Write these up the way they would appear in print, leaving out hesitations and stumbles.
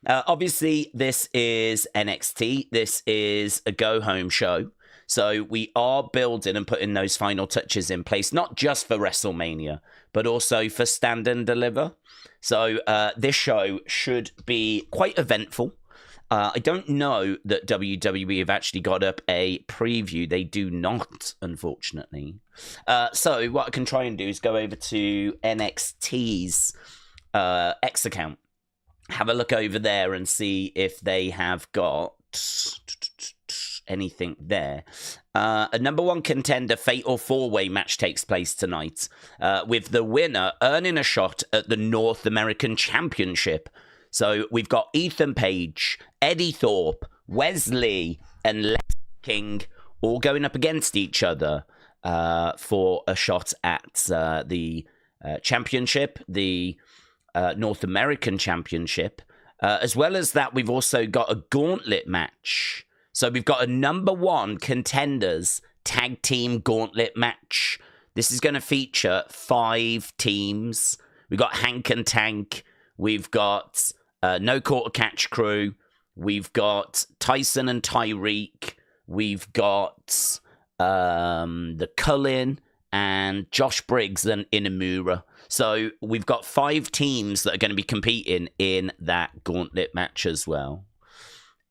Obviously, this is NXT. This is a go-home show. So we are building and putting those final touches in place, not just for WrestleMania, but also for Stand and Deliver. So this show should be quite eventful. I don't know that WWE have actually got up a preview. They do not, unfortunately. So what I can try and do is go over to NXT's X account. Have a look over there and see if they have got anything there. A number one contender fatal four-way match takes place tonight, with the winner earning a shot at the North American Championship. So we've got Ethan Page, Eddie Thorpe, Wesley, and Les King all going up against each other for a shot at the championship, the North American Championship. As well as that, we've also got a gauntlet match. So we've got a number one contenders tag team gauntlet match. This is going to feature 5 teams. We've got Hank and Tank. We've got No Quarter Catch Crew. We've got Tyson and Tyreek. We've got the Cullen and Josh Briggs and Inamura. So we've got 5 teams that are going to be competing in that gauntlet match as well.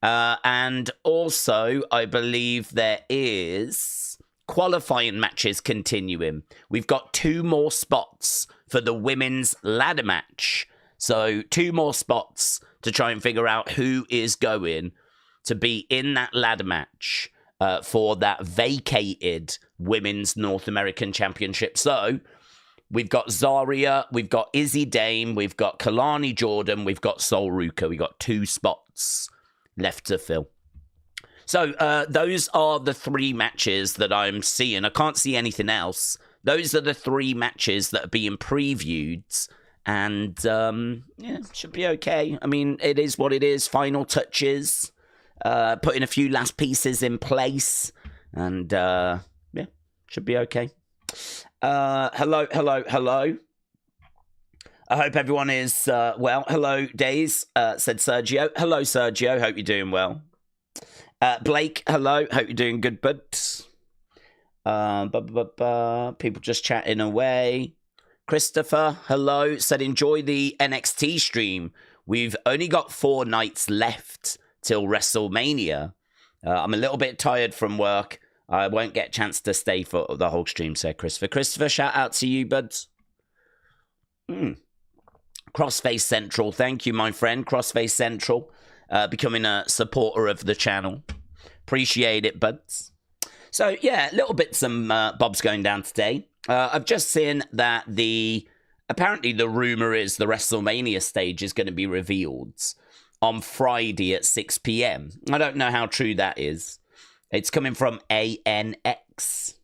And also, I believe there is qualifying matches continuing. We've got 2 more spots for the women's ladder match. So 2 more spots to try and figure out who is going to be in that ladder match for that vacated Women's North American Championship. So we've got Zarya, we've got Izzy Dame, we've got Kalani Jordan, we've got Sol Ruka. We've got 2 spots left to fill. So those are the 3 matches that I'm seeing. I can't see anything else. Those are the 3 matches that are being previewed. And, yeah, should be okay. I mean, it is what it is. Final touches. Putting a few last pieces in place. And, yeah, should be okay. Hello. I hope everyone is well. Hello, Daze, said Sergio. Hello, Sergio. Hope you're doing well. Blake, hello. Hope you're doing good, bud. People just chatting away. Christopher, hello. Said enjoy the NXT stream. We've only got 4 nights left till WrestleMania. I'm a little bit tired from work. I won't get a chance to stay for the whole stream, said Christopher. Christopher, shout out to you, buds. Crossface Central. Thank you, my friend. Crossface Central. Becoming a supporter of the channel. Appreciate it, buds. So, yeah, little bits and bobs going down today. I've just seen that apparently the rumor is the WrestleMania stage is going to be revealed on Friday at 6 p.m. I don't know how true that is. It's coming from ANX.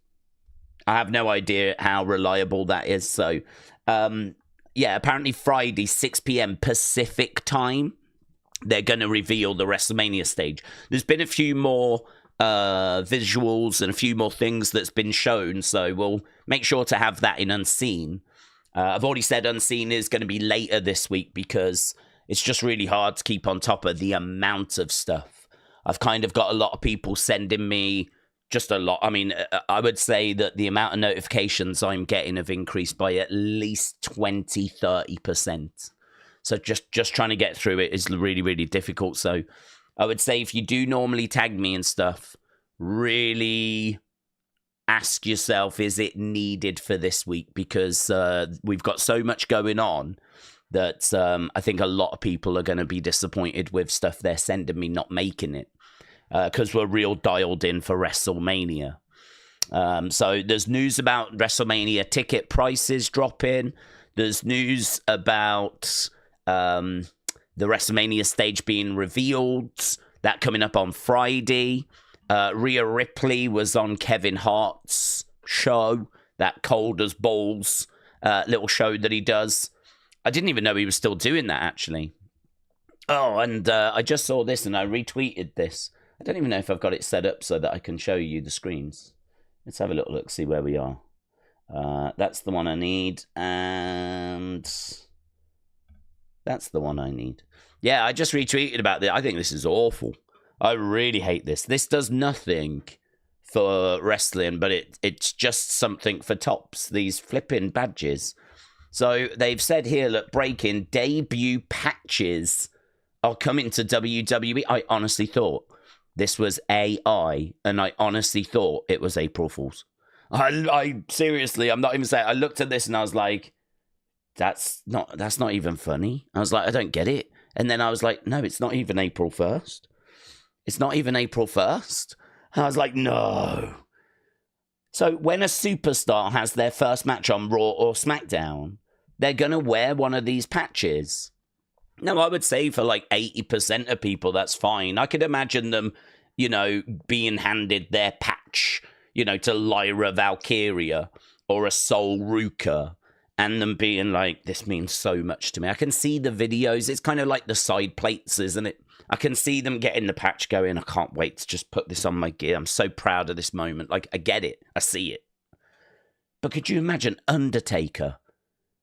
I have no idea how reliable that is. So, yeah, apparently Friday, 6 p.m. Pacific time, they're going to reveal the WrestleMania stage. There's been a few more visuals and a few more things that's been shown, so we'll make sure to have that in Unseen. I've already said Unseen is going to be later this week because it's just really hard to keep on top of the amount of stuff. I've kind of got a lot of people sending me just a lot. I mean, I would say that the amount of notifications I'm getting have increased by at least 20-30%. So just trying to get through it is really, really difficult. So I would say if you do normally tag me and stuff, really ask yourself, is it needed for this week? Because we've got so much going on that I think a lot of people are going to be disappointed with stuff they're sending me not making it. Because we're real dialed in for WrestleMania. So there's news about WrestleMania ticket prices dropping. There's news about the WrestleMania stage being revealed. That coming up on Friday. Rhea Ripley was on Kevin Hart's show. That Cold as Balls little show that he does. I didn't even know he was still doing that, actually. Oh, and I just saw this and I retweeted this. I don't even know if I've got it set up so that I can show you the screens. Let's have a little look, see where we are. That's the one I need. And That's the one I need. Yeah, I just retweeted about this. I think this is awful. I really hate this. This does nothing for wrestling, but it's just something for tops, these flipping badges. So they've said here, look, breaking debut patches are coming to WWE. I honestly thought this was AI, and I honestly thought it was April Fool's. I seriously, I'm not even saying. I looked at this and I was like, that's not even funny. I was like, I don't get it. And then I was like, no, it's not even April 1st. It's not even April 1st. And I was like, no. So when a superstar has their first match on Raw or SmackDown, they're going to wear one of these patches. Now, I would say for like 80% of people, that's fine. I could imagine them, being handed their patch, to Lyra Valkyria or a Sol Ruka, and them being like, this means so much to me. I can see the videos. It's kind of like the side plates, isn't it? I can see them getting the patch going. I can't wait to just put this on my gear. I'm so proud of this moment. Like, I get it. I see it. But could you imagine Undertaker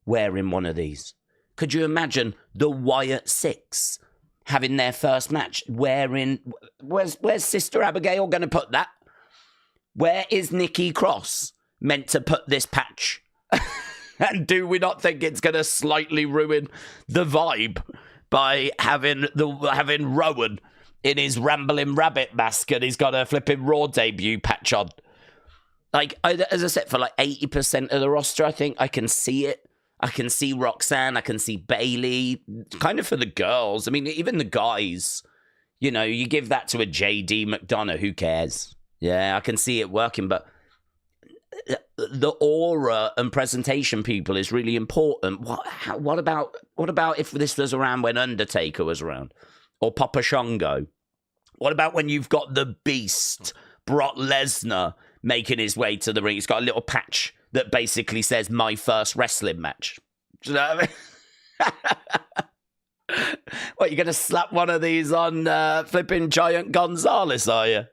wearing one of these? Could you imagine the Wyatt Six having their first match wearing... Where's Sister Abigail going to put that? Where is Nikki Cross meant to put this patch? And do we not think it's going to slightly ruin the vibe by having Rowan in his Rambling Rabbit mask and he's got a flipping Raw debut patch on? Like, as I said, for like 80% of the roster, I think I can see it. I can see Roxanne. I can see Bailey. Kind of for the girls. I mean, even the guys. You give that to a JD McDonough. Who cares? Yeah, I can see it working. But the aura and presentation, people, is really important. What about if this was around when Undertaker was around? Or Papa Shango? What about when you've got the Beast, Brock Lesnar, making his way to the ring? He's got a little patch that basically says, my first wrestling match. Do you know what I mean? What, you're going to slap one of these on flipping Giant Gonzalez, are you?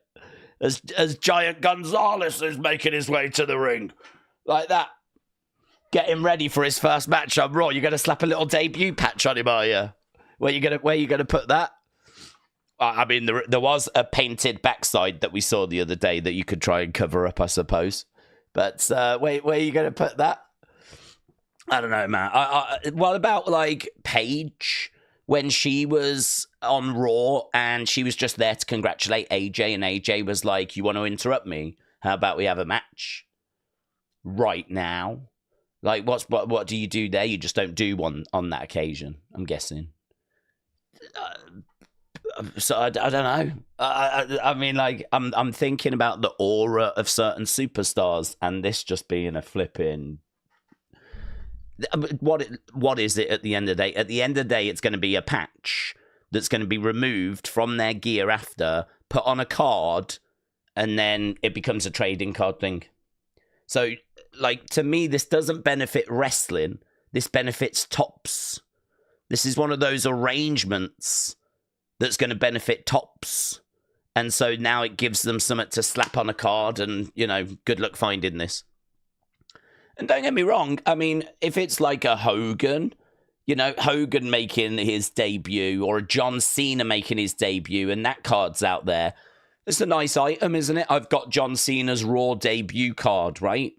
As Giant Gonzalez is making his way to the ring. Like that. Get him ready for his first match on Raw. You're going to slap a little debut patch on him, are you? Where you going to put that? I mean, there was a painted backside that we saw the other day that you could try and cover up, I suppose. But where are you going to put that? I don't know, man. What about, like, Paige, when she was on Raw and she was just there to congratulate AJ, and AJ was like, you want to interrupt me? How about we have a match right now? Like, what do you do there? You just don't do one on that occasion, I'm guessing. So I don't know. I mean, like, I'm thinking about the aura of certain superstars, and this just being a flipping. What is it at the end of the day? At the end of the day, it's going to be a patch that's going to be removed from their gear after, put on a card, and then it becomes a trading card thing. So, like, to me, this doesn't benefit wrestling. This benefits tops. This is one of those arrangements that's going to benefit tops. And so now it gives them something to slap on a card and, good luck finding this. And don't get me wrong, I mean, if it's like a Hogan, Hogan making his debut, or a John Cena making his debut, and that card's out there, it's a nice item, isn't it? I've got John Cena's Raw debut card, right?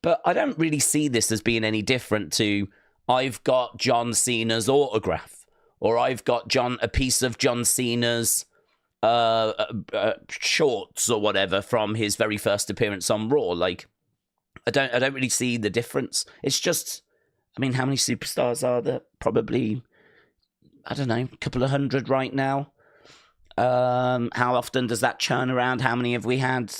But I don't really see this as being any different to, I've got John Cena's autograph, or I've got a piece of John Cena's shorts or whatever from his very first appearance on Raw. Like, I don't really see the difference. It's just, I mean, how many superstars are there? Probably, I don't know, a couple of hundred right now. How often does that churn around? How many have we had?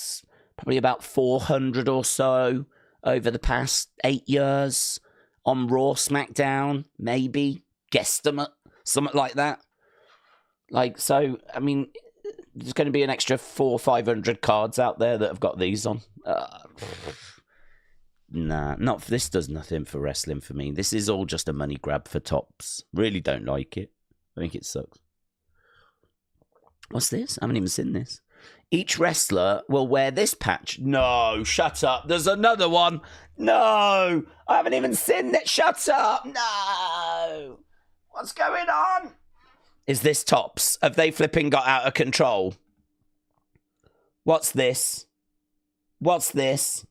Probably about 400 or so over the past 8 years on Raw, SmackDown, maybe, guesstimate, something like that. Like, so, I mean, there's going to be an extra 400 or 500 cards out there that have got these on. Nah, this does nothing for wrestling for me. This is all just a money grab for tops. Really don't like it. I think it sucks. What's this? I haven't even seen this. Each wrestler will wear this patch. No, shut up. There's another one. No, I haven't even seen it. Shut up. No. What's going on? Is this tops? Have they flipping got out of control? What's this? What's this?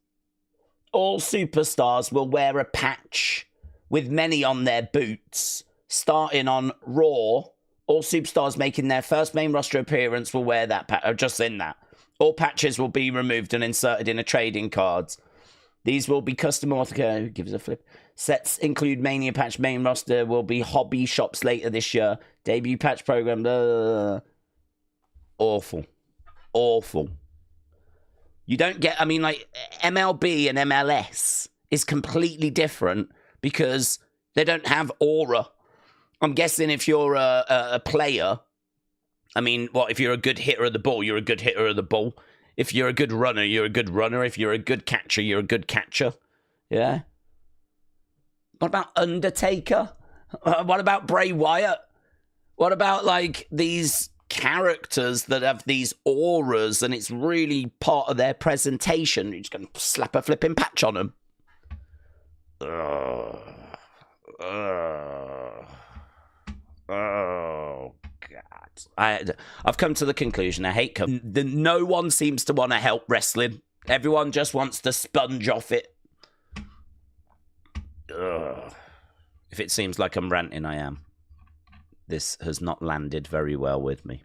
All superstars will wear a patch with many on their boots. Starting on Raw, all superstars making their first main roster appearance will wear that patch. Just in that. All patches will be removed and inserted in a trading cards. These will be custom authenticated. Give us a flip. Sets include Mania patch. Main roster will be hobby shops later this year. Debut patch program. Awful. Awful. You don't get, I mean, like, MLB and MLS is completely different because they don't have aura. I'm guessing if you're a player, I mean, what, if you're a good hitter of the ball, you're a good hitter of the ball. If you're a good runner, you're a good runner. If you're a good catcher, you're a good catcher. Yeah? What about Undertaker? What about Bray Wyatt? What about, like, these characters that have these auras and it's really part of their presentation? You're just going to slap a flipping patch on them. Oh, God. I've come to the conclusion. I hate no one seems to want to help wrestling. Everyone just wants to sponge off it. If it seems like I'm ranting, I am. This has not landed very well with me.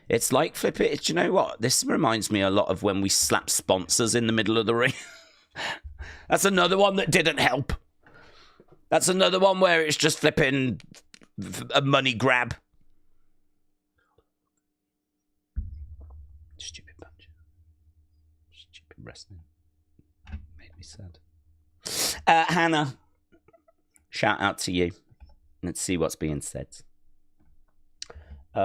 It's like flip it. Do you know what? This reminds me a lot of when we slap sponsors in the middle of the ring. That's another one that didn't help. That's another one where it's just flipping a money grab. Stupid bunch. Stupid wrestling. Made me sad. Hannah, shout out to you. Let's see what's being said. I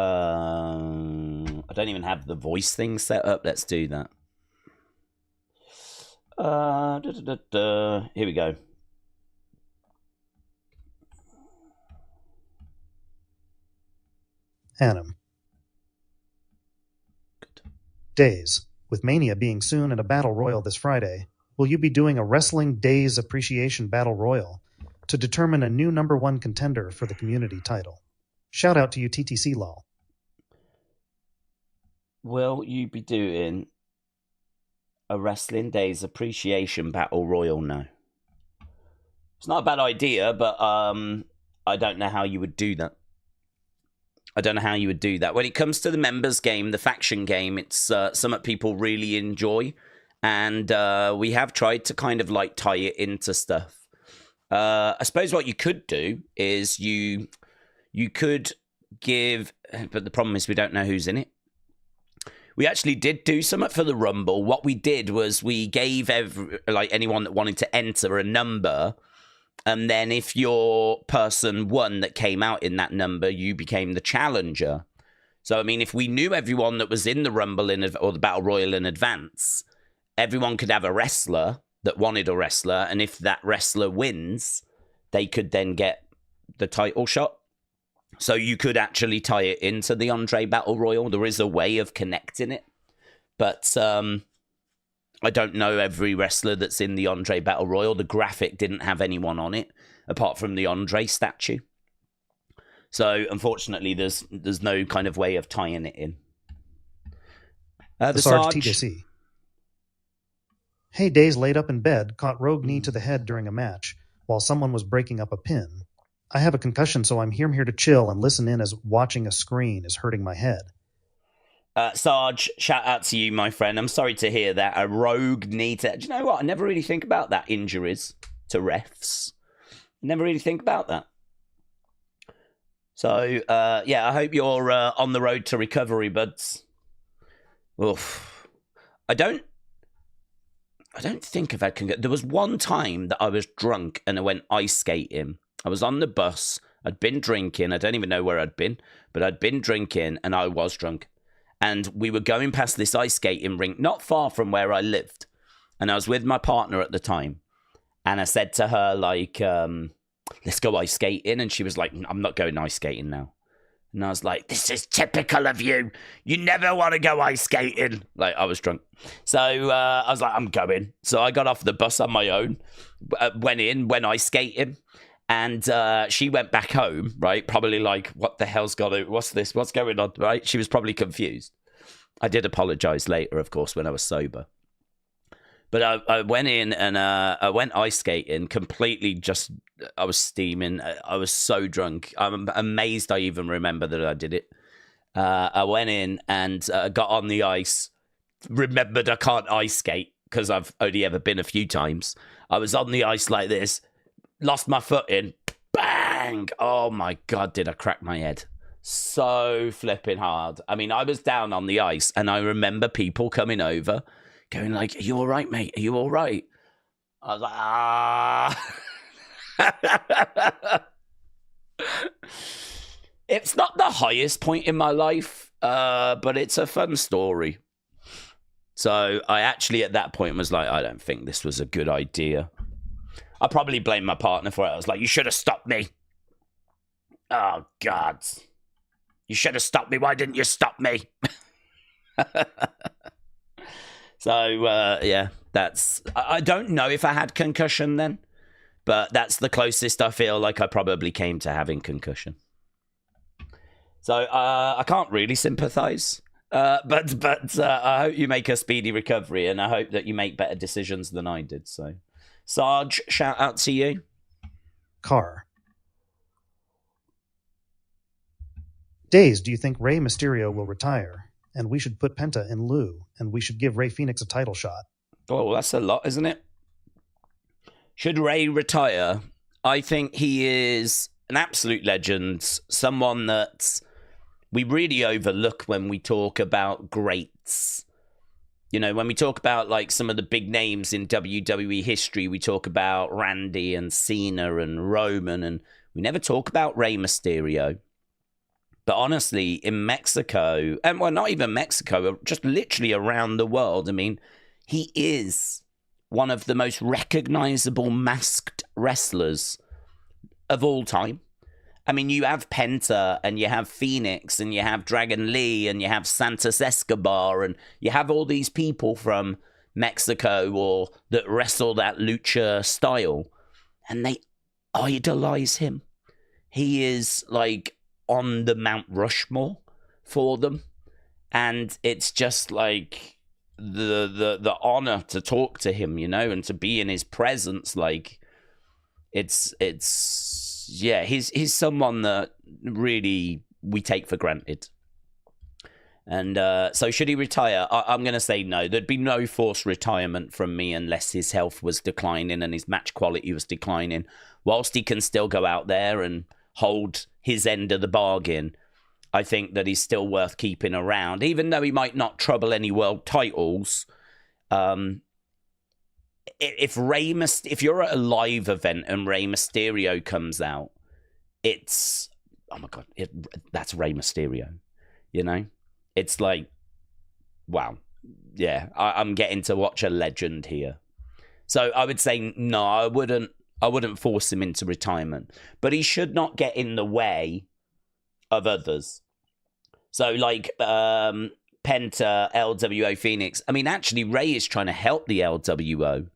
don't even have the voice thing set up. Let's do that. Here we go. Annam. Good. Daze. With Mania being soon and a Battle Royal this Friday, will you be doing a Wrestling Daze Appreciation Battle Royal to determine a new #1 contender for the community title? Shout out to you, TTC Lol. Will you be doing a Wrestling Daze Appreciation Battle Royal? No. It's not a bad idea, but I don't know how you would do that. I don't know how you would do that. When it comes to the members game, the faction game, it's something people really enjoy. And we have tried to kind of like tie it into stuff. I suppose what you could do is you could give, but the problem is we don't know who's in it. We actually did do something for the Rumble. What we did was we gave anyone that wanted to enter a number, and then if your person won that came out in that number, you became the challenger. So, I mean, if we knew everyone that was in the Rumble or the Battle Royal in advance, everyone could have a wrestler that wanted a wrestler, and if that wrestler wins, they could then get the title shot. So you could actually tie it into the Andre Battle Royal. There is a way of connecting it, but I don't know every wrestler that's in the Andre Battle Royal. The graphic didn't have anyone on it apart from the Andre statue. So unfortunately, there's no kind of way of tying it in. The Sarge TJC. Hey, Daze laid up in bed, caught rogue knee to the head during a match while someone was breaking up a pin. I have a concussion, so I'm here to chill and listen in as watching a screen is hurting my head. Sarge, shout out to you, my friend. I'm sorry to hear that. A rogue knee to... Do you know what? I never really think about that, injuries to refs. Never really think about that. So, yeah, I hope you're on the road to recovery, buds. Oof. I don't think I've had concussion. There was one time that I was drunk and I went ice skating. I was on the bus. I'd been drinking. I don't even know where I'd been, but I'd been drinking and I was drunk. And we were going past this ice skating rink, not far from where I lived. And I was with my partner at the time. And I said to her, like, let's go ice skating. And she was like, I'm not going ice skating now. And I was like, this is typical of you. You never want to go ice skating. Like, I was drunk. So I was like, I'm going. So I got off the bus on my own, went ice skating. And she went back home, right? Probably like, what the hell's got it? What's this? What's going on, right? She was probably confused. I did apologize later, of course, when I was sober. But I went in and I went ice skating completely just, I was steaming. I was so drunk. I'm amazed I even remember that I did it. I went in and got on the ice, remembered I can't ice skate because I've only ever been a few times. I was on the ice like this, lost my footing, bang! Oh my God, did I crack my head. So flipping hard. I mean, I was down on the ice and I remember people coming over going like, are you all right, mate? Are you all right? I was like, ah. It's not the highest point in my life, but it's a fun story. So I actually at that point was like, I don't think this was a good idea. I probably blamed my partner for it. I was like, you should have stopped me. Oh, God. You should have stopped me. Why didn't you stop me? So, yeah, that's... I don't know if I had concussion then, but that's the closest I feel like I probably came to having concussion. So, I can't really sympathize, but I hope you make a speedy recovery, and I hope that you make better decisions than I did. So, Sarge, shout out to you. Car. Daze, do you think Rey Mysterio will retire? And we should put Penta in lieu, and we should give Rey Fenix a title shot. Oh, that's a lot, isn't it? Should Rey retire? I think he is an absolute legend, someone that we really overlook when we talk about greats. You know, when we talk about like some of the big names in WWE history, we talk about Randy and Cena and Roman, and we never talk about Rey Mysterio. But honestly, in Mexico, and well, not even Mexico, just literally around the world, I mean, he is one of the most recognizable masked wrestlers of all time. I mean, you have Penta, and you have Phoenix, and you have Dragon Lee, and you have Santos Escobar, and you have all these people from Mexico or that wrestle that lucha style, and they idolize him. He is like on the Mount Rushmore for them, and it's just like the honor to talk to him, you know, and to be in his presence. Like it's yeah, he's someone that really we take for granted. And so should he retire? I'm going to say no. There'd be no forced retirement from me unless his health was declining and his match quality was declining. Whilst he can still go out there and hold his end of the bargain, I think that he's still worth keeping around, even though he might not trouble any world titles. If you're at a live event and Rey Mysterio comes out, it's, oh my God, that's Rey Mysterio, you know? It's like, wow, yeah, I'm getting to watch a legend here. So I would say no, I wouldn't force him into retirement, but he should not get in the way of others. So like Penta, LWO, Phoenix. I mean, actually, Rey is trying to help the LWO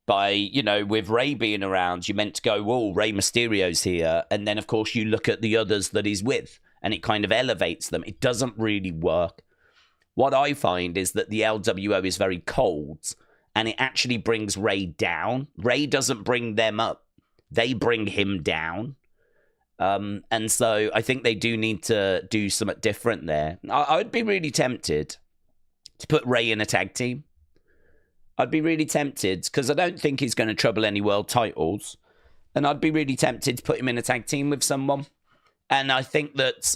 by, you know, with Rey being around, you meant to go, oh, Rey Mysterio's here. And then, of course, you look at the others that he's with, and it kind of elevates them. It doesn't really work. What I find is that the LWO is very cold, and it actually brings Rey down. Rey doesn't bring them up. They bring him down. And so I think they do need to do something different there. I would be really tempted to put Rey in a tag team. I'd be really tempted, because I don't think he's going to trouble any world titles. And I'd be really tempted to put him in a tag team with someone. And I think that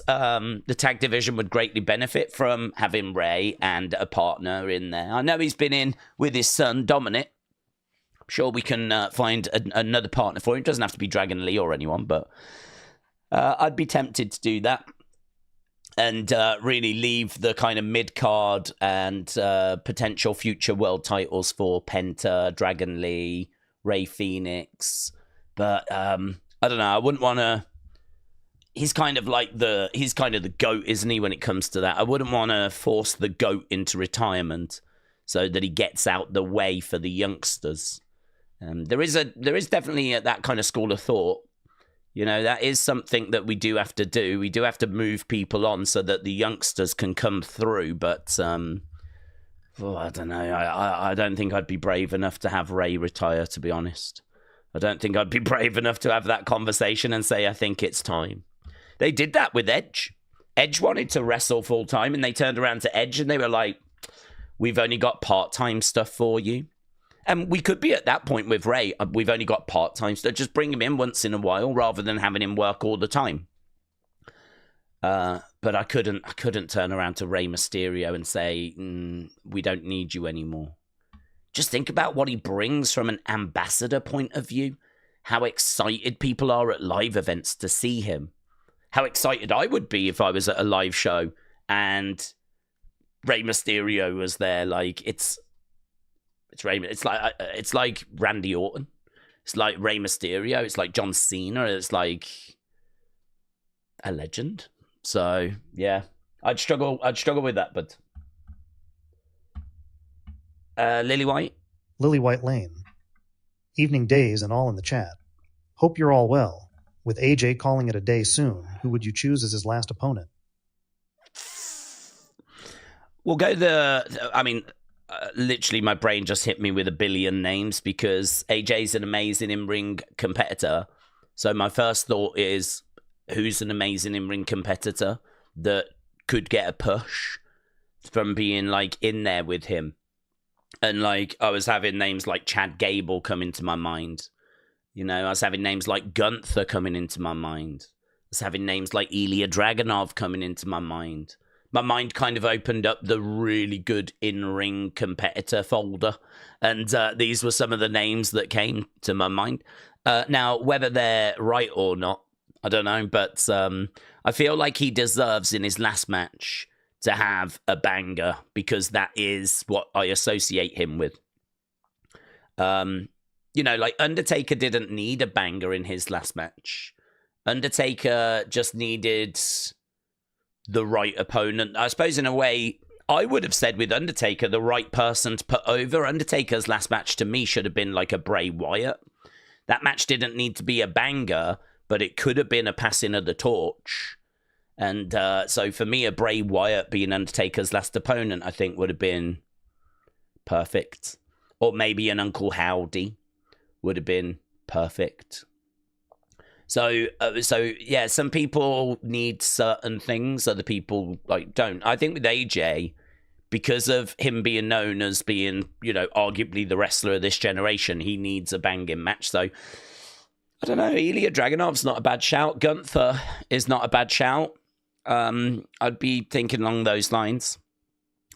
the tag division would greatly benefit from having Rey and a partner in there. I know he's been in with his son, Dominic. I'm sure we can find another partner for him. It doesn't have to be Dragon Lee or anyone, but I'd be tempted to do that. And really leave the kind of mid-card and potential future world titles for Penta, Dragon Lee, Rey Fenix. But I don't know. I wouldn't want to... He's kind of the GOAT, isn't he, when it comes to that? I wouldn't want to force the GOAT into retirement so that he gets out the way for the youngsters. There is definitely that kind of school of thought You know, that is something that we do have to do. We do have to move people on so that the youngsters can come through. But, I don't know. I don't think I'd be brave enough to have Ray retire, to be honest. I don't think I'd be brave enough to have that conversation and say, I think it's time. They did that with Edge. Edge wanted to wrestle full time, and they turned around to Edge and they were like, we've only got part-time stuff for you. And we could be at that point with Ray. We've only got part-time stuff. Just bring him in once in a while rather than having him work all the time. But I couldn't turn around to Rey Mysterio and say, we don't need you anymore. Just think about what he brings from an ambassador point of view. How excited people are at live events to see him. How excited I would be if I was at a live show and Rey Mysterio was there. Like, it's Rey. It's like Randy Orton. It's like Rey Mysterio. It's like John Cena. It's like a legend. So yeah, I'd struggle with that. But Lily White Lane. Evening Daze and all in the chat. Hope you're all well. With AJ calling it a day soon, who would you choose as his last opponent? We'll go literally my brain just hit me with a billion names because AJ's an amazing in-ring competitor. So my first thought is, who's an amazing in-ring competitor that could get a push from being like in there with him? And like, I was having names like Chad Gable come into my mind. You know, I was having names like Gunther coming into my mind. I was having names like Ilya Dragunov coming into my mind. My mind kind of opened up the really good in-ring competitor folder. And these were some of the names that came to my mind. Now, whether they're right or not, I don't know. But I feel like he deserves in his last match to have a banger because that is what I associate him with. You know, like Undertaker didn't need a banger in his last match. Undertaker just needed the right opponent. I suppose in a way, I would have said with Undertaker, the right person to put over. Undertaker's last match to me should have been like a Bray Wyatt. That match didn't need to be a banger, but it could have been a passing of the torch. And so for me, a Bray Wyatt being Undertaker's last opponent, I think would have been perfect. Or maybe an Uncle Howdy would have been perfect. So yeah, some people need certain things, other people like don't. I think with AJ, because of him being known as being, you know, arguably the wrestler of this generation, he needs a banging match. So I don't know, Ilya Dragunov's not a bad shout. Gunther is not a bad shout. I'd be thinking along those lines.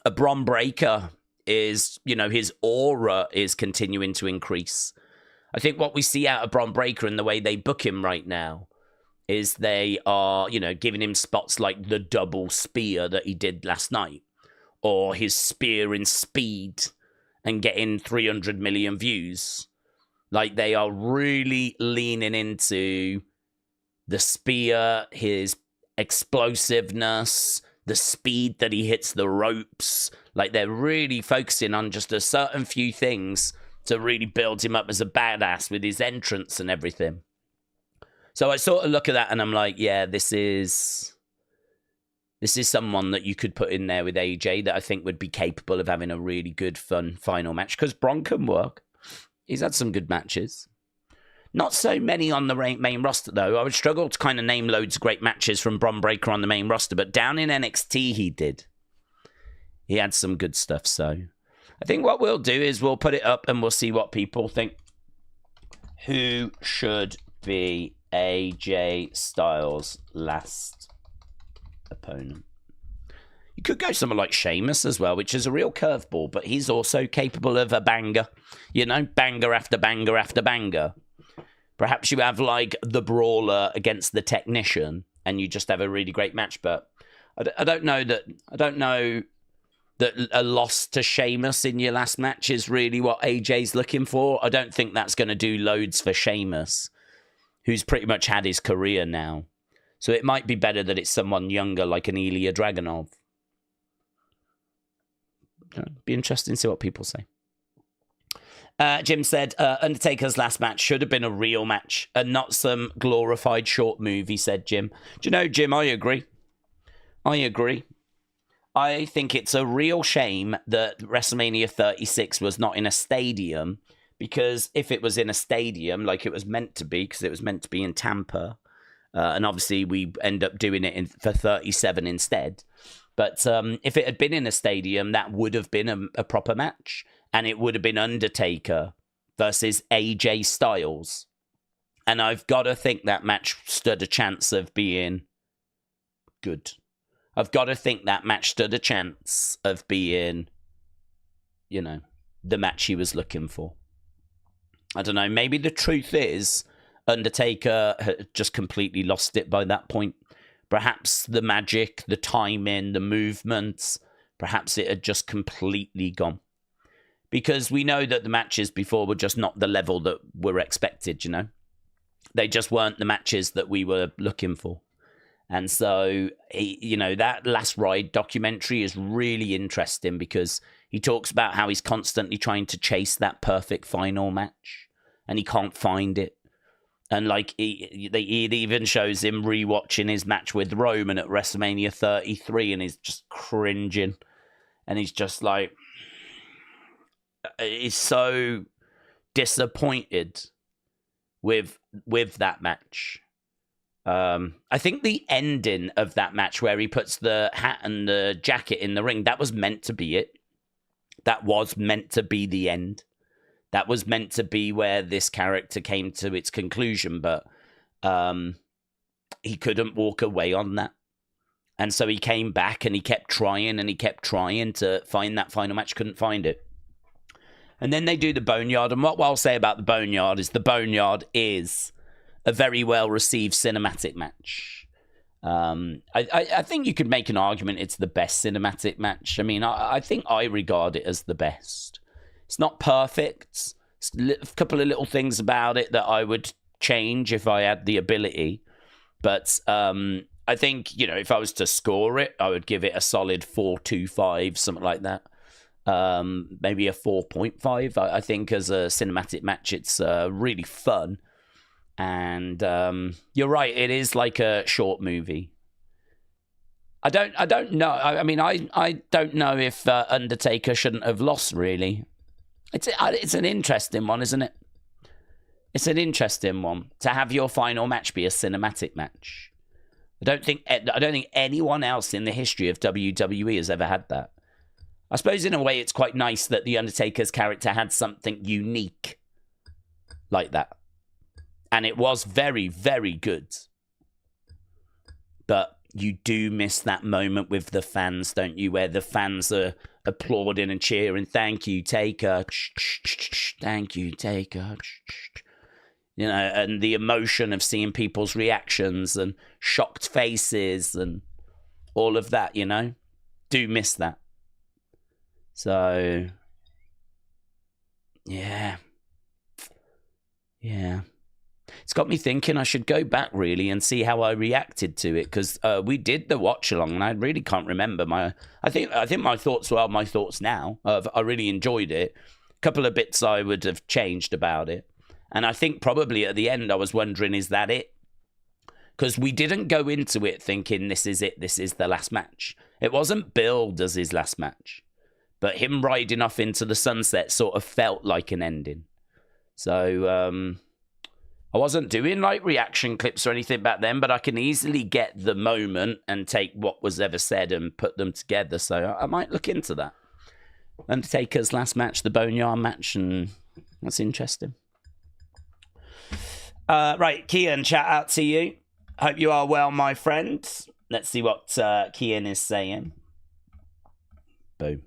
A Bron Breakker is, you know, his aura is continuing to increase. I think what we see out of Bron Breakker and the way they book him right now is they are, you know, giving him spots like the double spear that he did last night, or his spear in speed and getting 300 million views. Like, they are really leaning into the spear, his explosiveness, the speed that he hits the ropes. Like, they're really focusing on just a certain few things to really build him up as a badass with his entrance and everything. So I sort of look at that and I'm like, yeah, this is someone that you could put in there with AJ that I think would be capable of having a really good, fun final match, because Bron can work. He's had some good matches. Not so many on the main roster, though. I would struggle to kind of name loads of great matches from Bron Breakker on the main roster, but down in NXT he did. He had some good stuff, so I think what we'll do is we'll put it up and we'll see what people think. Who should be AJ Styles' last opponent? You could go someone like Sheamus as well, which is a real curveball, but he's also capable of a banger. You know, banger after banger after banger. Perhaps you have like the Brawler against the Technician and you just have a really great match, but I don't know that a loss to Sheamus in your last match is really what AJ's looking for. I don't think that's going to do loads for Sheamus, who's pretty much had his career now. So it might be better that it's someone younger like an Ilya Dragunov. Be interesting to see what people say. Jim said, Undertaker's last match should have been a real match and not some glorified short movie, said Jim. Do you know, Jim, I agree. I think it's a real shame that WrestleMania 36 was not in a stadium, because if it was in a stadium like it was meant to be, because it was meant to be in Tampa, and obviously we end up doing it for 37 instead. But if it had been in a stadium, that would have been a proper match. And it would have been Undertaker versus AJ Styles. And I've got to think that match stood a chance of being good. I've got to think that match stood a chance of being, you know, the match he was looking for. I don't know. Maybe the truth is Undertaker had just completely lost it by that point. Perhaps the magic, the timing, the movements, perhaps it had just completely gone. Because we know that the matches before were just not the level that were expected, you know. They just weren't the matches that we were looking for. And so, you know, that Last Ride documentary is really interesting because he talks about how he's constantly trying to chase that perfect final match and he can't find it. And like, it even shows him rewatching his match with Roman at WrestleMania 33 and he's just cringing. And he's just like, he's so disappointed with that match. I think the ending of that match where he puts the hat and the jacket in the ring, that was meant to be it. That was meant to be the end. That was meant to be where this character came to its conclusion, but he couldn't walk away on that. And so he came back and he kept trying to find that final match, couldn't find it. And then they do the Boneyard, and what I'll say about the Boneyard is a very well-received cinematic match. I think you could make an argument it's the best cinematic match. I mean, I think I regard it as the best. It's not perfect. It's a couple of little things about it that I would change if I had the ability. But I think, you know, if I was to score it, I would give it a solid 4.25, something like that. Maybe a 4.5. I think as a cinematic match, it's really fun. And you're right, it is like a short movie. I don't know. I mean, I don't know if Undertaker shouldn't have lost, really. It's an interesting one, isn't it? It's an interesting one to have your final match be a cinematic match. I don't think anyone else in the history of WWE has ever had that. I suppose in a way it's quite nice that the Undertaker's character had something unique like that. And it was very, very good. But you do miss that moment with the fans, don't you? Where the fans are applauding and cheering. Thank you, Taker. Thank you, Taker. You know, and the emotion of seeing people's reactions and shocked faces and all of that, you know. Do miss that. So, yeah. It's got me thinking I should go back really and see how I reacted to it, because we did the watch along and I really can't remember I think my thoughts were my thoughts now. I really enjoyed it. A couple of bits I would have changed about it, and I think probably at the end I was wondering, is that it? Because we didn't go into it thinking this is it, this is the last match. It wasn't billed as his last match, but him riding off into the sunset sort of felt like an ending. So I wasn't doing like reaction clips or anything back then, but I can easily get the moment and take what was ever said and put them together. So I might look into that. Undertaker's last match, the Boneyard match, and that's interesting. Right, Kian, shout out to you. Hope you are well, my friend. Let's see what Kian is saying. Boom.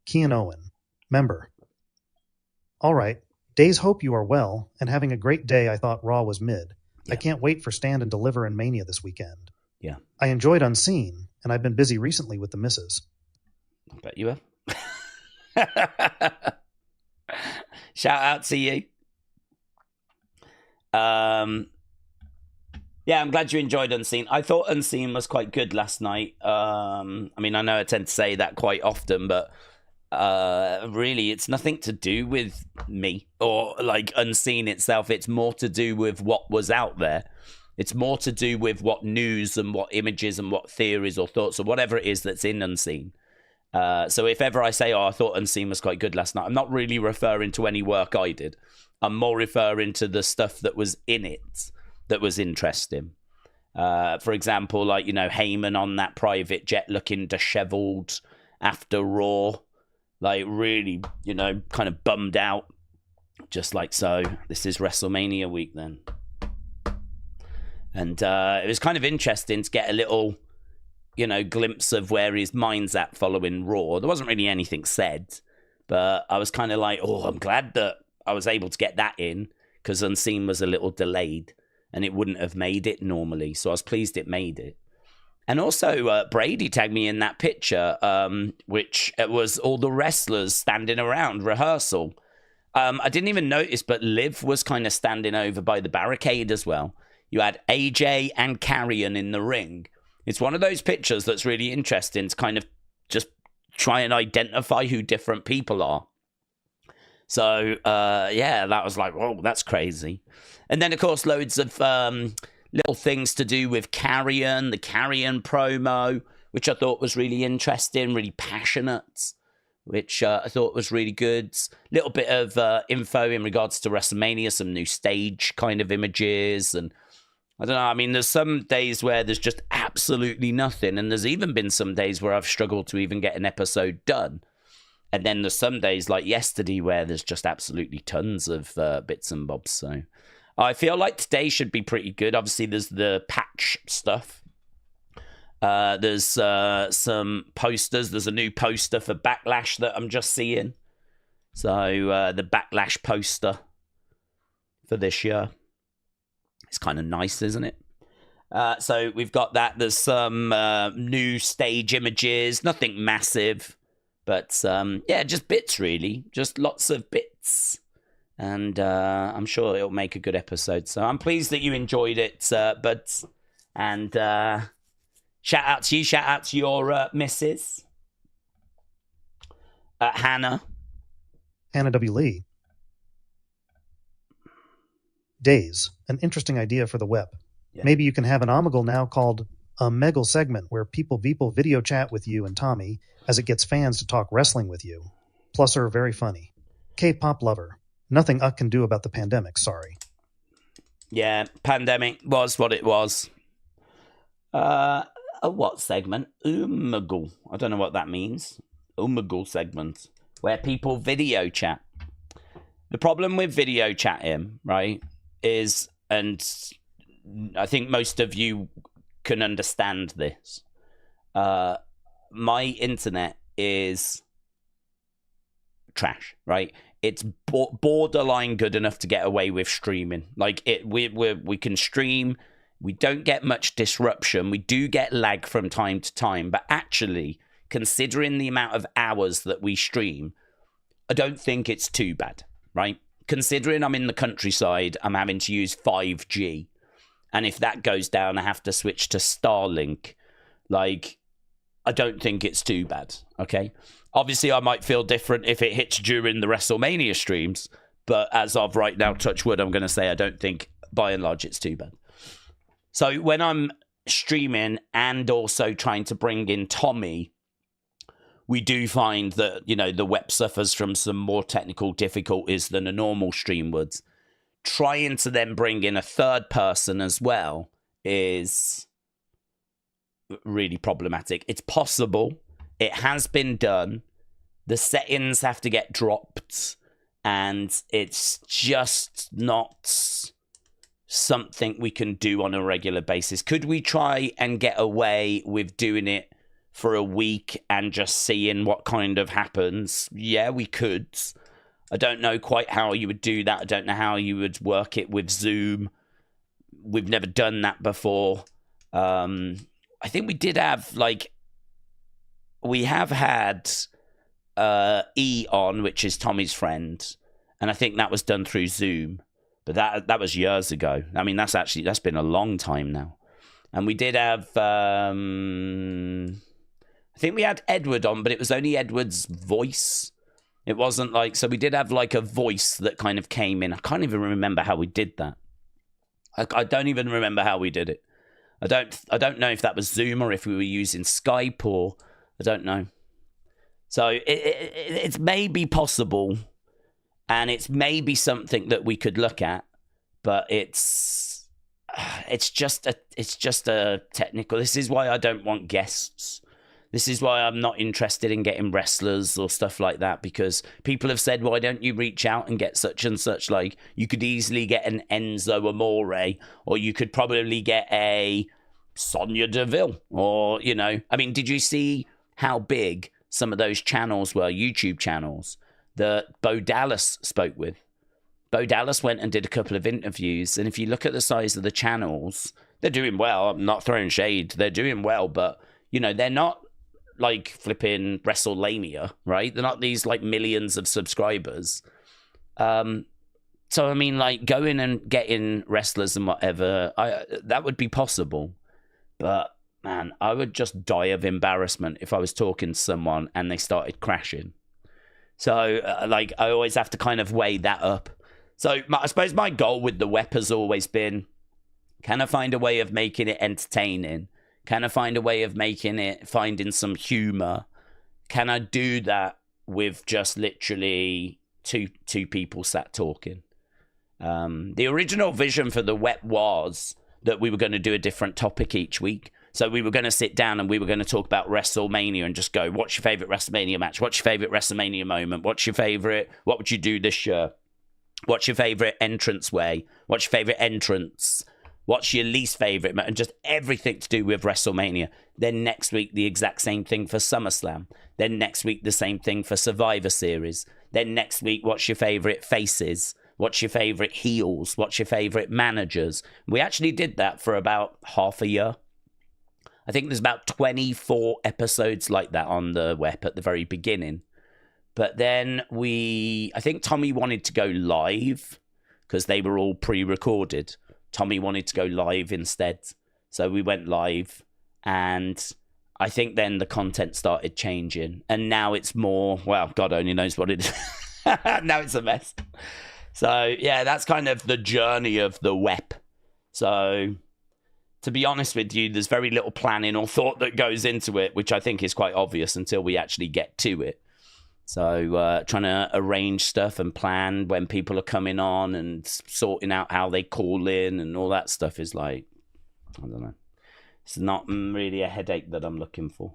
Kian Owen, member. All right. Daze, hope you are well and having a great day. I thought Raw was mid. Yeah. I can't wait for Stand and Deliver in Mania this weekend. Yeah. I enjoyed Unseen, and I've been busy recently with the missus. I bet you have. Shout out to you. Yeah, I'm glad you enjoyed Unseen. I thought Unseen was quite good last night. I mean, I know I tend to say that quite often, but really, it's nothing to do with me or like Unseen itself. It's more to do with what was out there. It's more to do with what news and what images and what theories or thoughts or whatever it is that's in Unseen. So if ever I say, I thought Unseen was quite good last night, I'm not really referring to any work I did. I'm more referring to the stuff that was in it that was interesting. For example, like, Heyman on that private jet looking disheveled after Raw. Like, really, kind of bummed out. Just like so. This is WrestleMania week then. And it was kind of interesting to get a little, glimpse of where his mind's at following Raw. There wasn't really anything said, but I was kind of like, I'm glad that I was able to get that in, because Unseen was a little delayed and it wouldn't have made it normally. So I was pleased it made it. And also, Brady tagged me in that picture, which was all the wrestlers standing around rehearsal. I didn't even notice, but Liv was kind of standing over by the barricade as well. You had AJ and Carrion in the ring. It's one of those pictures that's really interesting to kind of just try and identify who different people are. So, that was like, whoa, that's crazy. And then, of course, loads of little things to do with Carrion, the Carrion promo, which I thought was really interesting, really passionate, which I thought was really good. Little bit of info in regards to WrestleMania, some new stage kind of images. And I don't know, I mean, there's some days where there's just absolutely nothing. And there's even been some days where I've struggled to even get an episode done. And then there's some days like yesterday where there's just absolutely tons of bits and bobs. So I feel like today should be pretty good. Obviously, there's the patch stuff. There's some posters. There's a new poster for Backlash that I'm just seeing. So the Backlash poster for this year. It's kind of nice, isn't it? So we've got that. There's some new stage images. Nothing massive. But, just bits, really. Just lots of bits. And I'm sure it'll make a good episode. So I'm pleased that you enjoyed it, buds. And shout out to you. Shout out to your missus. Hannah. Hannah W. Lee. Daze. An interesting idea for the web. Yeah. Maybe you can have an omegle now called a Megal segment where people video chat with you and Tommy as it gets fans to talk wrestling with you. Plus are very funny. K-pop lover. Nothing I can do about the pandemic, sorry. Yeah, pandemic was what it was. A what segment? Omegle. I don't know what that means. Omegle segment. Where people video chat. The problem with video chatting, right, is, and I think most of you can understand this, my internet is trash, right? It's borderline good enough to get away with streaming. Like, we can stream. We don't get much disruption. We do get lag from time to time. But actually, considering the amount of hours that we stream, I don't think it's too bad, right? Considering I'm in the countryside, I'm having to use 5G. And if that goes down, I have to switch to Starlink. Like, I don't think it's too bad, okay? Obviously, I might feel different if it hits during the WrestleMania streams, but as of right now, touch wood, I'm going to say I don't think, by and large, it's too bad. So when I'm streaming and also trying to bring in Tommy, we do find that, the web suffers from some more technical difficulties than a normal stream would. Trying to then bring in a third person as well is really problematic. It's possible. It has been done. The settings have to get dropped, and it's just not something we can do on a regular basis. Could we try and get away with doing it for a week and just seeing what kind of happens? Yeah, we could. I don't know quite how you would do that. I don't know how you would work it with Zoom. We've never done that before. I think we did have, we have had E on, which is Tommy's friend, and I think that was done through Zoom, but that was years ago. I mean, that's been a long time now. And we did have I think we had Edward on, but it was only Edward's voice. It wasn't like, so we did have like a voice that kind of came in. I can't even remember how we did that. I don't even remember how we did it. I don't know if that was Zoom or if we were using Skype or I don't know. So it's maybe possible, and it's maybe something that we could look at, but it's just a technical. This is why I don't want guests. This is why I'm not interested in getting wrestlers or stuff like that, because people have said, why don't you reach out and get such and such? Like, you could easily get an Enzo Amore, or you could probably get a Sonya Deville, or, you know, I mean, did you see how big some of those channels were, YouTube channels, that Bo Dallas spoke with? Bo Dallas went and did a couple of interviews, and if you look at the size of the channels, they're doing well. I'm not throwing shade. They're doing well, but, you know, they're not like flipping WrestleMania, right? They're not these like millions of subscribers. So I mean, like, going and getting wrestlers and whatever, that would be possible. But man, I would just die of embarrassment if I was talking to someone and they started crashing. So like, I always have to kind of weigh that up. So I suppose my goal with the WEP has always been, can I find a way of making it entertaining? Can I find a way of finding some humor? Can I do that with just literally two people sat talking? The original vision for the WEP was that we were going to do a different topic each week. So we were going to sit down and we were going to talk about WrestleMania and just go, what's your favorite WrestleMania match? What's your favorite WrestleMania moment? What's your favorite? What would you do this year? What's your favorite entrance way? What's your favorite entrance? What's your least favorite? And just everything to do with WrestleMania. Then next week, the exact same thing for SummerSlam. Then next week, the same thing for Survivor Series. Then next week, what's your favorite faces? What's your favorite heels? What's your favorite managers? We actually did that for about half a year. I think there's about 24 episodes like that on the web at the very beginning. But then I think Tommy wanted to go live because they were all pre-recorded. Tommy wanted to go live instead. So we went live, and I think then the content started changing. And now it's more, well, God only knows what it is. Now it's a mess. So, yeah, that's kind of the journey of the web. So, to be honest with you, there's very little planning or thought that goes into it, which I think is quite obvious until we actually get to it. So trying to arrange stuff and plan when people are coming on and sorting out how they call in and all that stuff is like, I don't know. It's not really a headache that I'm looking for.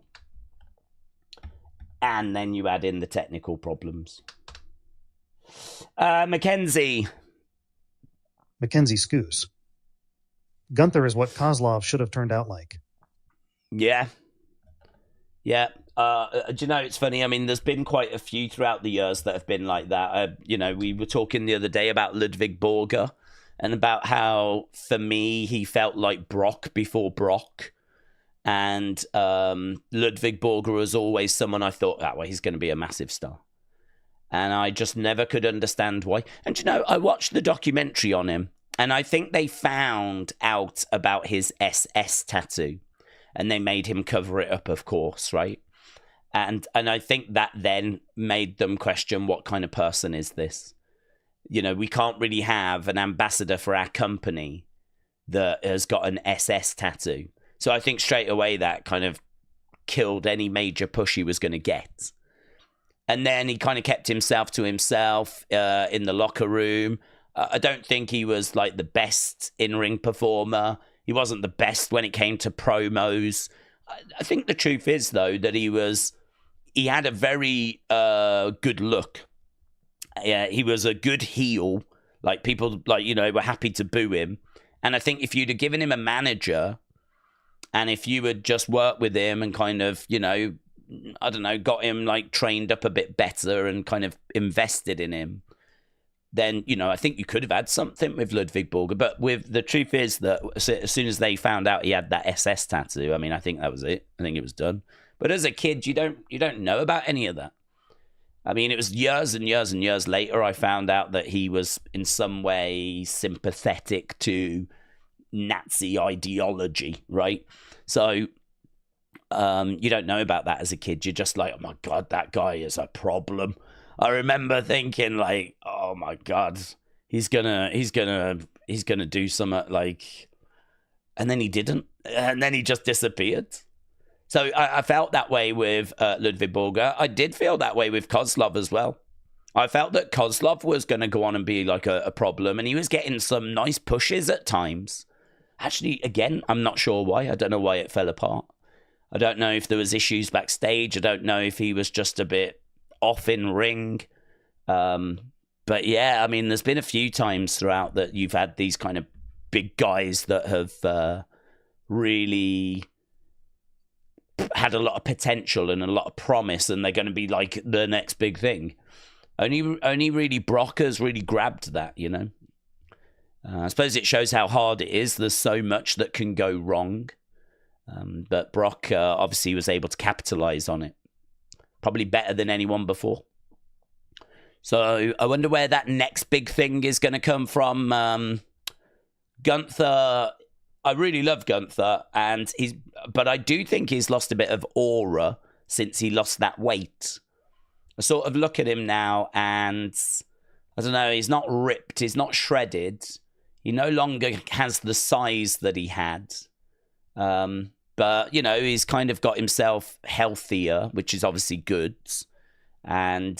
And then you add in the technical problems. Mackenzie Scoos. Gunther is what Kozlov should have turned out like. Yeah. Yeah. Do you know, it's funny. I mean, there's been quite a few throughout the years that have been like that. You know, we were talking the other day about Ludwig Borger and about how, for me, he felt like Brock before Brock. And Ludwig Borger was always someone I thought, that way he's going to be a massive star. And I just never could understand why. And, you know, I watched the documentary on him, and I think they found out about his SS tattoo. And they made him cover it up, of course, right? And I think that then made them question, what kind of person is this? You know, we can't really have an ambassador for our company that has got an SS tattoo. So I think straight away that kind of killed any major push he was going to get. And then he kind of kept himself to himself in the locker room. I don't think he was like the best in-ring performer. He wasn't the best when it came to promos. I think the truth is, though, that he had a very good look. He was a good heel. Like, people, like, you know, were happy to boo him. And I think if you'd have given him a manager, and if you had just worked with him and kind of, you know, I don't know, got him like trained up a bit better and kind of invested in him, then, you know, I think you could have had something with Ludwig Borger. But with the truth is that as soon as they found out he had that SS tattoo, I mean, I think that was it. I think it was done. But as a kid, you don't know about any of that. I mean, it was years and years and years later I found out that he was in some way sympathetic to Nazi ideology, right? So You don't know about that as a kid. You're just like, oh my God, that guy is a problem. I remember thinking like, oh my God, he's gonna do something like, and then he didn't, and then he just disappeared. So I felt that way with Ludwig Borger. I did feel that way with Kozlov as well. I felt that Kozlov was going to go on and be like a problem, and he was getting some nice pushes at times. Actually, again, I'm not sure why. I don't know why it fell apart. I don't know if there was issues backstage. I don't know if he was just a bit off in ring. But yeah, I mean, there's been a few times throughout that you've had these kind of big guys that have really had a lot of potential and a lot of promise, and they're going to be like the next big thing. Only really Brock has really grabbed that, you know. I suppose it shows how hard it is. There's so much that can go wrong. But Brock obviously was able to capitalize on it. Probably better than anyone before. So I wonder where that next big thing is going to come from. Gunther, I really love Gunther, but I do think he's lost a bit of aura since he lost that weight. I sort of look at him now and I don't know, he's not ripped, he's not shredded. He no longer has the size that he had. But, you know, he's kind of got himself healthier, which is obviously good. And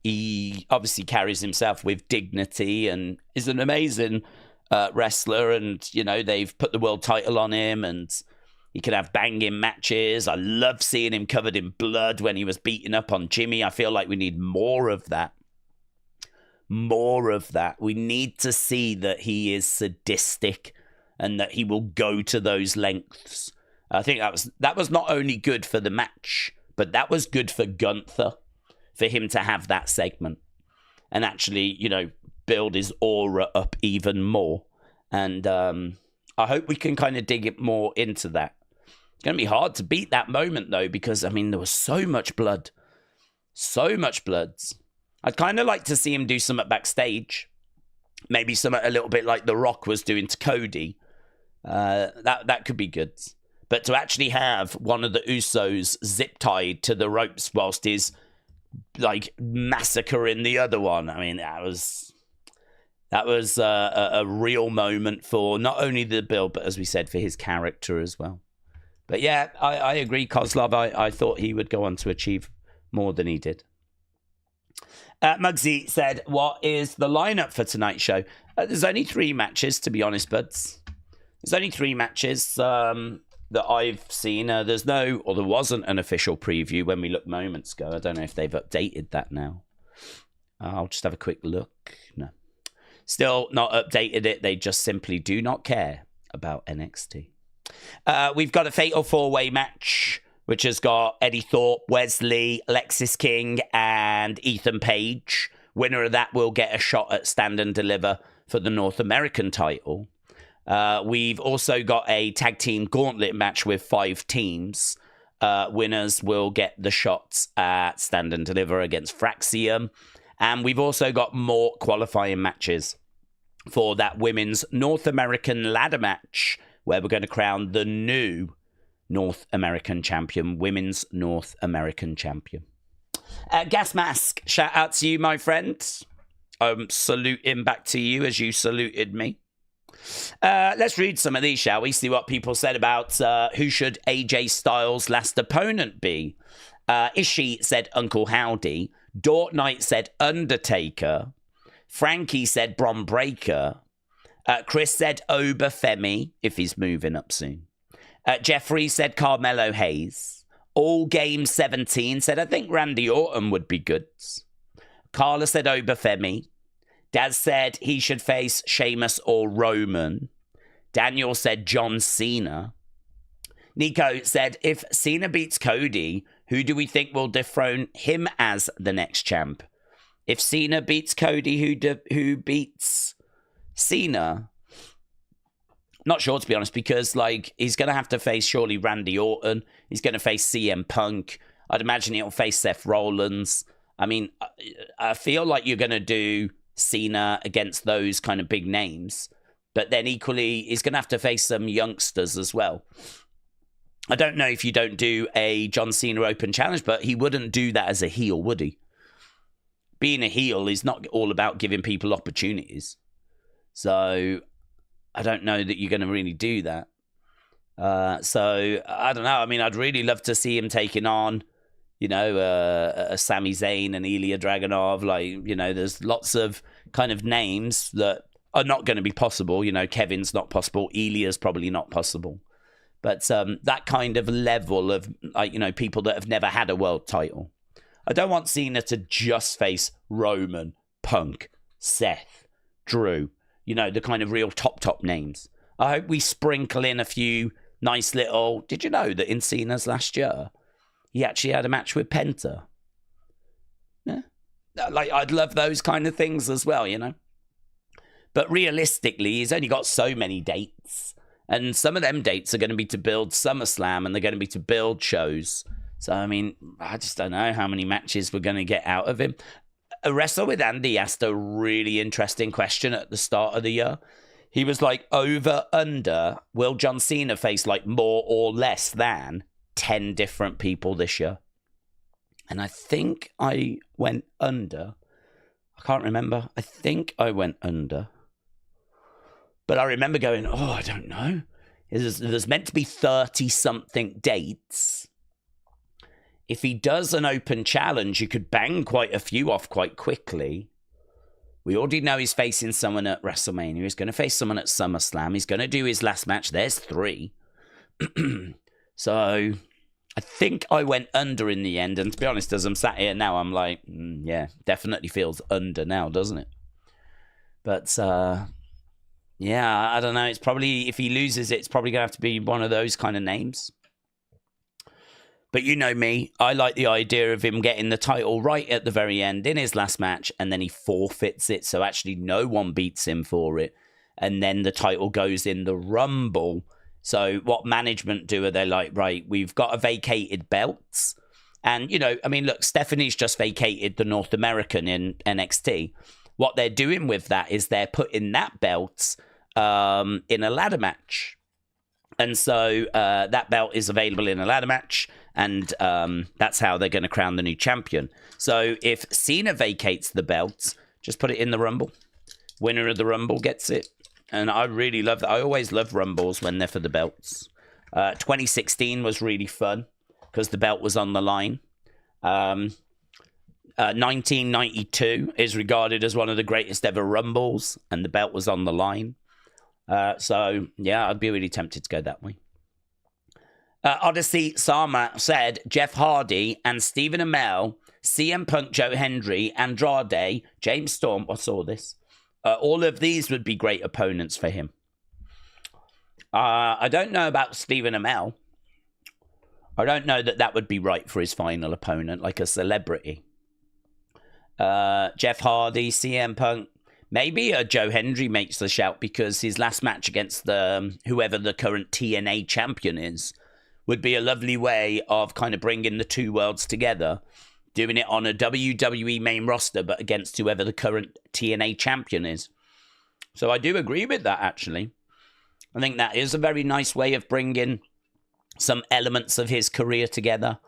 he obviously carries himself with dignity and is an amazing wrestler. And, you know, they've put the world title on him and he can have banging matches. I love seeing him covered in blood when he was beating up on Jimmy. I feel like we need more of that. More of that. We need to see that he is sadistic and that he will go to those lengths. I think that was not only good for the match, but that was good for Gunther, for him to have that segment and actually, you know, build his aura up even more. And I hope we can kind of dig it more into that. It's going to be hard to beat that moment, though, because, I mean, there was so much blood. So much blood. I'd kind of like to see him do something backstage. Maybe something a little bit like The Rock was doing to Cody. That could be good. But to actually have one of the Usos zip-tied to the ropes whilst he's, like, massacring the other one. I mean, that was a real moment for not only the build, but as we said, for his character as well. But yeah, I agree, Kozlov. I thought he would go on to achieve more than he did. Muggsy said, what is the lineup for tonight's show? There's only 3 matches, to be honest, buds. There's only 3 matches that I've seen. There wasn't an official preview when we looked moments ago. I don't know if they've updated that now. I'll just have a quick look. No. Still not updated it. They just simply do not care about NXT. We've got a Fatal 4-Way match, which has got Eddie Thorpe, Wesley, Alexis King, and Ethan Page. Winner of that will get a shot at Stand and Deliver for the North American title. We've also got a tag team gauntlet match with 5 teams. Winners will get the shots at Stand and Deliver against Fraxium. And we've also got more qualifying matches for that women's North American ladder match, where we're going to crown the new North American champion, women's North American champion. Gas Mask, shout out to you, my friend. I'm saluting back to you as you saluted me. Let's read some of these, shall we? See what people said about who should AJ Styles' last opponent be. Ishii said Uncle Howdy. Dort Knight said Undertaker. Frankie said Bron Breakker. Chris said Obafemi, if he's moving up soon. Jeffrey said Carmelo Hayes. All Game 17 said, I think Randy Orton would be good. Carla said Obafemi. Daz said he should face Sheamus or Roman. Daniel said John Cena. Nico said, if Cena beats Cody, who do we think will dethrone him as the next champ? If Cena beats Cody, who beats Cena? Not sure, to be honest, because like he's going to have to face surely Randy Orton. He's going to face CM Punk. I'd imagine he'll face Seth Rollins. I mean, I feel like you're going to do Cena against those kind of big names, but then equally he's going to have to face some youngsters as well. I don't know if you don't do a John Cena Open Challenge, but he wouldn't do that as a heel, would he? Being a heel is not all about giving people opportunities. So I don't know that you're going to really do that. So I don't know. I mean, I'd really love to see him taking on, a Sami Zayn and Ilya Dragunov. Like, there's lots of kind of names that are not going to be possible. Kevin's not possible. Ilya's probably not possible. But that kind of level of, people that have never had a world title. I don't want Cena to just face Roman, Punk, Seth, Drew. The kind of real top names. I hope we sprinkle in a few nice little... Did you know that in Cena's last year, he actually had a match with Penta? Yeah. I'd love those kind of things as well, But realistically, he's only got so many dates. And some of them dates are going to be to build SummerSlam, and they're going to be to build shows. So, I mean, I just don't know how many matches we're going to get out of him. A Wrestle with Andy asked a really interesting question at the start of the year. He was like, over, under, will John Cena face like more or less than 10 different people this year? And I think I went under. I can't remember. I think I went under. But I remember going, I don't know. There's meant to be 30-something dates. If he does an open challenge, you could bang quite a few off quite quickly. We already know he's facing someone at WrestleMania. He's going to face someone at SummerSlam. He's going to do his last match. There's 3. So I think I went under in the end. And to be honest, as I'm sat here now, I'm like, yeah, definitely feels under now, doesn't it? But... yeah, I don't know. It's probably, if he loses it, it's probably going to have to be one of those kind of names. But you know me, I like the idea of him getting the title right at the very end in his last match, and then he forfeits it, so actually no one beats him for it. And then the title goes in the Rumble. So what management do? Are they like, right, we've got a vacated belts. And, look, Stephanie's just vacated the North American in NXT. What they're doing with that is they're putting that belt in a ladder match. And so that belt is available in a ladder match, and that's how they're going to crown the new champion. So if Cena vacates the belt, just put it in the Rumble. Winner of the Rumble gets it. And I really love that. I always love Rumbles when they're for the belts. 2016 was really fun because the belt was on the line. 1992 is regarded as one of the greatest ever Rumbles, and the belt was on the line. So, yeah, I'd be really tempted to go that way. Odyssey Sama said Jeff Hardy and Stephen Amell, CM Punk, Joe Hendry, Andrade, James Storm, I saw this. All of these would be great opponents for him. I don't know about Stephen Amell. I don't know that would be right for his final opponent, like a celebrity. Jeff Hardy, CM Punk. Maybe Joe Hendry makes the shout because his last match against whoever the current TNA champion is would be a lovely way of kind of bringing the two worlds together, doing it on a WWE main roster, but against whoever the current TNA champion is. So I do agree with that, actually. I think that is a very nice way of bringing some elements of his career together.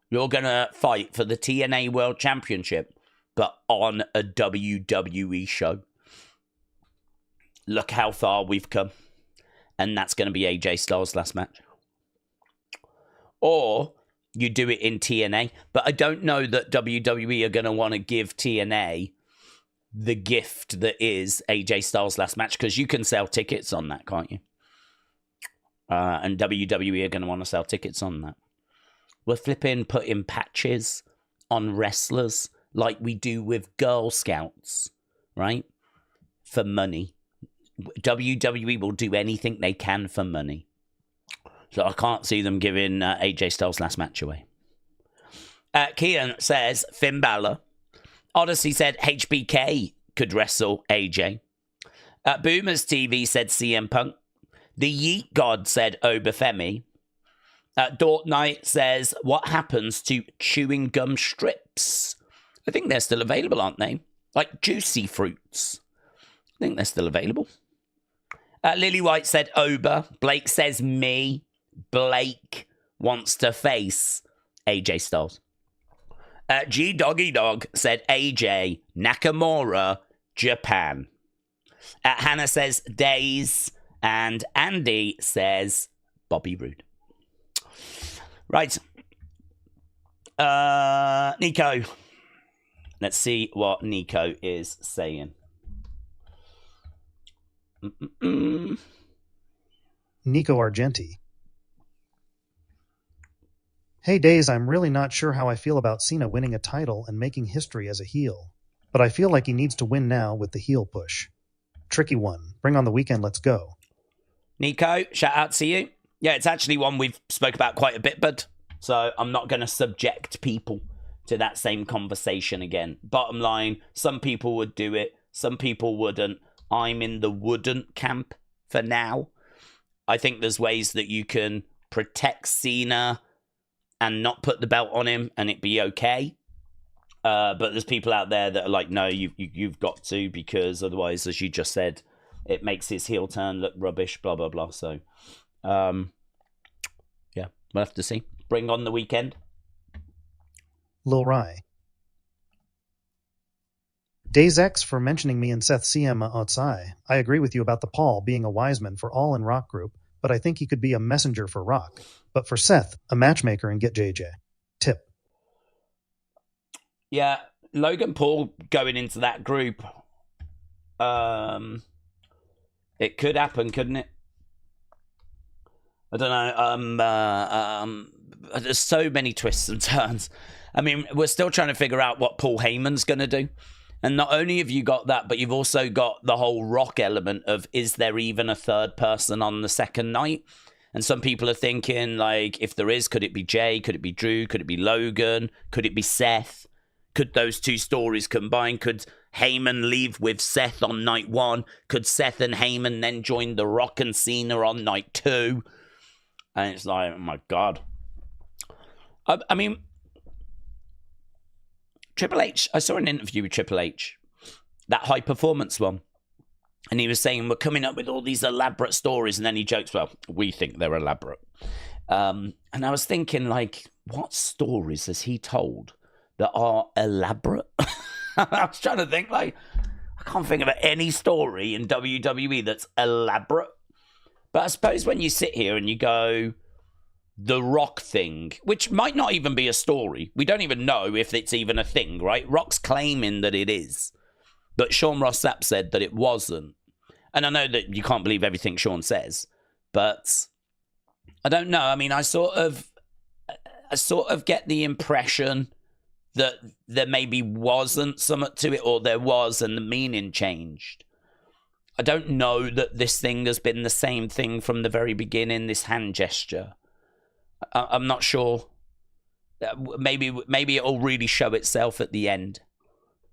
You're going to fight for the TNA World Championship, but on a WWE show. Look how far we've come. And that's going to be AJ Styles' last match. Or you do it in TNA. But I don't know that WWE are going to want to give TNA the gift that is AJ Styles' last match, because you can sell tickets on that, can't you? And WWE are going to want to sell tickets on that. We're putting patches on wrestlers like we do with Girl Scouts, right? For money. WWE will do anything they can for money. So I can't see them giving AJ Styles' last match away. Kian says Finn Balor. Odyssey said HBK could wrestle AJ. Boomers TV said CM Punk. The Yeet God said Obafemi. Dort Knight says, what happens to chewing gum strips? I think they're still available, aren't they? Like juicy fruits. I think they're still available. Lily White said Oba. Blake says me. Blake. wants to face AJ Styles. G Doggy Dog said AJ Nakamura, Japan. Hannah says Daze, and Andy says Bobby Roode. Right. Nico. Let's see what Nico is saying. Nico Argenti. Hey Daze, I'm really not sure how I feel about Cena winning a title and making history as a heel, but I feel like he needs to win now with the heel push. Tricky one. Bring on the weekend, let's go. Nico, shout out to you. Yeah, it's actually one we've spoke about quite a bit, bud. So I'm not going to subject people to that same conversation again. Bottom line, some people would do it, some people wouldn't. I'm in the wouldn't camp for now. I think there's ways that you can protect Cena and not put the belt on him and it be okay. But there's people out there that are like, no, you've got to, because otherwise, as you just said, it makes his heel turn look rubbish, blah, blah, blah. So, yeah, we'll have to see. Bring on the weekend. Lil Rye. Daze X for mentioning me and Seth CM outside. I agree with you about the Paul being a wise man for All in Rock group, but I think he could be a messenger for Rock. But for Seth, a matchmaker and get JJ. Tip. Yeah, Logan Paul going into that group. It could happen, couldn't it? I don't know. There's so many twists and turns. I mean, we're still trying to figure out what Paul Heyman's going to do. And not only have you got that, but you've also got the whole Rock element of, is there even a third person on the second night? And some people are thinking, like, if there is, could it be Jay? Could it be Drew? Could it be Logan? Could it be Seth? Could those two stories combine? Could Heyman leave with Seth on night one? Could Seth and Heyman then join The Rock and Cena on night two? And it's like, oh my God. I mean, Triple H, I saw an interview with Triple H, that high performance one. And he was saying, we're coming up with all these elaborate stories. And then he jokes, well, we think they're elaborate. And I was thinking, like, what stories has he told that are elaborate? I was trying to think, like, I can't think of any story in WWE that's elaborate. But I suppose when you sit here and you go, the Rock thing, which might not even be a story. We don't even know if it's even a thing, right? Rock's claiming that it is. But Sean Ross Sapp said that it wasn't. And I know that you can't believe everything Sean says, but I don't know. I mean, I sort of get the impression that there maybe wasn't something to it, or there was and the meaning changed. I don't know that this thing has been the same thing from the very beginning, this hand gesture. I'm not sure. Maybe it'll really show itself at the end.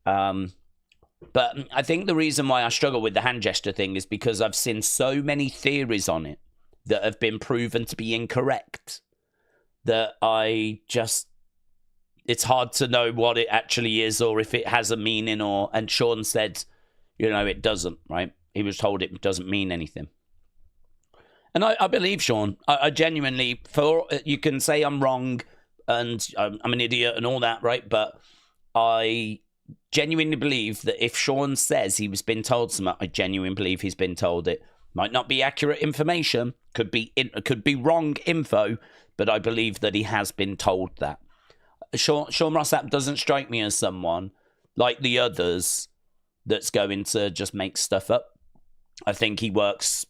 But I think the reason why I struggle with the hand gesture thing is because I've seen so many theories on it that have been proven to be incorrect that it's hard to know what it actually is, or if it has a meaning, and Sean said, it doesn't, right? He was told it doesn't mean anything. And I believe Sean. I genuinely, you can say I'm wrong and I'm an idiot and all that, right? But I genuinely believe that if Sean says he was been told something, I genuinely believe he's been told it. Might not be accurate information, could be wrong info, but I believe that he has been told that. Sean Ross Sapp doesn't strike me as someone like the others that's going to just make stuff up. I think he works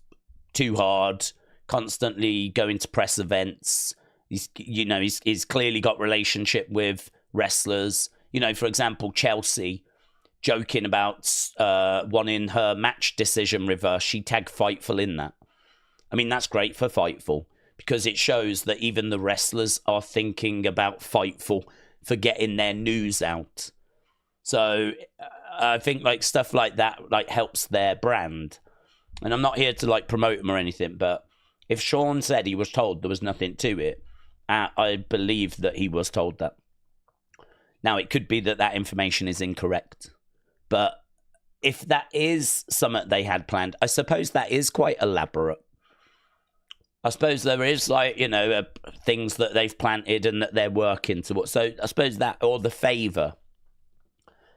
too hard, constantly going to press events. He's clearly got relationship with wrestlers. For example, Chelsea joking about wanting her match decision reversed. She tagged Fightful in that. I mean, that's great for Fightful because it shows that even the wrestlers are thinking about Fightful for getting their news out. So I think like stuff like that like helps their brand. And I'm not here to like promote him or anything, but if Sean said he was told there was nothing to it, I believe that he was told that. Now, it could be that information is incorrect, but if that is something they had planned, I suppose that is quite elaborate. I suppose there is, like, things that they've planted and that they're working towards. So I suppose that, or the favour,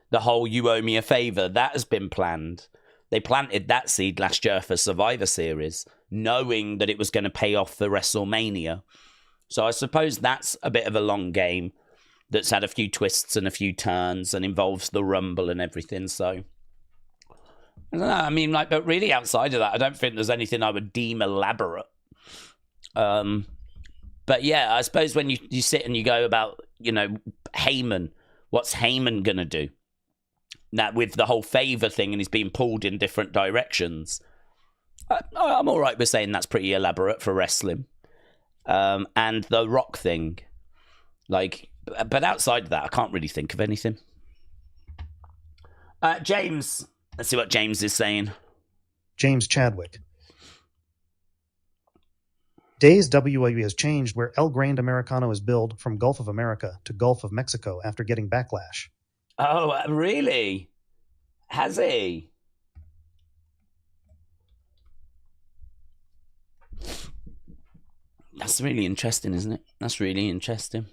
the whole "you owe me a favour," that has been planned. They planted that seed last year for Survivor Series, knowing that it was going to pay off for WrestleMania. So I suppose that's a bit of a long game that's had a few twists and a few turns and involves the Rumble and everything. So I don't know. I mean, like, but really outside of that, I don't think there's anything I would deem elaborate. But yeah, I suppose when you sit and you go about, Heyman, what's Heyman going to do? Now, with the whole favour thing, and he's being pulled in different directions, I'm all right with saying that's pretty elaborate for wrestling. And the Rock thing, but outside of that, I can't really think of anything. James, let's see what James is saying. James Chadwick. Daze WWE has changed where El Grande Americano is billed from Gulf of America to Gulf of Mexico after getting backlash. Oh, really? Has he? That's really interesting, isn't it? That's really interesting.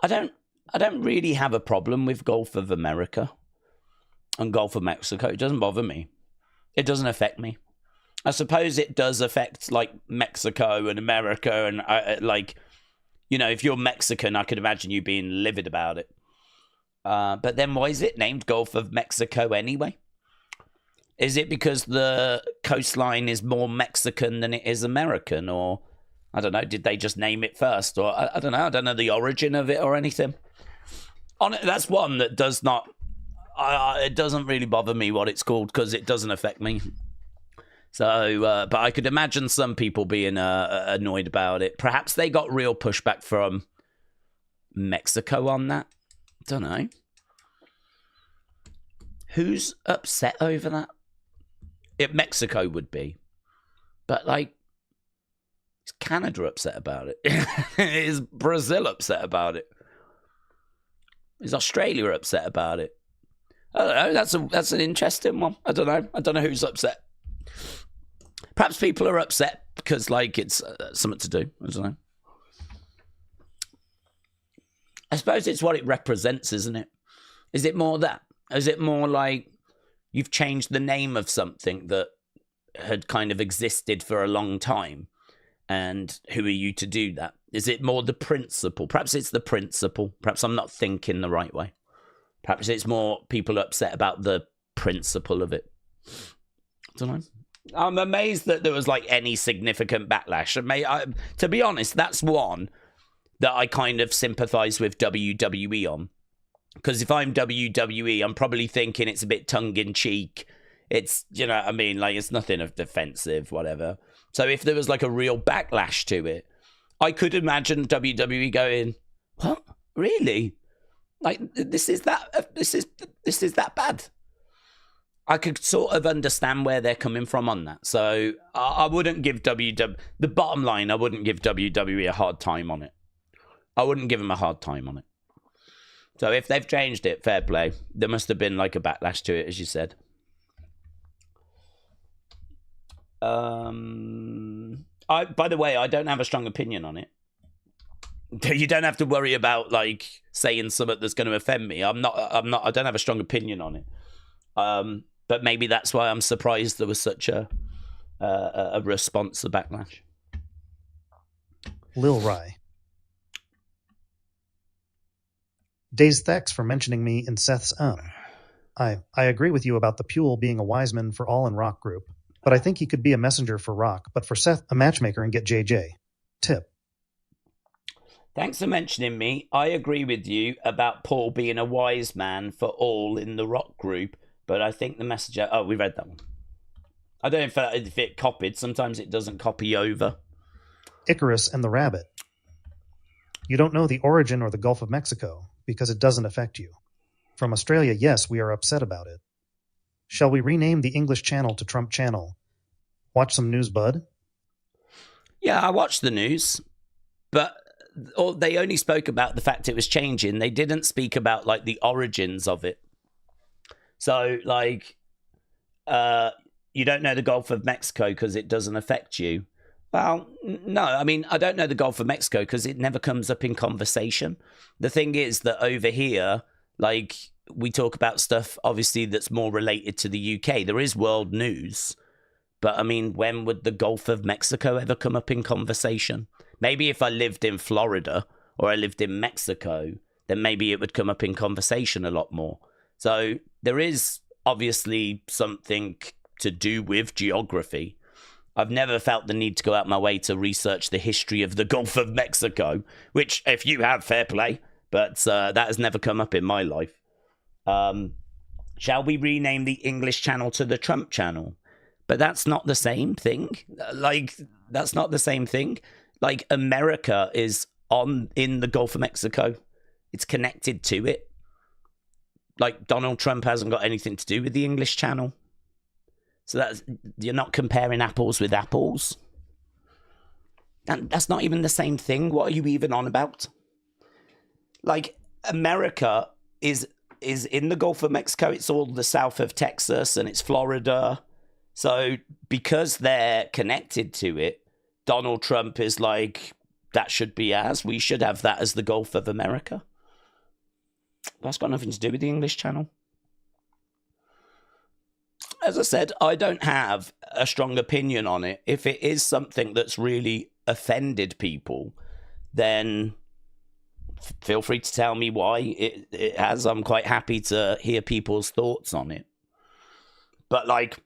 I don't really have a problem with Gulf of America and Gulf of Mexico. It doesn't bother me. It doesn't affect me. I suppose it does affect, like, Mexico and America, and if you're Mexican, I could imagine you being livid about it. But then why is it named Gulf of Mexico anyway? Is it because the coastline is more Mexican than it is American? Or, I don't know, did they just name it first? Or, I don't know. I don't know the origin of it or anything. That's one that does not... it doesn't really bother me what it's called because it doesn't affect me. So, but I could imagine some people being annoyed about it. Perhaps they got real pushback from Mexico on that. Don't know. Who's upset over that? Mexico would be. But, is Canada upset about it? Is Brazil upset about it? Is Australia upset about it? I don't know. That's an interesting one. I don't know. I don't know who's upset. Perhaps people are upset because, it's something to do. I don't know. I suppose it's what it represents, isn't it? Is it more that? Is it more like you've changed the name of something that had kind of existed for a long time? And who are you to do that? Is it more the principle? Perhaps it's the principle. Perhaps I'm not thinking the right way. Perhaps it's more people upset about the principle of it. I don't know. I'm amazed that there was, any significant backlash. To be honest, that's one that I kind of sympathise with WWE on. Because if I'm WWE, I'm probably thinking it's a bit tongue-in-cheek. It's, it's nothing offensive, whatever. So if there was, a real backlash to it, I could imagine WWE going, what? Really? This is that bad? I could sort of understand where they're coming from on that. So I wouldn't give WWE... The bottom line, I wouldn't give WWE a hard time on it. I wouldn't give them a hard time on it. So if they've changed it, fair play. There must have been, a backlash to it, as you said. By the way, I don't have a strong opinion on it. You don't have to worry about, saying something that's going to offend me. I don't have a strong opinion on it. But maybe that's why I'm surprised there was such a response, a backlash. Lil Rye. Daze, thanks for mentioning me in Seth's I agree with you about the Puel being a wise man for All in Rock group, but I think he could be a messenger for Rock, but for Seth, a matchmaker and get JJ. Tip. Thanks for mentioning me. I agree with you about Paul being a wise man for All in the Rock group, but I think the messenger... Oh, we read that one. I don't know if it copied. Sometimes it doesn't copy over. Icarus and the Rabbit. You don't know the origin or the Gulf of Mexico because it doesn't affect you. From Australia, yes, we are upset about it. Shall we rename the English channel to Trump Channel? Watch some news, bud? Yeah, I watched the news, but they only spoke about the fact it was changing. They didn't speak about, the origins of it. So, you don't know the Gulf of Mexico because it doesn't affect you. Well, no, I mean, I don't know the Gulf of Mexico because it never comes up in conversation. The thing is that over here, like, we talk about stuff, obviously, that's more related to the UK. There is world news, but I mean, when would the Gulf of Mexico ever come up in conversation? Maybe if I lived in Florida or I lived in Mexico, then maybe it would come up in conversation a lot more. So there is obviously something to do with geography. I've never felt the need to go out my way to research the history of the Gulf of Mexico, which, if you have, fair play, but that has never come up in my life. Shall we rename the English channel to the Trump channel? But that's not the same thing. That's not the same thing. Like, America is in the Gulf of Mexico. It's connected to it. Like, Donald Trump hasn't got anything to do with the English channel. So you're not comparing apples with apples. That's not even the same thing. What are you even on about? Like, America is in the Gulf of Mexico. It's all the south of Texas and it's Florida. So because they're connected to it, Donald Trump is like, that should be ours. We should have that as the Gulf of America. That's got nothing to do with the English channel. As I said, I don't have a strong opinion on it. If it is something that's really offended people, then feel free to tell me why it has. I'm quite happy to hear people's thoughts on it. But, like,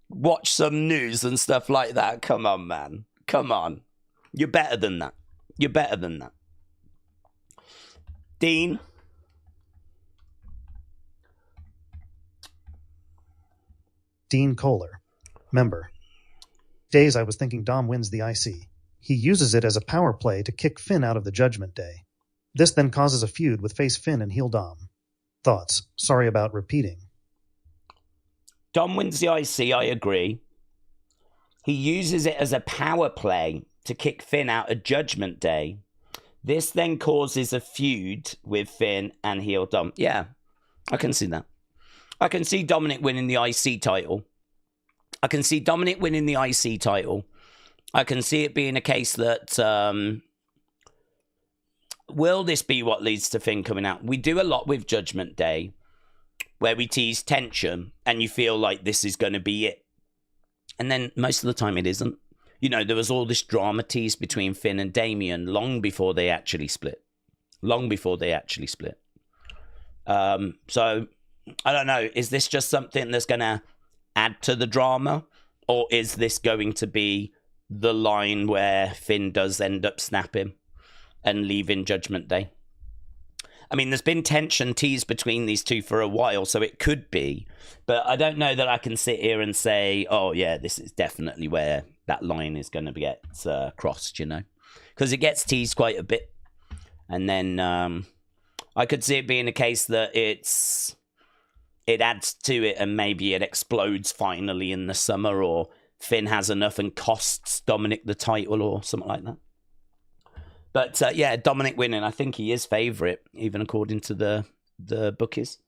watch some news and stuff like that. Come on, man. Come on. You're better than that. You're better than that. Dean? Dean Kohler, member. Days I was thinking Dom wins the IC. He uses it as a power play to kick Finn out of the Judgment Day. This then causes a feud with face Finn and heel Dom. Thoughts? Sorry about repeating. Dom wins the IC, I agree. He uses it as a power play to kick Finn out of Judgment Day. This then causes a feud with Finn and heel Dom. Yeah, I can see that. I can see Dominic winning the IC title. I can see Dominic winning the IC title. I can see it being a case that, will this be what leads to Finn coming out? We do a lot with Judgment Day, where we tease tension, and you feel like this is going to be it. And then most of the time it isn't. You know, there was all this drama tease between Finn and Damian long before they actually split. Long before they actually split. So, I don't know. Is this just something that's going to add to the drama? Or is this going to be the line where Finn does end up snapping and leaving Judgment Day? I mean, there's been tension teased between these two for a while, so it could be. But I don't know that I can sit here and say, oh, yeah, this is definitely where that line is going to get crossed, you know? Because it gets teased quite a bit. And then I could see it being a case that it adds to it and maybe it explodes finally in the summer, or Finn has enough and costs Dominic the title or something like that. But yeah, Dominic winning, I think he is favourite, even according to the bookies.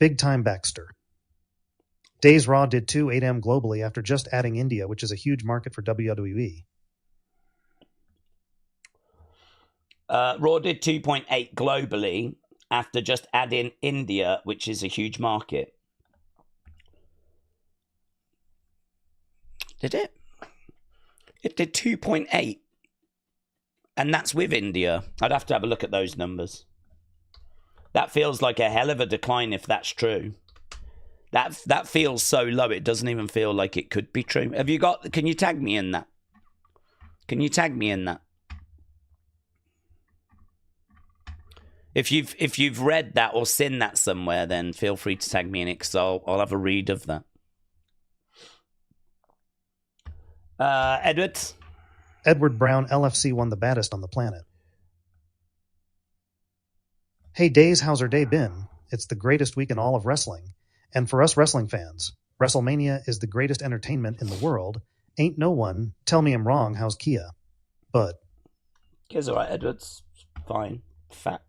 Big Time Baxter. Days Raw did 2 8M globally after just adding India, which is a huge market for WWE. Raw did 2.8 globally after just adding India, which is a huge market. Did it? It did 2.8. And that's with India. I'd have to have a look at those numbers. That feels like a hell of a decline if that's true. That feels so low, it doesn't even feel like it could be true. Have you got... Can you tag me in that? Can you tag me in that? If you've read that or seen that somewhere, then feel free to tag me in it, because I'll have a read of that. Edward Brown, LFC won the baddest on the planet. Hey Days, how's our day been? It's the greatest week in all of wrestling. And for us wrestling fans, WrestleMania is the greatest entertainment in the world. Ain't no one. Tell me I'm wrong. How's Kia? Bud. Kia's alright, Edward's fine. Fat.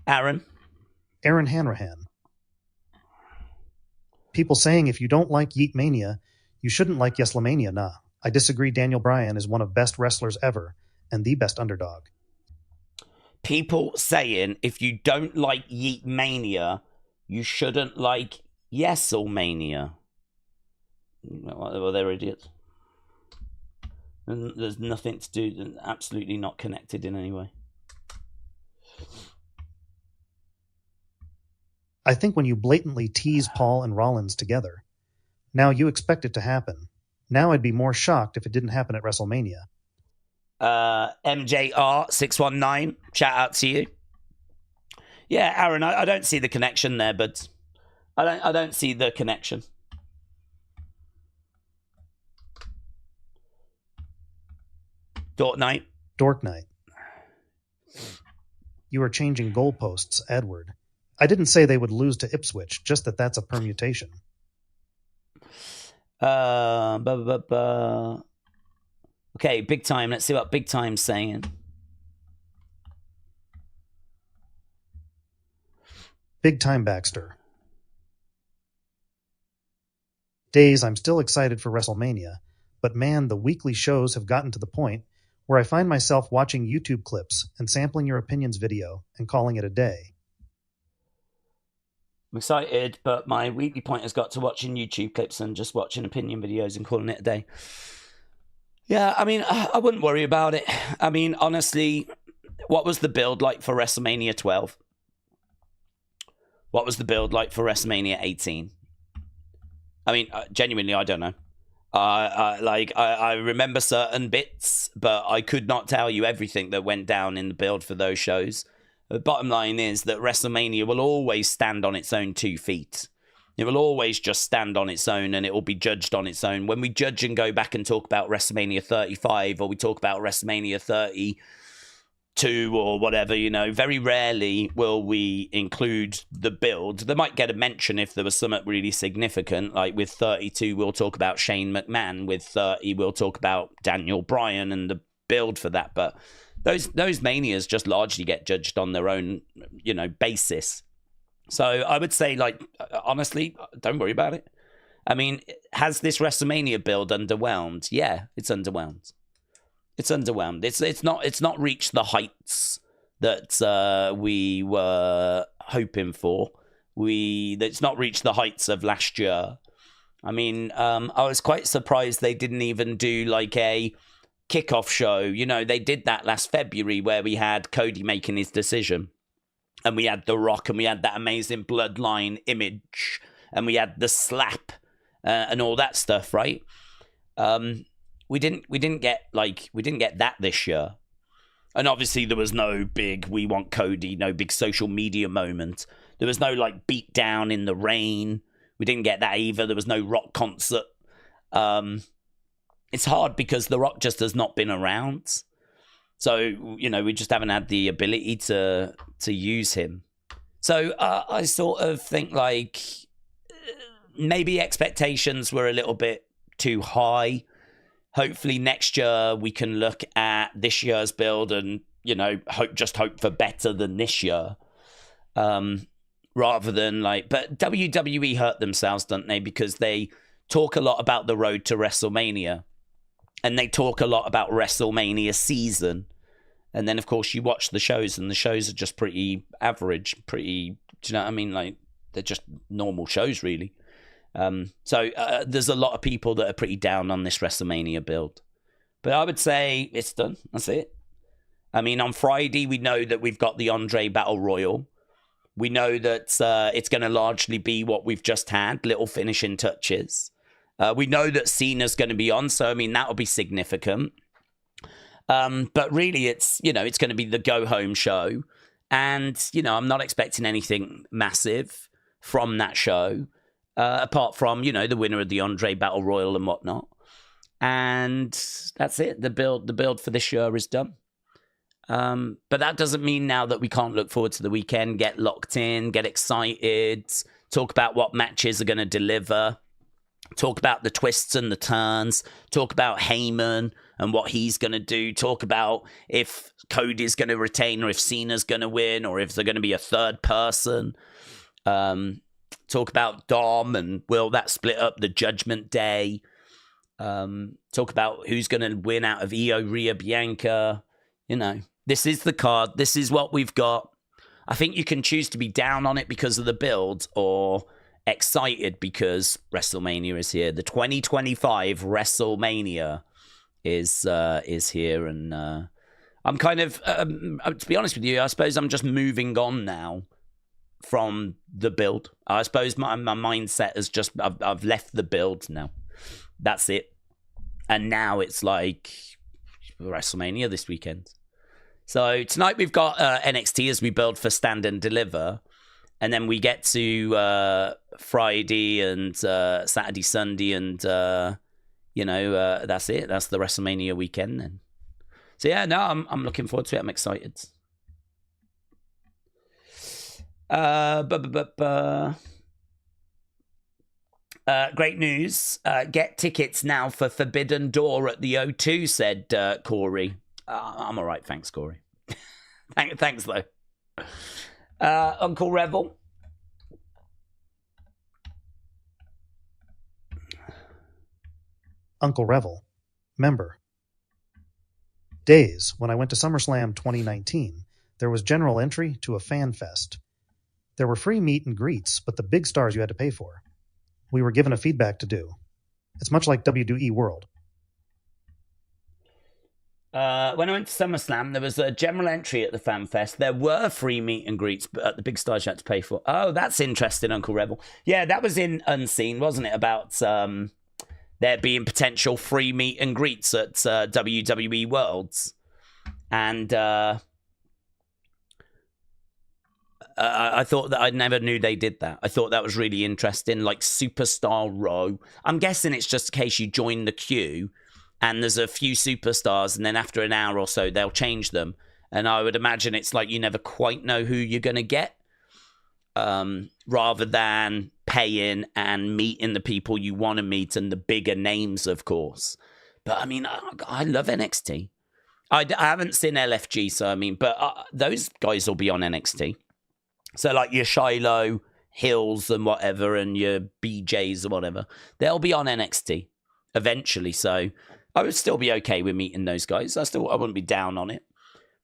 Aaron Hanrahan. People saying if you don't like Yeet Mania, you shouldn't like YesLamania. Nah, I disagree. Daniel Bryan is one of best wrestlers ever and the best underdog. People saying if you don't like Yeet Mania, you shouldn't like YesLmania. Well, they're idiots. And there's nothing to do, absolutely not connected in any way. I think when you blatantly tease Paul and Rollins together, now you expect it to happen. Now I'd be more shocked if it didn't happen at WrestleMania. MJR619, shout out to you. Yeah, Aaron, I don't see the connection there, but I don't see the connection. Dork Knight. You are changing goalposts, Edward. I didn't say they would lose to Ipswich, just that that's a permutation. Okay, Big Time. Let's see what Big Time's saying. Big Time Baxter. Daze, I'm still excited for WrestleMania, but man, the weekly shows have gotten to the point where I find myself watching YouTube clips and sampling your opinions video and calling it a day. I'm excited, but my weekly point has got to watching YouTube clips and just watching opinion videos and calling it a day. Yeah, I mean, I wouldn't worry about it. I mean, honestly, what was the build like for WrestleMania 12? What was the build like for WrestleMania 18? I mean, genuinely, I don't know. I remember certain bits, but I could not tell you everything that went down in the build for those shows. The bottom line is that WrestleMania will always stand on its own 2 feet. It will always just stand on its own, and it will be judged on its own. When we judge and go back and talk about WrestleMania 35, or we talk about WrestleMania 32 or whatever, you know, very rarely will we include the build. They might get a mention if there was something really significant. Like with 32, we'll talk about Shane McMahon. With 30, we'll talk about Daniel Bryan and the build for that. But those manias just largely get judged on their own, you know, basis. So I would say, like, honestly, don't worry about it. I mean, has this WrestleMania build underwhelmed? Yeah, it's underwhelmed. It's underwhelmed. It's not reached the heights that we were hoping for. It's not reached the heights of last year. I mean, I was quite surprised they didn't even do like a kickoff show. You know, they did that last February where we had Cody making his decision, and we had The Rock, and we had that amazing bloodline image, and we had the slap and all that stuff, right? We didn't get that this year. And obviously there was no big "we want Cody," no big social media moment. There was no like beat down in the rain. We didn't get that either. There was no Rock concert. It's hard because The Rock just has not been around. So, you know, we just haven't had the ability to use him. So I sort of think like maybe expectations were a little bit too high. Hopefully next year we can look at this year's build and, you know, hope for better than this year. Rather than like, but WWE hurt themselves, don't they? Because they talk a lot about the road to WrestleMania, and they talk a lot about WrestleMania season. And then, of course, you watch the shows, and the shows are just pretty average, do you know what I mean? Like, they're just normal shows, really. So there's a lot of people that are pretty down on this WrestleMania build. But I would say it's done. That's it. I mean, on Friday, we know that we've got the Andre Battle Royal. We know that it's going to largely be what we've just had, little finishing touches. We know that Cena's going to be on, so, I mean, that'll be significant. But really, it's going to be the go-home show. And, you know, I'm not expecting anything massive from that show, apart from, you know, the winner of the Andre Battle Royal and whatnot. And that's it. The build for this year is done. But that doesn't mean now that we can't look forward to the weekend, get locked in, get excited, talk about what matches are going to deliver, talk about the twists and the turns, talk about Heyman and what he's going to do, talk about if Cody's going to retain or if Cena's going to win or if there's going to be a third person. Talk talk about Dom and will that split up the Judgment Day. Talk about who's going to win out of Io, Rhea, Bianca. You know, this is the card. This is what we've got. I think you can choose to be down on it because of the build or excited because WrestleMania is here. The 2025 WrestleMania is here, and I'm kind of, to be honest with you, I suppose I'm just moving on now from the build. I suppose my mindset is just, I've left the build now. That's it. And now it's like WrestleMania this weekend. So tonight we've got NXT as we build for Stand and Deliver. And then we get to Friday and Saturday, Sunday, and, that's it. That's the WrestleMania weekend then. So yeah, no, I'm looking forward to it. I'm excited. Great news. Get tickets now for Forbidden Door at the O2, said Corey. I'm all right. Thanks, Corey. Thanks, though. Uncle Revel. Uncle Revel. Member. Daze, when I went to SummerSlam 2019, there was general entry to a fan fest. There were free meet and greets, but the big stars you had to pay for. We were given a feedback to do. It's much like WWE World. When I went to SummerSlam, there was a general entry at the fan fest. There were free meet and greets, but at the big stars you had to pay for. Oh, that's interesting, Uncle Rebel. Yeah, that was in Unseen, wasn't it? About there being potential free meet and greets at WWE Worlds. And I thought that I never knew they did that. I thought that was really interesting, like Superstar Row. I'm guessing it's just in case you join the queue and there's a few superstars, and then after an hour or so, they'll change them. And I would imagine it's like you never quite know who you're going to get, rather than paying and meeting the people you want to meet and the bigger names, of course. But, I mean, I love NXT. I haven't seen LFG, so, I mean, but those guys will be on NXT. So, like your Shiloh, Hills and whatever, and your BJs or whatever, they'll be on NXT eventually. So I would still be okay with meeting those guys. I wouldn't be down on it.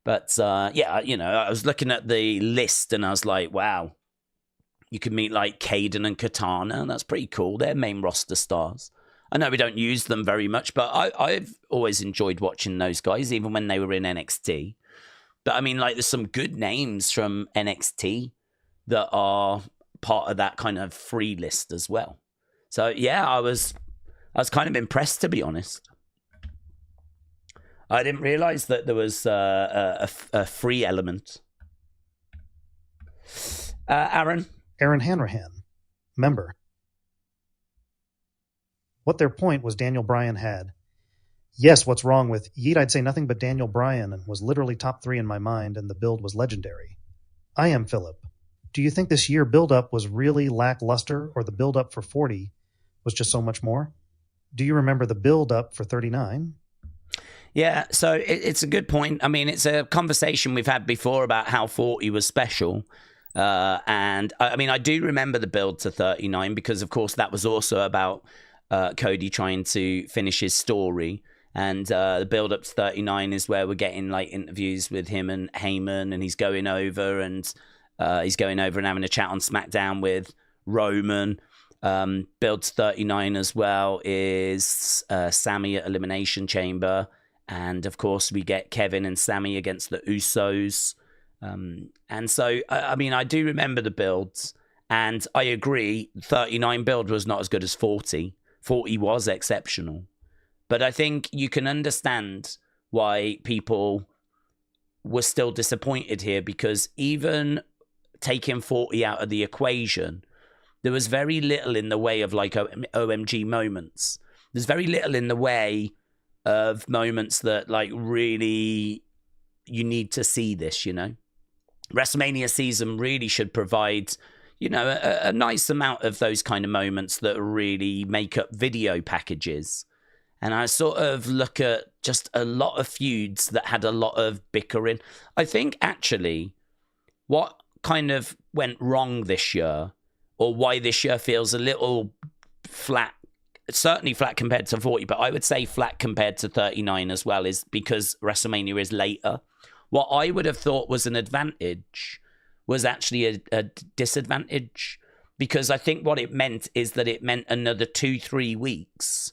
But yeah, you know, I was looking at the list and I was like, wow, you could meet like Caden and Katana. That's pretty cool. They're main roster stars. I know we don't use them very much, but I've always enjoyed watching those guys, even when they were in NXT. But I mean, like, there's some good names from NXT that are part of that kind of free list as well. So yeah, I was kind of impressed, to be honest. I didn't realize that there was a free element. Aaron Hanrahan. Member. What their point was Daniel Bryan had. Yes, what's wrong with Yeet? I'd say nothing but Daniel Bryan, and was literally top 3 in my mind, and the build was legendary. I am Philip. Do you think this year build-up was really lackluster, or the build-up for 40 was just so much more? Do you remember the build-up for 39? Yeah, so it's a good point. I mean, it's a conversation we've had before about how 40 was special. And I mean, I do remember the build to 39 because, of course, that was also about Cody trying to finish his story. And the build up to 39 is where we're getting like interviews with him and Heyman, and he's going over and having a chat on SmackDown with Roman. Build to 39 as well is Sammy at Elimination Chamber. And of course, we get Kevin and Sammy against the Usos. And so, I mean, I do remember the builds, and I agree, 39 build was not as good as 40. 40 was exceptional. But I think you can understand why people were still disappointed here, because even taking 40 out of the equation, there was very little in the way of like OMG moments. There's very little in the way of moments that like really you need to see this, you know. WrestleMania season really should provide, you know, a nice amount of those kind of moments that really make up video packages. And I sort of look at just a lot of feuds that had a lot of bickering. I think actually what kind of went wrong this year or why this year feels a little flat, certainly flat compared to 40, but I would say flat compared to 39 as well, is because WrestleMania is later. What I would have thought was an advantage was actually a disadvantage, because I think what it meant is that it meant another 2-3 weeks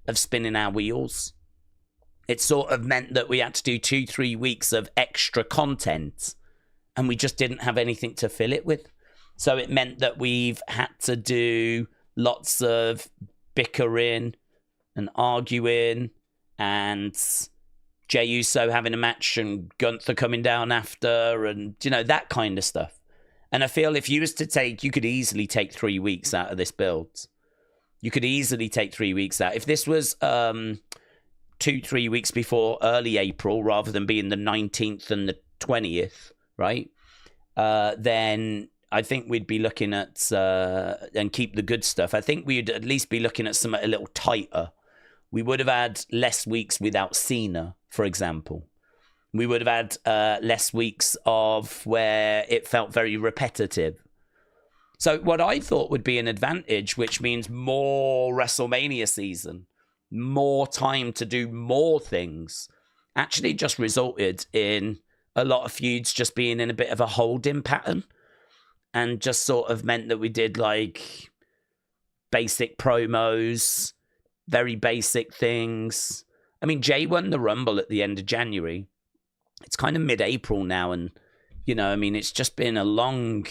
of spinning our wheels. It sort of meant that we had to do 2-3 weeks of extra content, and we just didn't have anything to fill it with. So it meant that we've had to do lots of bickering and arguing, and Jey Uso having a match and Gunther coming down after, and, you know, that kind of stuff. And I feel if you was to take, you could easily take 3 weeks out of this build. You could easily take 3 weeks out. If this was 2-3 weeks before early April, rather than being the 19th and the 20th, right? Then I think we'd be looking at, and keep the good stuff, I think we'd at least be looking at something a little tighter. We would have had less weeks without Cena, for example. We would have had less weeks of where it felt very repetitive. So what I thought would be an advantage, which means more WrestleMania season, more time to do more things, actually just resulted in a lot of feuds just being in a bit of a holding pattern, and just sort of meant that we did like basic promos, very basic things. I mean, Jey won the Rumble at the end of January. It's kind of mid-April now, and, you know, I mean, it's just been a long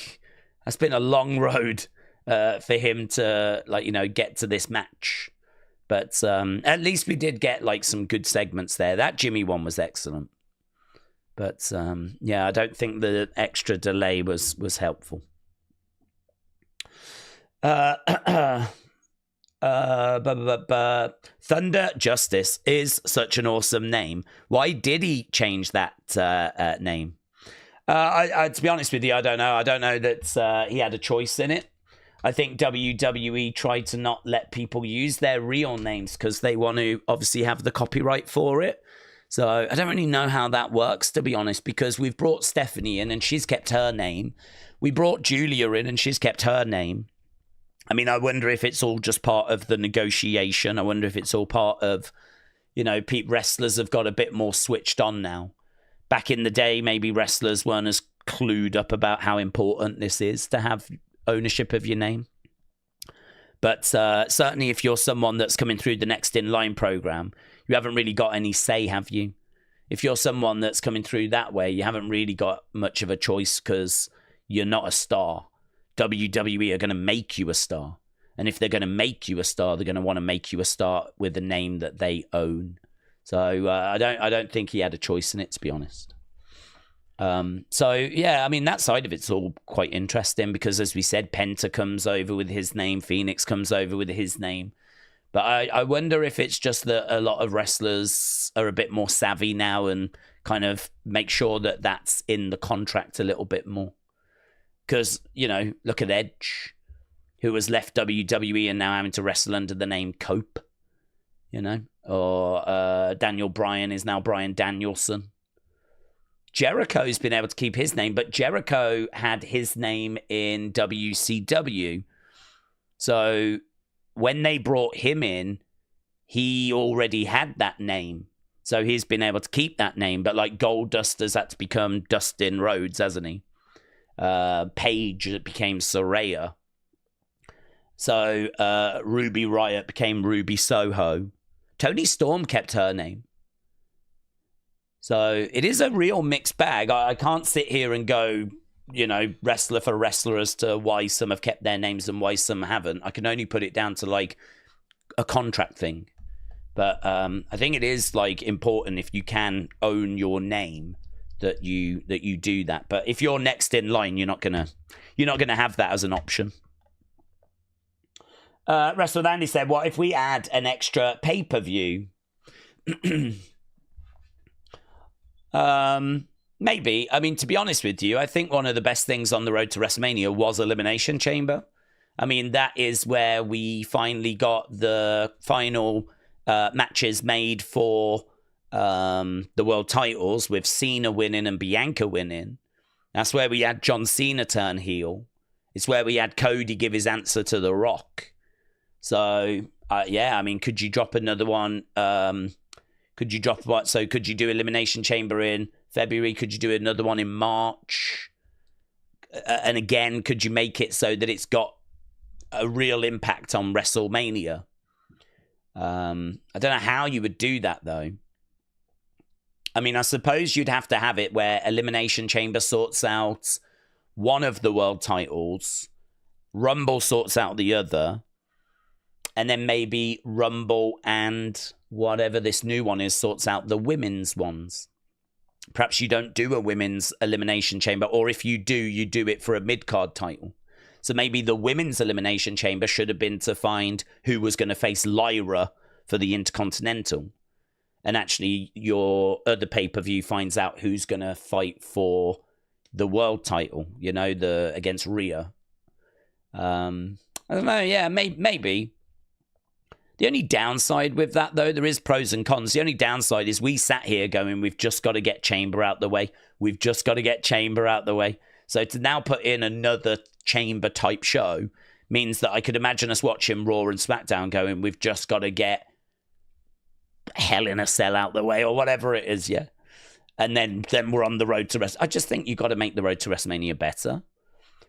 road for him to, like, you know, get to this match. But at least we did get like some good segments there. That Jimmy one was excellent. But yeah, I don't think the extra delay was helpful. Thunder Justice is such an awesome name. Why did he change that name? I to be honest with you, I don't know. I don't know that he had a choice in it. I think WWE tried to not let people use their real names because they want to obviously have the copyright for it. So I don't really know how that works, to be honest, because we've brought Stephanie in and she's kept her name. We brought Julia in and she's kept her name. I mean, I wonder if it's all just part of the negotiation. I wonder if it's all part of, you know, wrestlers have got a bit more switched on now. Back in the day, maybe wrestlers weren't as clued up about how important this is to have ownership of your name. But certainly if you're someone that's coming through the Next in Line program, you haven't really got any say, have you? If you're someone that's coming through that way, you haven't really got much of a choice because you're not a star. WWE are going to make you a star. And if they're going to make you a star, they're going to want to make you a star with a name that they own. So I don't think he had a choice in it, to be honest. So yeah, I mean, that side of it's all quite interesting because, as we said, Penta comes over with his name, Phoenix comes over with his name. But I wonder if it's just that a lot of wrestlers are a bit more savvy now and kind of make sure that that's in the contract a little bit more. Because, you know, look at Edge, who has left WWE and now having to wrestle under the name Cope, you know, or Daniel Bryan is now Bryan Danielson. Jericho's been able to keep his name, but Jericho had his name in WCW. So when they brought him in, he already had that name. So he's been able to keep that name. But like Goldust has had to become Dustin Rhodes, hasn't he? Paige became Saraya. So Ruby Riott became Ruby Soho. Toni Storm kept her name. So it is a real mixed bag. I can't sit here and go, you know, wrestler for wrestler as to why some have kept their names and why some haven't. I can only put it down to like a contract thing. But I think it is like important if you can own your name that you do that. But if you're next in line, you're not gonna have that as an option. Wrestle with Andy said, "What if we add an extra pay-per-view?" Maybe. I mean, to be honest with you, I think one of the best things on the road to WrestleMania was Elimination Chamber. I mean, that is where we finally got the final matches made for the world titles, with Cena winning and Bianca winning. That's where we had John Cena turn heel It's where we had Cody give his answer to The Rock. So, yeah, I mean, could you drop another one? Could you drop what? So could you do Elimination Chamber in February? Could you do another one in March? And again, could you make it so that it's got a real impact on WrestleMania? I don't know how you would do that, though. I mean, I suppose you'd have to have it where Elimination Chamber sorts out one of the world titles, Rumble sorts out the other, and then maybe Rumble and whatever this new one is sorts out the women's ones. Perhaps you don't do a women's Elimination Chamber, or if you do, you do it for a mid-card title. So maybe the women's Elimination Chamber should have been to find who was going to face Lyra for the Intercontinental. And actually, your other pay-per-view finds out who's going to fight for the world title, you know, against Rhea. I don't know, yeah, maybe. The only downside with that, though, there is pros and cons. The only downside is we sat here going, we've just got to get Chamber out the way. We've just got to get Chamber out the way. So to now put in another Chamber-type show means that I could imagine us watching Raw and SmackDown going, we've just got to get Hell in a Cell out the way or whatever it is, yeah. And then we're on the road to WrestleMania. I just think you've got to make the road to WrestleMania better.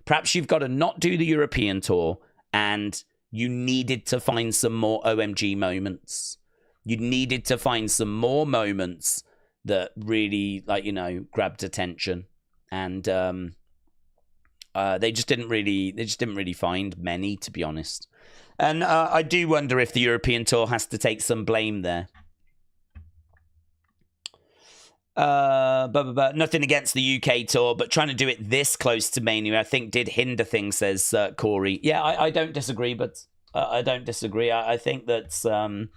Perhaps you've got to not do the European tour, and you needed to find some more OMG moments. You needed to find some more moments that really, like, you know, grabbed attention. And they just didn't really find many, to be honest. And I do wonder if the European tour has to take some blame there. Nothing against the UK tour, but trying to do it this close to Mania, I think, did hinder things, says Corey. Yeah, I don't disagree, but I don't disagree. I think that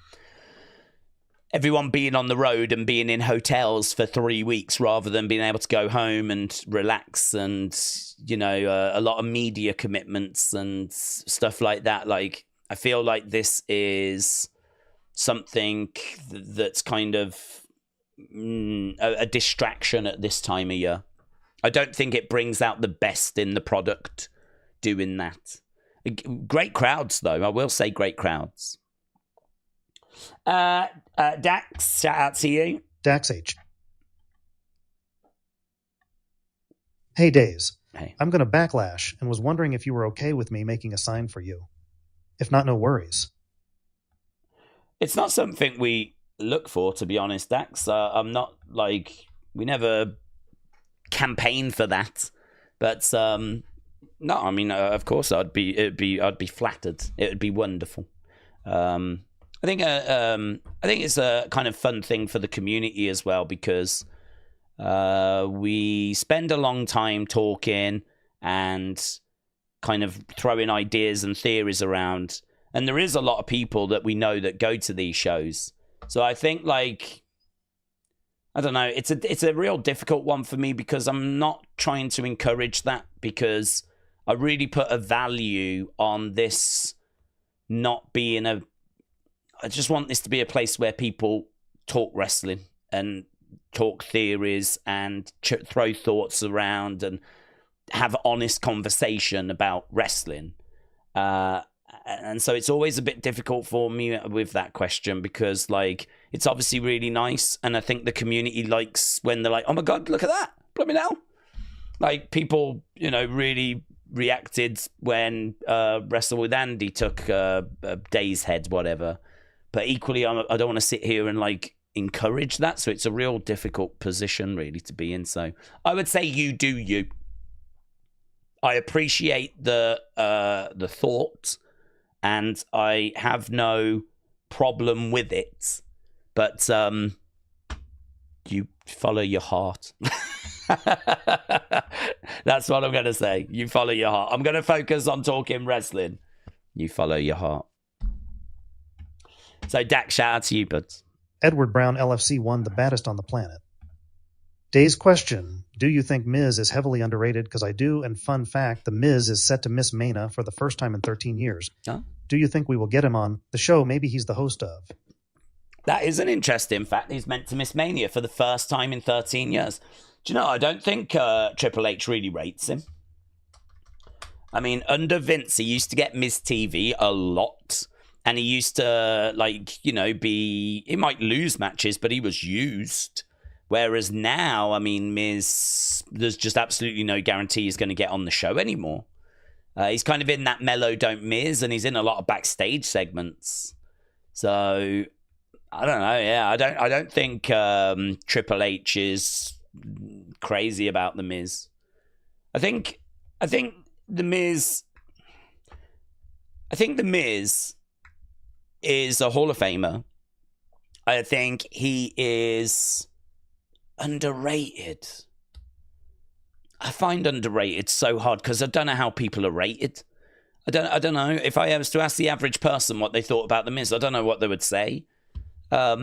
everyone being on the road and being in hotels for 3 weeks rather than being able to go home and relax and, you know, a lot of media commitments and stuff like that. Like, I feel like this is something that's kind of a distraction at this time of year. I don't think it brings out the best in the product doing that. Great crowds, though. I will say great crowds. Dax, shout out to you. Dax H. Hey, Daze. Hey. I'm going to backlash and was wondering if you were okay with me making a sign for you. If not, no worries. It's not something we look for, to be honest, Dax. I'm not like, we never campaigned for that, but no, I mean, of course, I'd be flattered. It would be wonderful. I think it's a kind of fun thing for the community as well, because we spend a long time talking and kind of throwing ideas and theories around, and there is a lot of people that we know that go to these shows. So I think, like, I don't know, it's a real difficult one for me, because I'm not trying to encourage that, because I really put a value on this not being I just want this to be a place where people talk wrestling and talk theories and throw thoughts around and have honest conversation about wrestling. And so it's always a bit difficult for me with that question, because, like, it's obviously really nice, and I think the community likes when they're like, oh my god, look at that, bloody hell. Like, people, you know, really reacted when Wrestle with Andy took Daze head, whatever. But equally, I don't want to sit here and, like, encourage that, so it's a real difficult position, really, to be in. So I would say you do you. I appreciate the thought, and I have no problem with it, but you follow your heart. That's what I'm going to say. You follow your heart. I'm going to focus on talking wrestling. You follow your heart. So, Dak, shout out to you, buds. Edward Brown LFC won the baddest on the planet. Daze question, do you think Miz is heavily underrated? Because I do, and fun fact, the Miz is set to miss Mania for the first time in 13 years. Huh? Do you think we will get him on the show maybe he's the host of? That is an interesting fact. He's meant to miss Mania for the first time in 13 years. Do you know, I don't think Triple H really rates him. I mean, under Vince, he used to get Miz TV a lot. And he used to, like, you know, he might lose matches, but he was used. Whereas now, I mean, Miz, there's just absolutely no guarantee he's going to get on the show anymore. He's kind of in that mellow don't Miz, and he's in a lot of backstage segments. So, I don't know. Yeah, I don't think Triple H is crazy about the Miz. I think the Miz is a Hall of Famer. I think he is underrated. I find underrated so hard because I don't know how people are rated. I don't know. If I was to ask the average person what they thought about The Miz, I don't know what they would say. I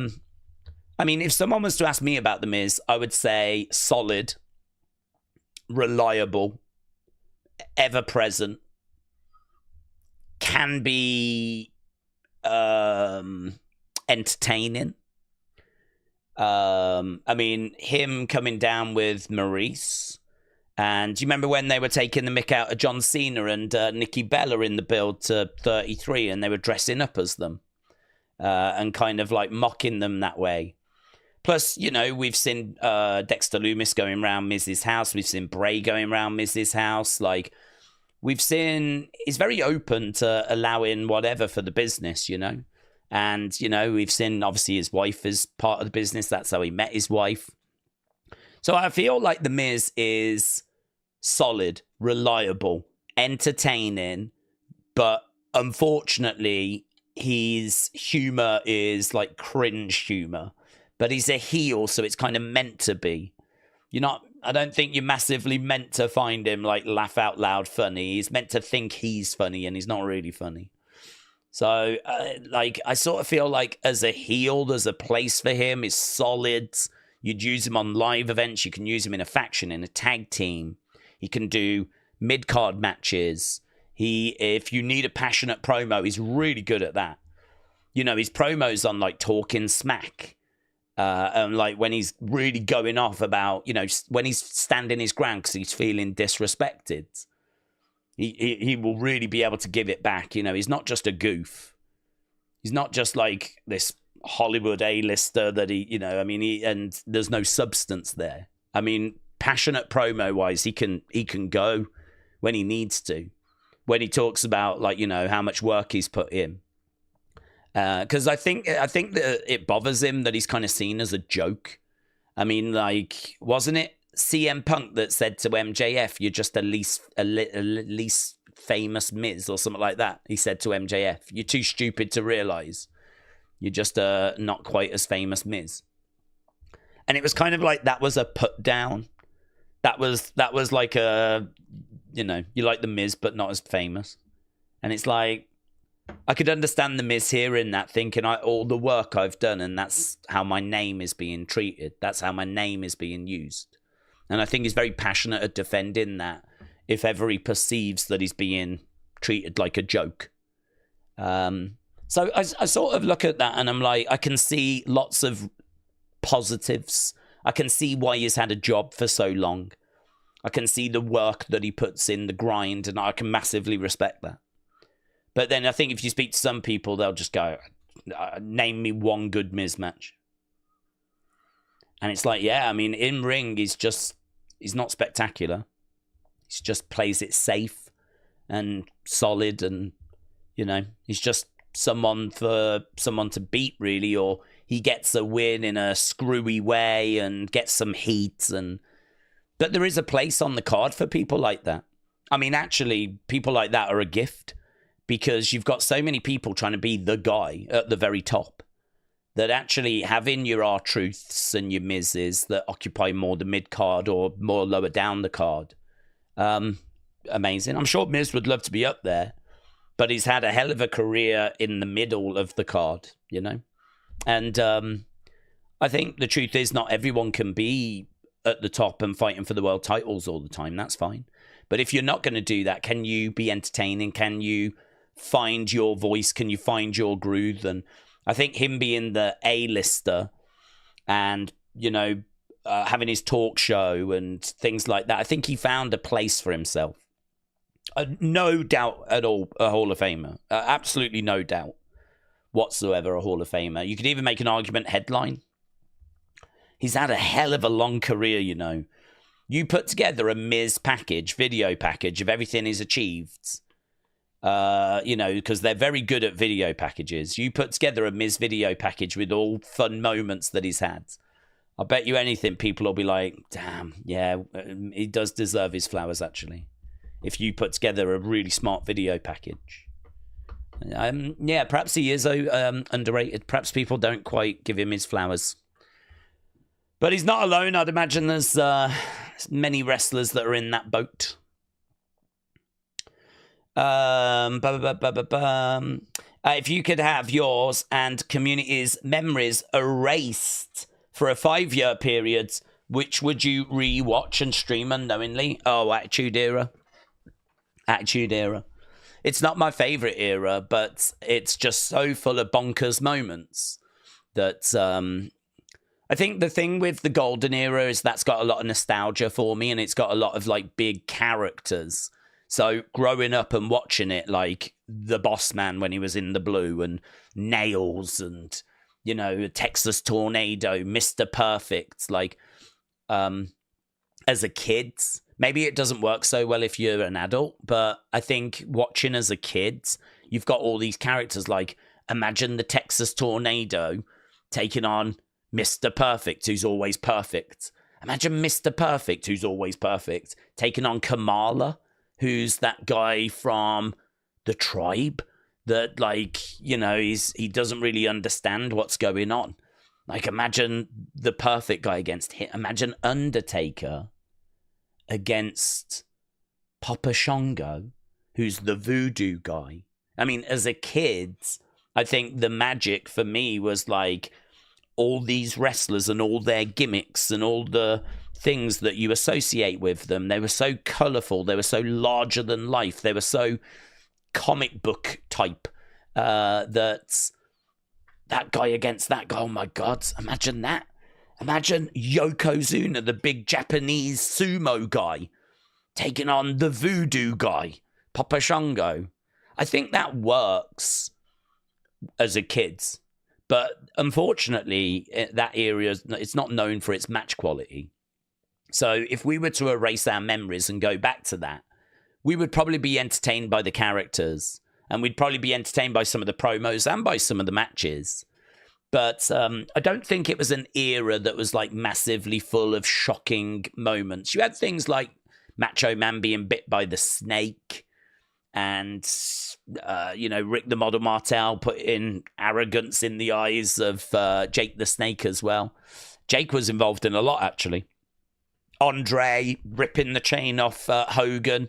mean, if someone was to ask me about The Miz, I would say solid, reliable, ever-present, can be entertaining. I mean, him coming down with Maurice, and do you remember when they were taking the mick out of John Cena and Nikki Bella in the build to 33, and they were dressing up as them and kind of like mocking them that way? Plus, you know, we've seen Dexter Lumis going around Miz's house. We've seen Bray going around Miz's house. Like, we've seen, he's very open to allowing whatever for the business, you know. And, you know, we've seen, obviously, his wife is part of the business. That's how he met his wife. So I feel like The Miz is solid, reliable, entertaining, but unfortunately, his humor is like cringe humor. But he's a heel, so it's kind of meant to be. I don't think you're massively meant to find him like laugh out loud funny. He's meant to think he's funny, and he's not really funny. So, I sort of feel like as a heel, there's a place for him. It's solid. You'd use him on live events. You can use him in a faction, in a tag team. He can do mid-card matches. If you need a passionate promo, he's really good at that. You know, his promos on, like, Talking Smack. And, like, when he's really going off about, you know, when he's standing his ground because he's feeling disrespected. He will really be able to give it back. You know, he's not just a goof. He's not just like this Hollywood A-lister that and there's no substance there. I mean, passionate promo-wise, he can go when he needs to. When he talks about, like, you know, how much work he's put in. Because I think that it bothers him that he's kind of seen as a joke. I mean, like, wasn't it CM Punk that said to MJF, "You're just a least famous Miz," or something like that? He said to MJF, "You're too stupid to realize you're just a not quite as famous Miz." And it was kind of like that was a put down. That was like a, you know, you like the Miz but not as famous. And it's like, I could understand the Miz hearing that, thinking all the work I've done, and that's how my name is being treated. That's how my name is being used. And I think he's very passionate at defending that if ever he perceives that he's being treated like a joke. So I sort of look at that and I'm like, I can see lots of positives. I can see why he's had a job for so long. I can see the work that he puts in, the grind, and I can massively respect that. But then I think if you speak to some people, they'll just go, name me one good Miz match. And it's like, yeah, I mean, in ring, he's not spectacular. He just plays it safe and solid, and, you know, he's just someone to beat, really, or he gets a win in a screwy way and gets some heat. But there is a place on the card for people like that. I mean, actually, people like that are a gift, because you've got so many people trying to be the guy at the very top, that actually having your R-Truths and your Mizes that occupy more the mid-card or more lower down the card, amazing. I'm sure Miz would love to be up there, but he's had a hell of a career in the middle of the card, you know? And I think the truth is not everyone can be at the top and fighting for the world titles all the time. That's fine. But if you're not going to do that, can you be entertaining? Can you find your voice? Can you find your groove? And I think him being the A-lister and, you know, having his talk show and things like that, I think he found a place for himself. No doubt at all, a Hall of Famer. Absolutely no doubt whatsoever, a Hall of Famer. You could even make an argument headline. He's had a hell of a long career, you know. You put together a Miz package, video package of everything he's achieved, you know, because they're very good at video packages. You put together a Miz video package with all fun moments that he's had. I bet you anything people will be like, damn, yeah, he does deserve his flowers, actually. If you put together a really smart video package. Yeah, perhaps he is underrated. Perhaps people don't quite give him his flowers. But he's not alone. I'd imagine there's many wrestlers that are in that boat. If you could have yours and community's memories erased for a 5-year period, which would you re-watch and stream unknowingly? Oh, Attitude Era. Attitude Era. It's not my favourite era, but it's just so full of bonkers moments that... I think the thing with the Golden Era is that's got a lot of nostalgia for me, and it's got a lot of, like, big characters. So growing up and watching it, like the Boss Man when he was in the blue, and Nails, and, you know, Texas Tornado, Mr. Perfect, like, as a kid, maybe it doesn't work so well if you're an adult, but I think watching as a kid, you've got all these characters, like, imagine the Texas Tornado taking on Mr. Perfect, who's always perfect. Imagine Mr. Perfect, who's always perfect, taking on Kamala, who's that guy from the tribe that, like, you know, he doesn't really understand what's going on. Like, imagine the perfect guy against him. Imagine Undertaker against Papa Shango, who's the voodoo guy. I mean, as a kid, I think the magic for me was, like, all these wrestlers and all their gimmicks and all the things that you associate with them. They were so colourful. They were so larger than life. They were so comic book type that guy against that guy. Oh my God. Imagine that. Imagine Yokozuna, the big Japanese sumo guy, taking on the voodoo guy, Papa Shango. I think that works as a kid. But unfortunately, that area, it's not known for its match quality. So if we were to erase our memories and go back to that, we would probably be entertained by the characters. And we'd probably be entertained by some of the promos and by some of the matches. But I don't think it was an era that was, like, massively full of shocking moments. You had things like Macho Man being bit by the snake. And, you know, Rick the Model Martel putting arrogance in the eyes of Jake the Snake as well. Jake was involved in a lot, actually. Andre ripping the chain off Hogan,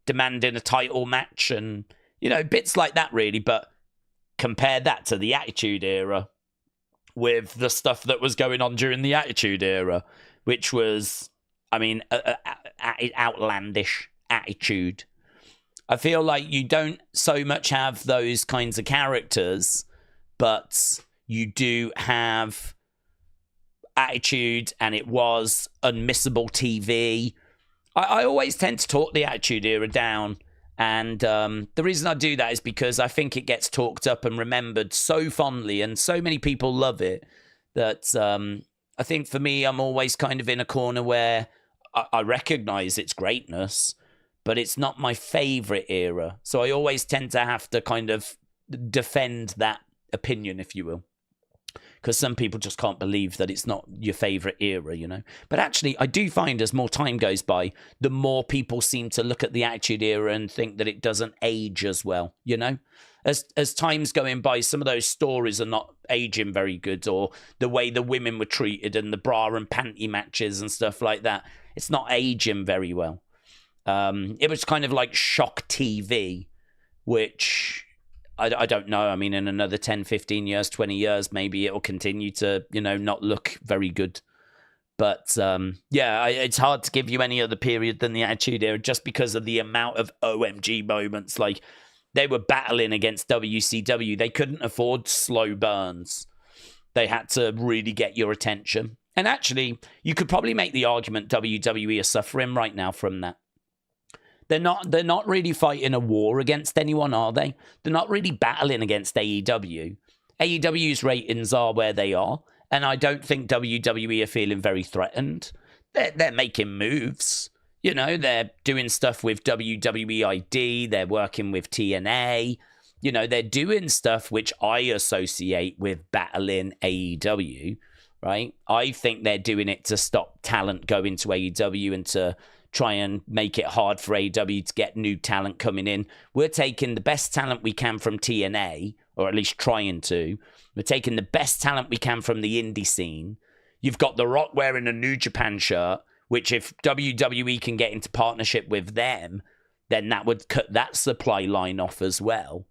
demanding a title match, and, you know, bits like that, really. But compare that to the Attitude Era with the stuff that was going on during the Attitude Era, which was, I mean, outlandish attitude. I feel like you don't so much have those kinds of characters, but you do have attitude, and it was unmissable TV. I always tend to talk the Attitude Era down, and the reason I do that is because I think it gets talked up and remembered so fondly, and so many people love it, that I think for me, I'm always kind of in a corner where I recognize its greatness, but it's not my favorite era. So I always tend to have to kind of defend that opinion, if you will. Because some people just can't believe that it's not your favorite era, you know. But actually, I do find as more time goes by, the more people seem to look at the Attitude Era and think that it doesn't age as well, you know. As time's going by, some of those stories are not aging very good, or the way the women were treated and the bra and panty matches and stuff like that. It's not aging very well. It was kind of like shock TV, which I don't know. I mean, in another 10, 15 years, 20 years, maybe it'll continue to, you know, not look very good. But yeah, it's hard to give you any other period than the Attitude Era, just because of the amount of OMG moments. Like, they were battling against WCW. They couldn't afford slow burns. They had to really get your attention. And actually, you could probably make the argument WWE are suffering right now from that. They're not really fighting a war against anyone, are they? They're not really battling against AEW. AEW's ratings are where they are, and I don't think WWE are feeling very threatened. They're making moves. You know, they're doing stuff with WWE ID. They're working with TNA. You know, they're doing stuff which I associate with battling AEW, right? I think they're doing it to stop talent going to AEW and to try and make it hard for AEW to get new talent coming in. We're taking the best talent we can from TNA, or at least trying to. We're taking the best talent we can from the indie scene. You've got The Rock wearing a New Japan shirt, which if WWE can get into partnership with them, then that would cut that supply line off as well.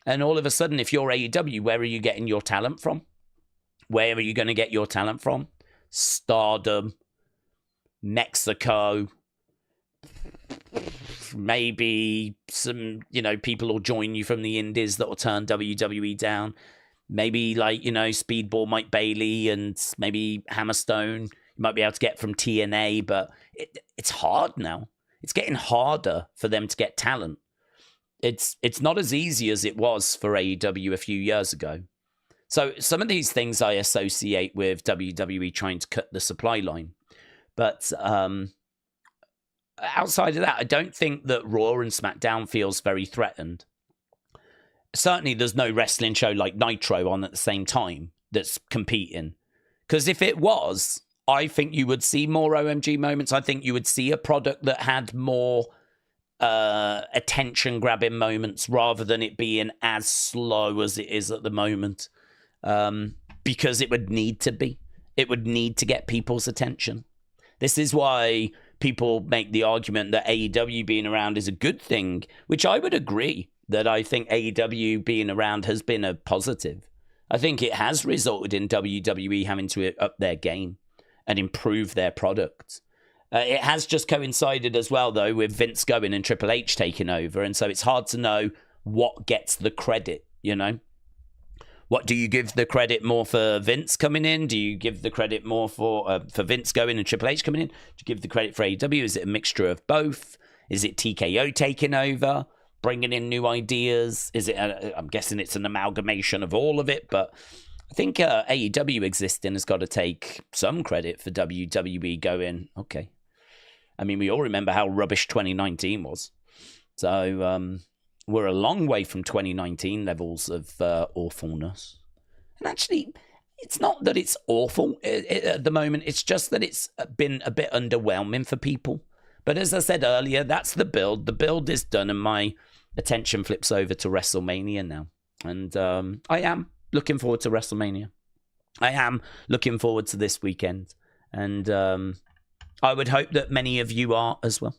And all of a sudden, if you're AEW, where are you getting your talent from? Where are you going to get your talent from? Stardom, Mexico, maybe some, you know, people will join you from the indies that will turn WWE down. Maybe like, you know, Speedball Mike Bailey and maybe Hammerstone you might be able to get from TNA, but it's hard now. It's getting harder for them to get talent. It's not as easy as it was for AEW a few years ago. So some of these things I associate with WWE trying to cut the supply line. But outside of that, I don't think that Raw and SmackDown feels very threatened. Certainly there's no wrestling show like Nitro on at the same time that's competing. Because if it was, I think you would see more OMG moments. I think you would see a product that had more attention-grabbing moments rather than it being as slow as it is at the moment. Because it would need to be. It would need to get people's attention. This is why people make the argument that AEW being around is a good thing, which I would agree that I think AEW being around has been a positive. I think it has resulted in WWE having to up their game and improve their product. It has just coincided as well, though, with Vince going and Triple H taking over, and so it's hard to know what gets the credit, you know? What do you give the credit more for Vince coming in? Do you give the credit more for Vince going and Triple H coming in? Do you give the credit for AEW? Is it a mixture of both? Is it TKO taking over, bringing in new ideas? Is it? I'm guessing it's an amalgamation of all of it, but I think AEW existing has got to take some credit for WWE going, okay. I mean, we all remember how rubbish 2019 was. So, we're a long way from 2019 levels of awfulness. And actually, it's not that it's awful at the moment. It's just that it's been a bit underwhelming for people. But as I said earlier, that's the build. The build is done, and my attention flips over to WrestleMania now. And I am looking forward to WrestleMania. I am looking forward to this weekend. And I would hope that many of you are as well.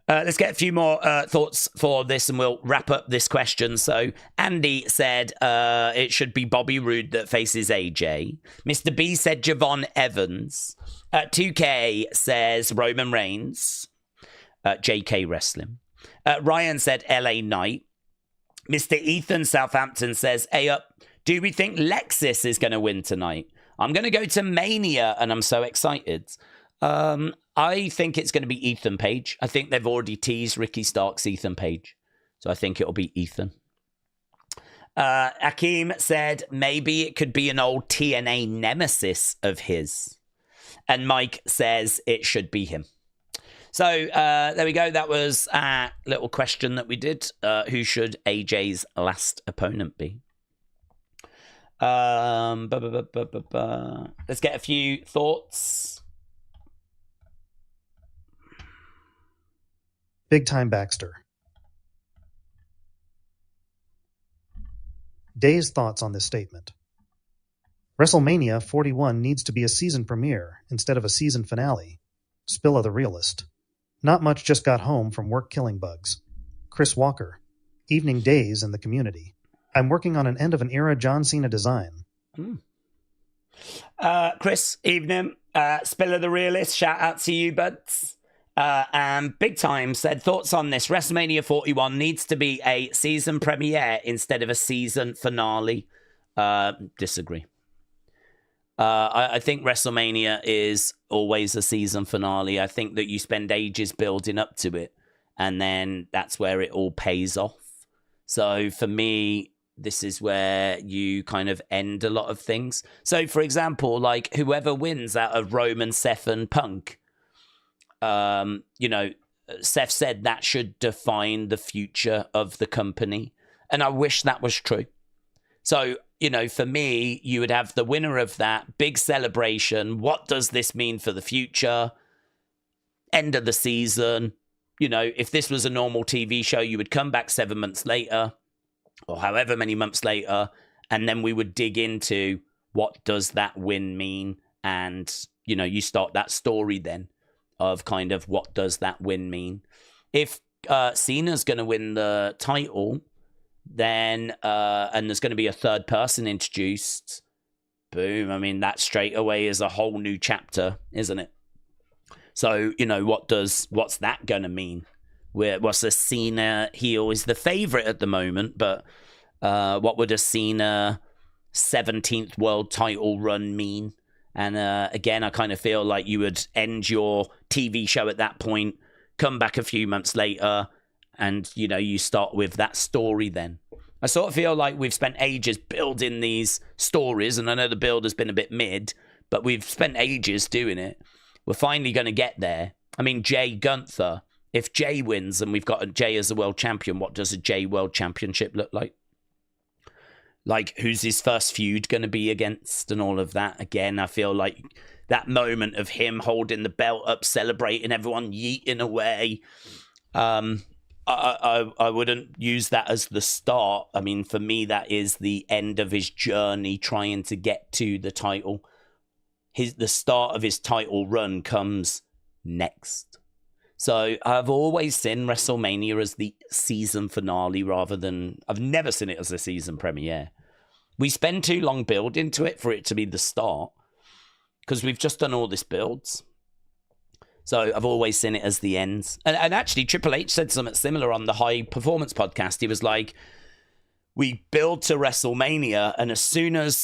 Let's get a few more thoughts for this and we'll wrap up this question. So Andy said it should be Bobby Roode that faces AJ. Mr. B said Javon Evans. 2K says Roman Reigns. JK Wrestling. Ryan said LA Knight. Mr. Ethan Southampton says, hey up, do we think Lexis is going to win tonight? I'm going to go to Mania and I'm so excited. I think it's going to be Ethan Page. I think they've already teased Ricky Stark's Ethan Page. So I think it'll be Ethan. Akeem said maybe it could be an old TNA nemesis of his. And Mike says it should be him. So there we go. That was a little question that we did. Who should AJ's last opponent be? Let's get a few thoughts. Big Time Baxter. Daze thoughts on this statement. WrestleMania 41 needs to be a season premiere instead of a season finale. Spilla the Realist. Not much just got home from work killing bugs. Chris Walker. Evening Daze in the community. I'm working on an end of an era John Cena design. Chris, evening. Spilla the Realist, shout out to you, buds. And Big Time said, thoughts on this? WrestleMania 41 needs to be a season premiere instead of a season finale. Disagree. I think WrestleMania is always a season finale. I think that you spend ages building up to it, and then that's where it all pays off. So for me, this is where you kind of end a lot of things. So, for example, like whoever wins out of Roman, Seth, and Punk, you know, Seth said that should define the future of the company. And I wish that was true. So, you know, for me, you would have the winner of that big celebration. What does this mean for the future? End of the season. You know, if this was a normal TV show, you would come back 7 months later or however many months later, and then we would dig into what does that win mean? And, you know, you start that story then of kind of what does that win mean? If Cena's going to win the title, then and there's going to be a third person introduced, boom, I mean, that straight away is a whole new chapter, isn't it? So, you know, what's that going to mean? What's a Cena heel is the favorite at the moment, but what would a Cena 17th world title run mean? And again, I kind of feel like you would end your TV show at that point, come back a few months later, and, you know, you start with that story then. I sort of feel like we've spent ages building these stories, and I know the build has been a bit mid, but we've spent ages doing it. We're finally going to get there. I mean, Jay Gunther, if Jay wins and we've got a Jay as a world champion, what does a Jay world championship look like? Like, who's his first feud going to be against and all of that? Again, I feel like that moment of him holding the belt up, celebrating, everyone yeeting away. I wouldn't use that as the start. I mean, for me, that is the end of his journey trying to get to the title. The start of his title run comes next. So I've always seen WrestleMania as the season finale rather than... I've never seen it as a season premiere. We spend too long building to it for it to be the start because we've just done all this builds. So I've always seen it as the end. And actually, Triple H said something similar on the High Performance podcast. He was like, we build to WrestleMania, and as soon as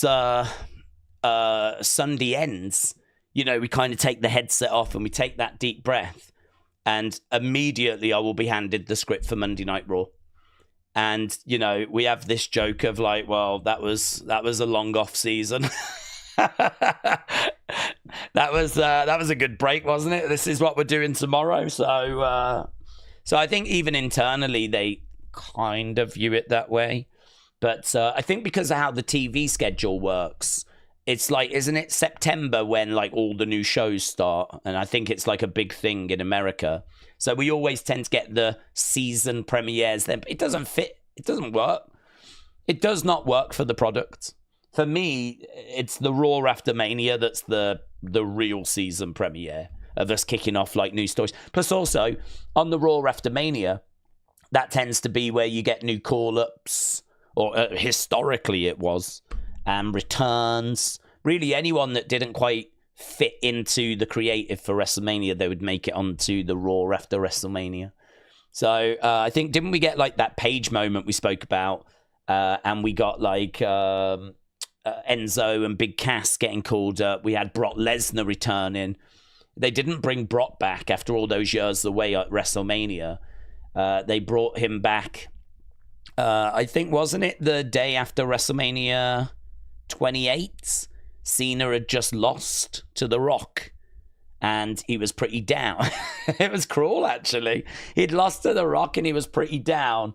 Sunday ends, you know, we kind of take the headset off and we take that deep breath. And immediately I will be handed the script for Monday Night Raw. And, you know, we have this joke of like, well, that was a long off season. That was a good break, wasn't it? This is what we're doing tomorrow. So I think even internally they kind of view it that way. But I think because of how the TV schedule works, it's like, isn't it September when like all the new shows start? And I think it's like a big thing in America. So we always tend to get the season premieres then. But it doesn't fit. It doesn't work. It does not work for the product. For me, it's the Raw after Mania that's the real season premiere of us kicking off like new stories. Plus also, on the Raw after Mania, that tends to be where you get new call-ups, or historically it was, and returns. Really, anyone that didn't quite fit into the creative for WrestleMania, they would make it onto the Raw after WrestleMania. So I think, didn't we get like that Page moment we spoke about? And we got like Enzo and Big Cass getting called up. We had Brock Lesnar returning. They didn't bring Brock back after all those years away at WrestleMania. They brought him back, I think, wasn't it the day after WrestleMania 28? Cena had just lost to The Rock, and he was pretty down. It was cruel, actually. He'd lost to The Rock, and he was pretty down.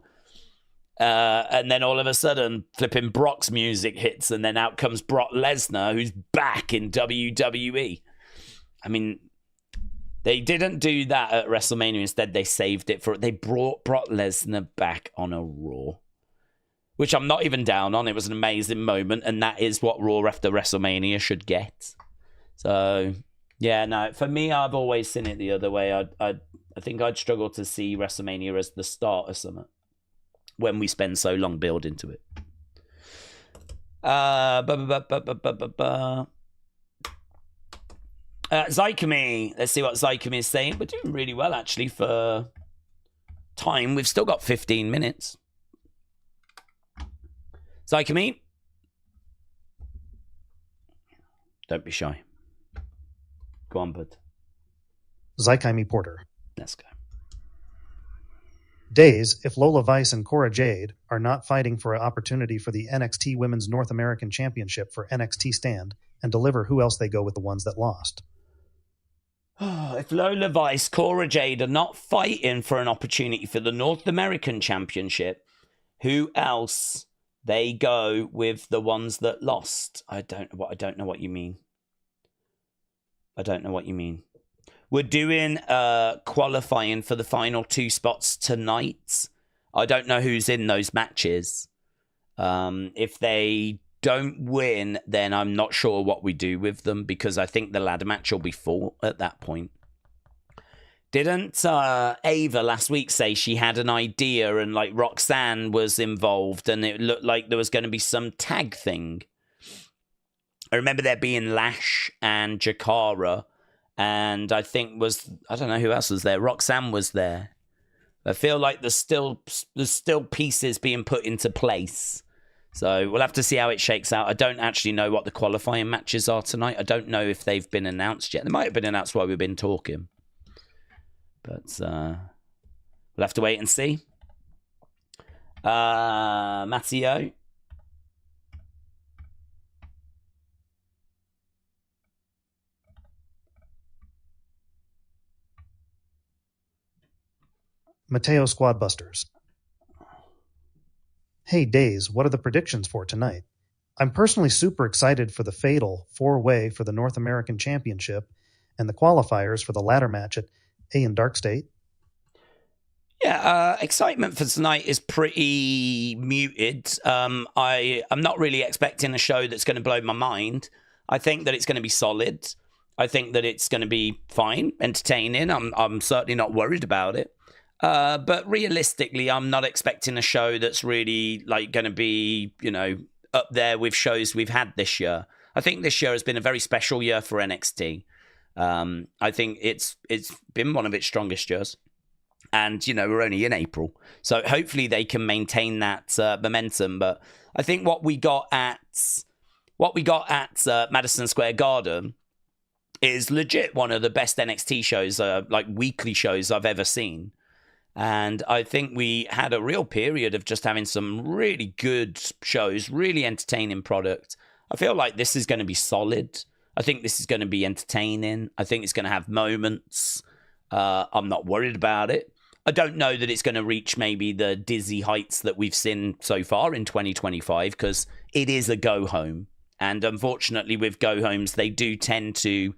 And then all of a sudden, flipping Brock's music hits, and then out comes Brock Lesnar, who's back in WWE. I mean, they didn't do that at WrestleMania. Instead, they saved it for... They brought Brock Lesnar back on a Raw, which I'm not even down on. It was an amazing moment, and that is what Raw after WrestleMania should get. So, yeah, no, for me, I've always seen it the other way. I think I'd struggle to see WrestleMania as the start of something when we spend so long building to it. Zycamy. Let's see what Zycamy is saying. We're doing really well, actually, for time. We've still got 15 minutes. Zycamy. Don't be shy. Go on, bud. Zykaimi Porter. Let's go. Daze, if Lola Vice and Cora Jade are not fighting for an opportunity for the NXT Women's North American Championship for NXT Stand and deliver, who else they go with the ones that lost? If Lola Vice, Cora Jade are not fighting for an opportunity for the North American Championship, who else they go with the ones that lost? I don't know what you mean. We're doing qualifying for the final 2 spots tonight. I don't know who's in those matches. If they don't win, then I'm not sure what we do with them, because I think the ladder match will be full at that point. Didn't Ava last week say she had an idea and like Roxanne was involved and it looked like there was going to be some tag thing? I remember there being Lash and Jakara. And I think I don't know who else was there. Roxanne was there. I feel like there's still pieces being put into place. So we'll have to see how it shakes out. I don't actually know what the qualifying matches are tonight. I don't know if they've been announced yet. They might have been announced while we've been talking. But we'll have to wait and see. Matteo. Mateo Squadbusters. Hey Daze, what are the predictions for tonight? I'm personally super excited for the fatal 4-way for the North American Championship and the qualifiers for the ladder match at A and Dark State. Yeah, excitement for tonight is pretty muted. I'm not really expecting a show that's going to blow my mind. I think that it's going to be solid. I think that it's going to be fine, entertaining. I'm certainly not worried about it. But realistically, I'm not expecting a show that's really like going to be, up there with shows we've had this year. I think this year has been a very special year for NXT. I think it's been one of its strongest years. And, we're only in April. So hopefully they can maintain that momentum. But I think what we got at Madison Square Garden is legit one of the best NXT shows, like weekly shows I've ever seen. And I think we had a real period of just having some really good shows, really entertaining product. I feel like this is going to be solid. I think this is going to be entertaining. I think it's going to have moments. I'm not worried about it. I don't know that it's going to reach maybe the dizzy heights that we've seen so far in 2025, because it is a go-home. And unfortunately with go-homes, they do tend to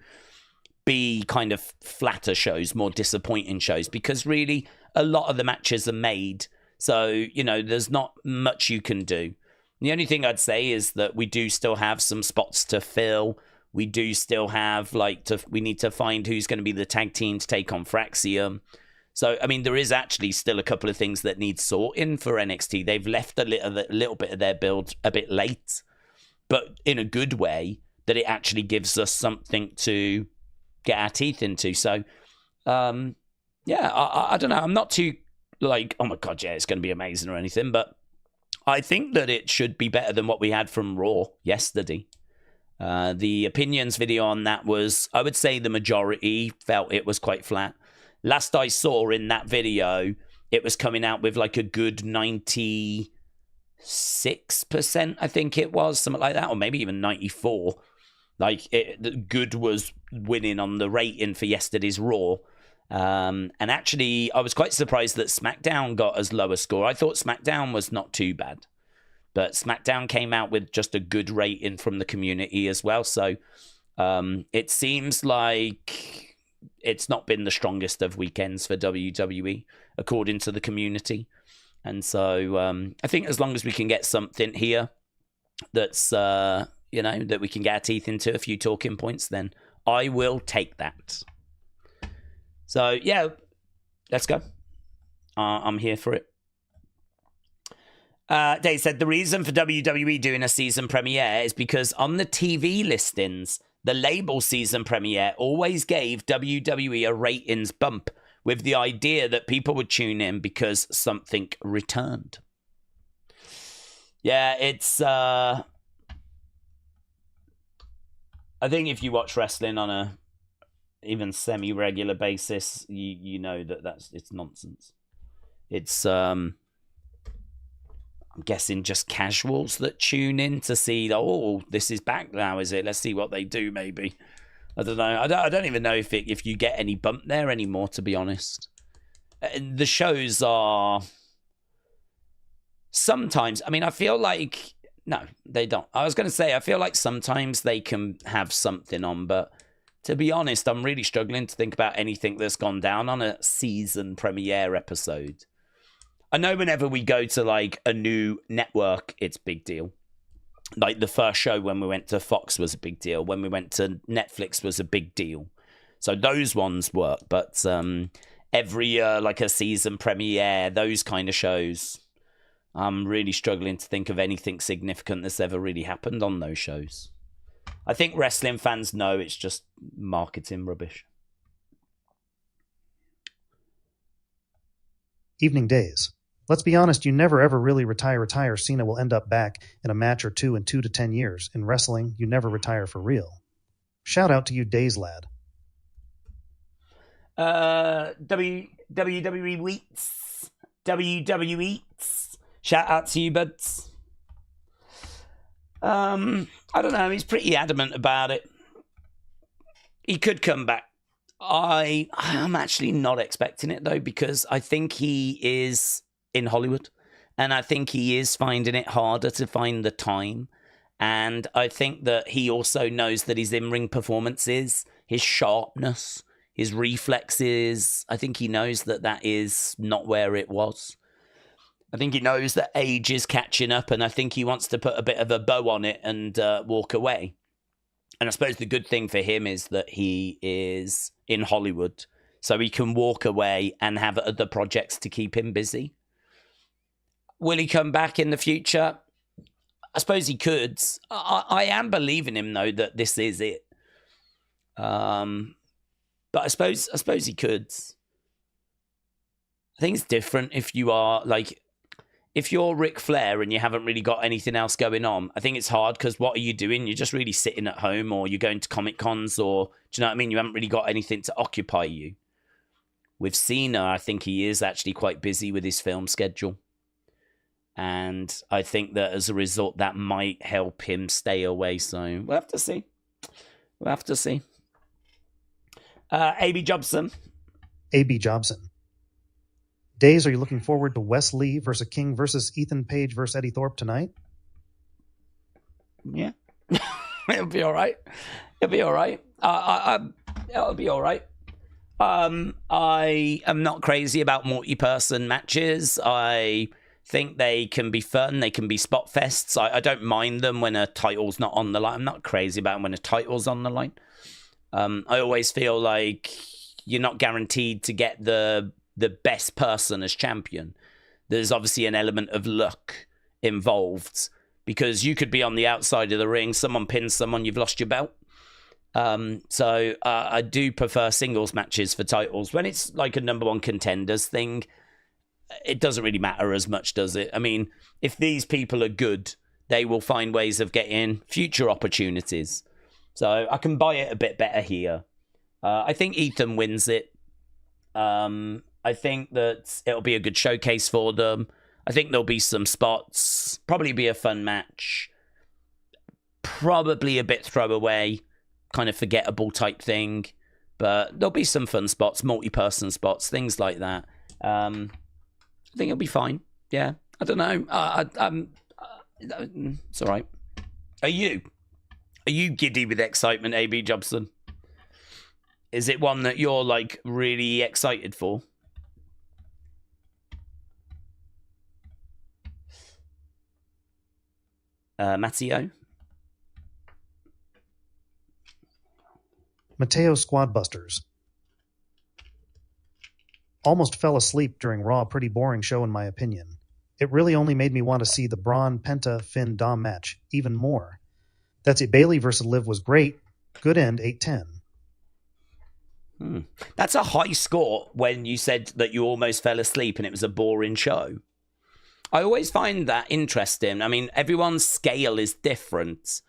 be kind of flatter shows, more disappointing shows, because really a lot of the matches are made. So, there's not much you can do. The only thing I'd say is that we do still have some spots to fill. We do still have, we need to find who's going to be the tag team to take on Fraxium. So, I mean, there is actually still a couple of things that need sorting for NXT. They've left a little bit of their build a bit late, but in a good way, that it actually gives us something to get our teeth into. So, yeah, I don't know. I'm not too like, oh my God, yeah, it's going to be amazing or anything, but I think that it should be better than what we had from Raw yesterday. The opinions video on that was, I would say the majority felt it was quite flat. Last I saw in that video, it was coming out with like a good 96%, I think it was, something like that, or maybe even 94%. Like, the good was winning on the rating for yesterday's Raw. And actually, I was quite surprised that SmackDown got as low a score. I thought SmackDown was not too bad. But SmackDown came out with just a good rating from the community as well. So it seems like it's not been the strongest of weekends for WWE, according to the community. And so I think as long as we can get something here that's... that we can get our teeth into, a few talking points, then I will take that. So, yeah, let's go. I'm here for it. Dave said, the reason for WWE doing a season premiere is because on the TV listings, the label season premiere always gave WWE a ratings bump with the idea that people would tune in because something returned. Yeah, it's... I think if you watch wrestling on a even semi-regular basis, you know it's nonsense. It's I'm guessing just casuals that tune in to see, oh, this is back now, is it? Let's see what they do, maybe. I don't know. I don't even know if you get any bump there anymore, to be honest. The shows are sometimes, I mean, I feel like, no, they don't. I was going to say, I feel like sometimes they can have something on, but to be honest, I'm really struggling to think about anything that's gone down on a season premiere episode. I know whenever we go to like a new network, it's a big deal. Like the first show when we went to Fox was a big deal. When we went to Netflix was a big deal. So those ones work, but every year, like a season premiere, those kind of shows, I'm really struggling to think of anything significant that's ever really happened on those shows. I think wrestling fans know it's just marketing rubbish. Evening Daze. Let's be honest, you never ever really retire. Cena will end up back in a match or two in 2 to 10 years. In wrestling, you never retire for real. Shout out to you, Daze lad. WWE Wheats. WWE. Shout out to you, buds. I don't know. He's pretty adamant about it. He could come back. I'm actually not expecting it, though, because I think he is in Hollywood, and I think he is finding it harder to find the time. And I think that he also knows that his in-ring performances, his sharpness, his reflexes, I think he knows that is not where it was. I think he knows that age is catching up, and I think he wants to put a bit of a bow on it and walk away. And I suppose the good thing for him is that he is in Hollywood, so he can walk away and have other projects to keep him busy. Will he come back in the future? I suppose he could. I am believing him, though, that this is it. But I suppose he could. I think it's different if you are, like, if you're Ric Flair and you haven't really got anything else going on. I think it's hard because what are you doing? You're just really sitting at home, or you're going to Comic Cons, or do you know what I mean? You haven't really got anything to occupy you. With Cena, I think he is actually quite busy with his film schedule. And I think that as a result, that might help him stay away. So we'll have to see. A.B. Jobson. A.B. Jobson. Daze, are you looking forward to Wes Lee versus King versus Ethan Page versus Eddie Thorpe tonight? Yeah. It'll be all right. It'll be all right. I am not crazy about multi-person matches. I think they can be fun. They can be spot fests. I don't mind them when a title's not on the line. I'm not crazy about them when a title's on the line. I always feel like you're not guaranteed to get the best person as champion. There's obviously an element of luck involved, because you could be on the outside of the ring, someone pins someone, you've lost your belt. So I do prefer singles matches for titles. When it's like a number one contenders thing, it doesn't really matter as much, does it? I mean, if these people are good, they will find ways of getting future opportunities. So I can buy it a bit better here. I think Ethan wins it. I think that it'll be a good showcase for them. I think there'll be some spots. Probably be a fun match. Probably a bit throwaway, kind of forgettable type thing. But there'll be some fun spots, multi-person spots, things like that. I think it'll be fine. Yeah, I don't know. It's all right. Are you giddy with excitement, A.B. Jobson? Is it one that you're like really excited for? Matteo? Mateo Squadbusters. Almost fell asleep during Raw. Pretty boring show in my opinion. It really only made me want to see the Braun, Penta, Finn, Dom match even more. That's it. Bayley versus Liv was great. Good end, 8-10. That's a high score when you said that you almost fell asleep and it was a boring show. I always find that interesting. I mean, everyone's scale is different.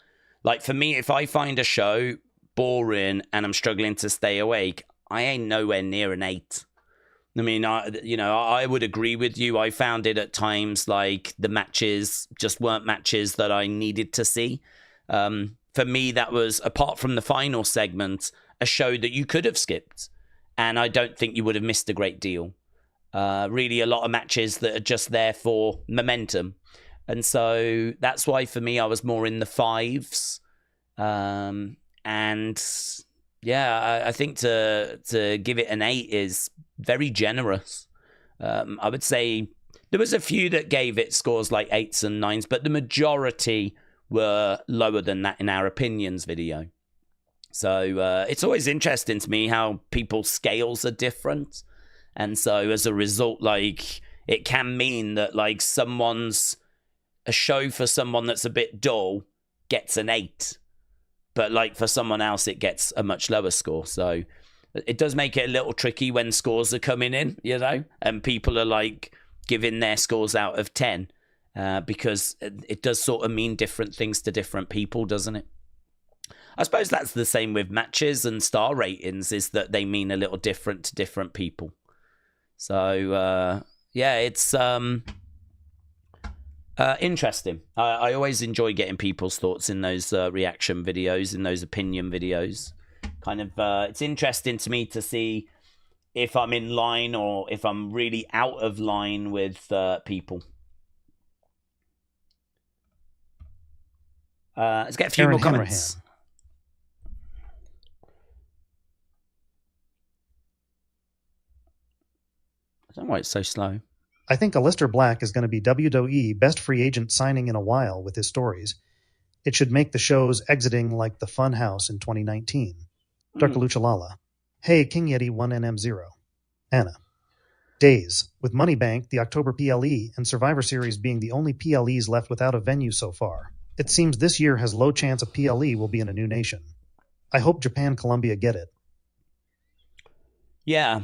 Like for me, if I find a show boring and I'm struggling to stay awake, I ain't nowhere near an 8. I mean, I would agree with you. I found it at times like the matches just weren't matches that I needed to see. For me, that was, apart from the final segment, a show that you could have skipped. And I don't think you would have missed a great deal. Really, a lot of matches that are just there for momentum. And so that's why, for me, I was more in the 5s. And yeah, I think to give it an 8 is very generous. I would say there was a few that gave it scores like 8s and 9s, but the majority were lower than that in our opinions video. So it's always interesting to me how people's scales are different. And so as a result, like, it can mean that like a show for someone that's a bit dull gets an 8. But like for someone else, it gets a much lower score. So it does make it a little tricky when scores are coming in, and people are like giving their scores out of 10 because it does sort of mean different things to different people, doesn't it? I suppose that's the same with matches and star ratings, is that they mean a little different to different people. So, yeah, it's interesting. I always enjoy getting people's thoughts in those reaction videos, in those opinion videos. Kind of, it's interesting to me to see if I'm in line or if I'm really out of line with people. Let's get a few Aaron more comments. Hanrahan. I don't know why it's so slow. I think Aleister Black is going to be WWE best free agent signing in a while with his stories. It should make the shows exiting like the Fun House in 2019. Dr. Luchalala. Hey, King Yeti 1NM0. Anna. Daze. With Money Bank, the October PLE, and Survivor Series being the only PLEs left without a venue so far, it seems this year has low chance a PLE will be in a new nation. I hope Japan, Colombia get it. Yeah.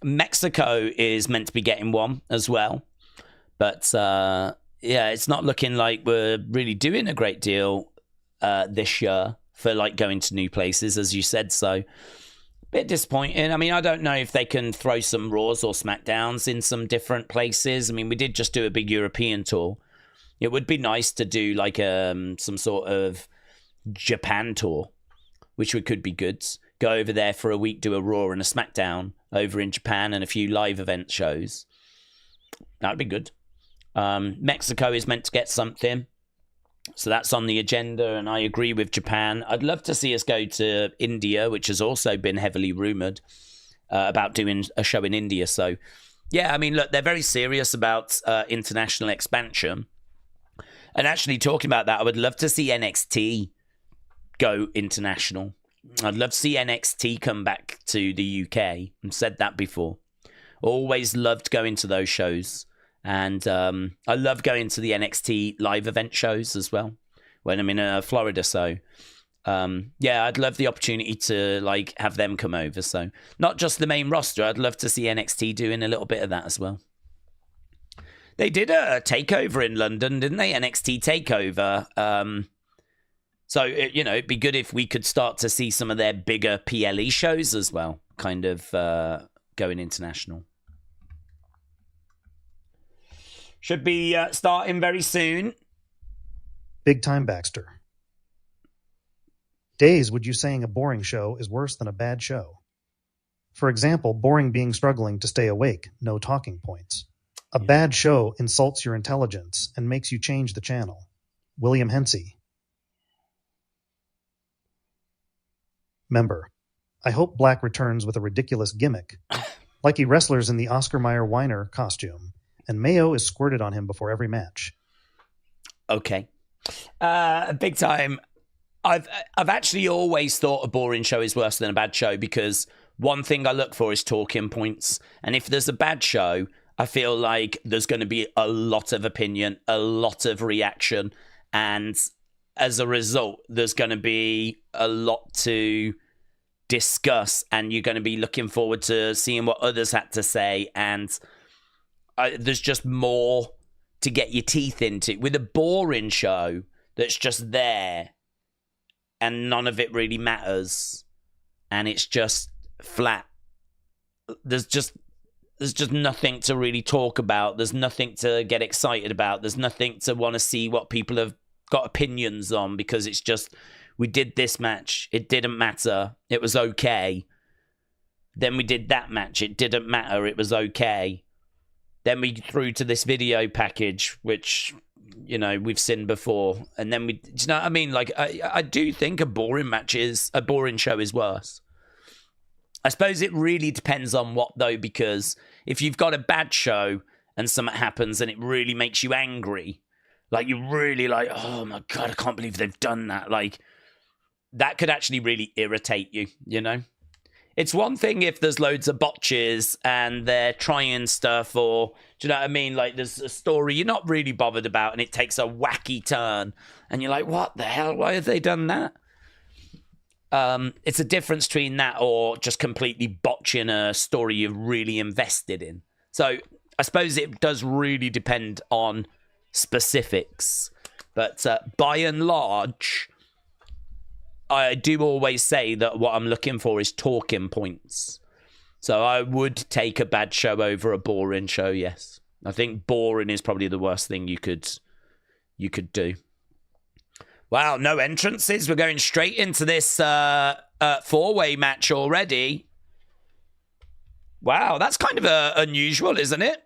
Mexico is meant to be getting one as well. But, yeah, it's not looking like we're really doing a great deal this year for, like, going to new places, as you said. So, a bit disappointing. I mean, I don't know if they can throw some Raws or SmackDowns in some different places. I mean, we did just do a big European tour. It would be nice to do, like, some sort of Japan tour, which could be good. Go over there for a week, do a Raw and a SmackDown over in Japan and a few live event shows. That'd be good. Mexico is meant to get something, so that's on the agenda, and I agree with Japan. I'd love to see us go to India, which has also been heavily rumoured about doing a show in India. So, yeah, I mean, look, they're very serious about international expansion. And actually, talking about that, I would love to see NXT go international. I'd love to see NXT come back to the UK. I've said that before. Always loved going to those shows. And I love going to the NXT live event shows as well when I'm in Florida. So, yeah, I'd love the opportunity to like have them come over. So not just the main roster. I'd love to see NXT doing a little bit of that as well. They did a takeover in London, didn't they? NXT takeover. So, it'd be good if we could start to see some of their bigger PLE shows as well, kind of going international. Should be starting very soon. Big Time Baxter. Daze, would you saying a boring show is worse than a bad show? For example, boring being struggling to stay awake, no talking points. A bad show insults your intelligence and makes you change the channel. William Hensey. Member. I hope Black returns with a ridiculous gimmick, like he wrestlers in the Oscar Mayer Weiner costume, and Mayo is squirted on him before every match. Okay. Big Time. I've actually always thought a boring show is worse than a bad show because one thing I look for is talking points. And if there's a bad show, I feel like there's going to be a lot of opinion, a lot of reaction. And as a result, there's going to be a lot to discuss. And you're going to be looking forward to seeing what others had to say. And there's just more to get your teeth into. With a boring show that's just there, and none of it really matters, and it's just flat. There's just nothing to really talk about. There's nothing to get excited about. There's nothing to want to see what people have got opinions on, because it's just, we did this match, it didn't matter, it was okay. Then we did that match, it didn't matter, it was okay. Then we threw to this video package, which, you know, we've seen before. And then do you know what I mean? Like, I do think a boring show is worse. I suppose it really depends on what, though, because if you've got a bad show and something happens and it really makes you angry, like, you're really like, oh my God, I can't believe they've done that. Like, that could actually really irritate you, you know? It's one thing if there's loads of botches and they're trying stuff, or, do you know what I mean? Like, there's a story you're not really bothered about and it takes a wacky turn and you're like, what the hell? Why have they done that? It's a difference between that or just completely botching a story you're really invested in. So I suppose it does really depend on specifics. But by and large, I do always say that what I'm looking for is talking points. So I would take a bad show over a boring show, yes. I think boring is probably the worst thing you could do. Wow, no entrances. We're going straight into this four-way match already. Wow, that's kind of unusual, isn't it?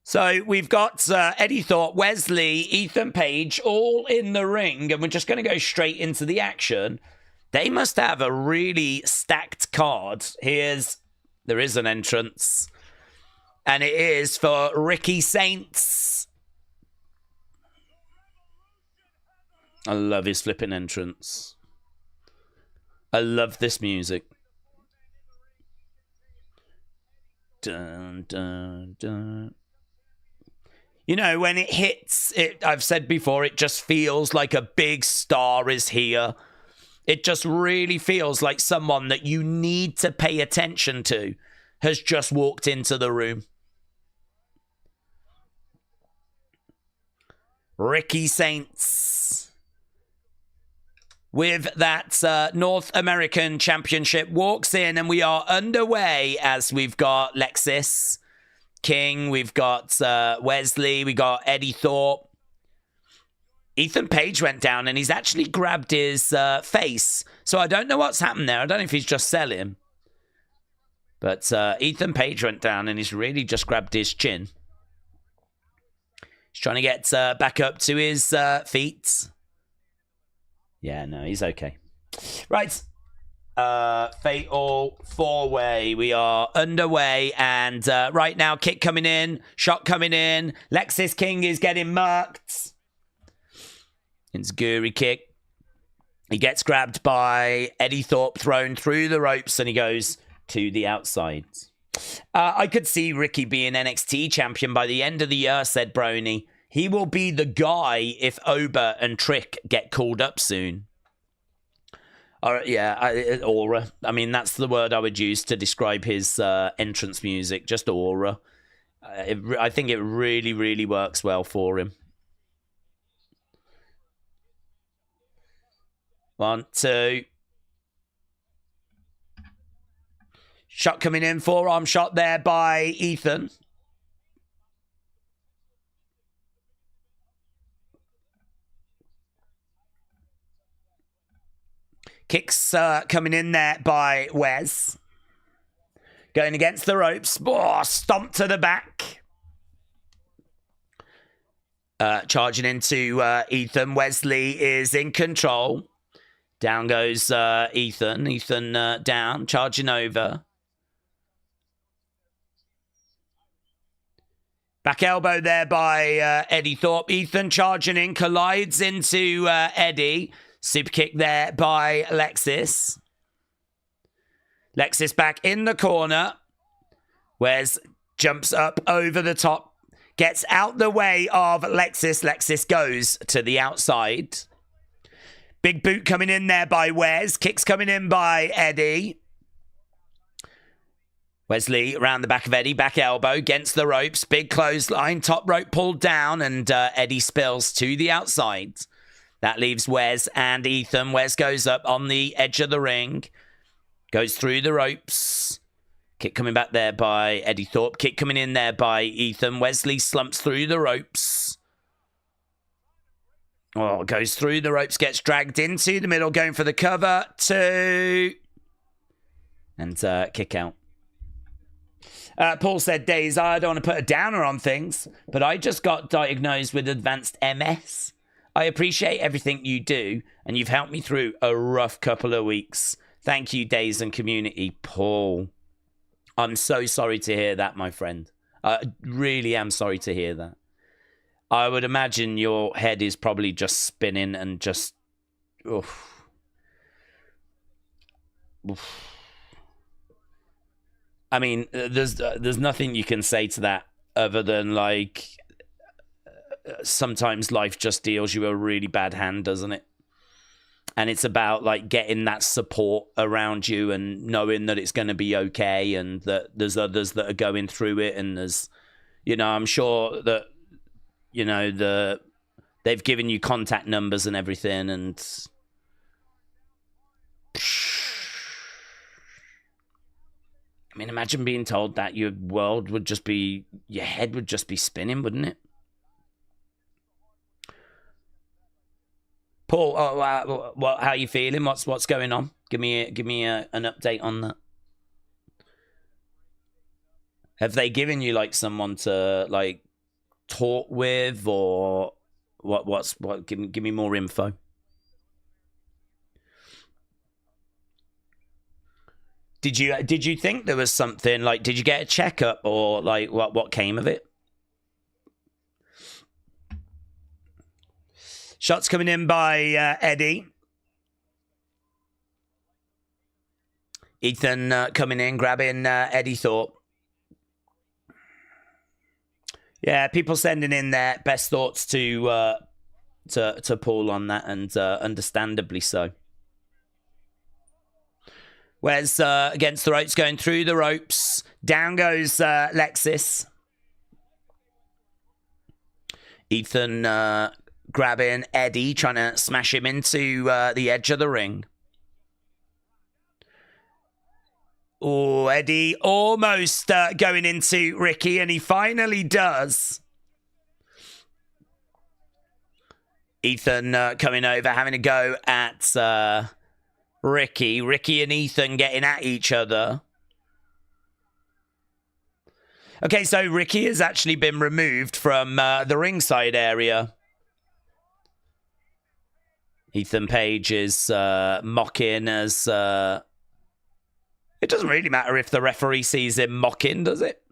So we've got Eddie Thorpe, Wesley, Ethan Page, all in the ring, and we're just going to go straight into the action. They must have a really stacked card. There is an entrance, and it is for Ricky Saints. I love his flipping entrance. I love this music. Dun, dun, dun. You know, when it hits, I've said before, it just feels like a big star is here. It just really feels like someone that you need to pay attention to has just walked into the room. Ricky Saints with that North American Championship walks in, and we are underway as we've got Lexis King, we've got Wesley, we got Eddie Thorpe. Ethan Page went down and he's actually grabbed his face. So I don't know what's happened there. I don't know if he's just selling. But Ethan Page went down and he's really just grabbed his chin. He's trying to get back up to his feet. Yeah, no, he's okay. Right. Fatal four-way. We are underway, and right now, kick coming in, shot coming in. Lexis King is getting marked. It's Guri kick. He gets grabbed by Eddie Thorpe, thrown through the ropes, and he goes to the outside. I could see Ricky being NXT champion by the end of the year, said Brony. He will be the guy if Oba and Trick get called up soon. Aura. I mean, that's the word I would use to describe his entrance music. Just aura. I think it really, really works well for him. 1, 2. Shot coming in, forearm shot there by Ethan. Kicks coming in there by Wes. Going against the ropes. Oh, stomp to the back. Charging into Ethan. Wesley is in control. Down goes Ethan. Ethan down, charging over. Back elbow there by Eddie Thorpe. Ethan charging in, collides into Eddie. Super kick there by Lexis. Lexis back in the corner. Wes jumps up over the top. Gets out the way of Lexis. Lexis goes to the outside. Big boot coming in there by Wes. Kicks coming in by Eddie. Wesley around the back of Eddie. Back elbow against the ropes. Big clothesline. Top rope pulled down. And Eddie spills to the outside. That leaves Wes and Ethan. Wes goes up on the edge of the ring. Goes through the ropes. Kick coming back there by Eddie Thorpe. Kick coming in there by Ethan. Wesley slumps through the ropes. Oh, goes through the ropes. Gets dragged into the middle. Going for the cover. 2. And kick out. Paul said, Daze, I don't want to put a downer on things, but I just got diagnosed with advanced MS. I appreciate everything you do, and you've helped me through a rough couple of weeks. Thank you, Daze and community. Paul, I'm so sorry to hear that, my friend. I really am sorry to hear that. I would imagine your head is probably just spinning and just... Oof. Oof. I mean, there's nothing you can say to that other than, like, sometimes life just deals you a really bad hand, doesn't it? And it's about, like, getting that support around you and knowing that it's going to be okay and that there's others that are going through it. And there's, you know, I'm sure that, you know, they've given you contact numbers and everything. And I mean, imagine being told that your world would just be, your head would just be spinning, wouldn't it? Paul, how are you feeling? What's going on? Give me an update on that. Have they given you like someone to like talk with, or what? Give me more info. Did you think there was something, like, did you get a checkup, or like what came of it? Shots coming in by Eddie. Ethan coming in, grabbing Eddie Thorpe. Yeah, people sending in their best thoughts to Paul on that, and understandably so. Wes against the ropes, going through the ropes. Down goes Lexis. Ethan grabbing Eddie, trying to smash him into the edge of the ring. Oh, Eddie almost going into Ricky, and he finally does. Ethan coming over, having a go at Ricky. Ricky and Ethan getting at each other. Okay, so Ricky has actually been removed from the ringside area. Ethan Page is mocking as... It doesn't really matter if the referee sees him mocking, does it?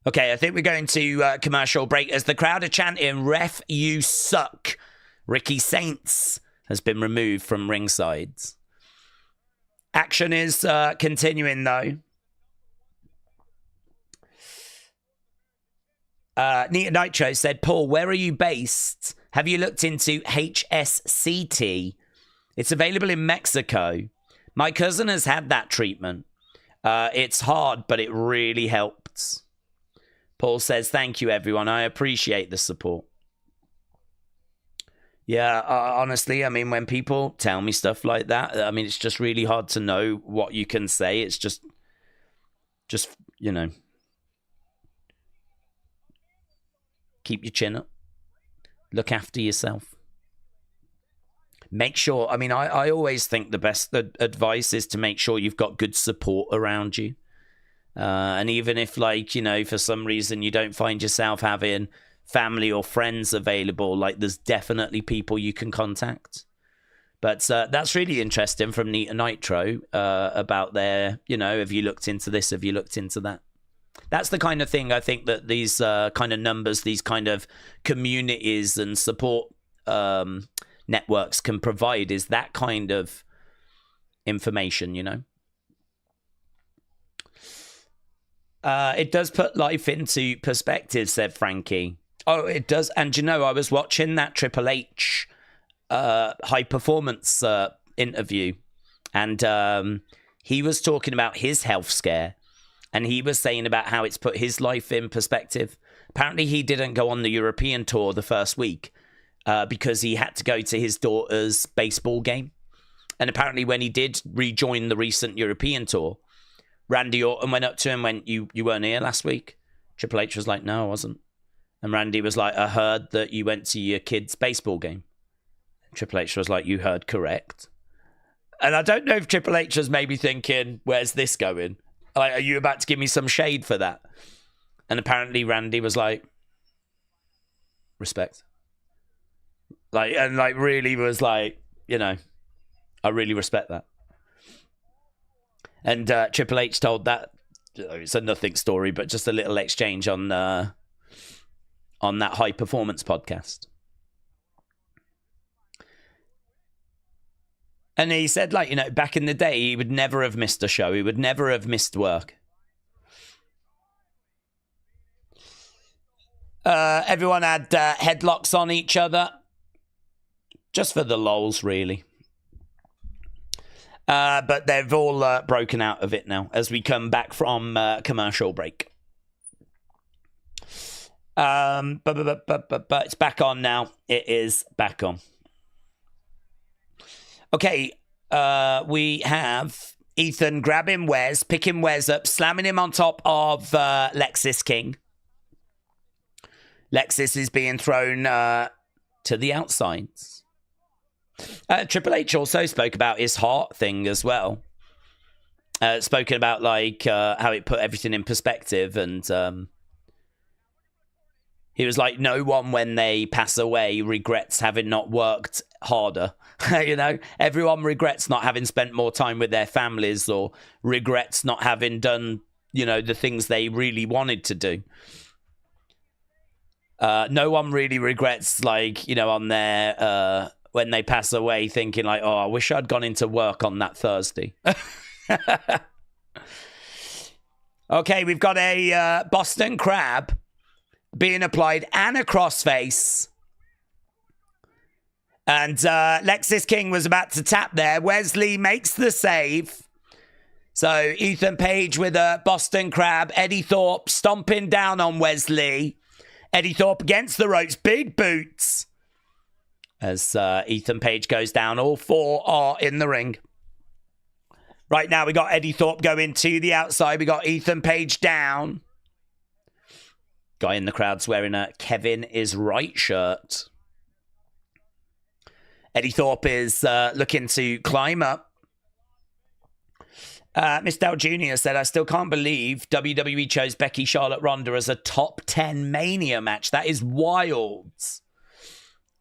Okay, I think we're going to commercial break as the crowd are chanting, "Ref, you suck." Ricky Saints has been removed from ringside. Action is continuing, though. Nita Nitro said, Paul, where are you based? Have you looked into HSCT? It's available in Mexico. My cousin has had that treatment. It's hard, but it really helps. Paul says, thank you, everyone. I appreciate the support. Yeah, honestly, I mean, when people tell me stuff like that, I mean, it's just really hard to know what you can say. It's just, you know, keep your chin up. Look after yourself. Make sure, I mean, I always think the best advice is to make sure you've got good support around you. And even if, like, you know, for some reason you don't find yourself having family or friends available, like, there's definitely people you can contact. But that's really interesting from Nita Nitro about their, you know, have you looked into this? Have you looked into that? That's the kind of thing I think that these kind of numbers, these kind of communities and support networks can provide, is that kind of information, you know? It does put life into perspective, said Frankie. Oh, it does. And, you know, I was watching that Triple H high performance interview, and he was talking about his health scare, and he was saying about how it's put his life in perspective. Apparently, he didn't go on the European tour the first week because he had to go to his daughter's baseball game. And apparently, when he did rejoin the recent European tour, Randy Orton went up to him and went, you weren't here last week? Triple H was like, no, I wasn't. And Randy was like, I heard that you went to your kid's baseball game. Triple H was like, you heard correct. And I don't know if Triple H was maybe thinking, where's this going? Like, are you about to give me some shade for that? And apparently Randy was like, respect. Really was like, I really respect that. And Triple H told that, it's a nothing story, but just a little exchange on that High Performance podcast. And he said, back in the day, he would never have missed a show. He would never have missed work. Everyone had headlocks on each other. Just for the lols, really. But they've all broken out of it now as we come back from commercial break. But it's back on now. It is back on. Okay, we have Ethan grabbing Wes, picking Wes up, slamming him on top of Lexis King. Lexis is being thrown to the outsides. Triple H also spoke about his heart thing as well. Spoken about how it put everything in perspective, and he was like, no one when they pass away regrets having not worked harder. Everyone regrets not having spent more time with their families, or regrets not having done, the things they really wanted to do. No one really regrets, on their, when they pass away, thinking oh, I wish I'd gone into work on that Thursday. Okay, we've got a Boston Crab being applied and a crossface. And Lexis King was about to tap there. Wesley makes the save. So Ethan Page with a Boston Crab. Eddie Thorpe stomping down on Wesley. Eddie Thorpe against the ropes. Big boots. As Ethan Page goes down, all four are in the ring. Right now, we got Eddie Thorpe going to the outside. We got Ethan Page down. Guy in the crowd's wearing a Kevin is Right shirt. Eddie Thorpe is looking to climb up. Miss Dell Jr. said, I still can't believe WWE chose Becky Charlotte Ronda as a top 10 Mania match. That is wild.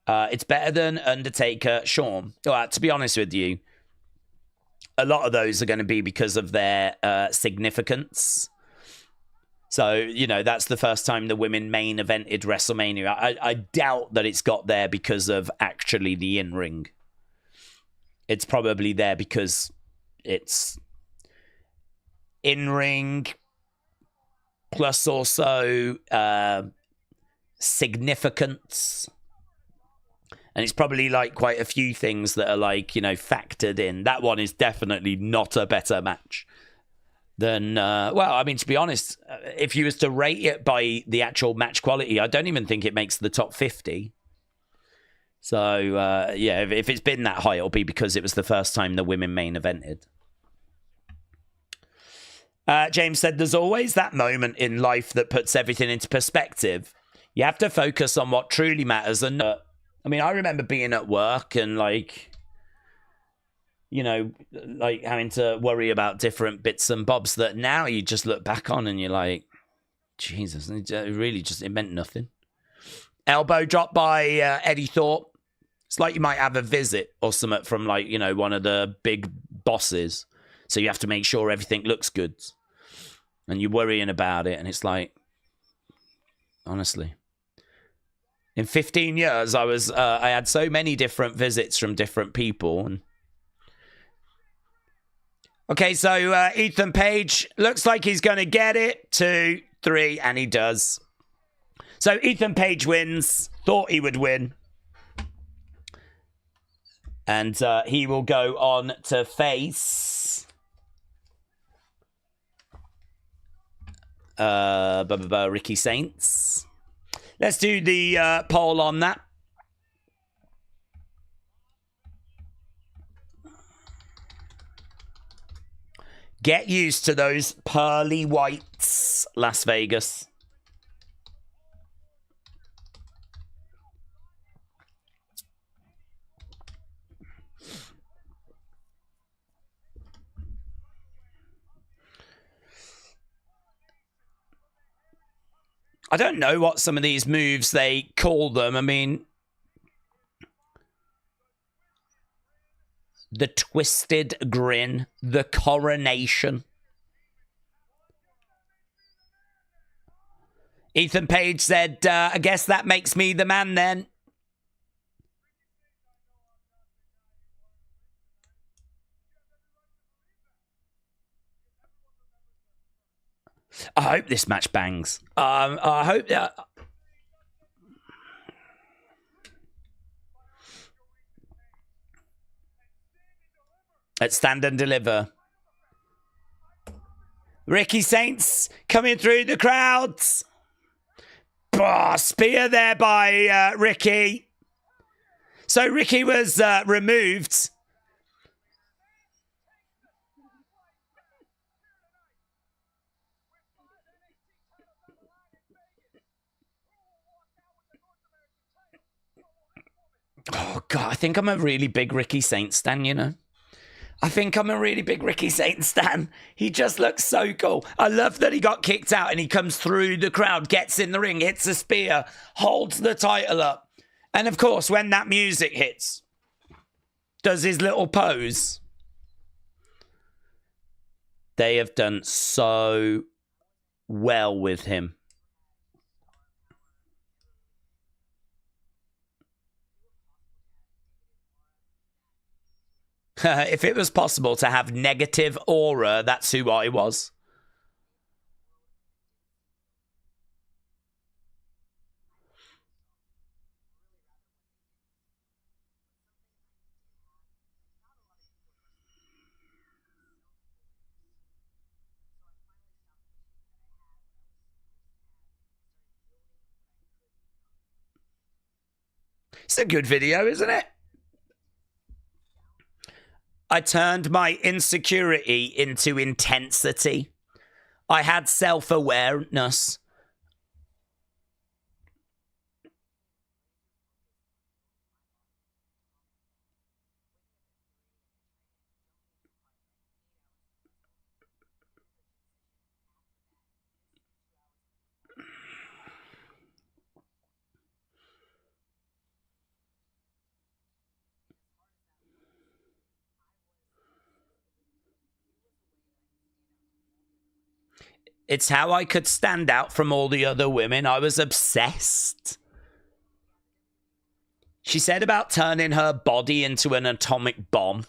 It's better than Undertaker, Shawn. To be honest with you, a lot of those are going to be because of their significance. So, that's the first time the women main evented WrestleMania. I doubt that it's got there because of actually the in-ring. It's probably there because it's in-ring plus also significance. And it's probably quite a few things that are factored in. That one is definitely not a better match than, to be honest, if you was to rate it by the actual match quality, I don't even think it makes the top 50. So, if it's been that high, it'll be because it was the first time the women main evented. James said, there's always that moment in life that puts everything into perspective. You have to focus on what truly matters. And I remember being at work and having to worry about different bits and bobs that now you just look back on and you're like, Jesus, it meant nothing. Elbow drop by Eddie Thorpe. It's like you might have a visit or something from one of the big bosses. So you have to make sure everything looks good. And you're worrying about it. And it's honestly, in 15 years, I had so many different visits from different people. And okay, so Ethan Page looks like he's going to get it. 2, 3, and he does. So Ethan Page wins. Thought he would win. And he will go on to face Ricky Saints. Let's do the poll on that. Get used to those pearly whites, Las Vegas. I don't know what some of these moves they call them. I mean, the twisted grin, the coronation. Ethan Page said, I guess that makes me the man then. I hope this match bangs. I hope that. Let's stand and deliver. Ricky Saints coming through the crowds. Oh, spear there by Ricky. So Ricky was removed. Oh, God, I think I'm a really big Ricky Saints stan, you know. I think I'm a really big Ricky Saints stan. He just looks so cool. I love that he got kicked out and he comes through the crowd, gets in the ring, hits a spear, holds the title up. And, of course, when that music hits, does his little pose. They have done so well with him. If it was possible to have negative aura, that's who I was. It's a good video, isn't it? I turned my insecurity into intensity. I had self-awareness. It's how I could stand out from all the other women. I was obsessed. She said about turning her body into an atomic bomb.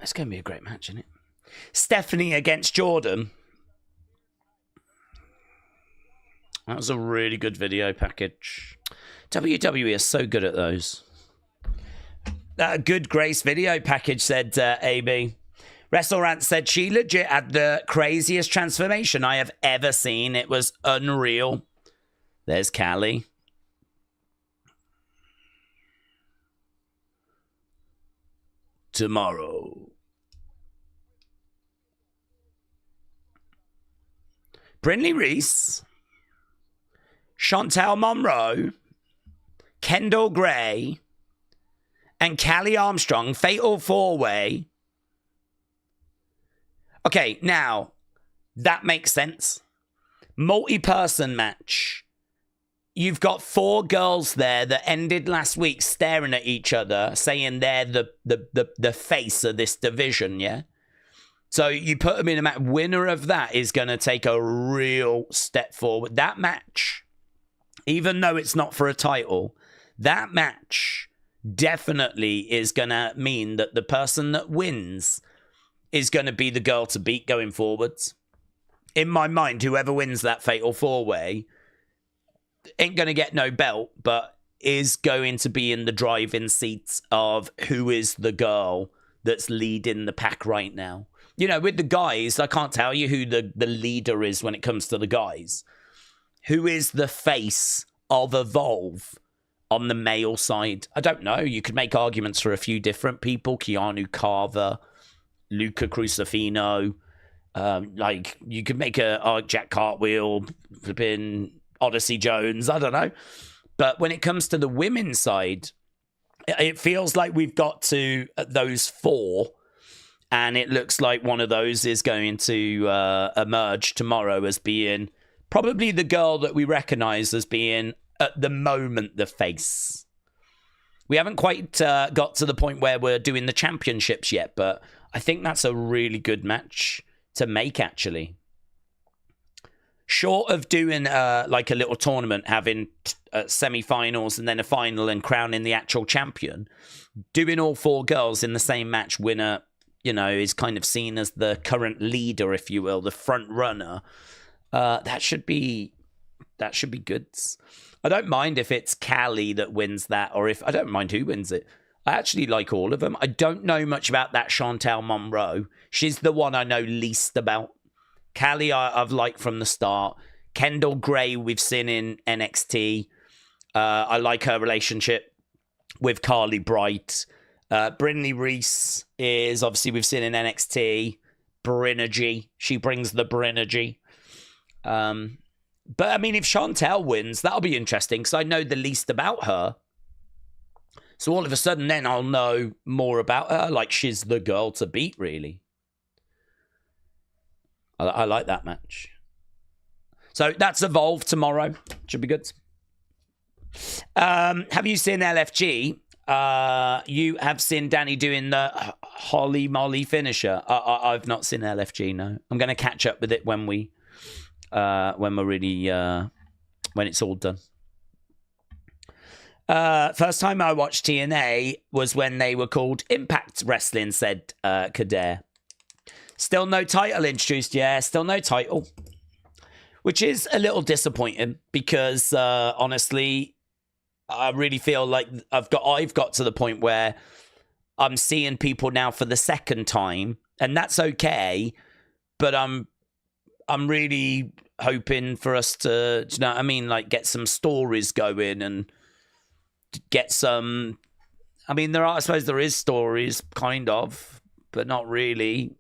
It's going to be a great match, isn't it? Stephanie against Jordan. That was a really good video package. WWE is so good at those. Good Grace video package, said AB. WrestleRant said she legit had the craziest transformation I have ever seen. It was unreal. There's Callie. Tomorrow. Brinley Reese, Chantel Monroe, Kendall Gray, and Callie Armstrong, Fatal 4-Way. Okay, now, that makes sense. Multi-person match. You've got 4 girls there that ended last week staring at each other, saying they're the face of this division, yeah? So you put them in a match. Winner of that is going to take a real step forward. That match, even though it's not for a title, that match definitely is going to mean that the person that wins is going to be the girl to beat going forwards. In my mind, whoever wins that fatal four-way ain't going to get no belt, but is going to be in the driving seats of who is the girl that's leading the pack right now. You know, with the guys, I can't tell you who the leader is when it comes to the guys. Who is the face of Evolve on the male side? I don't know. You could make arguments for a few different people. Keanu Carver, Luca Crucifino. Like, you could make a Jack Cartwheel, flipping Odyssey Jones. I don't know. But when it comes to the women's side, it feels like we've got to those four. And it looks like one of those is going to emerge tomorrow as being probably the girl that we recognize as being, at the moment, the face. We haven't quite got to the point where we're doing the championships yet, but I think that's a really good match to make, actually. Short of doing like a little tournament, having semi-finals and then a final and crowning the actual champion, doing all four girls in the same match, winner, you know, is kind of seen as the current leader, if you will, the front runner. That should be good. I don't mind if it's Callie that wins that, or if I don't mind who wins it. I actually like all of them. I don't know much about that Chantel Monroe. She's the one I know least about. Callie I've liked from the start. Kendall Gray we've seen in NXT. I like her relationship with Carly Bright. Brinley Reese is obviously we've seen in NXT. Brinergy. She brings the Brinergy. But I mean, if Chantel wins, that'll be interesting because I know the least about her. So all of a sudden then I'll know more about her. Like, she's the girl to beat, really. I like that match. So that's Evolve tomorrow. Should be good. Have you seen LFG? You have seen Danny doing the Holly Molly finisher. I've not seen LFG, no. I'm going to catch up with it when we're really, when it's all done. First time I watched TNA was when they were called Impact Wrestling, said Kader. Still no title introduced, yeah, still no title. Which is a little disappointing because, honestly, I really feel like I've got to the point where I'm seeing people now for the second time, and that's okay, but I'm really hoping for us to, you know what I mean, like get some stories going and get some, I mean, I suppose there is stories, kind of, but not really.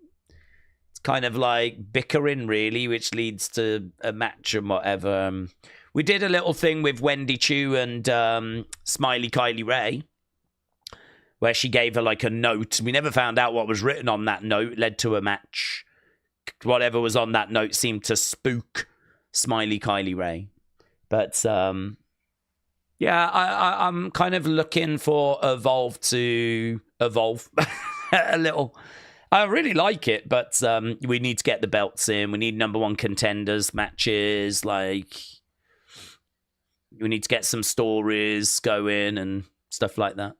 It's kind of like bickering, really, which leads to a match and whatever. We did a little thing with Wendy Chu and Smiley Kylie Ray, where she gave her like a note. We never found out what was written on that note. It led to a match. Whatever was on that note seemed to spook Smiley Kylie Ray. But yeah, I'm kind of looking for Evolve to evolve a little. I really like it, but we need to get the belts in. We need number one contenders matches. Like, we need to get some stories going and stuff like that.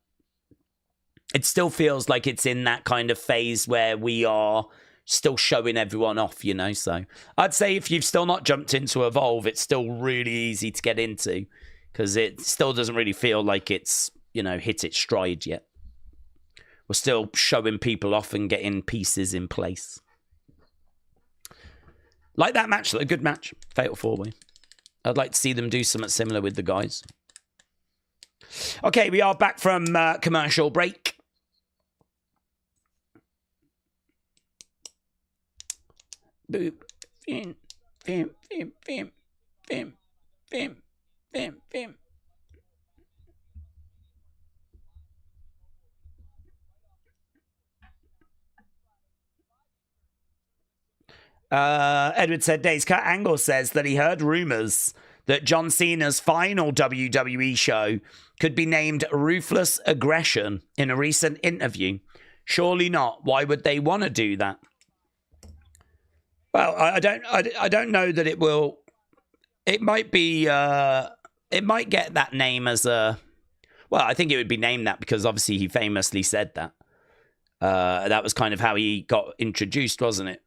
It still feels like it's in that kind of phase where we are still showing everyone off, you know? So I'd say if you've still not jumped into Evolve, it's still really easy to get into because it still doesn't really feel like it's, you know, hit its stride yet. We're still showing people off and getting pieces in place. Like that match, a good match. Fatal 4-way. I'd like to see them do something similar with the guys. Okay, we are back from commercial break. Boop. Bim, bim, bim, bim, bim, bim, bim, bim. Edward said, Daze Cut Angle says that he heard rumors that John Cena's final WWE show could be named Ruthless Aggression in a recent interview. Surely not. Why would they want to do that? Well, I don't know that it will. It might be. It might get that name as a. Well, I think it would be named that because obviously he famously said that. That was kind of how he got introduced, wasn't it?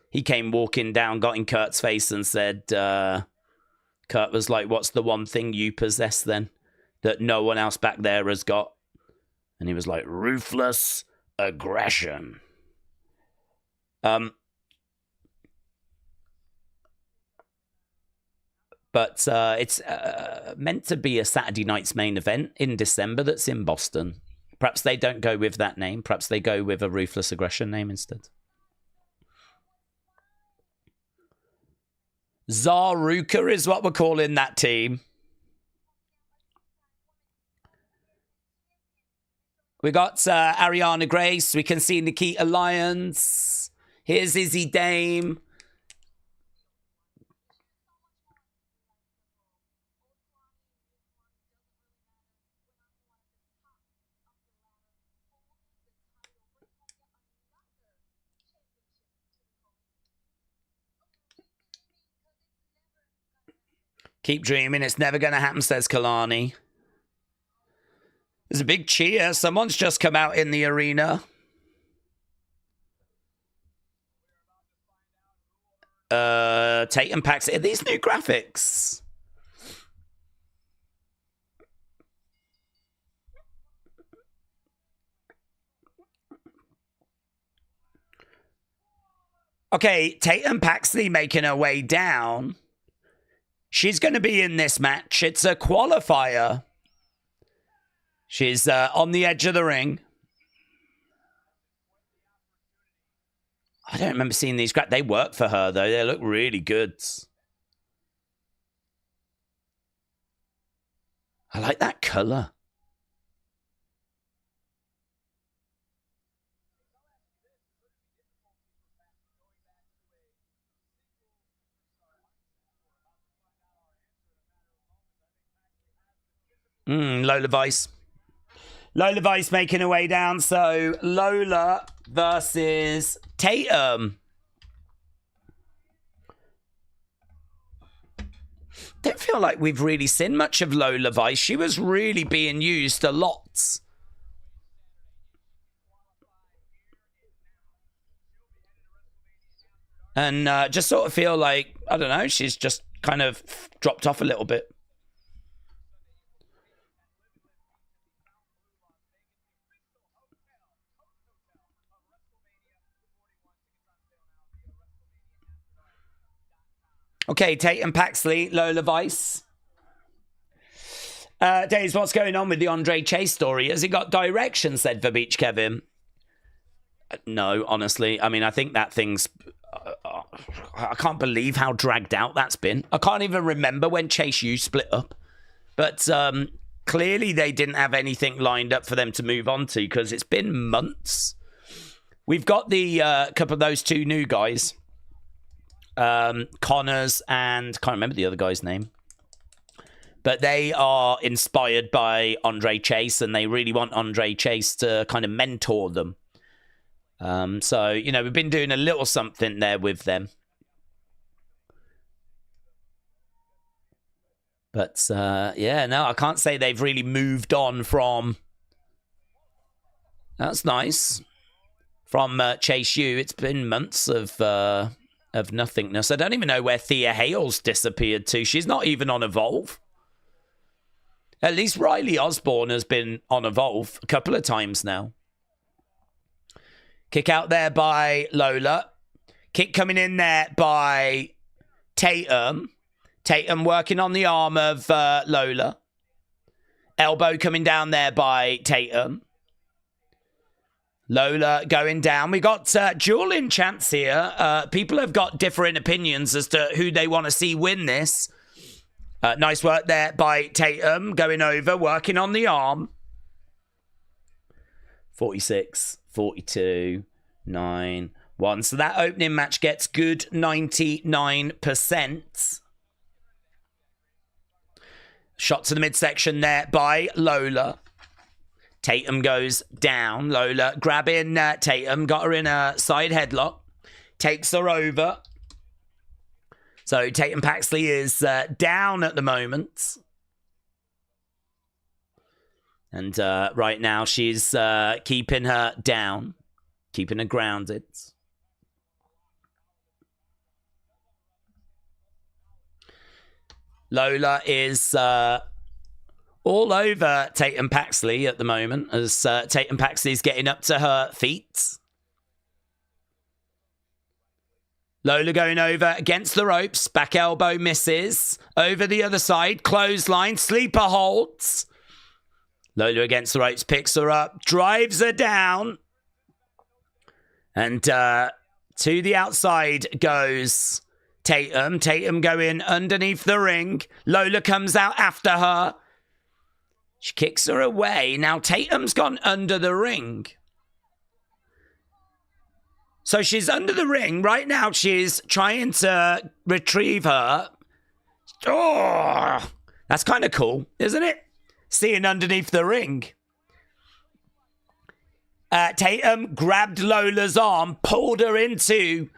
He came walking down, got in Kurt's face, and said, Kurt was like, "What's the one thing you possess then that no one else back there has got?" And he was like, "Ruthless aggression." But it's meant to be a Saturday night's main event in December that's in Boston. Perhaps they don't go with that name. Perhaps they go with a Ruthless Aggression name instead. Zaruka is what we're calling that team. We got Ariana Grace. We can see Nikita Lyons. Here's Izzy Dame. Keep dreaming. It's never going to happen, says Kalani. There's a big cheer. Someone's just come out in the arena. Tatum packs it. Are these new graphics? Okay, Tatum Paxley making her way down. She's going to be in this match. It's a qualifier. She's on the edge of the ring. I don't remember seeing these. They work for her, though. They look really good. I like that color. Lola Vice. Lola Vice making her way down. So Lola versus Tatum. Don't feel like we've really seen much of Lola Vice. She was really being used a lot. And just sort of feel like, I don't know, she's just kind of dropped off a little bit. Okay, Tatum Paxley, Lola Vice. Daze, what's going on with the Andre Chase story? Has it got direction, said Verbeach Kevin? No, honestly. I mean, I think that thing's... I can't believe how dragged out that's been. I can't even remember when Chase U split up. But clearly they didn't have anything lined up for them to move on to because it's been months. We've got the couple of those two new guys. Connors and can't remember the other guy's name, but they are inspired by Andre Chase and they really want Andre Chase to kind of mentor them. So, you know, we've been doing a little something there with them. But, yeah, no, I can't say they've really moved on from... That's nice. From Chase U, it's been months of nothingness. I don't even know where Thea Hale's disappeared to. She's not even on Evolve. At least Riley Osborne has been on Evolve a couple of times now. Kick out there by Lola. Kick coming in there by Tatum. Tatum working on the arm of Lola. Elbow coming down there by Tatum. Lola going down. We got dueling chants here. People have got different opinions as to who they want to see win this. Nice work there by Tatum. Going over, working on the arm. 46, 42, 9, 1. So that opening match gets good 99%. Shot to the midsection there by Lola. Tatum goes down. Lola grabbing Tatum. Got her in a side headlock. Takes her over. So Tatum Paxley is down at the moment. And right now she's keeping her down, keeping her grounded. Lola is all over Tatum Paxley at the moment as Tatum Paxley's getting up to her feet. Lola going over against the ropes. Back elbow misses. Over the other side. Clothesline. Sleeper holds. Lola against the ropes. Picks her up. Drives her down. And to the outside goes Tatum. Tatum going underneath the ring. Lola comes out after her. She kicks her away. Now Tatum's gone under the ring. So she's under the ring. Right now she's trying to retrieve her. Oh, that's kind of cool, isn't it? Seeing underneath the ring. Tatum grabbed Lola's arm, pulled her into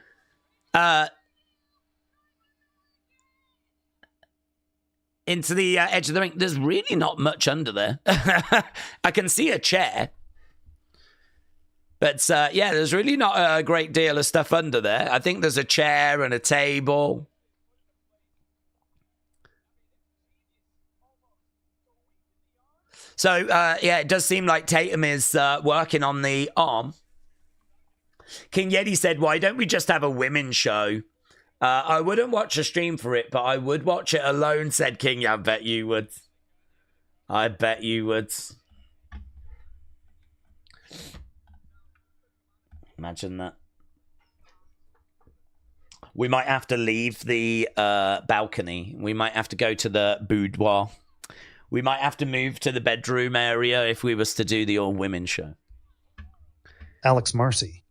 the edge of the ring. There's really not much under there. I can see a chair. But, yeah, there's really not a great deal of stuff under there. I think there's a chair and a table. So, yeah, it does seem like Tatum is working on the arm. King Yeti said, why don't we just have a women's show? I wouldn't watch a stream for it, but I would watch it alone, said King. I bet you would. I bet you would. Imagine that. We might have to leave the balcony. We might have to go to the boudoir. We might have to move to the bedroom area if we was to do the all-women show. Alex Marcy.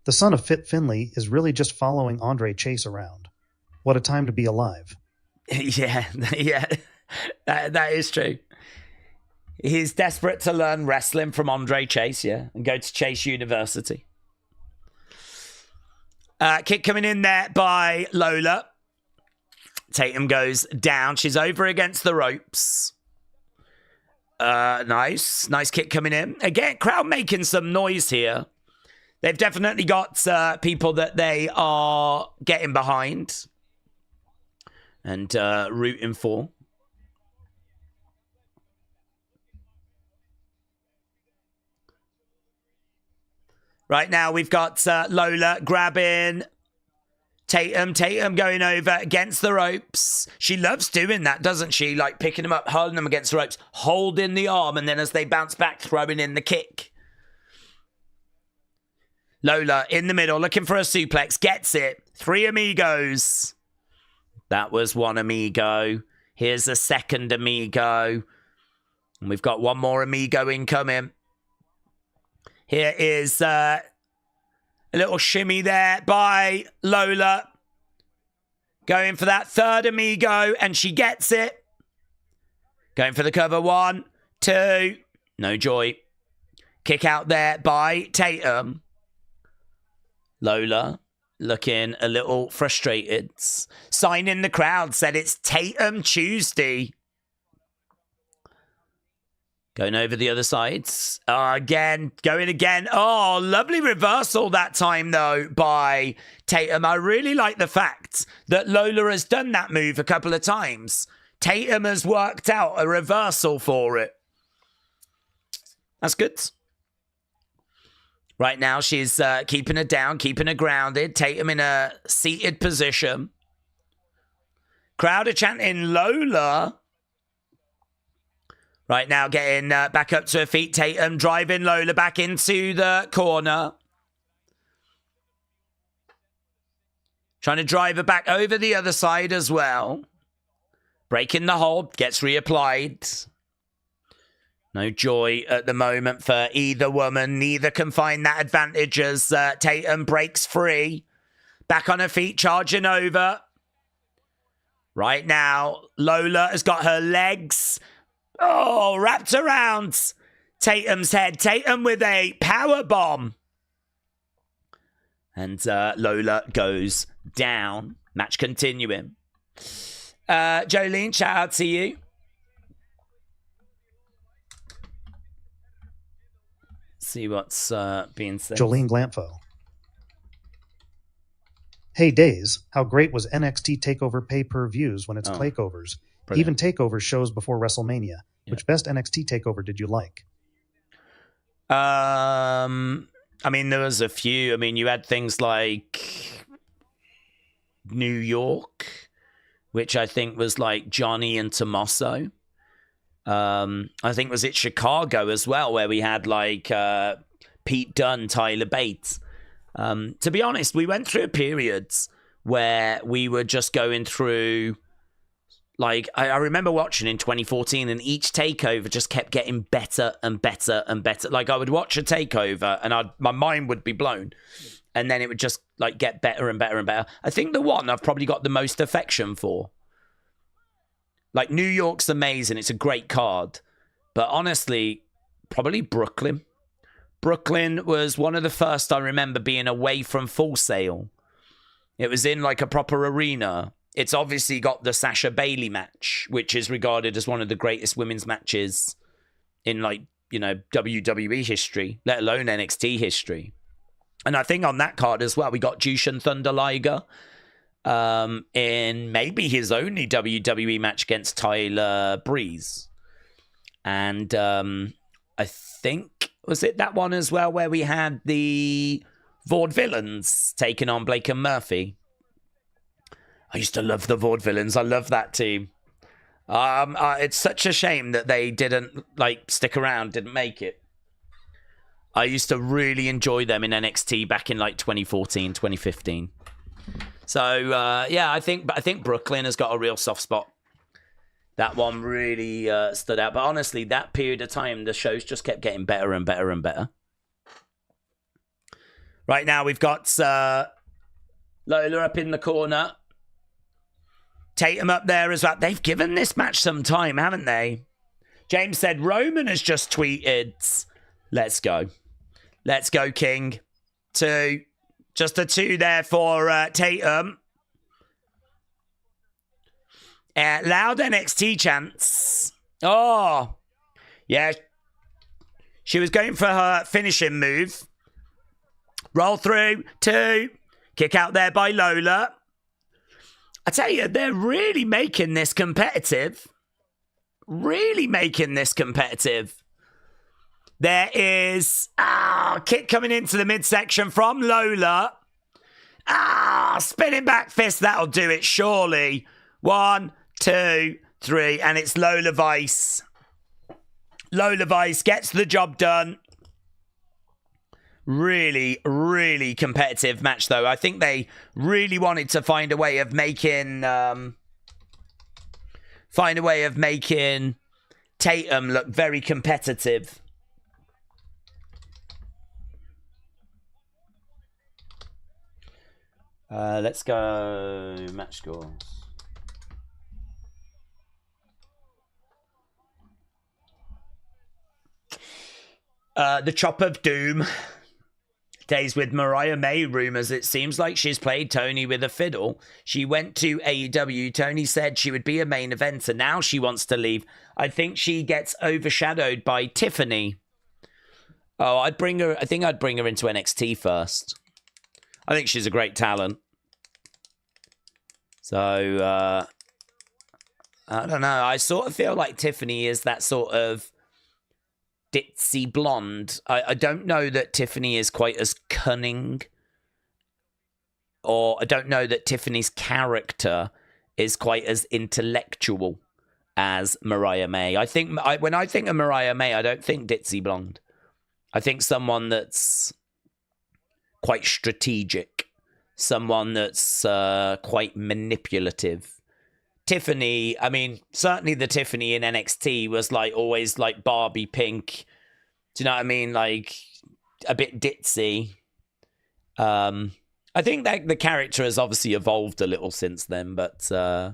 The son of Fit Finley is really just following Andre Chase around. What a time to be alive. Yeah, that is true. He's desperate to learn wrestling from Andre Chase, yeah, and go to Chase University. Kick coming in there by Lola. Tatum goes down. She's over against the ropes. Nice kick coming in. Again, crowd making some noise here. They've definitely got people that they are getting behind and rooting for. Right now, we've got Lola grabbing Tatum. Tatum going over against the ropes. She loves doing that, doesn't she? Like picking them up, holding them against the ropes, holding the arm, and then as they bounce back, throwing in the kick. Lola in the middle, looking for a suplex. Gets it. 3 amigos. That was 1 amigo. Here's a second amigo. And we've got 1 more amigo incoming. Here is a little shimmy there by Lola. Going for that 3rd amigo, and she gets it. Going for the cover. 1, 2. No joy. Kick out there by Tatum. Lola looking a little frustrated. Sign in the crowd said it's Tatum Tuesday. Going over the other sides. Again, going again. Oh, lovely reversal that time, though, by Tatum. I really like the fact that Lola has done that move a couple of times. Tatum has worked out a reversal for it. That's good. Right now, she's keeping her down, keeping her grounded. Tatum in a seated position. Crowd are chanting Lola. Right now, getting back up to her feet. Tatum driving Lola back into the corner. Trying to drive her back over the other side as well. Breaking the hold. Gets reapplied. No joy at the moment for either woman. Neither can find that advantage as Tatum breaks free. Back on her feet, charging over. Right now, Lola has got her legs... Oh, wrapped around Tatum's head. Tatum with a power bomb. And Lola goes down. Match continuing. Jolene, shout out to you. See what's being said. Jolene Glantfo. Hey Daze, how great was NXT TakeOver pay-per-views when it's Claycovers? Brilliant. Even TakeOver shows before WrestleMania. Yeah. Which best NXT TakeOver did you like? I mean, there was a few. I mean, you had things like New York, which I think was like Johnny and Tommaso. I think was it Chicago as well, where we had like Pete Dunne, Tyler Bates. To be honest, we went through periods where we were just going through, like, I remember watching in 2014, and each takeover just kept getting better and better and better. Like, I would watch a takeover and my mind would be blown, and then it would just like get better and better and better. I think the one I've probably got the most affection for, like, New York's amazing. It's a great card, but honestly, probably Brooklyn. Brooklyn was one of the first I remember being away from Full Sail. It was in like a proper arena. It's obviously got the Sasha Bailey match, which is regarded as one of the greatest women's matches in, like, you know, WWE history, let alone NXT history. And I think on that card as well, we got Jushin Thunder Liger in maybe his only WWE match against Tyler Breeze. And I think, was it that one as well where we had the Vaudevillains taking on Blake and Murphy? I used to love the Vaudevillains. I love that team. It's such a shame that they didn't like stick around, didn't make it. I used to really enjoy them in NXT back in like 2014, 2015. So yeah, I think Brooklyn has got a real soft spot. That one really stood out. But honestly, that period of time, the shows just kept getting better and better and better. Right now, we've got Lola up in the corner. Tatum up there as well. They've given this match some time, haven't they? James said, Roman has just tweeted, let's go. Let's go, King. 2. Just a 2 there for Tatum. Loud NXT chants. Oh, yeah. She was going for her finishing move. Roll through. 2. Kick out there by Lola. I tell you, they're really making this competitive. Really making this competitive. There is kick coming into the midsection from Lola. Spinning back fist. That'll do it, surely. 1, 2, 3. And it's Lola Vice. Lola Vice gets the job done. Really, really competitive match, though. I think they really wanted to find a way of making Tatum look very competitive. Let's go match scores. The Chop of Doom. Days with Mariah May rumours. It seems like she's played Tony with a fiddle. She went to AEW. Tony said she would be a main eventer. Now she wants to leave. I think she gets overshadowed by Tiffany. Oh, I think I'd bring her into NXT first. I think she's a great talent. So, I don't know. I sort of feel like Tiffany is that sort of ditzy blonde. I don't know that Tiffany is quite as cunning, or I don't know that Tiffany's character is quite as intellectual as Mariah May. When I think of Mariah May, I don't think ditzy blonde. I think someone that's quite strategic, someone that's quite manipulative. Tiffany, I mean, certainly the Tiffany in NXT was like always like Barbie pink. Do you know what I mean? Like a bit ditzy. I think that the character has obviously evolved a little since then, but yeah,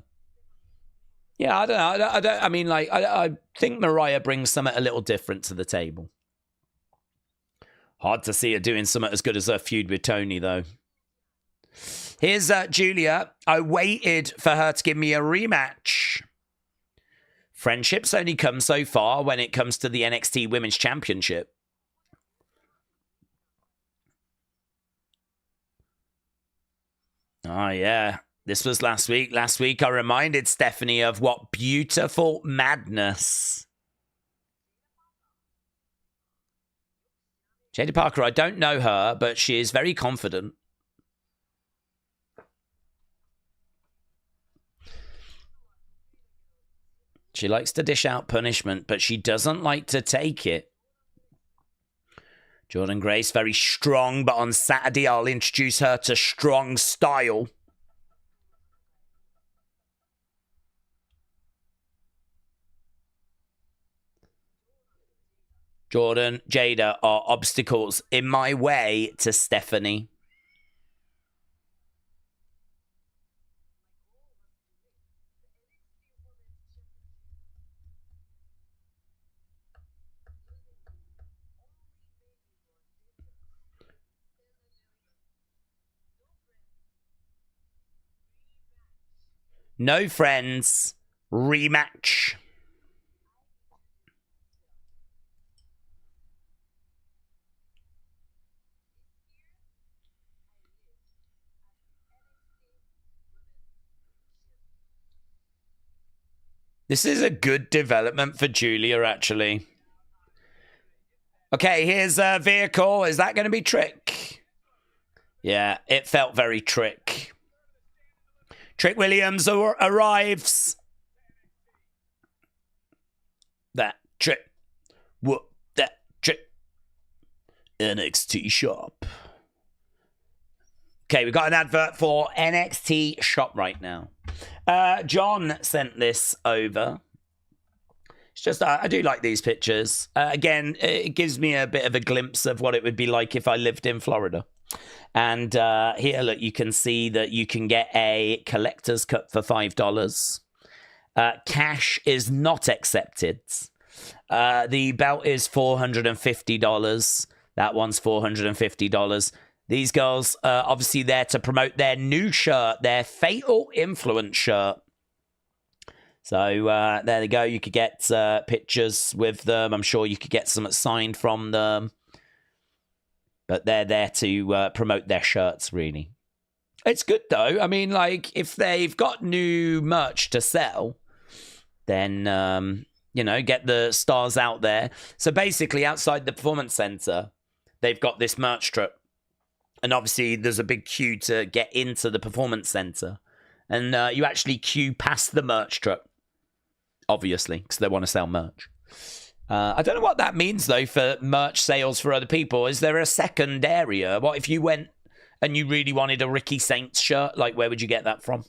I don't know. I think Mariah brings something a little different to the table. Hard to see her doing something as good as her feud with Tony, though. Here's Julia. I waited for her to give me a rematch. Friendships only come so far when it comes to the NXT Women's Championship. Oh, yeah. This was last week. Last week, I reminded Stephanie of what beautiful madness. Jada Parker, I don't know her, but she is very confident. She likes to dish out punishment, but she doesn't like to take it. Jordan Grace, very strong, but on Saturday I'll introduce her to strong style. Jordan, Jada are obstacles in my way to Stephanie. No friends. Rematch. This is a good development for Julia, actually. Okay, here's a vehicle. Is that going to be Trick? Yeah, it felt very Trick. Trick Williams arrives. That Trick. What? That Trick. NXT Shop. Okay, we've got an advert for NXT Shop right now. John sent this over. It's just, I do like these pictures. Again, it gives me a bit of a glimpse of what it would be like if I lived in Florida. And here, look, you can see that you can get a collector's cut for $5. Cash is not accepted. The belt is $450. That one's $450. These girls are obviously there to promote their new shirt, their Fatal Influence shirt. So there they go. You could get pictures with them. I'm sure you could get some signed from them. But they're there to promote their shirts, really. It's good, though. I mean, like, if they've got new merch to sell, then, you know, get the stars out there. So basically, outside the Performance Center, they've got this merch truck. And obviously, there's a big queue to get into the Performance Center. And you actually queue past the merch truck, obviously, because they want to sell merch. I don't know what that means, though, for merch sales for other people. Is there a second area? What if you went and you really wanted a Ricky Saints shirt? Like, where would you get that from?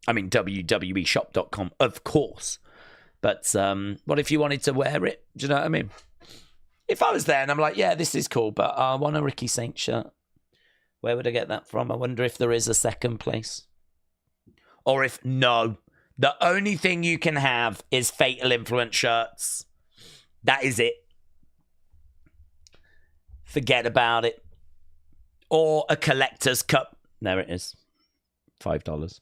I mean, WWEshop.com, of course. But what if you wanted to wear it? Do you know what I mean? If I was there and I'm like, yeah, this is cool, but I want a Ricky Saints shirt. Where would I get that from? I wonder if there is a second place. Or if no. The only thing you can have is Fatal Influence shirts. That is it. Forget about it. Or a collector's cup. There it is. $5.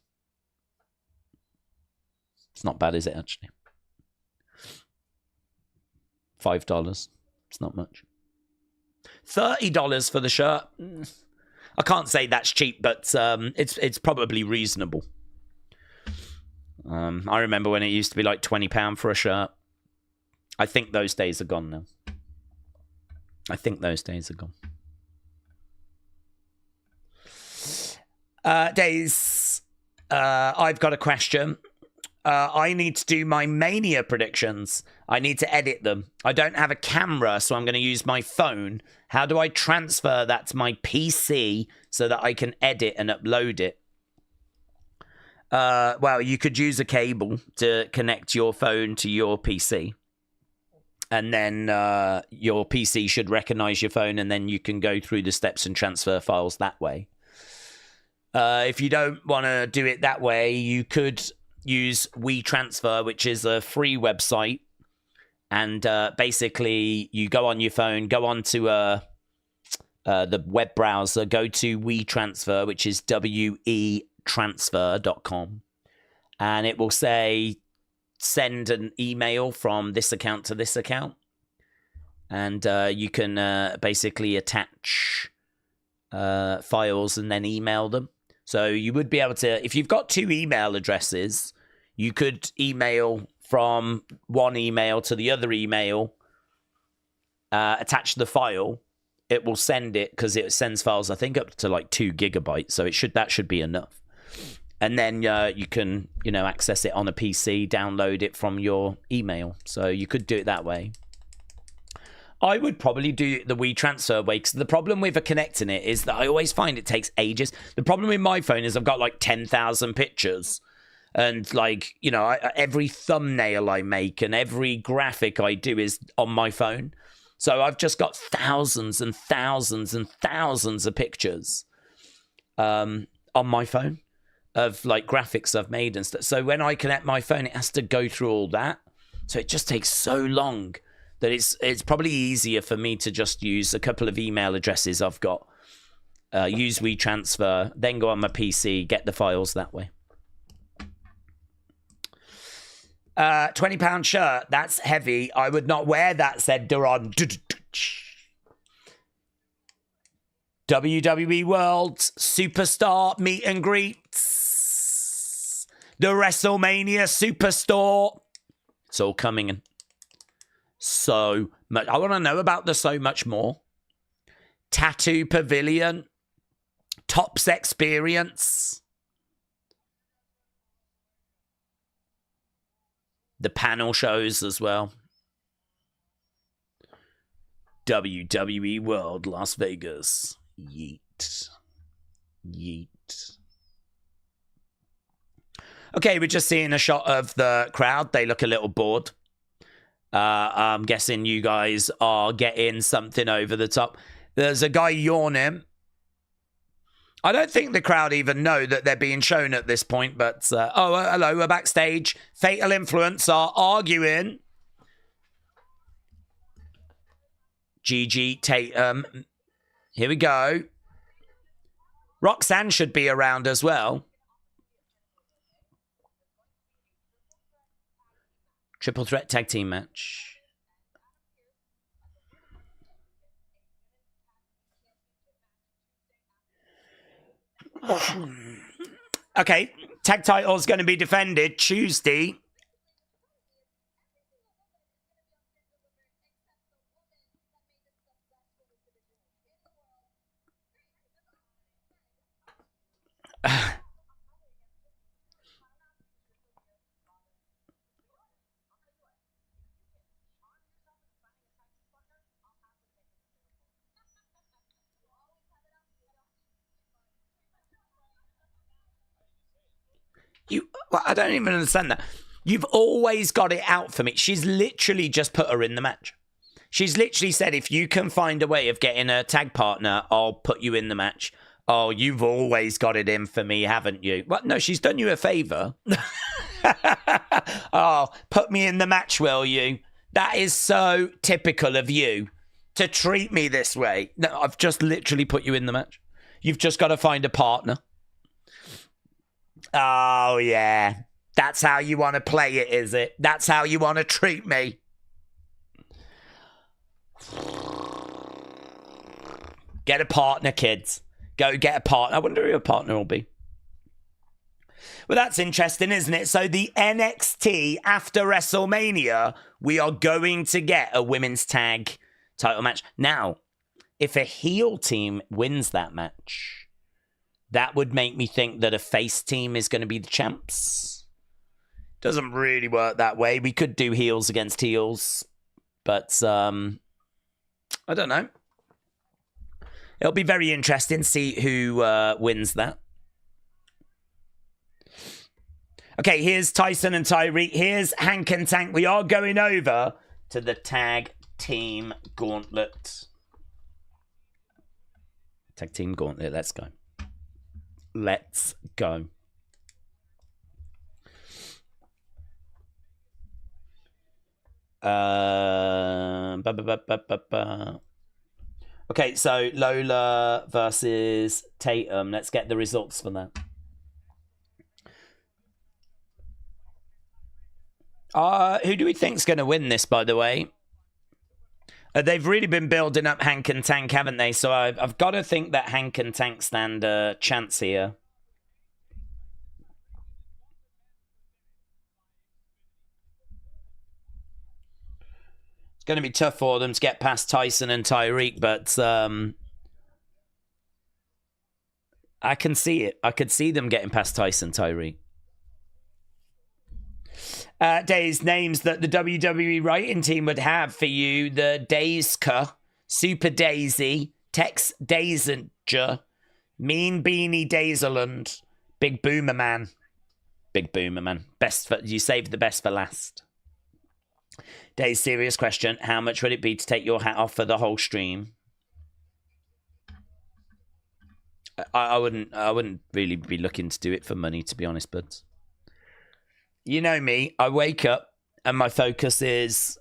It's not bad, is it, actually? $5. It's not much. $30 for the shirt. I can't say that's cheap, but it's probably reasonable. I remember when it used to be like £20 for a shirt. I think those days are gone now. Daze, I've got a question. I need to do my Mania predictions. I need to edit them. I don't have a camera, so I'm going to use my phone. How do I transfer that to my PC so that I can edit and upload it? Well, you could use a cable to connect your phone to your PC. And then your PC should recognize your phone, and then you can go through the steps and transfer files that way. If you don't want to do it that way, you could use WeTransfer, which is a free website. And basically, you go on your phone, go on to a the web browser, go to WeTransfer, which is wetransfer.com, and it will say send an email from this account to this account, and you can basically attach files and then email them. So you would be able to, if you've got 2 email addresses, you could email from one email to the other email, attach the file. It will send it, because it sends files, I think, up to like 2 gigabytes. So that should be enough. And then you can, access it on a PC, download it from your email. So you could do it that way. I would probably do the WeTransfer way, because the problem with connecting it is that I always find it takes ages. The problem with my phone is I've got like 10,000 pictures. And like, every thumbnail I make and every graphic I do is on my phone. So I've just got thousands and thousands and thousands of pictures on my phone of like graphics I've made and stuff. So when I connect my phone, it has to go through all that. So it just takes so long that it's probably easier for me to just use a couple of email addresses I've got, use WeTransfer, then go on my PC, get the files that way. £20 shirt, that's heavy. I would not wear that, said Duron. WWE World Superstar meet and greets. The WrestleMania Superstore. It's all coming in. So much. I want to know about the so much more. Tattoo Pavilion. Tops Experience. The panel shows as well. WWE World Las Vegas. Yeet. Yeet. Okay, we're just seeing a shot of the crowd. They look a little bored. I'm guessing you guys are getting something over the top. There's a guy yawning. I don't think the crowd even know that they're being shown at this point, but hello, we're backstage. Fatal Influence are arguing. Gigi Tatum. Here we go. Roxanne should be around as well. Triple threat tag team match. Okay, tag title is going to be defended Tuesday. I don't even understand that. You've always got it out for me. She's literally just put her in the match. She's literally said, if you can find a way of getting a tag partner, I'll put you in the match. Oh, you've always got it in for me, haven't you? Well, no, she's done you a favour. Oh, put me in the match, will you? That is so typical of you to treat me this way. No, I've just literally put you in the match. You've just got to find a partner. Oh, yeah. That's how you want to play it, is it? That's how you want to treat me. Get a partner, kids. Go get a partner. I wonder who a partner will be. Well, that's interesting, isn't it? So the NXT after WrestleMania, we are going to get a women's tag title match. Now, if a heel team wins that match, that would make me think that a face team is going to be the champs. Doesn't really work that way. We could do heels against heels, but I don't know. It'll be very interesting to see who wins that. Okay, here's Tyson and Tyree. Here's Hank and Tank. We are going over to the tag team gauntlet. Tag team gauntlet. Let's go. Let's go. Okay, so Lola versus Tatum. Let's get the results for that. Who do we think's going to win this, by the way? They've really been building up Hank and Tank, haven't they? So I've got to think that Hank and Tank stand a chance here. It's going to be tough for them to get past Tyson and Tyreek, but I can see it. I could see them getting past Tyson, Tyreek. Daze, names that the WWE writing team would have for you: the Dazeker, Super Daisy, Tex Dazinger, Mean Beanie Dazeland, Big Boomer Man. Big Boomer Man. You saved the best for last. Daze, serious question. How much would it be to take your hat off for the whole stream? I wouldn't really be looking to do it for money, to be honest, but you know me, I wake up and my focus is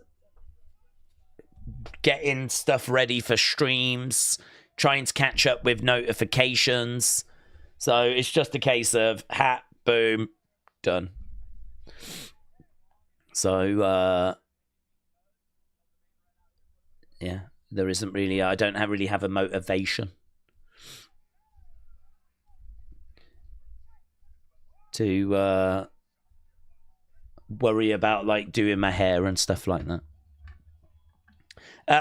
getting stuff ready for streams, trying to catch up with notifications. So it's just a case of hat, boom, done. So, yeah, there isn't really, I don't really have a motivation to worry about like doing my hair and stuff like that.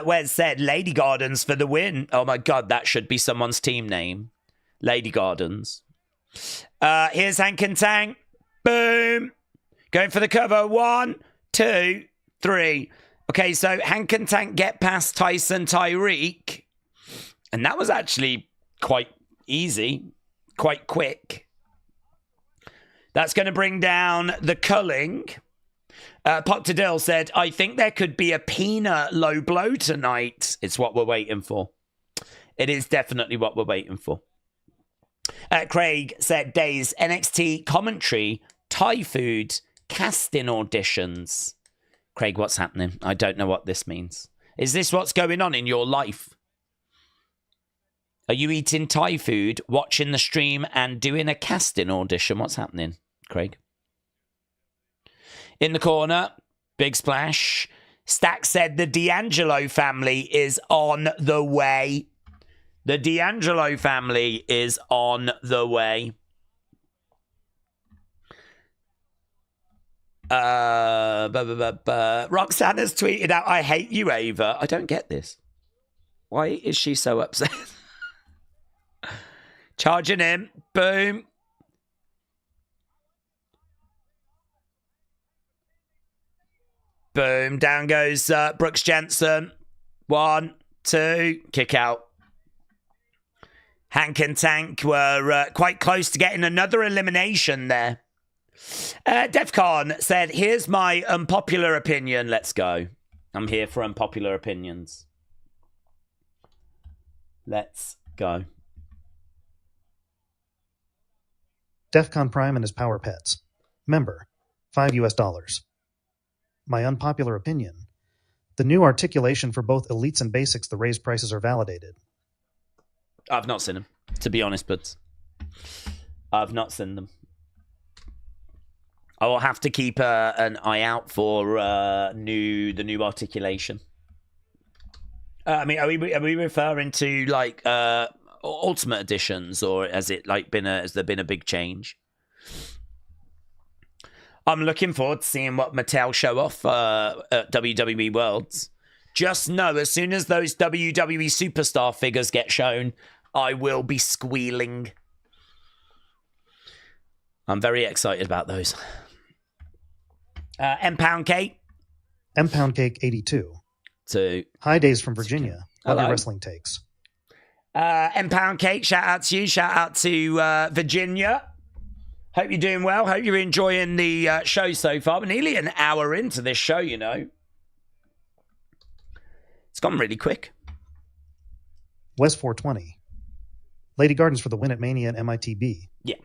Wes said Lady Gardens for the win. Oh my god, that should be someone's team name. Lady Gardens. Here's Hank and Tank. Boom. Going for the cover. 1, 2, 3. Okay, so Hank and Tank get past Tyson Tyreek. And that was actually quite easy. Quite quick. That's going to bring down the culling. Pop to Dill said, I think there could be a peanut low blow tonight. It's what we're waiting for. It is definitely what we're waiting for. Craig said, Daze, NXT commentary, Thai food, casting auditions. Craig, what's happening? I don't know what this means. Is this what's going on in your life? Are you eating Thai food, watching the stream, and doing a casting audition? What's happening, Craig? In the corner, big splash. Stack said the D'Angelo family is on the way. The D'Angelo family is on the way. Roxanne has tweeted out, I hate you, Ava. I don't get this. Why is she so upset? Charging in. Boom. Boom. Down goes Brooks Jensen. 1, 2. Kick out. Hank and Tank were quite close to getting another elimination there. Defcon said, here's my unpopular opinion. Let's go. I'm here for unpopular opinions. Let's go. Defcon Prime and his Power Pets. Member, $5. My unpopular opinion. The new articulation for both elites and basics, the raised prices are validated. I've not seen them, to be honest, but I've not seen them. I will have to keep an eye out for the new articulation. I mean, are we referring to like Ultimate Editions, or has there been a big change? I'm looking forward to seeing what Mattel show off at WWE Worlds. Just know, as soon as those WWE Superstar figures get shown, I will be squealing. I'm very excited about those. M-Pound Cake. M-Pound Cake 82. Hi, Daze from Virginia. Love your wrestling takes. M-Pound Cake, shout out to you. Shout out to Virginia. Hope you're doing well. Hope you're enjoying the show so far. We're nearly an hour into this show, you know. It's gone really quick. West 420. Lady Gardens for the win at Mania and MITB. Yeah.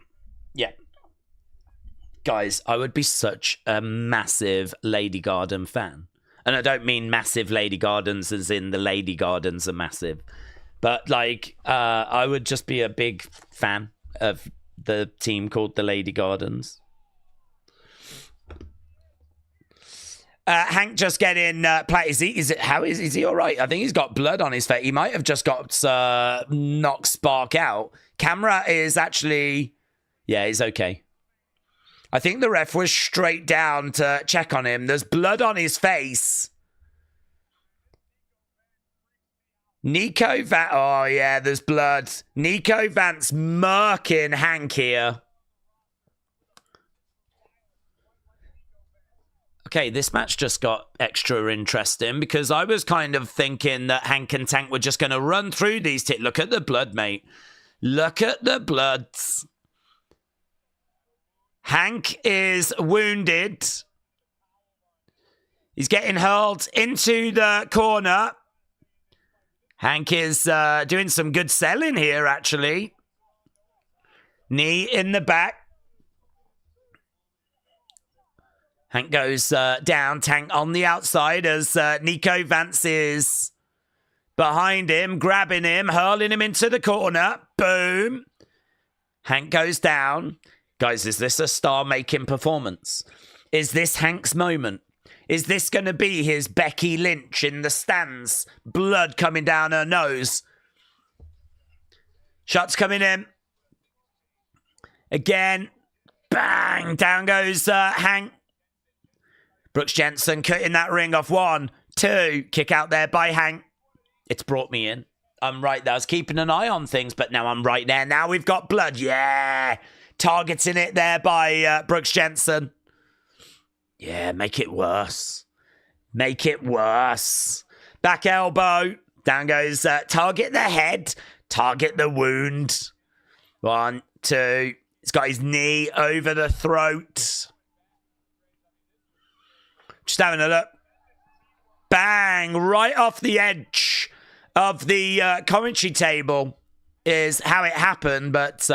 Guys, I would be such a massive Lady Garden fan. And I don't mean massive Lady Gardens as in the Lady Gardens are massive. But, like, I would just be a big fan of the team called the Lady Gardens. Hank just getting is he all right? I think he's got blood on his face. He might have just got knocked spark out. Camera is actually, yeah, he's okay. I think the ref was straight down to check on him. There's blood on his face. Nico Vance, oh yeah, there's blood. Nico Vance murking Hank here. Okay, this match just got extra interesting because I was kind of thinking that Hank and Tank were just going to run through these. Look at the blood, mate. Look at the bloods. Hank is wounded. He's getting hurled into the corner. Hank is doing some good selling here, actually. Knee in the back. Hank goes down, Tank on the outside as Nico Vance is behind him, grabbing him, hurling him into the corner. Boom. Hank goes down. Guys, is this a star-making performance? Is this Hank's moment? Is this going to be his Becky Lynch in the stands? Blood coming down her nose. Shots coming in. Again. Bang. Down goes Hank. Brooks Jensen cutting that ring off. 1, 2. Kick out there by Hank. It's brought me in. I'm right there. I was keeping an eye on things, but now I'm right there. Now we've got blood. Yeah. Targeting it there by Brooks Jensen. Yeah, make it worse. Make it worse. Back elbow. Down goes target the head. Target the wound. 1, 2. He's got his knee over the throat. Just having a look. Bang! Right off the edge of the commentary table is how it happened, but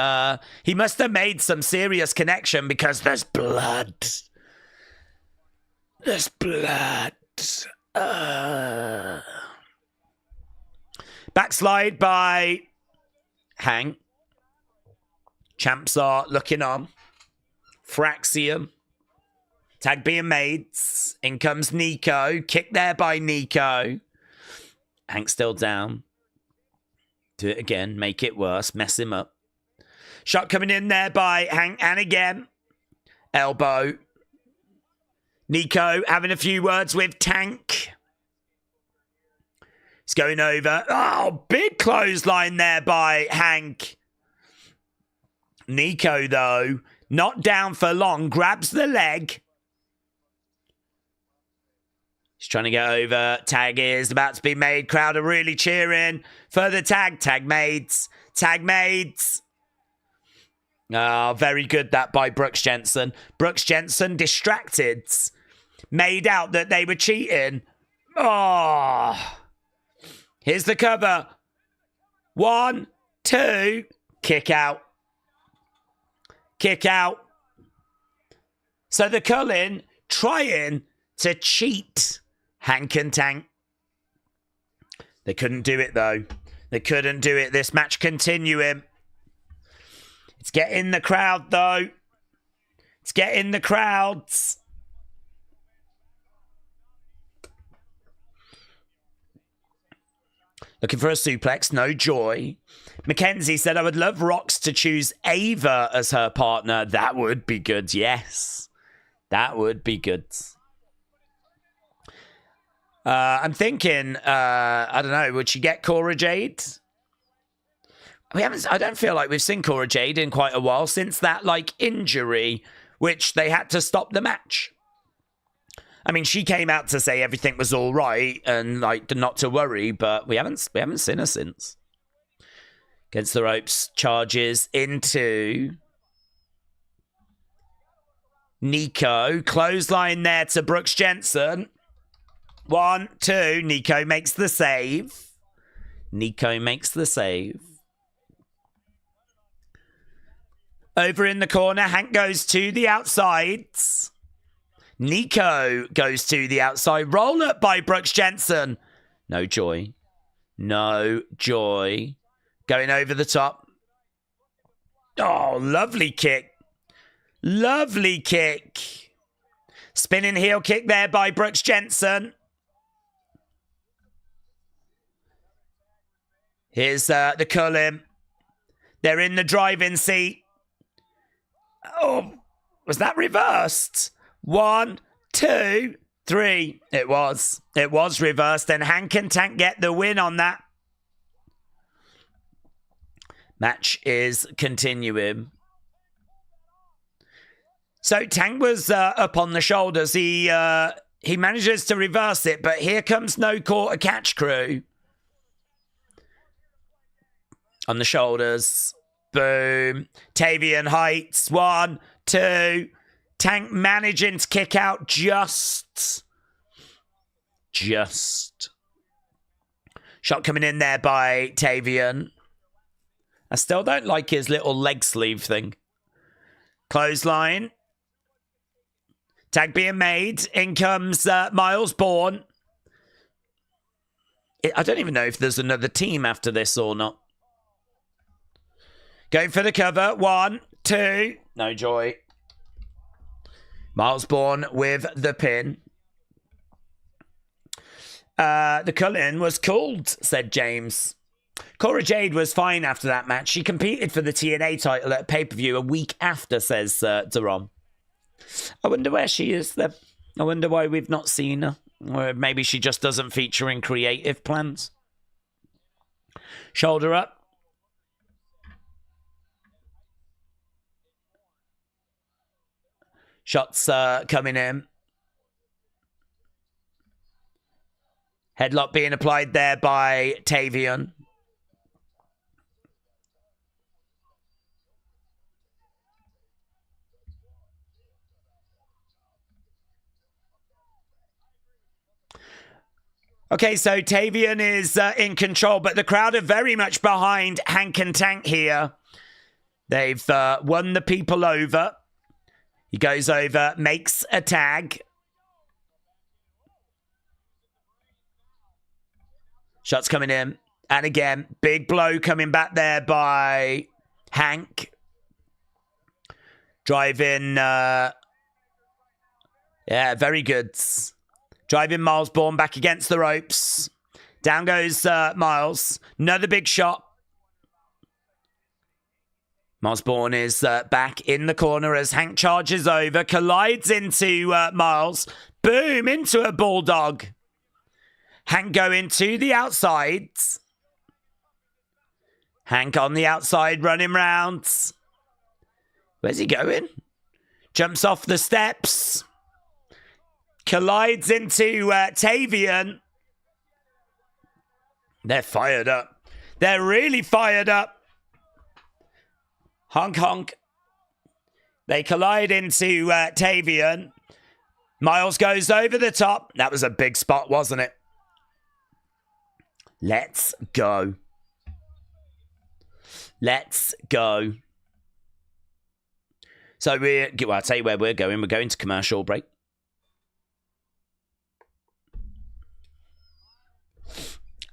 he must have made some serious connection because there's blood. There's blood. Backslide by Hank. Champs are looking on. Fraxium. Tag being made. In comes Nico. Kick there by Nico. Hank still down. Do it again. Make it worse. Mess him up. Shot coming in there by Hank. And again. Elbow. Nico having a few words with Tank. He's going over. Oh, big clothesline there by Hank. Nico, though, not down for long. Grabs the leg. He's trying to get over. Tag is about to be made. Crowd are really cheering for the tag. Tag mates. Tag mates. Oh, very good that by Brooks Jensen. Brooks Jensen distracted. Made out that they were cheating. Oh. Here's the cover. 1, 2. Kick out. Kick out. So the Cullen trying to cheat Hank and Tank. They couldn't do it, though. They couldn't do it. This match continuing. It's getting the crowd, though. It's getting the crowds. Looking for a suplex. No joy. Mackenzie said, I would love Rox to choose Ava as her partner. That would be good. Yes. That would be good. I'm thinking, I don't know, would she get Cora Jade? I don't feel like we've seen Cora Jade in quite a while since that, like, injury, which they had to stop the match. I mean, she came out to say everything was all right and, like, not to worry, but we haven't seen her since. Against the ropes, charges into Nico. Clothesline there to Brooks Jensen. 1, 2. Nico makes the save. Nico makes the save. Over in the corner, Hank goes to the outside. Nico goes to the outside. Roll up by Brooks Jensen. No joy. No joy. Going over the top. Oh, lovely kick. Lovely kick. Spinning heel kick there by Brooks Jensen. Here's the Cullen. They're in the driving seat. Oh, was that reversed? 1, 2, 3. It was. It was reversed. And Hank and Tank get the win on that. Match is continuing. So Tank was up on the shoulders. He manages to reverse it, but here comes No Quarter Catch Crew. On the shoulders. Boom. Tavian Heights. 1, 2. Tank managing to kick out just. Shot coming in there by Tavian. I still don't like his little leg sleeve thing. Clothesline. Tag being made. In comes Miles Bourne. I don't even know if there's another team after this or not. Going for the cover. 1, 2. No joy. Miles Bourne with the pin. The Cullen was called, said James. Cora Jade was fine after that match. She competed for the TNA title at pay-per-view a week after, says Deron. I wonder where she is then. I wonder why we've not seen her. Or maybe she just doesn't feature in creative plans. Shoulder up. Shots coming in. Headlock being applied there by Tavian. Okay, so Tavian is in control, but the crowd are very much behind Hank and Tank here. They've won the people over. He goes over, makes a tag. Shots coming in. And again, big blow coming back there by Hank. Driving, yeah, very good. Driving Miles Bourne back against the ropes. Down goes Miles. Another big shot. Miles Bourne is back in the corner as Hank charges over, collides into Miles. Boom, into a bulldog. Hank going to the outside. Hank on the outside running round. Where's he going? Jumps off the steps. Collides into Tavian. They're fired up. They're really fired up. Honk, honk. They collide into Tavian. Miles goes over the top. That was a big spot, wasn't it? Let's go. Let's go. So I'll tell you where we're going. We're going to commercial break.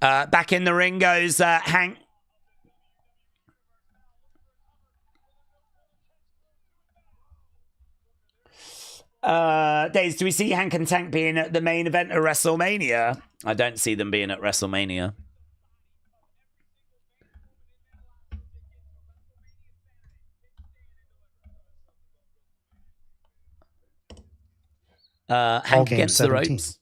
Back in the ring goes Hank. Daze, do we see Hank and Tank being at the main event of WrestleMania? I don't see them being at WrestleMania. Hank against 17. The ropes.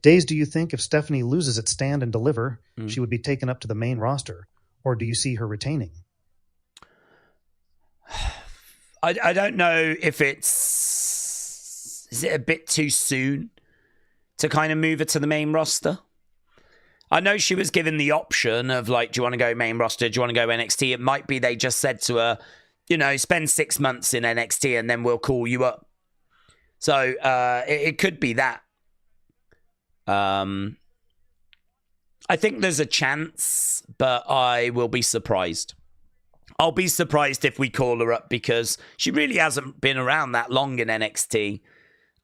Daze, do you think if Stephanie loses at Stand and Deliver, she would be taken up to the main roster? Or do you see her retaining? I don't know if it's... Is it a bit too soon to kind of move her to the main roster? I know she was given the option of, like, do you want to go main roster? Do you want to go NXT? It might be they just said to her, you know, spend 6 months in NXT and then we'll call you up. So it could be that. I think there's a chance, but I will be surprised. I'll be surprised if we call her up because she really hasn't been around that long in NXT.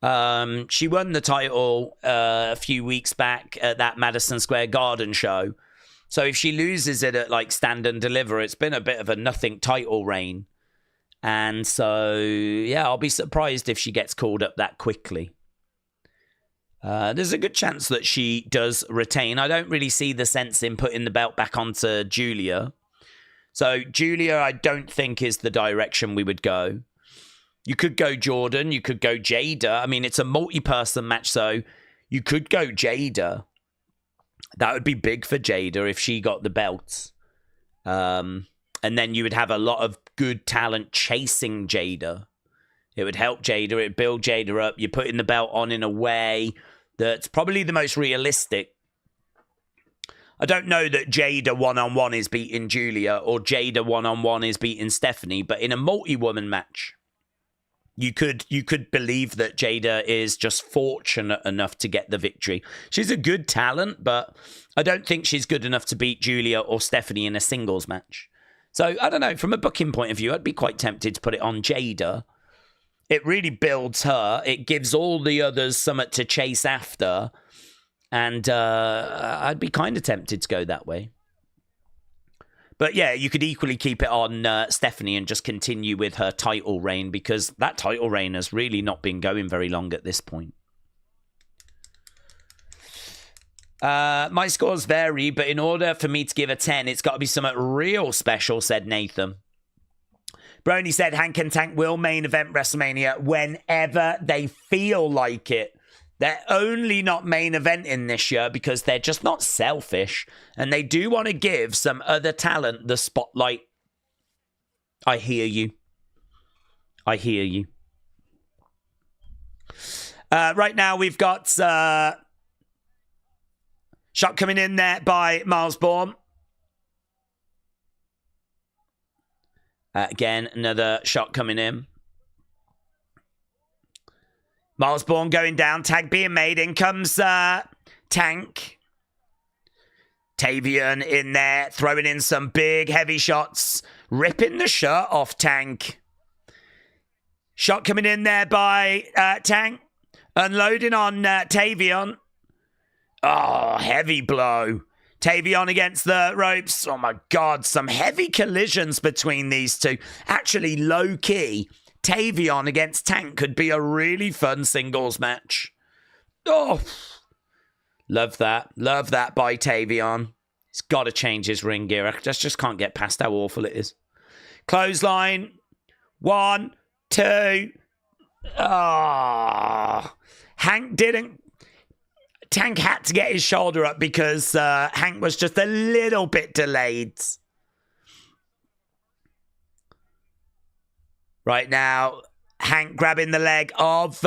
She won the title a few weeks back at that Madison Square Garden show. So if she loses it at like Stand and Deliver, it's been a bit of a nothing title reign. And so, yeah, I'll be surprised if she gets called up that quickly. There's a good chance that she does retain. I don't really see the sense in putting the belt back onto Julia. So Julia, I don't think is the direction we would go. You could go Jordan. You could go Jada. I mean, it's a multi-person match, so you could go Jada. That would be big for Jada if she got the belt. And then you would have a lot of good talent chasing Jada. It would help Jada. It would build Jada up. You're putting the belt on in a way that's probably the most realistic. I don't know that Jada one-on-one is beating Julia or Jada one-on-one is beating Stephanie, but in a multi-woman match, you could believe that Jada is just fortunate enough to get the victory. She's a good talent, but I don't think she's good enough to beat Julia or Stephanie in a singles match. So, I don't know, from a booking point of view, I'd be quite tempted to put it on Jada. It really builds her. It gives all the others something to chase after. And I'd be kind of tempted to go that way. But yeah, you could equally keep it on Stephanie and just continue with her title reign, because that title reign has really not been going very long at this point. My scores vary, but in order for me to give a 10, it's got to be something real special, said Nathan. Brony said Hank and Tank will main event WrestleMania whenever they feel like it. They're only not main eventing this year because they're just not selfish, and they do want to give some other talent the spotlight. I hear you. I hear you. Right now we've got shot coming in there by Miles Bourne. Again, another shot coming in. Miles Bourne going down. Tag being made. In comes Tank. Tavian in there, throwing in some big, heavy shots. Ripping the shirt off Tank. Shot coming in there by Tank. Unloading on Tavian. Oh, heavy blow. Tavion against the ropes. Oh my God, some heavy collisions between these two. Actually, low-key, Tavion against Tank could be a really fun singles match. Oh, love that. Love that by Tavion. He's got to change his ring gear. I just can't get past how awful it is. Clothesline. 1, 2. Ah, Hank didn't. Tank had to get his shoulder up because Hank was just a little bit delayed. Right now, Hank grabbing the leg of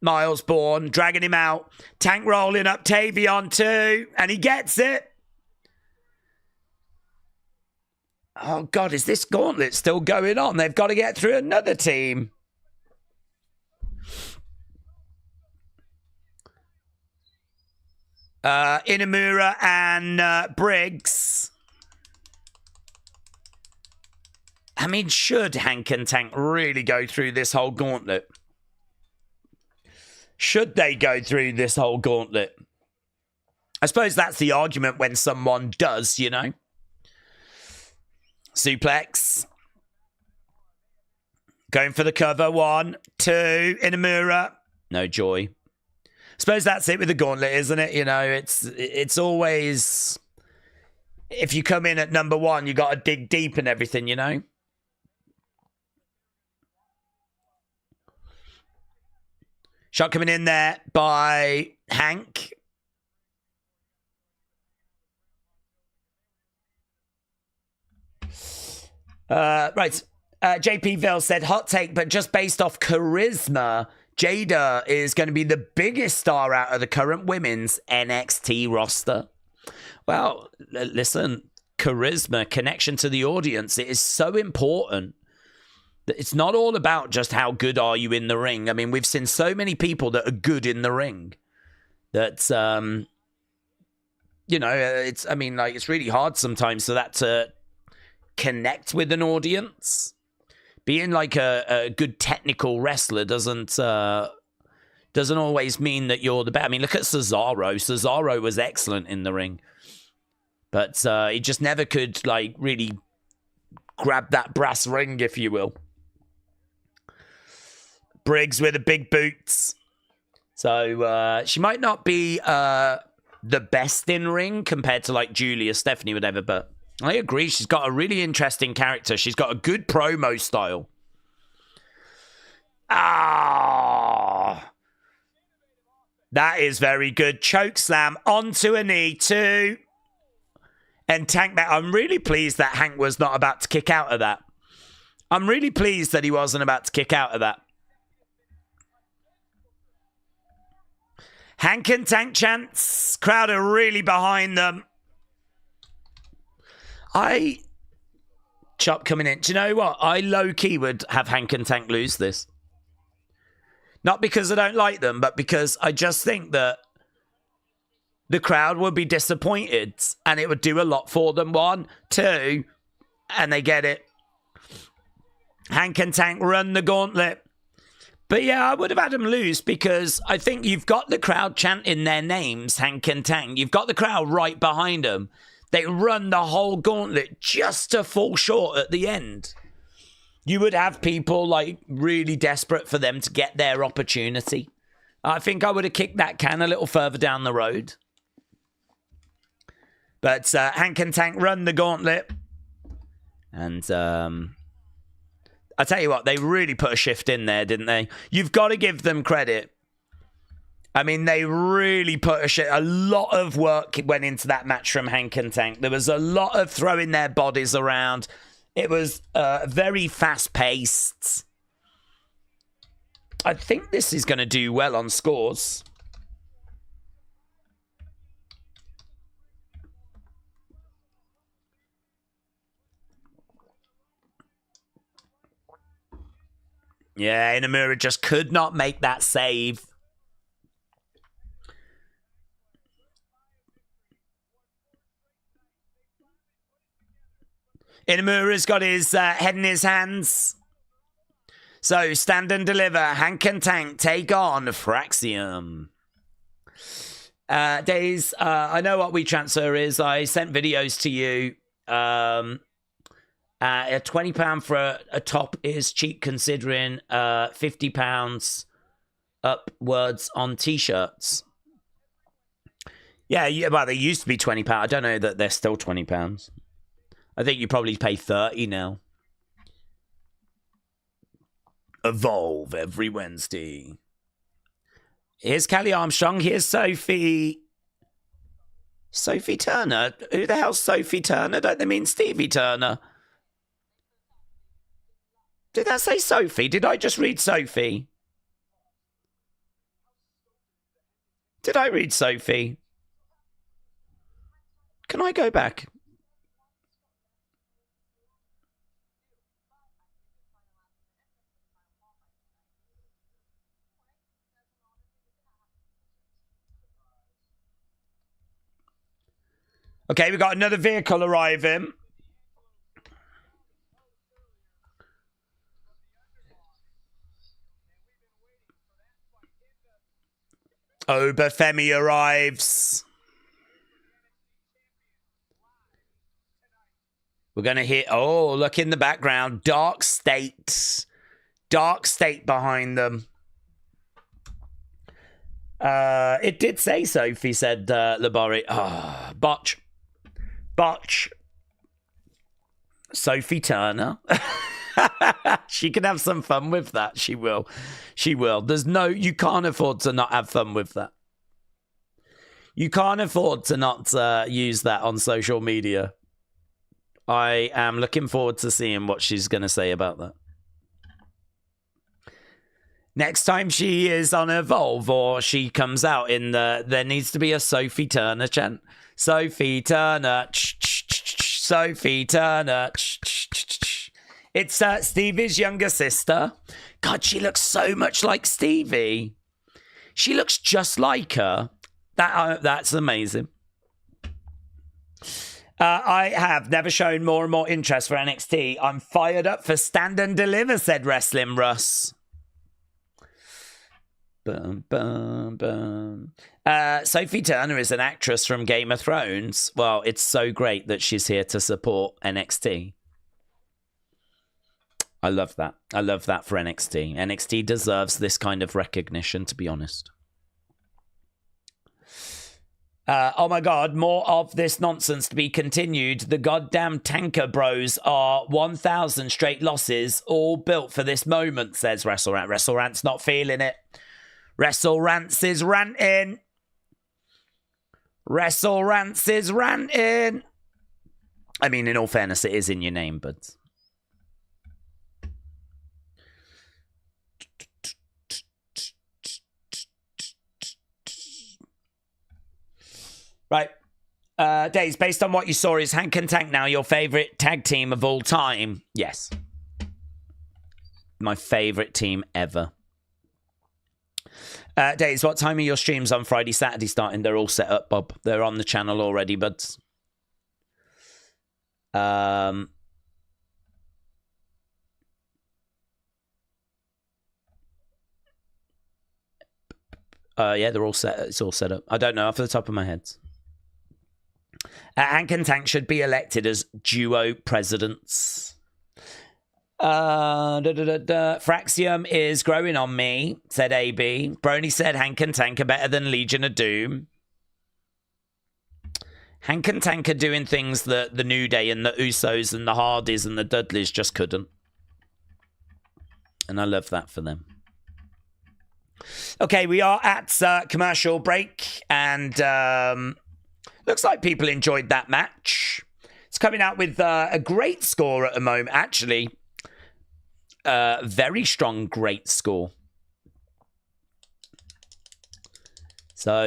Miles Bourne, dragging him out. Tank rolling up Tavion too, and he gets it. Oh God, is this gauntlet still going on? They've got to get through another team. Inamura and Briggs. I mean, should Hank and Tank really go through this whole gauntlet? Should they go through this whole gauntlet? I suppose that's the argument when someone does, you know. Suplex. Going for the cover. 1, 2. Inamura. No joy. Suppose that's it with the gauntlet, isn't it? You know, it's always, if you come in at number 1, you got to dig deep and everything, you know. Shot coming in there by Hank. Right. JP Ville said, hot take, but just based off charisma, Jada is going to be the biggest star out of the current women's NXT roster. Well, listen, charisma, connection to the audience, it is so important. It's not all about just how good are you in the ring. I mean, we've seen so many people that are good in the ring that, you know, it's really hard sometimes for that to connect with an audience. Being like a good technical wrestler doesn't doesn't always mean that you're the best. I mean, look at Cesaro. Cesaro was excellent in the ring. But he just never could, like, really grab that brass ring, if you will. Briggs with the big boots. So she might not be the best in ring compared to, like, Julia, Stephanie, whatever. But I agree. She's got a really interesting character. She's got a good promo style. Ah, that is very good. Choke slam onto a knee, 2. And Tank back. I'm really pleased that Hank was not about to kick out of that. I'm really pleased that he wasn't about to kick out of that. Hank and Tank chants. Crowd are really behind them. Chop coming in. Do you know what? I low-key would have Hank and Tank lose this. Not because I don't like them, but because I just think that the crowd would be disappointed and it would do a lot for them. 1, 2, and they get it. Hank and Tank run the gauntlet. But yeah, I would have had them lose because I think you've got the crowd chanting their names, Hank and Tank. You've got the crowd right behind them. They run the whole gauntlet just to fall short at the end. You would have people, like, really desperate for them to get their opportunity. I think I would have kicked that can a little further down the road. But Hank and Tank run the gauntlet. And I tell you what, they really put a shift in there, didn't they? You've got to give them credit. I mean, they really put a lot of work went into that match from Hank and Tank. There was a lot of throwing their bodies around. It was very fast-paced. I think this is going to do well on scores. Yeah, Inamura just could not make that save. Inamura's got his head in his hands. So, stand and deliver. Hank and Tank take on Fraxium. Daze, I know what WeTransfer is. I sent videos to you. £20 for a top is cheap considering £50 upwards on T-shirts. Yeah, well, they used to be £20. I don't know that they're still £20. I think you probably pay 30 now. Evolve every Wednesday. Here's Callie Armstrong. Here's Sophie. Sophie Turner. Who the hell's Sophie Turner? Don't they mean Stevie Turner? Did that say Sophie? Did I just read Sophie? Did I read Sophie? Can I go back? Okay, we got another vehicle arriving. Obafemi arrives. We're going to hit... Oh, look in the background. Dark State. Dark State behind them. It did say Sophie, said Labori. Oh, botch. Botch. Sophie Turner. She can have some fun with that. She will. She will. There's no... You can't afford to not have fun with that. You can't afford to not use that on social media. I am looking forward to seeing what she's going to say about that. Next time she is on Evolve or she comes out in the... There needs to be a Sophie Turner chant. Sophie Turner. Sophie Turner. It's Stevie's younger sister. God, she looks so much like Stevie. She looks just like her. That's amazing. I have never shown more and more interest for NXT. I'm fired up for Stand and Deliver, said Wrestling Russ. Bum, bum, bum. Sophie Turner is an actress from Game of Thrones. Well, it's so great that she's here to support NXT. I love that. I love that for NXT. NXT deserves this kind of recognition, to be honest. Oh my god, more of this nonsense to be continued. The goddamn tanker bros are 1,000 straight losses, all built for this moment, says WrestleRant. WrestleRant's not feeling it. WrestleRants is ranting. WrestleRants is ranting. I mean, in all fairness, it is in your name, but... Right. Daze, based on what you saw, is Hank and Tank now your favourite tag team of all time? Yes. My favourite team ever. Daze, what time are your streams on Friday, Saturday starting? They're all set up, Bob. They're on the channel already, buds. Yeah, they're all set. It's all set up. I don't know off the top of my head. Hank and Tank should be elected as duo presidents. Fraxium is growing on me, said AB. Brony said Hank and Tank are better than Legion of Doom. Hank and Tank are doing things that the New Day and the Usos and the Hardys and the Dudleys just couldn't. And I love that for them. Okay, we are at commercial break, and looks like people enjoyed that match. It's coming out with a great score at the moment, actually. Very strong, great score. So,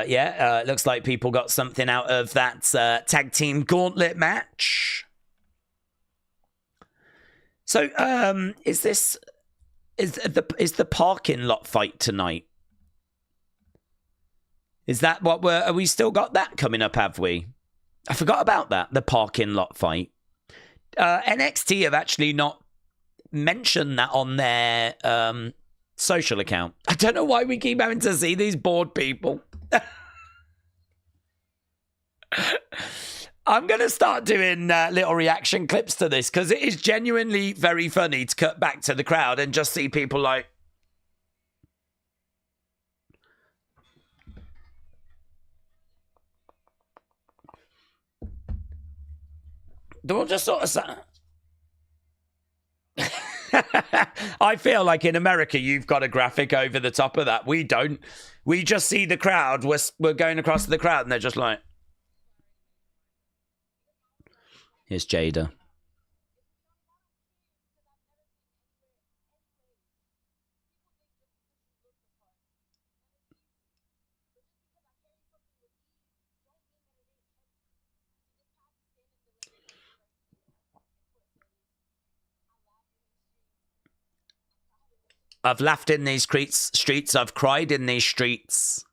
yeah, looks like people got something out of that tag team gauntlet match. So, is the parking lot fight tonight? Is that what are we still got that coming up, have we? I forgot about that, the parking lot fight. NXT have actually not mentioned that on their social account. I don't know why we keep having to see these bored people. I'm going to start doing little reaction clips to this because it is genuinely very funny to cut back to the crowd and just see people like... They'll just sort of... I feel like in America you've got a graphic over the top of that. We don't. We just see the crowd. We're going across the crowd and they're just like... Here's Jada. I've laughed in these streets. I've cried in these streets.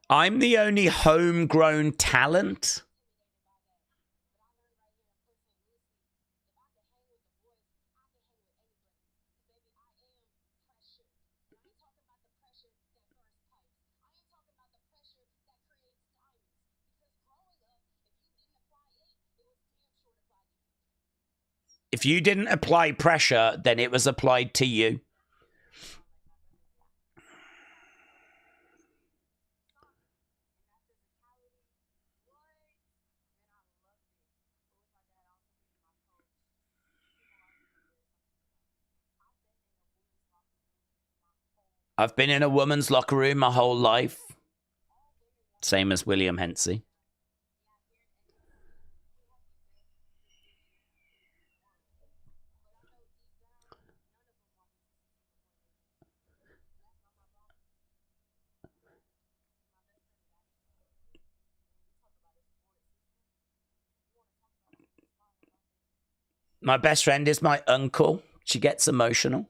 I'm the only homegrown talent. If you didn't apply pressure, then it was applied to you. I've been in a woman's locker room my whole life. Same as William Hensey. My best friend is my uncle. She gets emotional.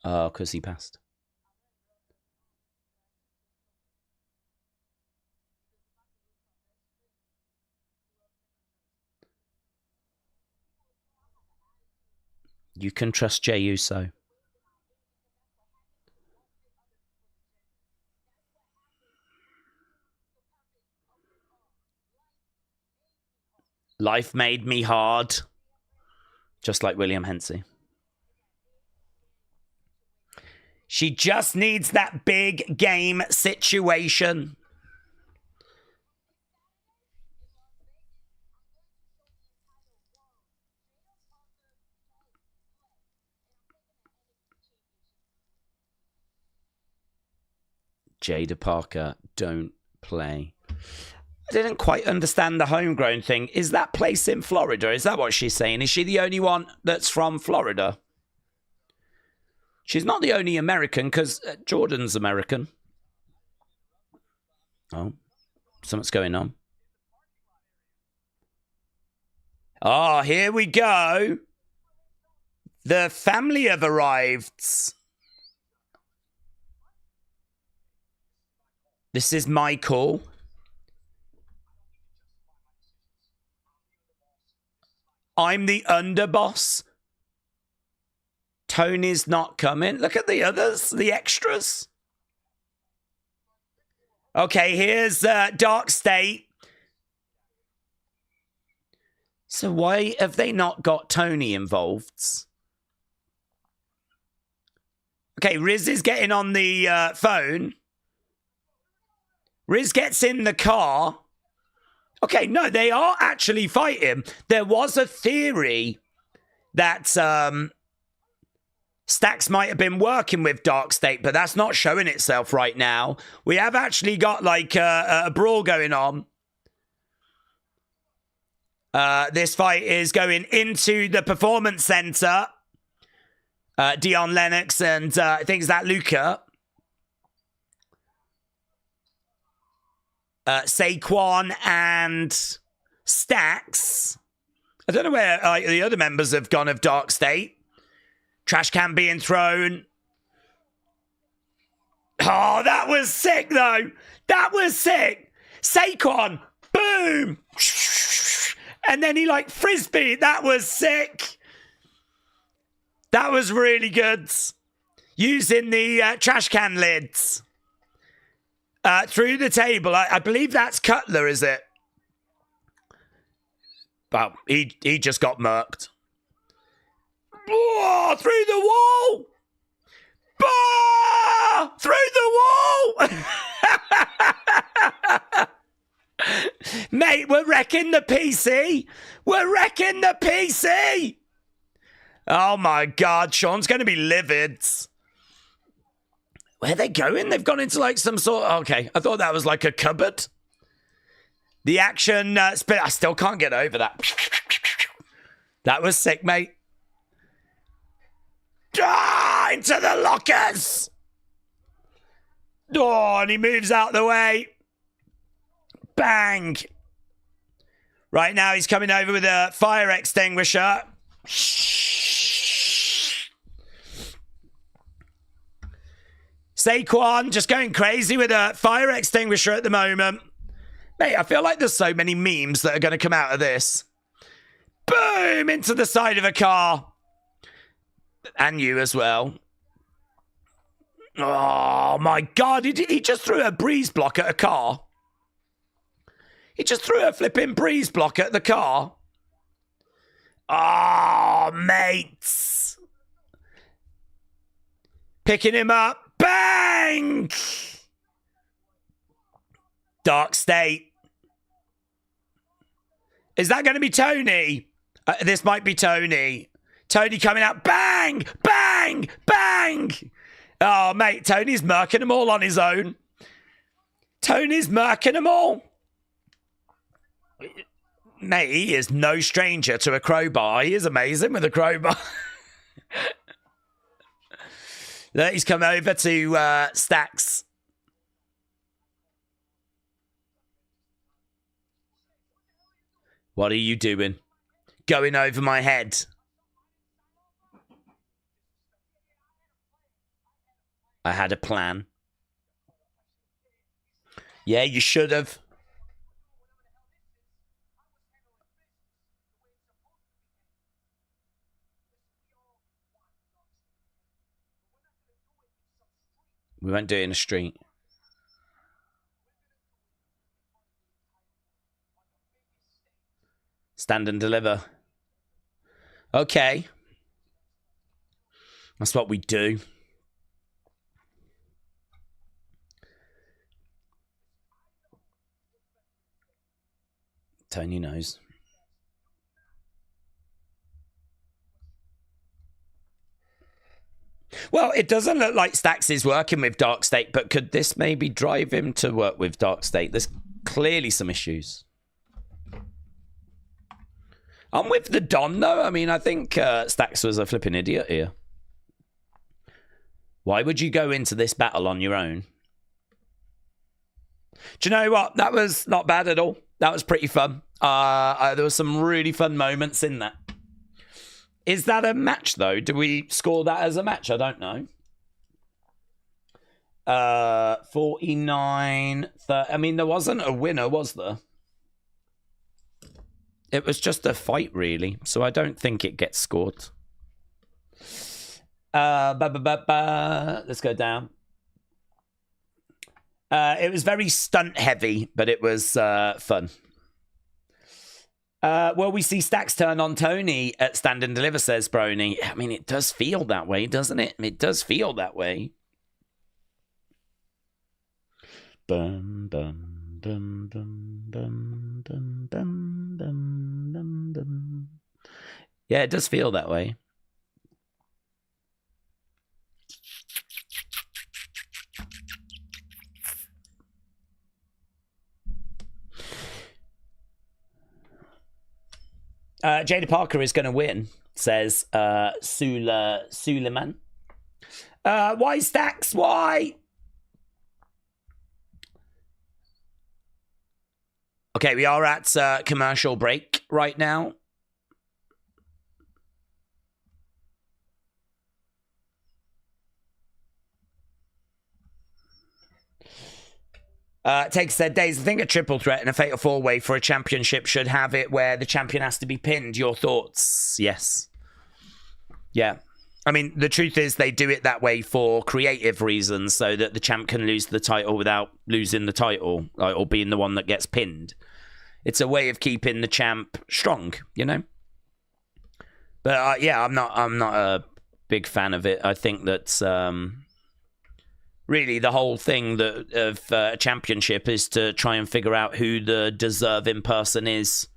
Oh, because he passed. You can trust Jey Uso. Life made me hard. Just like William Hensey. She just needs that big game situation. Jada Parker, don't play. I didn't quite understand the homegrown thing. Is that place in Florida? Is that what she's saying? Is she the only one that's from Florida? She's not the only American, because Jordan's American. Oh, something's going on. Oh, here we go. The family have arrived. This is Michael. I'm the underboss. Tony's not coming. Look at the others, the extras. Okay, here's Dark State. So why have they not got Tony involved? Okay, Riz is getting on the phone. Riz gets in the car. Okay, no, they are actually fighting. There was a theory that Stacks might have been working with Dark State, but that's not showing itself right now. We have actually got like a brawl going on. This fight is going into the Performance Center. Dion Lennox and I think it's that Luca. Saquon and Stacks. I don't know where the other members have gone of Dark State. Trash can being thrown. Oh, that was sick, though. That was sick. Saquon, boom. And then he like frisbee. That was sick. That was really good. Using the trash can lids. Through the table. I believe that's Cutler, is it? Well, he just got murked. Oh, through the wall! Oh, through the wall! Mate, we're wrecking the PC! We're wrecking the PC! Oh my God, Sean's going to be livid. Where are they going? They've gone into like some sort of... Okay, I thought that was like a cupboard. The action spit. I still can't get over that. That was sick, mate. Ah, into the lockers. Oh, and he moves out the way. Bang. Right now, he's coming over with a fire extinguisher. Saquon just going crazy with a fire extinguisher at the moment. Mate, I feel like there's so many memes that are going to come out of this. Boom! Into the side of a car. And you as well. Oh, my God. He just threw a breeze block at a car. He just threw a flipping breeze block at the car. Oh, mates. Picking him up. Bang! Dark State. Is that going to be Tony? This might be Tony. Tony coming out. Bang! Bang! Bang! Oh, mate, Tony's murking them all on his own. Tony's murking them all. Mate, he is no stranger to a crowbar. He is amazing with a crowbar. He's come over to Stacks. What are you doing? Going over my head. I had a plan. Yeah, you should have. We won't do it in the street. Stand and deliver. Okay. That's what we do. Tony knows. Well, it doesn't look like Stax is working with Dark State, but could this maybe drive him to work with Dark State? There's clearly some issues. I'm with the Don, though. I mean, I think Stax was a flipping idiot here. Why would you go into this battle on your own? Do you know what? That was not bad at all. That was pretty fun. There were some really fun moments in that. Is that a match, though? Do we score that as a match? I don't know. 49... 30. I mean, there wasn't a winner, was there? It was just a fight, really. So I don't think it gets scored. Let's go down. It was very stunt heavy, but it was fun. Well, we see Stax turn on Tony at Stand and Deliver, says Brony. I mean, it does feel that way, doesn't it? It does feel that way. Bum, bum, bum, bum, bum, bum, bum, bum, bum, bum. Yeah, it does feel that way. Jada Parker is going to win, says Suleiman. Why Stax? Why? Okay, we are at commercial break right now. Takes said Daze. I think a triple threat and a fatal four-way for a championship should have it where the champion has to be pinned. Your thoughts? Yes. Yeah. I mean, the truth is they do it that way for creative reasons so that the champ can lose the title without losing the title or being the one that gets pinned. It's a way of keeping the champ strong, you know? But yeah, I'm not a big fan of it. I think that's... really, the whole thing of a championship is to try and figure out who the deserving person is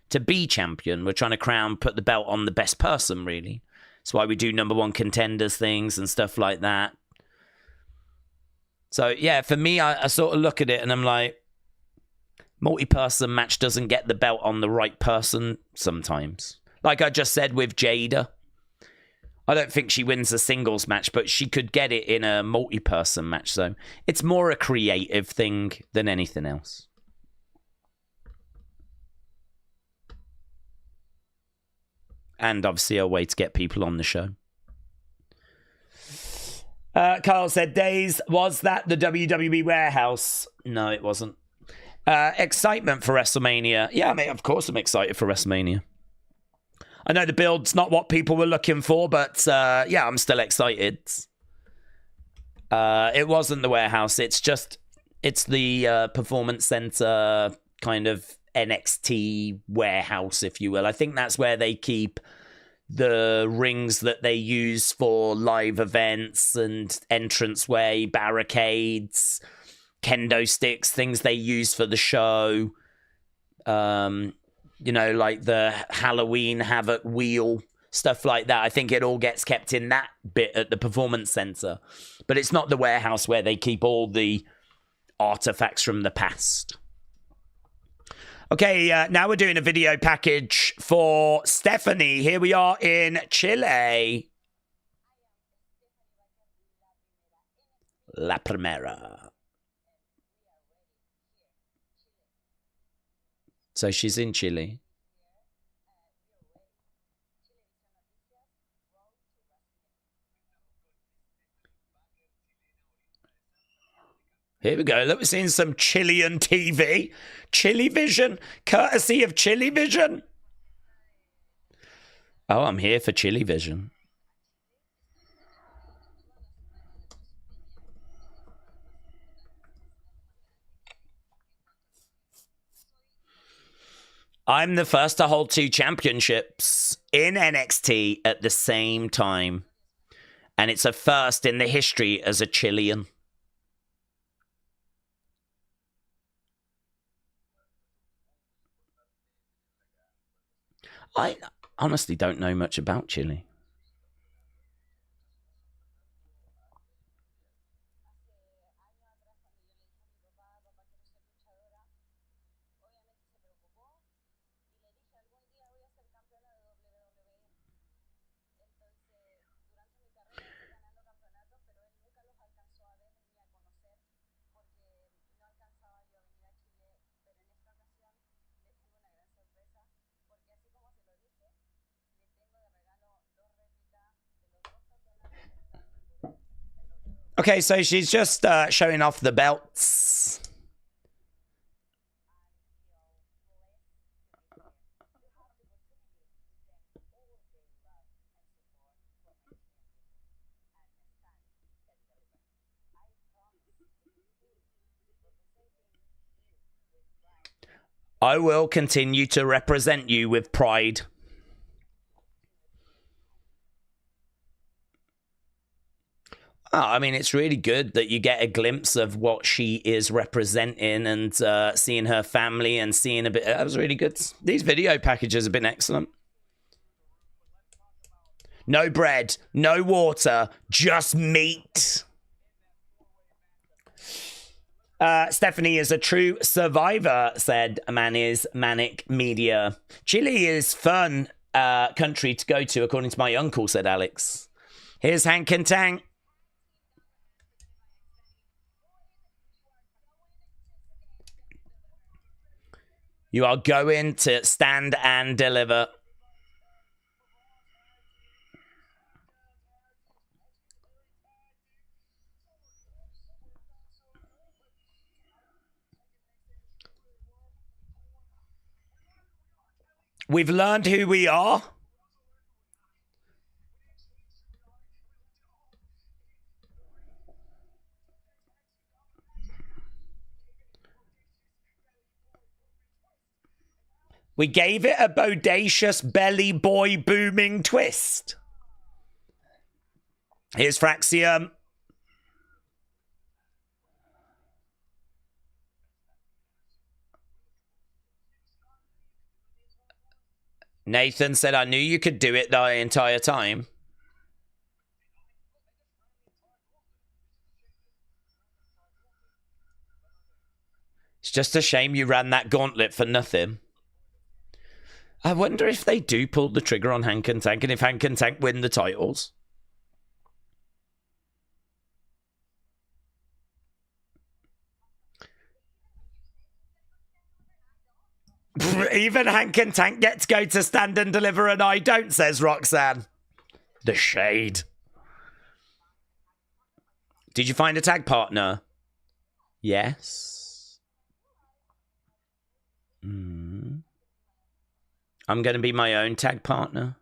to be champion. We're trying to put the belt on the best person, really. That's why we do number one contenders things and stuff like that. So, yeah, for me, I sort of look at it and I'm like, multi-person match doesn't get the belt on the right person sometimes. Like I just said with Jada. I don't think she wins a singles match, but she could get it in a multi-person match. So it's more a creative thing than anything else. And obviously a way to get people on the show. Carl said, Daze, was that the WWE warehouse? No, it wasn't. Excitement for WrestleMania. Yeah, I mean, of course I'm excited for WrestleMania. I know the build's not what people were looking for, but yeah, I'm still excited. It wasn't the warehouse. It's the Performance Center kind of NXT warehouse, if you will. I think that's where they keep the rings that they use for live events and entranceway, barricades, kendo sticks, things they use for the show. You know, like the Halloween Havoc wheel, stuff like that. I think it all gets kept in that bit at the Performance Center. But it's not the warehouse where they keep all the artifacts from the past. Okay, now we're doing a video package for Stephanie. Here we are in Chile. La Primera. So she's in Chile. Here we go. Look, we're seeing some Chilean TV. Chile Vision, courtesy of Chile Vision. Oh, I'm here for Chile Vision. I'm the first to hold 2 championships in NXT at the same time. And it's a first in the history as a Chilean. I honestly don't know much about Chile. Okay, so she's just showing off the belts. I will continue to represent you with pride. Oh, I mean, it's really good that you get a glimpse of what she is representing and seeing her family and seeing a bit. That was really good. These video packages have been excellent. No bread, no water, just meat. Stephanie is a true survivor, said Mani's Manic Media. Chile is fun country to go to, according to my uncle, said Alex. Here's Hank and Tank. You are going to stand and deliver. We've learned who we are. We gave it a bodacious belly boy booming twist. Here's Fraxium. Nathan said, I knew you could do it the entire time. It's just a shame you ran that gauntlet for nothing. I wonder if they do pull the trigger on Hank and Tank and if Hank and Tank win the titles. Even Hank and Tank get to go to stand and deliver and I don't, says Roxanne. The shade. Did you find a tag partner? Yes. I'm going to be my own tag partner.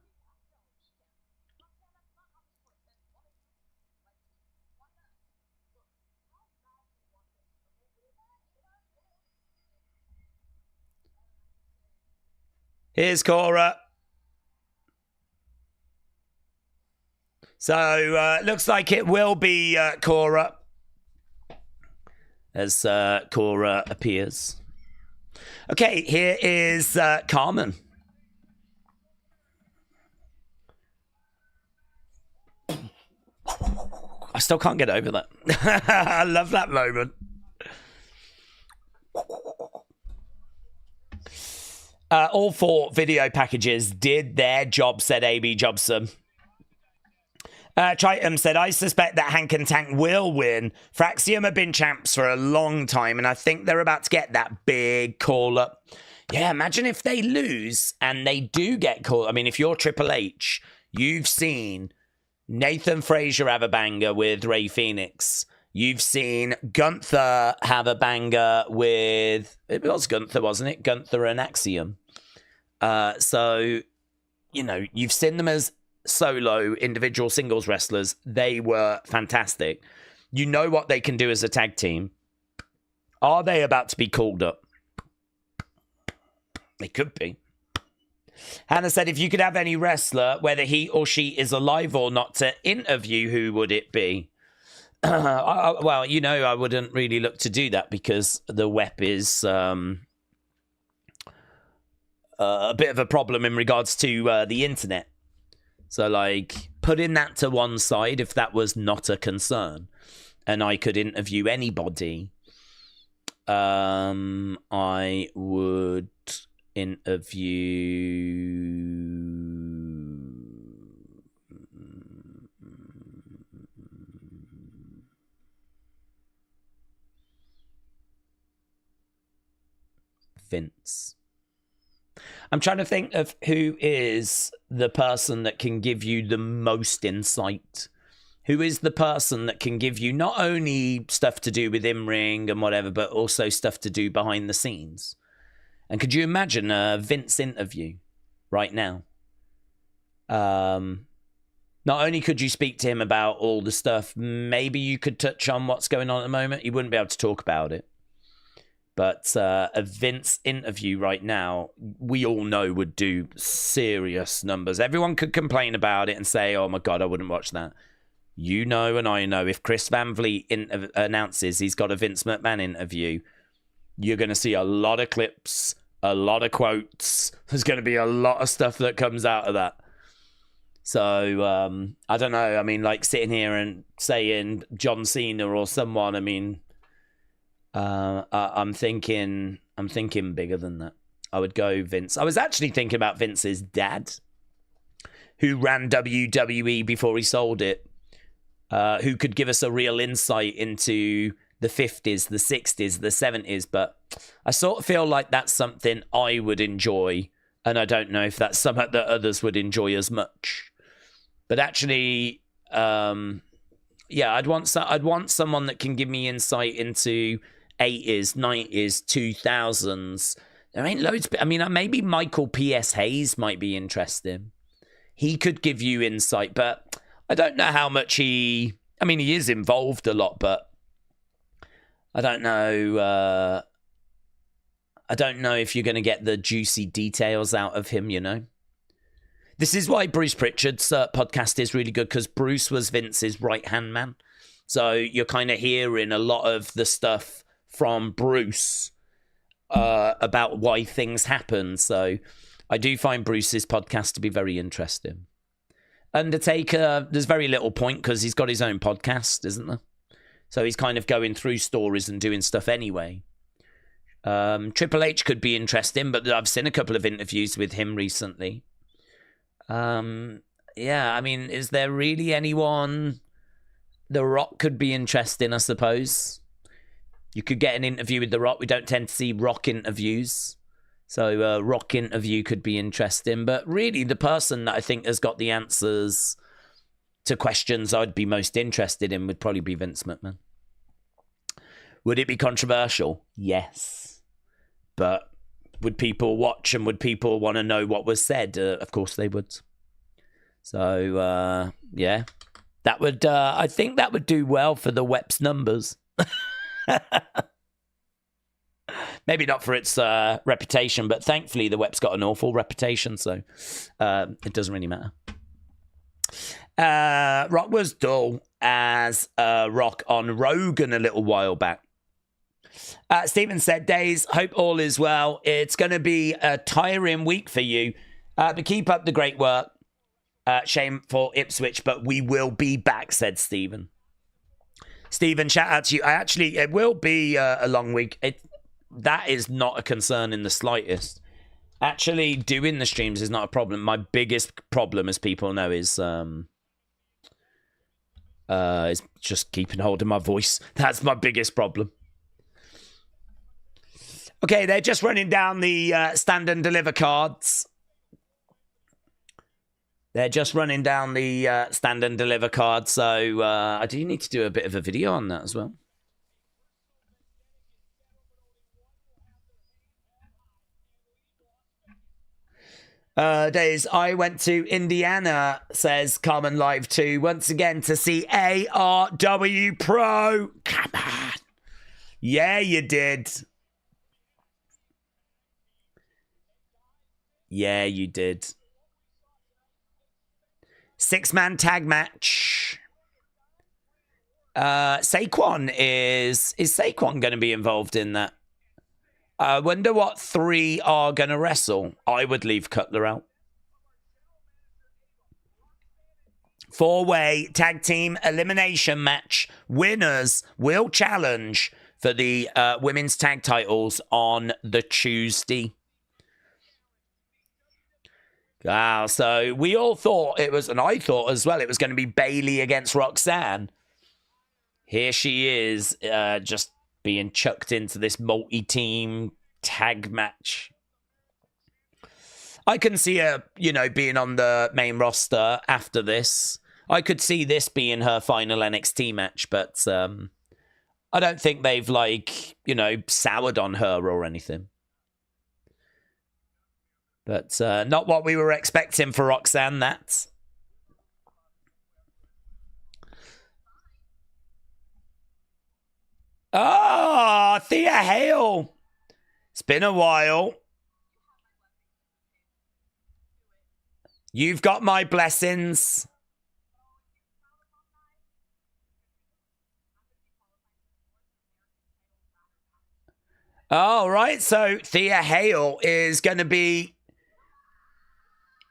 Here's Cora. So, looks like it will be Cora. As Cora appears. Okay, here is Carmen. I still can't get over that. I love that moment. All 4 video packages did their job, said AB Jobson. Triton said, I suspect that Hank and Tank will win. Fraxium have been champs for a long time, and I think they're about to get that big call-up. Yeah, imagine if they lose and they do get called. I mean, if you're Triple H, you've seen Nathan Frazier have a banger with Rey Fenix. You've seen Gunther have a banger with... It was Gunther, wasn't it? Gunther and Axiom. So, you know, you've seen them as solo individual singles wrestlers. They were fantastic. You know what they can do as a tag team. Are they about to be called up? It could be. Hannah said, if you could have any wrestler, whether he or she is alive or not, to interview, who would it be? Well, you know, I wouldn't really look to do that because the web is a bit of a problem in regards to the internet. So, like, putting that to one side, if that was not a concern, and I could interview anybody, I would interview Vince. I'm trying to think of who is the person that can give you the most insight. Who is the person that can give you not only stuff to do with in-ring and whatever, but also stuff to do behind the scenes? And could you imagine a Vince interview right now? Not only could you speak to him about all the stuff, maybe you could touch on what's going on at the moment. You wouldn't be able to talk about it. But a Vince interview right now, we all know would do serious numbers. Everyone could complain about it and say, oh my God, I wouldn't watch that. You know, and I know, if Chris Van Vliet announces he's got a Vince McMahon interview, you're going to see a lot of clips, a lot of quotes. There's going to be a lot of stuff that comes out of that. So, I don't know. I mean, like sitting here and saying John Cena or someone, I mean, I'm thinking bigger than that. I would go Vince. I was actually thinking about Vince's dad, who ran WWE before he sold it, who could give us a real insight into the 50s, the 60s, the 70s. But I sort of feel like that's something I would enjoy, and I don't know if that's something that others would enjoy as much. But actually, yeah, I'd want someone that can give me insight into 80s, 90s, 2000s. There ain't loads. I mean, maybe Michael P.S. Hayes might be interesting. He could give you insight, but I don't know how much he is involved a lot, but I don't know. I don't know if you're going to get the juicy details out of him, you know. This is why Bruce Pritchard's podcast is really good, because Bruce was Vince's right-hand man. So you're kind of hearing a lot of the stuff from Bruce about why things happen. So I do find Bruce's podcast to be very interesting. Undertaker, there's very little point because he's got his own podcast, isn't there? So he's kind of going through stories and doing stuff anyway. Triple H could be interesting, but I've seen a couple of interviews with him recently. Yeah, I mean, is there really anyone? The Rock could be interesting, I suppose. You could get an interview with The Rock. We don't tend to see Rock interviews. So Rock interview could be interesting. But really, the person that I think has got the answers to questions I'd be most interested in would probably be Vince McMahon. Would it be controversial? Yes. But would people watch and would people want to know what was said? Of course they would. So, yeah. That would, I think that would do well for the WEP's numbers. Maybe not for its reputation, but thankfully the WEP's got an awful reputation, so it doesn't really matter. Rock was dull as Rock on Rogan a little while back. Stephen said, Daze, hope all is well. It's going to be a tiring week for you, but keep up the great work. Shame for Ipswich, but we will be back, said Stephen. Stephen, shout out to you. It will be a long week. That is not a concern in the slightest. Actually, doing the streams is not a problem. My biggest problem, as people know, is just keeping hold of my voice. That's my biggest problem. Okay, they're just running down the stand and deliver cards. They're just running down the stand and deliver card, so I do need to do a bit of a video on that as well. Days, I went to Indiana, says Carmen Live 2, once again to see ARW Pro. Come on. Yeah, you did. Yeah, you did. 6-man tag match. Saquon is Saquon going to be involved in that? I wonder what 3 are going to wrestle. I would leave Cutler out. 4-way tag team elimination match. Winners will challenge for the women's tag titles on the Tuesday. Wow, so we all thought it was, and I thought as well, it was going to be Bayley against Roxanne. Here she is, just being chucked into this multi-team tag match. I can see her, being on the main roster after this. I could see this being her final NXT match, but I don't think they've, soured on her or anything. But not what we were expecting for Roxanne, that's. Oh, Thea Hale. It's been a while. You've got my blessings. All right, so Thea Hale is going to be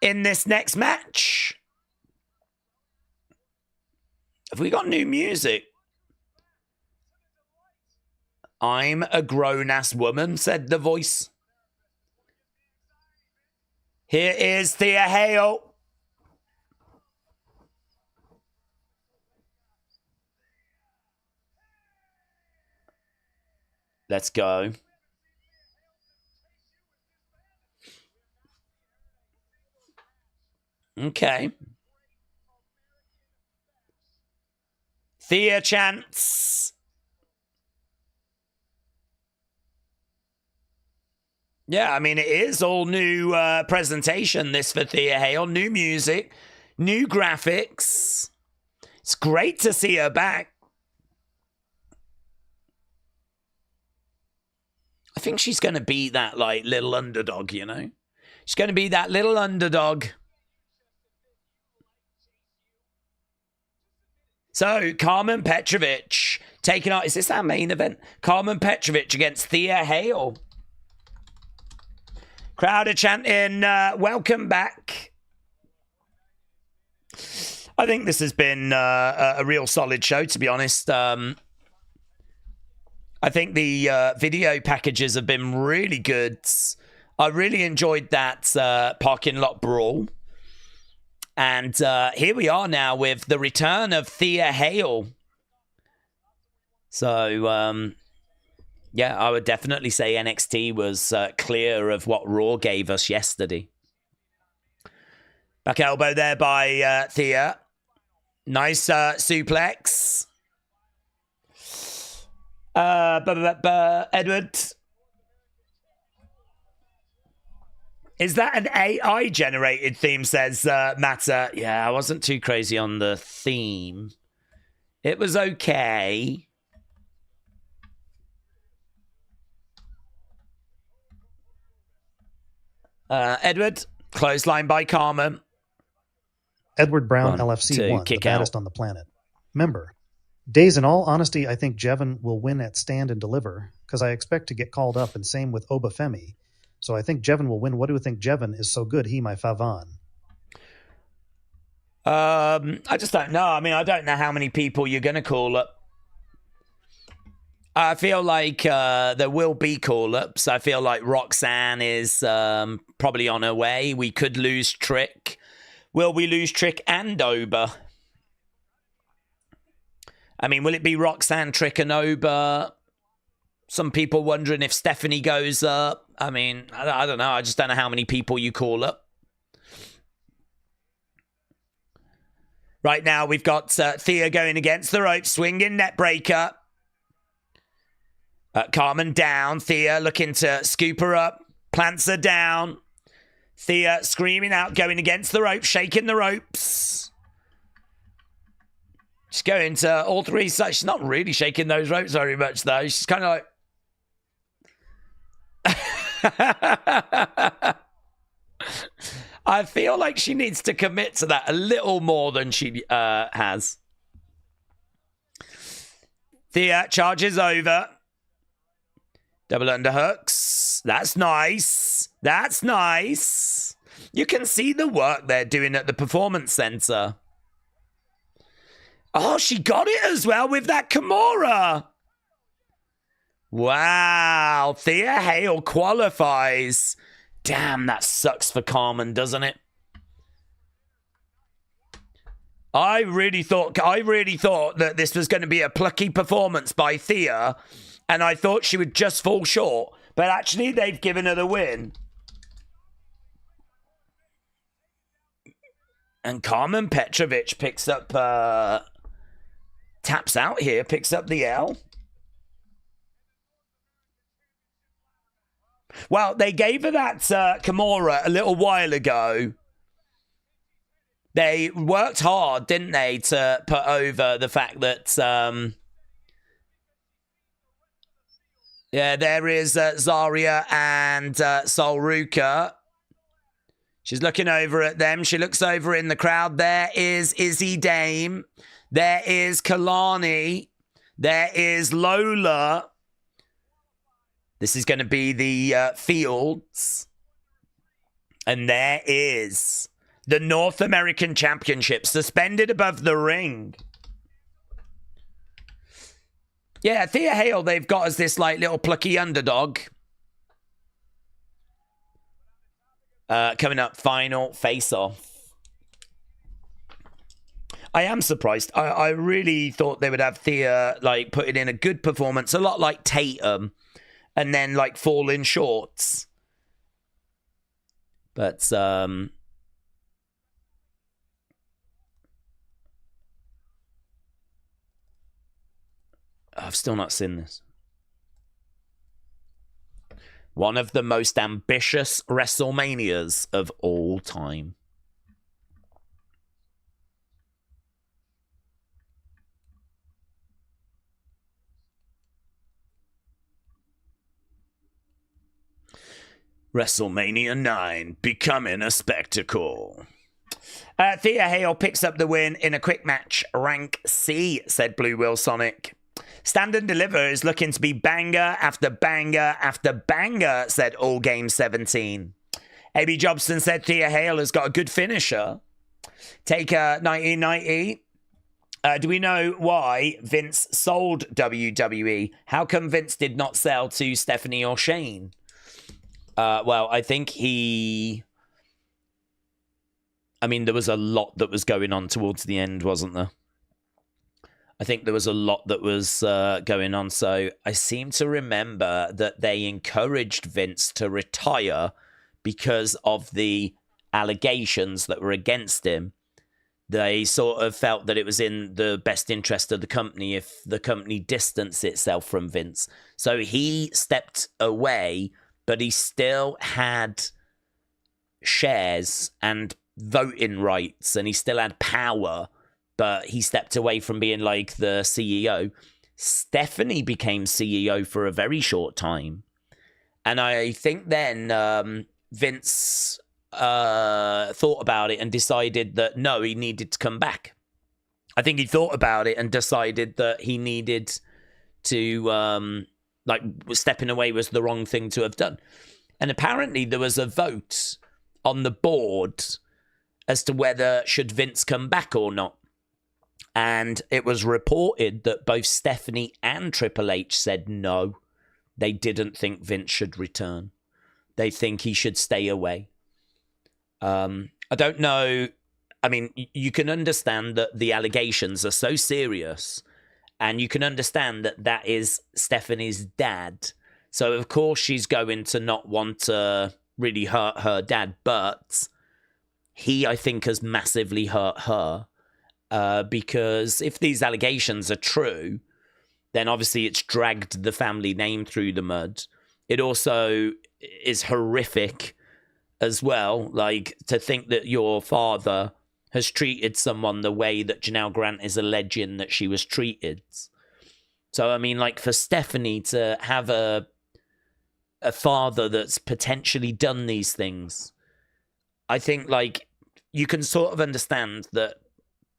in this next match. Have we got new music? I'm a grown-ass woman, said the voice. Here is Thea Hale. Let's go. Okay. Thea chants. Yeah, I mean, it is all new presentation, this for Thea Hale. New music, new graphics. It's great to see her back. I think she's going to be that, little underdog, She's going to be that little underdog. So, Carmen Petrovic taking on... Is this our main event? Carmen Petrovic against Thea Hale. Crowd are chanting, welcome back. I think this has been a real solid show, to be honest. I think the video packages have been really good. I really enjoyed that parking lot brawl. And here we are now with the return of Thea Hale. So, yeah, I would definitely say NXT was clear of what Raw gave us yesterday. Back elbow there by Thea. Nice suplex. Edward. Is that an AI-generated theme, says Matter. Yeah, I wasn't too crazy on the theme. It was okay. Edward, clothesline by Carmen. Edward Brown, LFC 1, the baddest on the planet. Member, Daze, in all honesty, I think Jevon will win at Stand and Deliver, because I expect to get called up, and same with Obafemi. So I think Jevon will win. What do you think? Jevon is so good, he my favan. I just don't know. I mean, I don't know how many people you're going to call up. I feel like there will be call-ups. I feel like Roxanne is probably on her way. We could lose Trick. Will we lose Trick and Oba? I mean, will it be Roxanne, Trick, and Oba? Some people wondering if Stephanie goes up. I mean, I don't know. I just don't know how many people you call up. Right now, we've got Thea going against the rope, swinging net breaker. Carmen down. Thea looking to scoop her up. Plants her down. Thea screaming out, going against the rope, shaking the ropes. She's going to all three sides. She's not really shaking those ropes very much, though. She's kind of like... I feel like she needs to commit to that a little more than she has. Thea charges over. Double underhooks. That's nice. That's nice. You can see the work they're doing at the Performance Center. Oh, she got it as well with that Kimura. Wow. Thea Hale qualifies. Damn, that sucks for Carmen, doesn't it? I really thought that this was going to be a plucky performance by Thea, and I thought she would just fall short. But actually, they've given her the win. And Carmen Petrovic picks up, taps out here, picks up the L. Well, they gave her that Kimura a little while ago. They worked hard, didn't they, to put over the fact that... yeah, there is Zarya and Sol Ruka. She's looking over at them. She looks over in the crowd. There is Izzy Dame. There is Kalani. There is Lola. This is going to be the Fields. And there is the North American Championship suspended above the ring. Yeah, Thea Hale, they've got as this like little plucky underdog. Coming up, final face-off. I am surprised. I really thought they would have Thea like putting in a good performance, a lot like Tatum, and then like fall in shorts. But I've still not seen this. One of the most ambitious WrestleManias of all time. WrestleMania 9 becoming a spectacle. Thea Hale picks up the win in a quick match. Rank C, said Blue Will Sonic. Stand and Deliver is looking to be banger after banger after banger, said All Game 17. A.B. Jobson said Thea Hale has got a good finisher. Taker 1990. Do we know why Vince sold WWE? How come Vince did not sell to Stephanie or Shane? Well, I think there was a lot that was going on towards the end, wasn't there? I think there was a lot that was going on. So I seem to remember that they encouraged Vince to retire because of the allegations that were against him. They sort of felt that it was in the best interest of the company if the company distanced itself from Vince. So he stepped away, but he still had shares and voting rights, and he still had power. But he stepped away from being like the CEO. Stephanie became CEO for a very short time. And I think then Vince thought about it and decided that, no, he needed to come back. I think he thought about it and decided that he needed to, stepping away was the wrong thing to have done. And apparently there was a vote on the board as to whether should Vince come back or not. And it was reported that both Stephanie and Triple H said no. They didn't think Vince should return. They think he should stay away. I don't know. I mean, you can understand that the allegations are so serious. And you can understand that that is Stephanie's dad. So, of course, she's going to not want to really hurt her dad. But he, I think, has massively hurt her. Because if these allegations are true, then obviously it's dragged the family name through the mud. It also is horrific as well, like to think that your father has treated someone the way that Janelle Grant is alleging that she was treated. So, I mean, like for Stephanie to have a father that's potentially done these things, I think, like, you can sort of understand that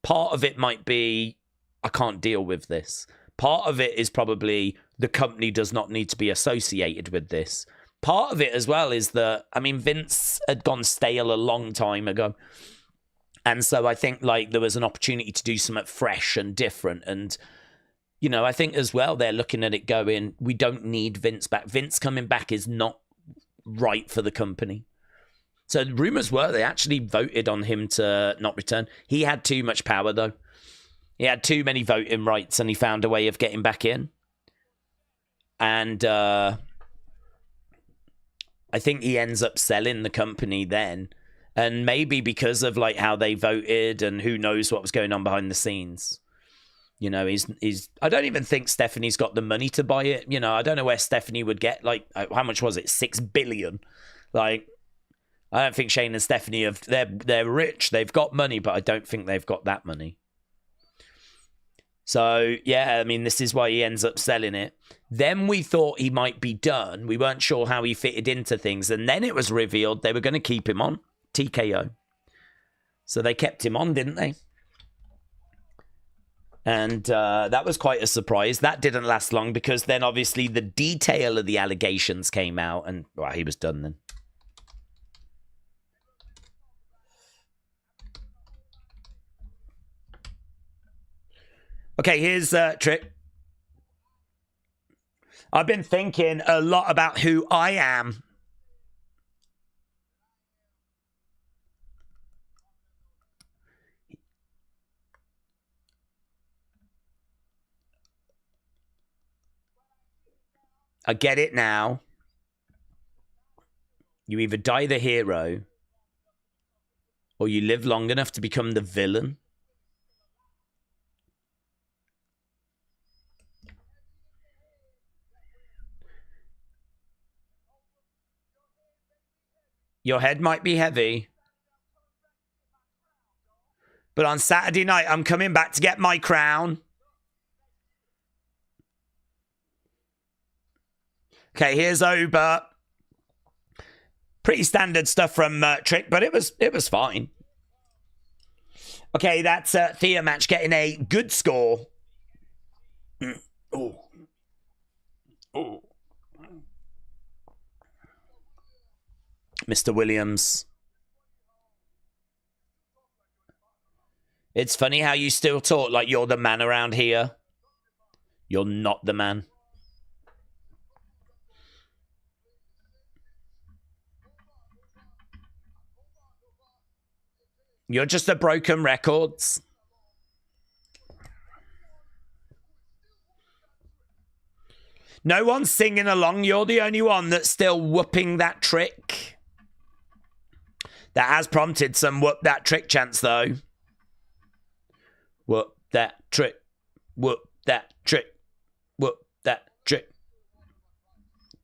part of it might be, I can't deal with this. Part of it is probably the company does not need to be associated with this. Part of it as well is that, I mean, Vince had gone stale a long time ago. And so I think, like, there was an opportunity to do something fresh and different. And, you know, I think as well, they're looking at it going, we don't need Vince back. Vince coming back is not right for the company. So rumors were they actually voted on him to not return. He had too much power, though. He had too many voting rights, and he found a way of getting back in. And I think he ends up selling the company then. And maybe because of, like, how they voted and who knows what was going on behind the scenes. You know, he's. I don't even think Stephanie's got the money to buy it. You know, I don't know where Stephanie would get, like, how much was it? $6 billion. Like, I don't think Shane and Stephanie have. They're rich. They've got money, but I don't think they've got that money. So, yeah, I mean, this is why he ends up selling it. Then we thought he might be done. We weren't sure how he fitted into things. And then it was revealed they were going to keep him on. TKO. So they kept him on, didn't they? And that was quite a surprise. That didn't last long because then obviously the detail of the allegations came out and, well, he was done then. Okay, here's Trick. I've been thinking a lot about who I am. I get it now. You either die the hero or you live long enough to become the villain. Your head might be heavy. But on Saturday night, I'm coming back to get my crown. Okay, here's Oba. Pretty standard stuff from Trick, but it was fine. Okay, that's Thea match getting a good score. Oh. Oh. Mr. Williams. It's funny how you still talk like you're the man around here. You're not the man. You're just a broken records. No one's singing along. You're the only one that's still whooping that trick. That has prompted some whoop that trick chants, though. Whoop that trick. Whoop that trick. Whoop that trick.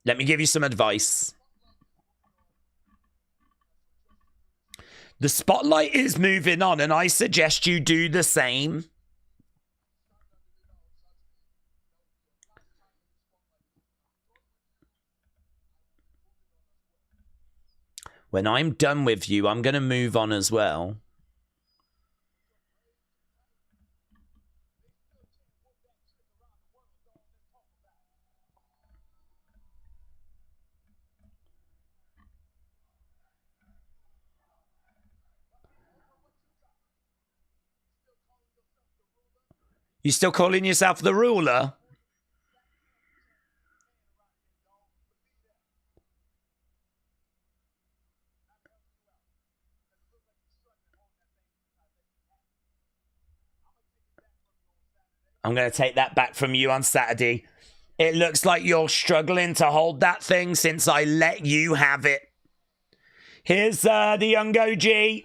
Let me give you some advice. The spotlight is moving on, and I suggest you do the same. When I'm done with you, I'm going to move on as well. You still calling yourself the ruler? I'm going to take that back from you on Saturday. It looks like you're struggling to hold that thing since I let you have it. Here's the young OG.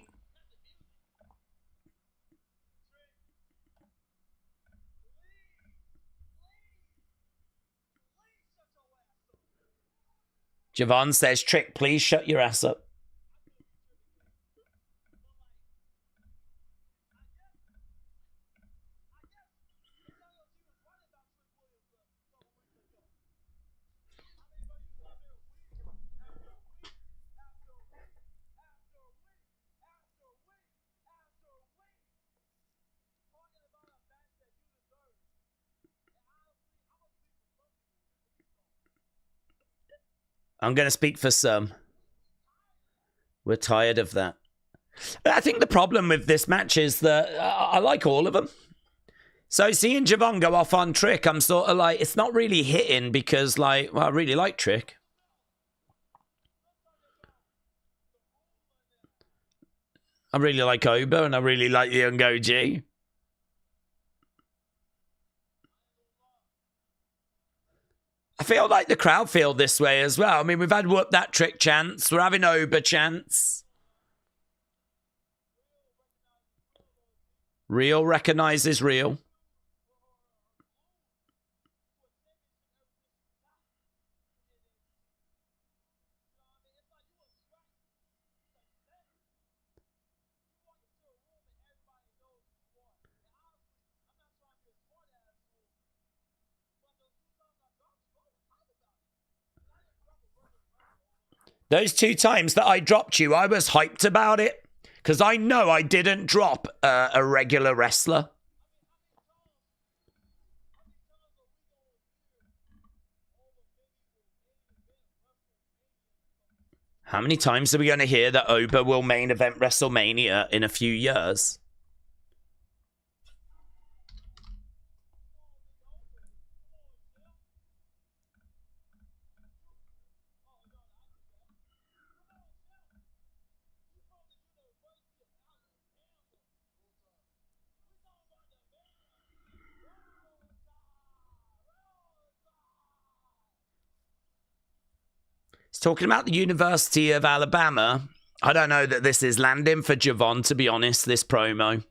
Javon says, Trick, please shut your ass up. I'm going to speak for some. We're tired of that. I think the problem with this match is that I like all of them. So seeing Javon go off on Trick, I'm sort of like, it's not really hitting because, like, well, I really like Trick. I really like Oba and I really like the Young OG. I feel like the crowd feel this way as well. I mean, we've had Whoop That Trick chants. We're having Oba chants. Real recognizes real. Those 2 times that I dropped you, I was hyped about it. Because I know I didn't drop a regular wrestler. How many times are we going to hear that Oba will main event WrestleMania in a few years? He's talking about the University of Alabama. I don't know that this is landing for Javon, to be honest, this promo.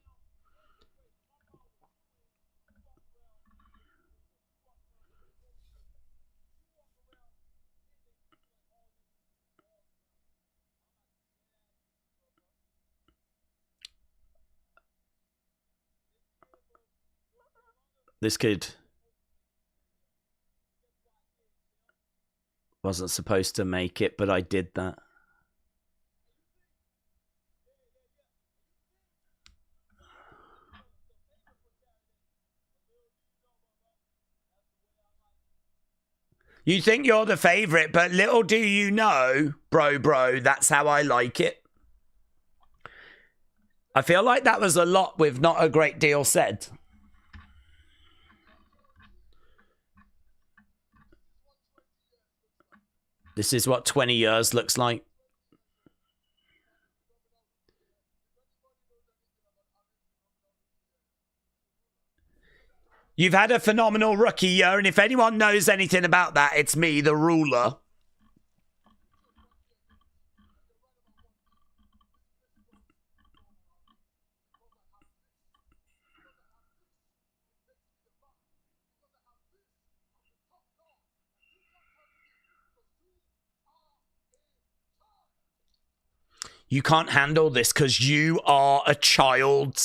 This kid wasn't supposed to make it, but I did that. You think you're the favorite, but little do you know, bro, that's how I like it. I feel like that was a lot with not a great deal said. This is what 20 years looks like. You've had a phenomenal rookie year, and if anyone knows anything about that, it's me, the ruler. You can't handle this because you are a child.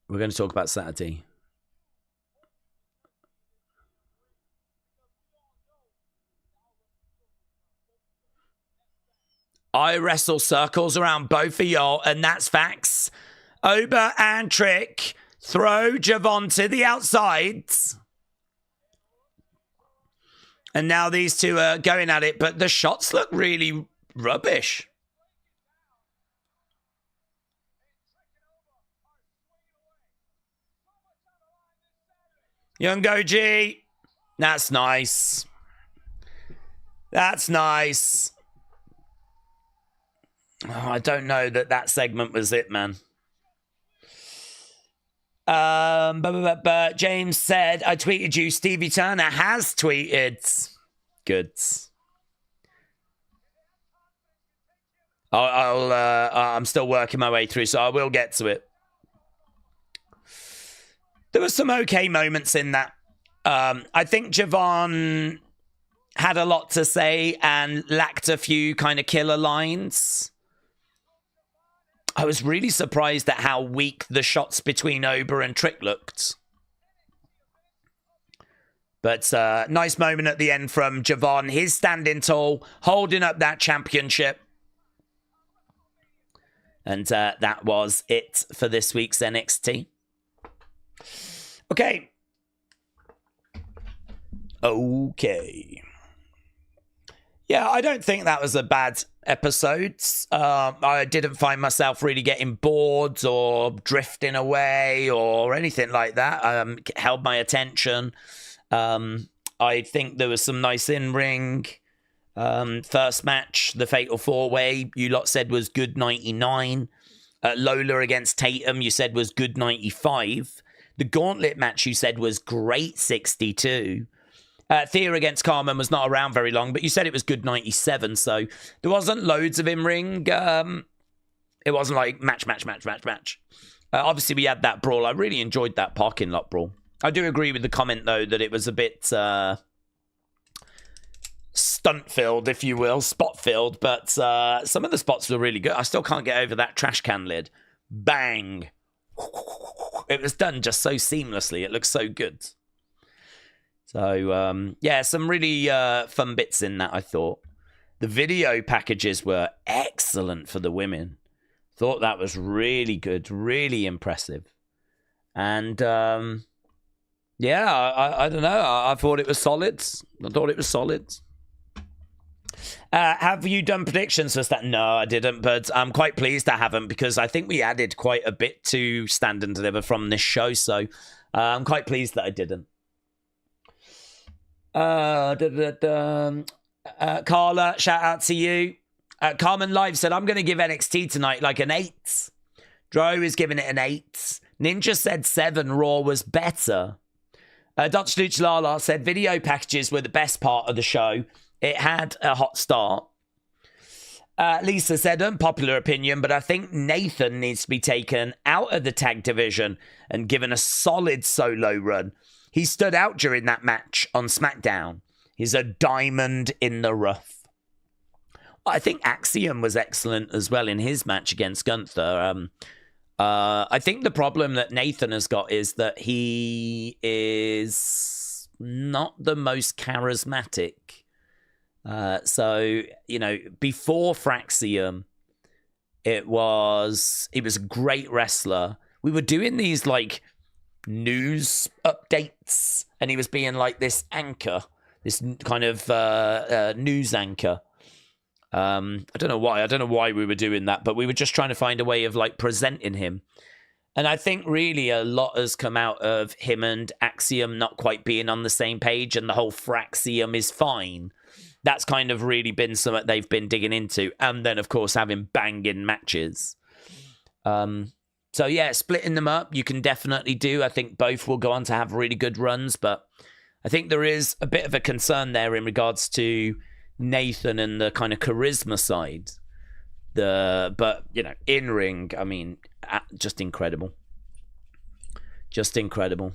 We're going to talk about Saturday. I wrestle circles around both of y'all, and that's facts. Oba and Trick throw Javon to the outside. And now these two are going at it, but the shots look really rubbish. Young OG. That's nice. That's nice. Oh, I don't know that segment was it, man. But James said, I tweeted you. Stevie Turner has tweeted. Good. I'm still working my way through, so I will get to it. There were some okay moments in that. I think Javon had a lot to say and lacked a few kind of killer lines. I was really surprised at how weak the shots between Oba and Trick looked. But nice moment at the end from Javon. He's standing tall, holding up that championship. And that was it for this week's NXT. Okay. Yeah, I don't think that was a bad episode. I didn't find myself really getting bored or drifting away or anything like that. Held my attention. I think there was some nice in-ring. First match, the Fatal 4-Way, you lot said was good 99. Lola against Tatum, you said was good 95. The Gauntlet match, you said was great 62. Thea against Carmen was not around very long, but you said it was good 97, so there wasn't loads of in-ring. It wasn't like match. Obviously, we had that brawl. I really enjoyed that parking lot brawl. I do agree with the comment, though, that it was a bit stunt-filled, if you will, spot-filled, but some of the spots were really good. I still can't get over that trash can lid. Bang! It was done just so seamlessly. It looks so good. So, yeah, some really fun bits in that, I thought. The video packages were excellent for the women. Thought that was really good, really impressive. And, yeah, I don't know. I thought it was solid. Have you done predictions for that? No, I didn't, but I'm quite pleased I haven't because I think we added quite a bit to Stand and Deliver from this show, so I'm quite pleased that I didn't. Carla, shout out to you. Carmen Live said, I'm going to give NXT tonight like an 8. Dro is giving it an 8. Ninja said 7, Raw was better. Dr. Luchalala said, video packages were the best part of the show. It had a hot start. Lisa said, unpopular opinion, but I think Nathan needs to be taken out of the tag division and given a solid solo run. He stood out during that match on SmackDown. He's a diamond in the rough. I think Axiom was excellent as well in his match against Gunther. I think the problem that Nathan has got is that he is not the most charismatic. So, you know, before Fraxium, he was a great wrestler. We were doing these, like, news updates, and he was being, like, this anchor, this kind of news anchor. I don't know why we were doing that, but we were just trying to find a way of, like, presenting him. And I think really a lot has come out of him and Axiom not quite being on the same page, and the whole Fraxium is fine. That's kind of really been something they've been digging into. And then, of course, having banging matches. So, yeah, splitting them up, you can definitely do. I think both will go on to have really good runs. But I think there is a bit of a concern there in regards to Nathan and the kind of charisma side. But, you know, in-ring, I mean, just incredible. Just incredible.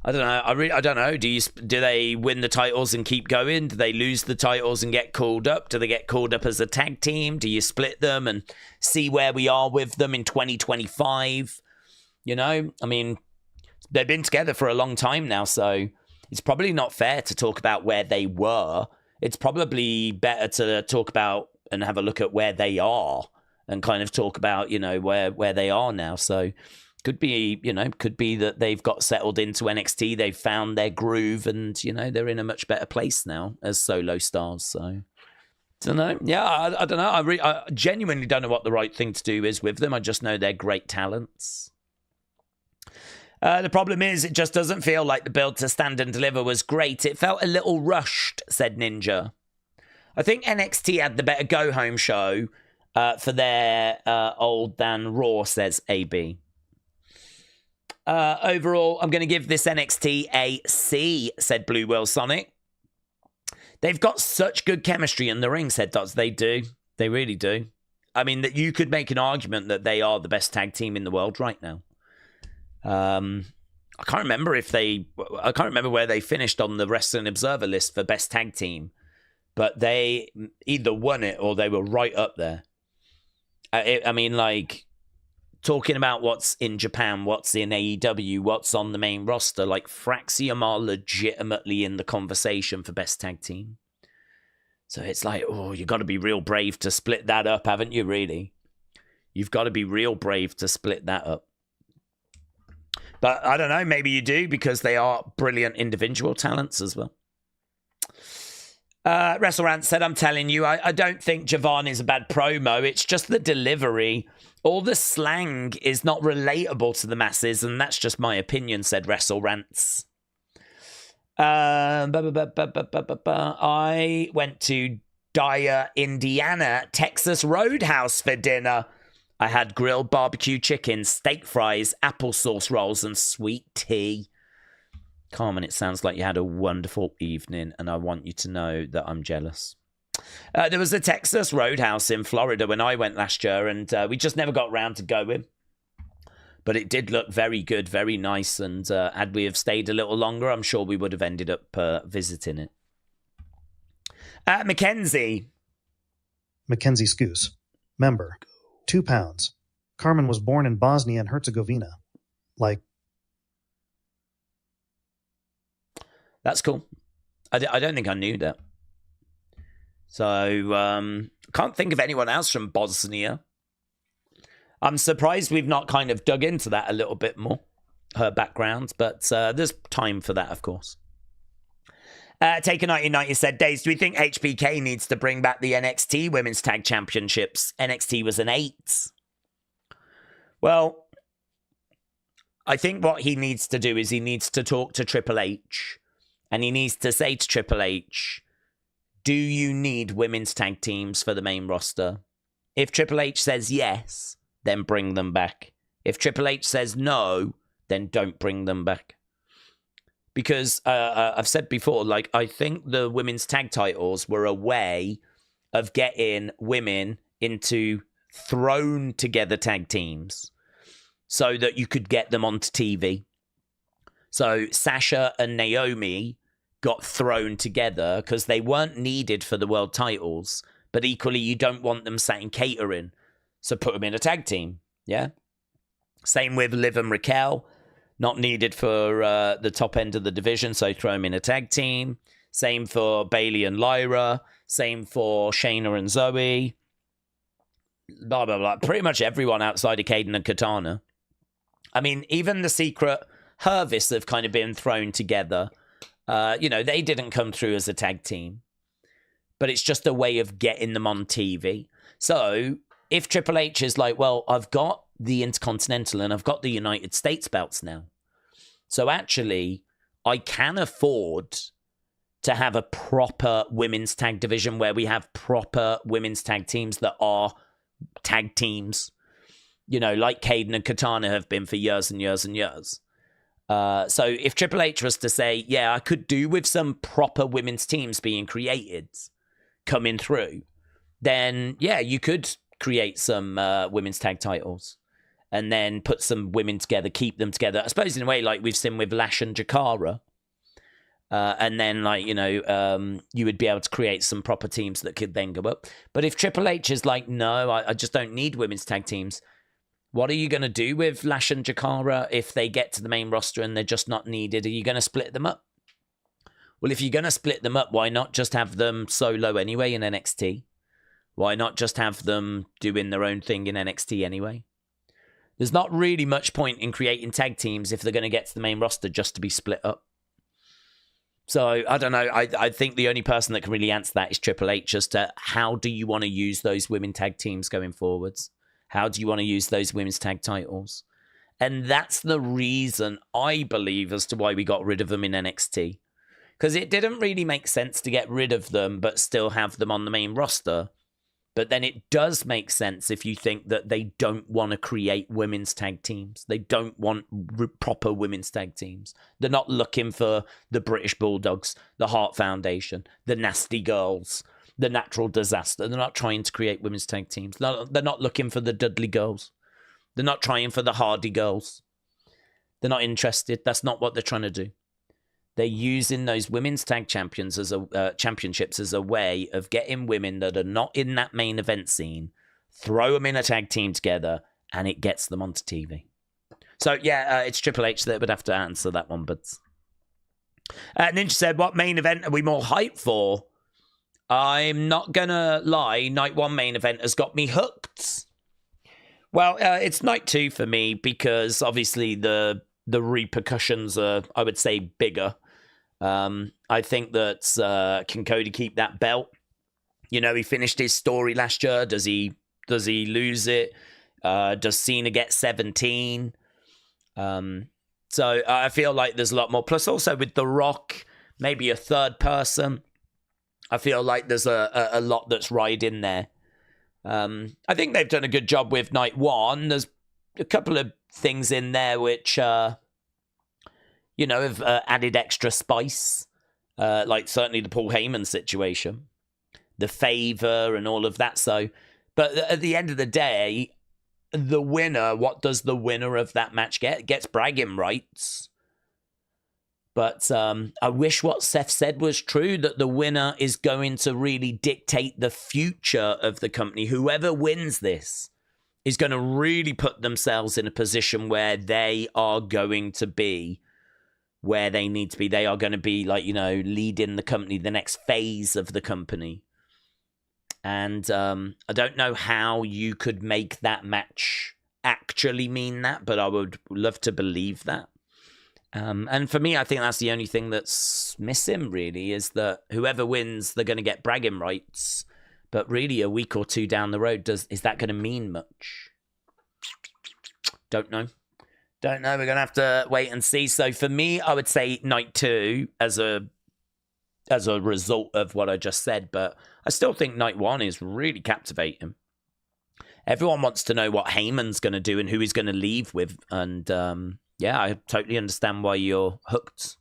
I don't know. I don't know. Do they win the titles and keep going? Do they lose the titles and get called up? Do they get called up as a tag team? Do you split them and see where we are with them in 2025? You know, I mean, they've been together for a long time now, so it's probably not fair to talk about where they were. It's probably better to talk about and have a look at where they are and kind of talk about, you know, where they are now. So could be that they've got settled into NXT, they've found their groove, and, you know, they're in a much better place now as solo stars. So, don't know. Yeah, I don't know. I genuinely don't know what the right thing to do is with them. I just know they're great talents. The problem is it just doesn't feel like the build to Stand and Deliver was great. It felt a little rushed, said Ninja. I think NXT had the better go-home show for their old than Raw, says AB. Overall, I'm going to give this NXT a C, said Blue Will Sonic. They've got such good chemistry in the ring, said Dots. They do. They really do. I mean, that you could make an argument that they are the best tag team in the world right now. I can't remember where they finished on the Wrestling Observer list for best tag team, but they either won it or they were right up there. I mean, like, talking about what's in Japan, what's in AEW, what's on the main roster, like, Fraxium are legitimately in the conversation for best tag team. So it's like, oh, you got to be real brave to split that up, haven't you, really? You've got to be real brave to split that up. But I don't know, maybe you do, because they are brilliant individual talents as well. WrestleRant said, I'm telling you, I don't think Javan is a bad promo. It's just the delivery. All the slang is not relatable to the masses, and that's just my opinion, said WrestleRants. I went to Dyer, Indiana, Texas Roadhouse for dinner. I had grilled barbecue chicken, steak fries, applesauce rolls, and sweet tea. Carmen, it sounds like you had a wonderful evening, and I want you to know that I'm jealous. There was a Texas Roadhouse in Florida when I went last year, and we just never got around to going. But it did look very good, very nice, and had we have stayed a little longer, I'm sure we would have ended up visiting it. Mackenzie Scoos. Member. 2 pounds. Carmen was born in Bosnia and Herzegovina. Like... That's cool. I don't think I knew that. So, can't think of anyone else from Bosnia. I'm surprised we've not kind of dug into that a little bit more, her background, but there's time for that, of course. Taker1990 said, Daze, do we think HBK needs to bring back the NXT Women's Tag Championships? NXT was an 8. Well, I think what he needs to do is he needs to talk to Triple H, and he needs to say to Triple H, do you need women's tag teams for the main roster? If Triple H says yes, then bring them back. If Triple H says no, then don't bring them back. Because I've said before, like, I think the women's tag titles were a way of getting women into thrown together tag teams so that you could get them onto TV. So Sasha and Naomi got thrown together because they weren't needed for the world titles, but equally you don't want them sat in catering. So put them in a tag team, yeah? Same with Liv and Raquel. Not needed for the top end of the division, so throw them in a tag team. Same for Bayley and Lyra. Same for Shayna and Zoe. Blah, blah, blah. Pretty much everyone outside of Caden and Katana. I mean, even the Secret Hervis have kind of been thrown together. They didn't come through as a tag team. But it's just a way of getting them on TV. So if Triple H is like, well, I've got the Intercontinental and I've got the United States belts now. So actually, I can afford to have a proper women's tag division where we have proper women's tag teams that are tag teams, like Caden and Katana have been for years and years and years. So if Triple H was to say, yeah, I could do with some proper women's teams being created, coming through, then yeah, you could create some women's tag titles and then put some women together, keep them together. I suppose in a way like we've seen with Lash and Jakara. And then you would be able to create some proper teams that could then go up. But if Triple H is like, no, I just don't need women's tag teams. What are you going to do with Lash and Jakara if they get to the main roster and they're just not needed? Are you going to split them up? Well, if you're going to split them up, why not just have them solo anyway in NXT? Why not just have them doing their own thing in NXT anyway? There's not really much point in creating tag teams if they're going to get to the main roster just to be split up. So, I don't know. I think the only person that can really answer that is Triple H as to how do you want to use those women tag teams going forwards? How do you want to use those women's tag titles? And that's the reason, I believe, as to why we got rid of them in NXT. Because it didn't really make sense to get rid of them but still have them on the main roster. But then it does make sense if you think that they don't want to create women's tag teams. They don't want proper women's tag teams. They're not looking for the British Bulldogs, the Hart Foundation, the Nasty Girls, the Natural Disaster. They're not trying to create women's tag teams. They're not looking for the Dudley Girls. They're not trying for the Hardy Girls. They're not interested. That's not what they're trying to do. They're using those women's tag championships as a way of getting women that are not in that main event scene, throw them in a tag team together, and it gets them onto TV. So, yeah, it's Triple H that would have to answer that one. But Ninja said, what main event are we more hyped for? I'm not going to lie. Night 1 main event has got me hooked. Well, it's night 2 for me because obviously the repercussions are, I would say, bigger. I think that can Cody keep that belt? You know, he finished his story last year. Does he lose it? Does Cena get 17? So I feel like there's a lot more. Plus, also with The Rock, maybe a third person. I feel like there's a lot that's riding there. I think they've done a good job with night 1. There's a couple of things in there which, have added extra spice. Like certainly the Paul Heyman situation, the favor and all of that. So, but at the end of the day, the winner, what does the winner of that match get? Gets bragging rights. But I wish what Seth said was true, that the winner is going to really dictate the future of the company. Whoever wins this is going to really put themselves in a position where they are going to be where they need to be. They are going to be leading the company, the next phase of the company. And I don't know how you could make that match actually mean that, but I would love to believe that. And for me, I think that's the only thing that's missing, really, is that whoever wins, they're going to get bragging rights. But really, a week or 2 down the road, is that going to mean much? Don't know. We're going to have to wait and see. So for me, I would say night 2 as a result of what I just said. But I still think night 1 is really captivating. Everyone wants to know what Heyman's going to do and who he's going to leave with. And yeah, I totally understand why you're hooked.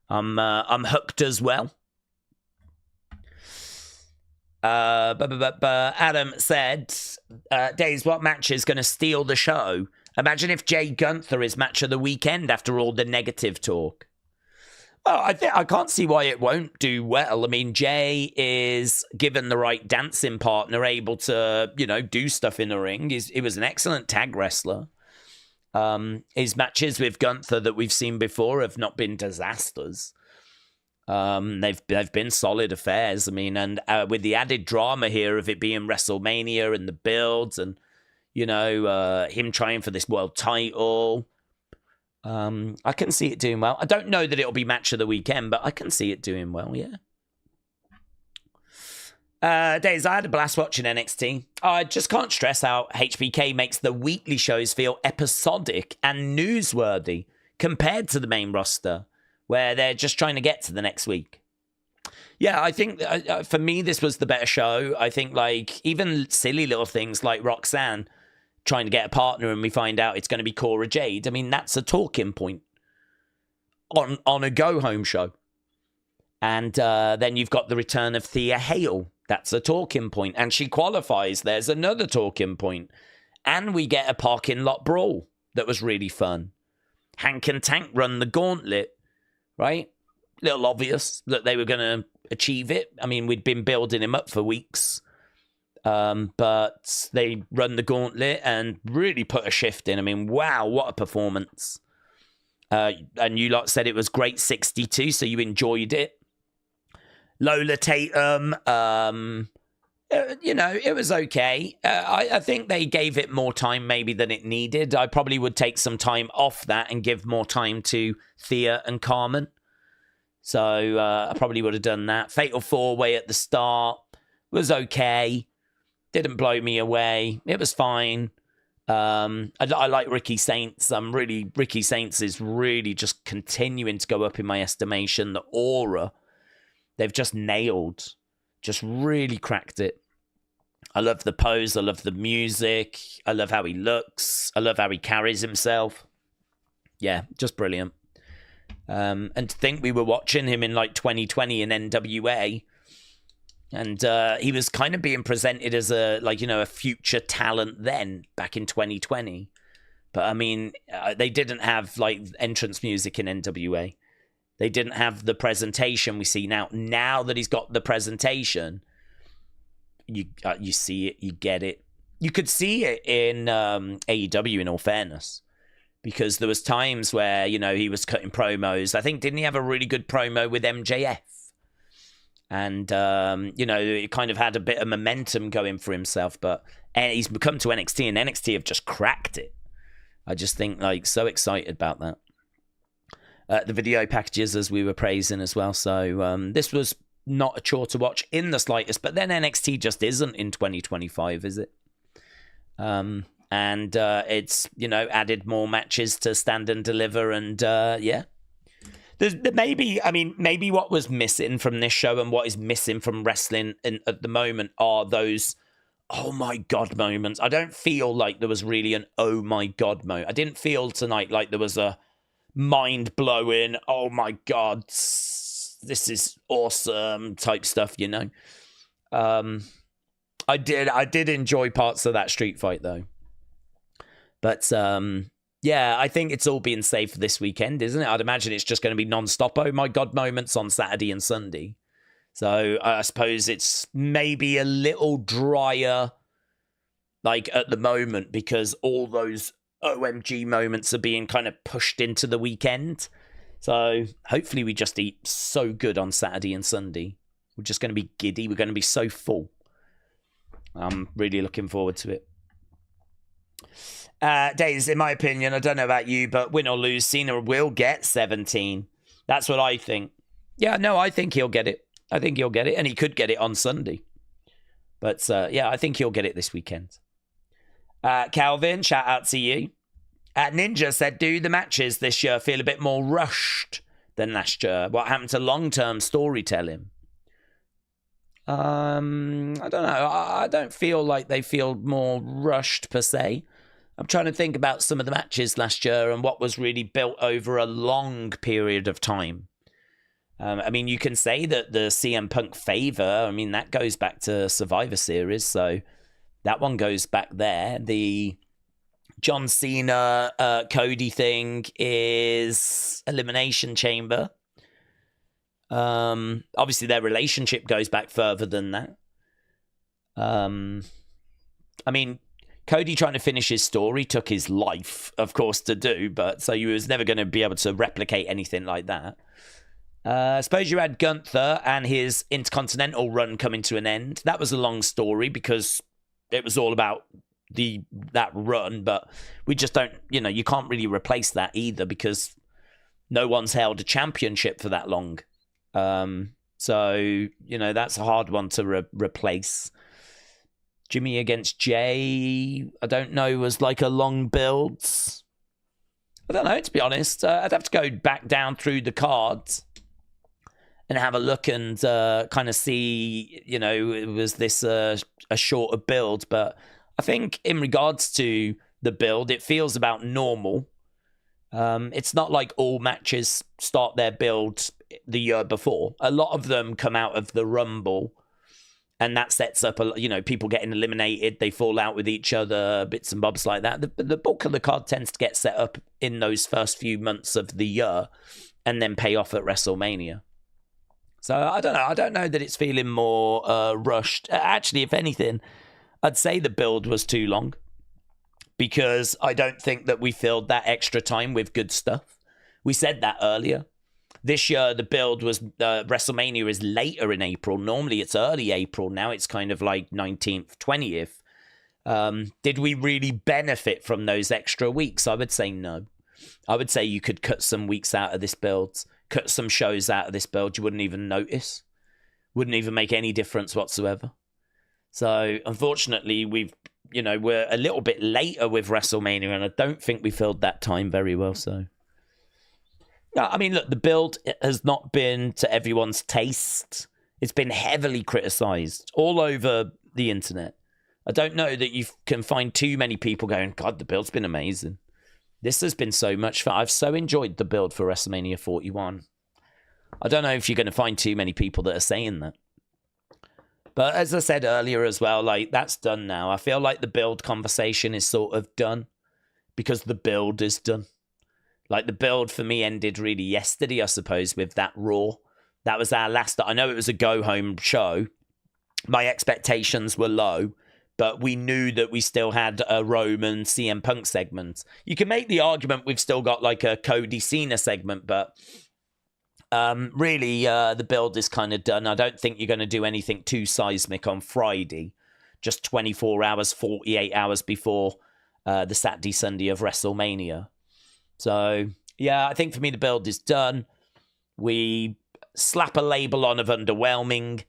I'm hooked as well. Adam said, Daze, what match is going to steal the show? Imagine if Jay Gunther is match of the weekend after all the negative talk. Well, I can't see why it won't do well. I mean, Jay is, given the right dancing partner, able to, do stuff in the ring. He was an excellent tag wrestler. His matches with Gunther that we've seen before have not been disasters. They've been solid affairs. I mean, and with the added drama here of it being WrestleMania and the builds and, him trying for this world title, I can see it doing well. I don't know that it'll be match of the weekend, but I can see it doing well, yeah. Days, I had a blast watching NXT. I just can't stress how HBK makes the weekly shows feel episodic and newsworthy compared to the main roster, where they're just trying to get to the next week. Yeah, I think for me, this was the better show. I think even silly little things like Roxanne trying to get a partner and we find out it's going to be Cora Jade. I mean, that's a talking point on a go-home show. And then you've got the return of Thea Hale. That's a talking point. And she qualifies. There's another talking point. And we get a parking lot brawl that was really fun. Hank and Tank run the gauntlet, right? Little obvious that they were going to achieve it. I mean, we'd been building him up for weeks. But they run the gauntlet and really put a shift in. I mean, wow, what a performance. And you lot said it was great 62, so you enjoyed it. Lola Tatum, it was okay. I think they gave it more time maybe than it needed. I probably would take some time off that and give more time to Thea and Carmen. So I probably would have done that. Fatal 4-Way at the start was okay. Didn't blow me away. It was fine. I like Ricky Saints. Ricky Saints is really just continuing to go up in my estimation. The aura, they've just nailed. Just really cracked it. I love the pose. I love the music. I love how he looks. I love how he carries himself. Yeah, just brilliant. And to think we were watching him in 2020 in NWA. And he was kind of being presented as a future talent then, back in 2020. But I mean, they didn't have entrance music in NWA. They didn't have the presentation we see now. Now that he's got the presentation, you see it, you get it. You could see it in AEW, in all fairness, because there was times where he was cutting promos. I think, didn't he have a really good promo with MJF? And, it kind of had a bit of momentum going for himself. But And he's come to NXT, and NXT have just cracked it. I just think, like, so excited about that. The video packages, as we were praising as well. So this was not a chore to watch in the slightest. But then NXT just isn't in 2025, is it? And it's, you know, added more matches to Stand and Deliver. And yeah. Maybe what was missing from this show and what is missing from wrestling at the moment are those oh my God moments. I don't feel like there was really an oh my God moment. I didn't feel tonight like there was a mind-blowing, oh my God, this is awesome type stuff, you know. I did enjoy parts of that street fight though. But yeah, I think it's all being saved for this weekend, isn't it? I'd imagine it's just going to be non-stop oh my God moments on Saturday and Sunday. So I suppose it's maybe a little drier, like at the moment, because all those OMG moments are being kind of pushed into the weekend. So hopefully we just eat so good on Saturday and Sunday. We're just going to be giddy. We're going to be so full. I'm really looking forward to it. Daze, in my opinion, I don't know about you, but win or lose, Cena will get 17. That's what I think. Yeah, no, I think he'll get it. I think he'll get it, and he could get it on Sunday. But yeah, I think he'll get it this weekend. Calvin, shout out to you. Ninja said, do the matches this year feel a bit more rushed than last year? What happened to long-term storytelling? I don't know. I don't feel like they feel more rushed per se. I'm trying to think about some of the matches last year and what was really built over a long period of time. I mean, you can say that the CM Punk favor, I mean, that goes back to Survivor Series, so that one goes back there. The John Cena, Cody thing is Elimination Chamber. Obviously, their relationship goes back further than that. I mean, Cody trying to finish his story took his life, of course, to do, but so you was never going to be able to replicate anything like that. I suppose you had Gunther and his Intercontinental run coming to an end. That was a long story because it was all about that run, but we just don't, you know, you can't really replace that either because no one's held a championship for that long. So, you know, that's a hard one to replace. Jimmy against Jay, I don't know, was like a long build. I don't know, to be honest. I'd have to go back down through the cards and have a look and kind of see, you know, was this a shorter build? But I think in regards to the build, it feels about normal. It's not like all matches start their build the year before. A lot of them come out of the Rumble, and that sets up, you know, people getting eliminated. They fall out with each other, bits and bobs like that. The bulk of the card tends to get set up in those first few months of the year and then pay off at WrestleMania. So I don't know. I don't know that it's feeling more rushed. Actually, if anything, I'd say the build was too long because I don't think that we filled that extra time with good stuff. We said that earlier. This year, the build was WrestleMania is later in April. Normally, it's early April. Now it's kind of like 19th, 20th. Did we really benefit from those extra weeks? I would say no. I would say you could cut some weeks out of this build, cut some shows out of this build. You wouldn't even notice. Wouldn't even make any difference whatsoever. So, unfortunately, we're a little bit later with WrestleMania, and I don't think we filled that time very well. So, no, I mean, look, the build has not been to everyone's taste. It's been heavily criticized all over the internet. I don't know that you can find too many people going, God, the build's been amazing. This has been so much fun. I've so enjoyed the build for WrestleMania 41. I don't know if you're going to find too many people that are saying that. But as I said earlier as well, like, that's done now. I feel like the build conversation is sort of done because the build is done. Like, the build for me ended really yesterday, I suppose, with that Raw. That was our last. I know it was a go-home show. My expectations were low, but we knew that we still had a Roman CM Punk segment. You can make the argument we've still got like a Cody Cena segment, but really the build is kind of done. I don't think you're going to do anything too seismic on Friday. just 24 hours, 48 hours before the Saturday, Sunday of WrestleMania. So, yeah, I think for me the build is done. We slap a label on of underwhelming,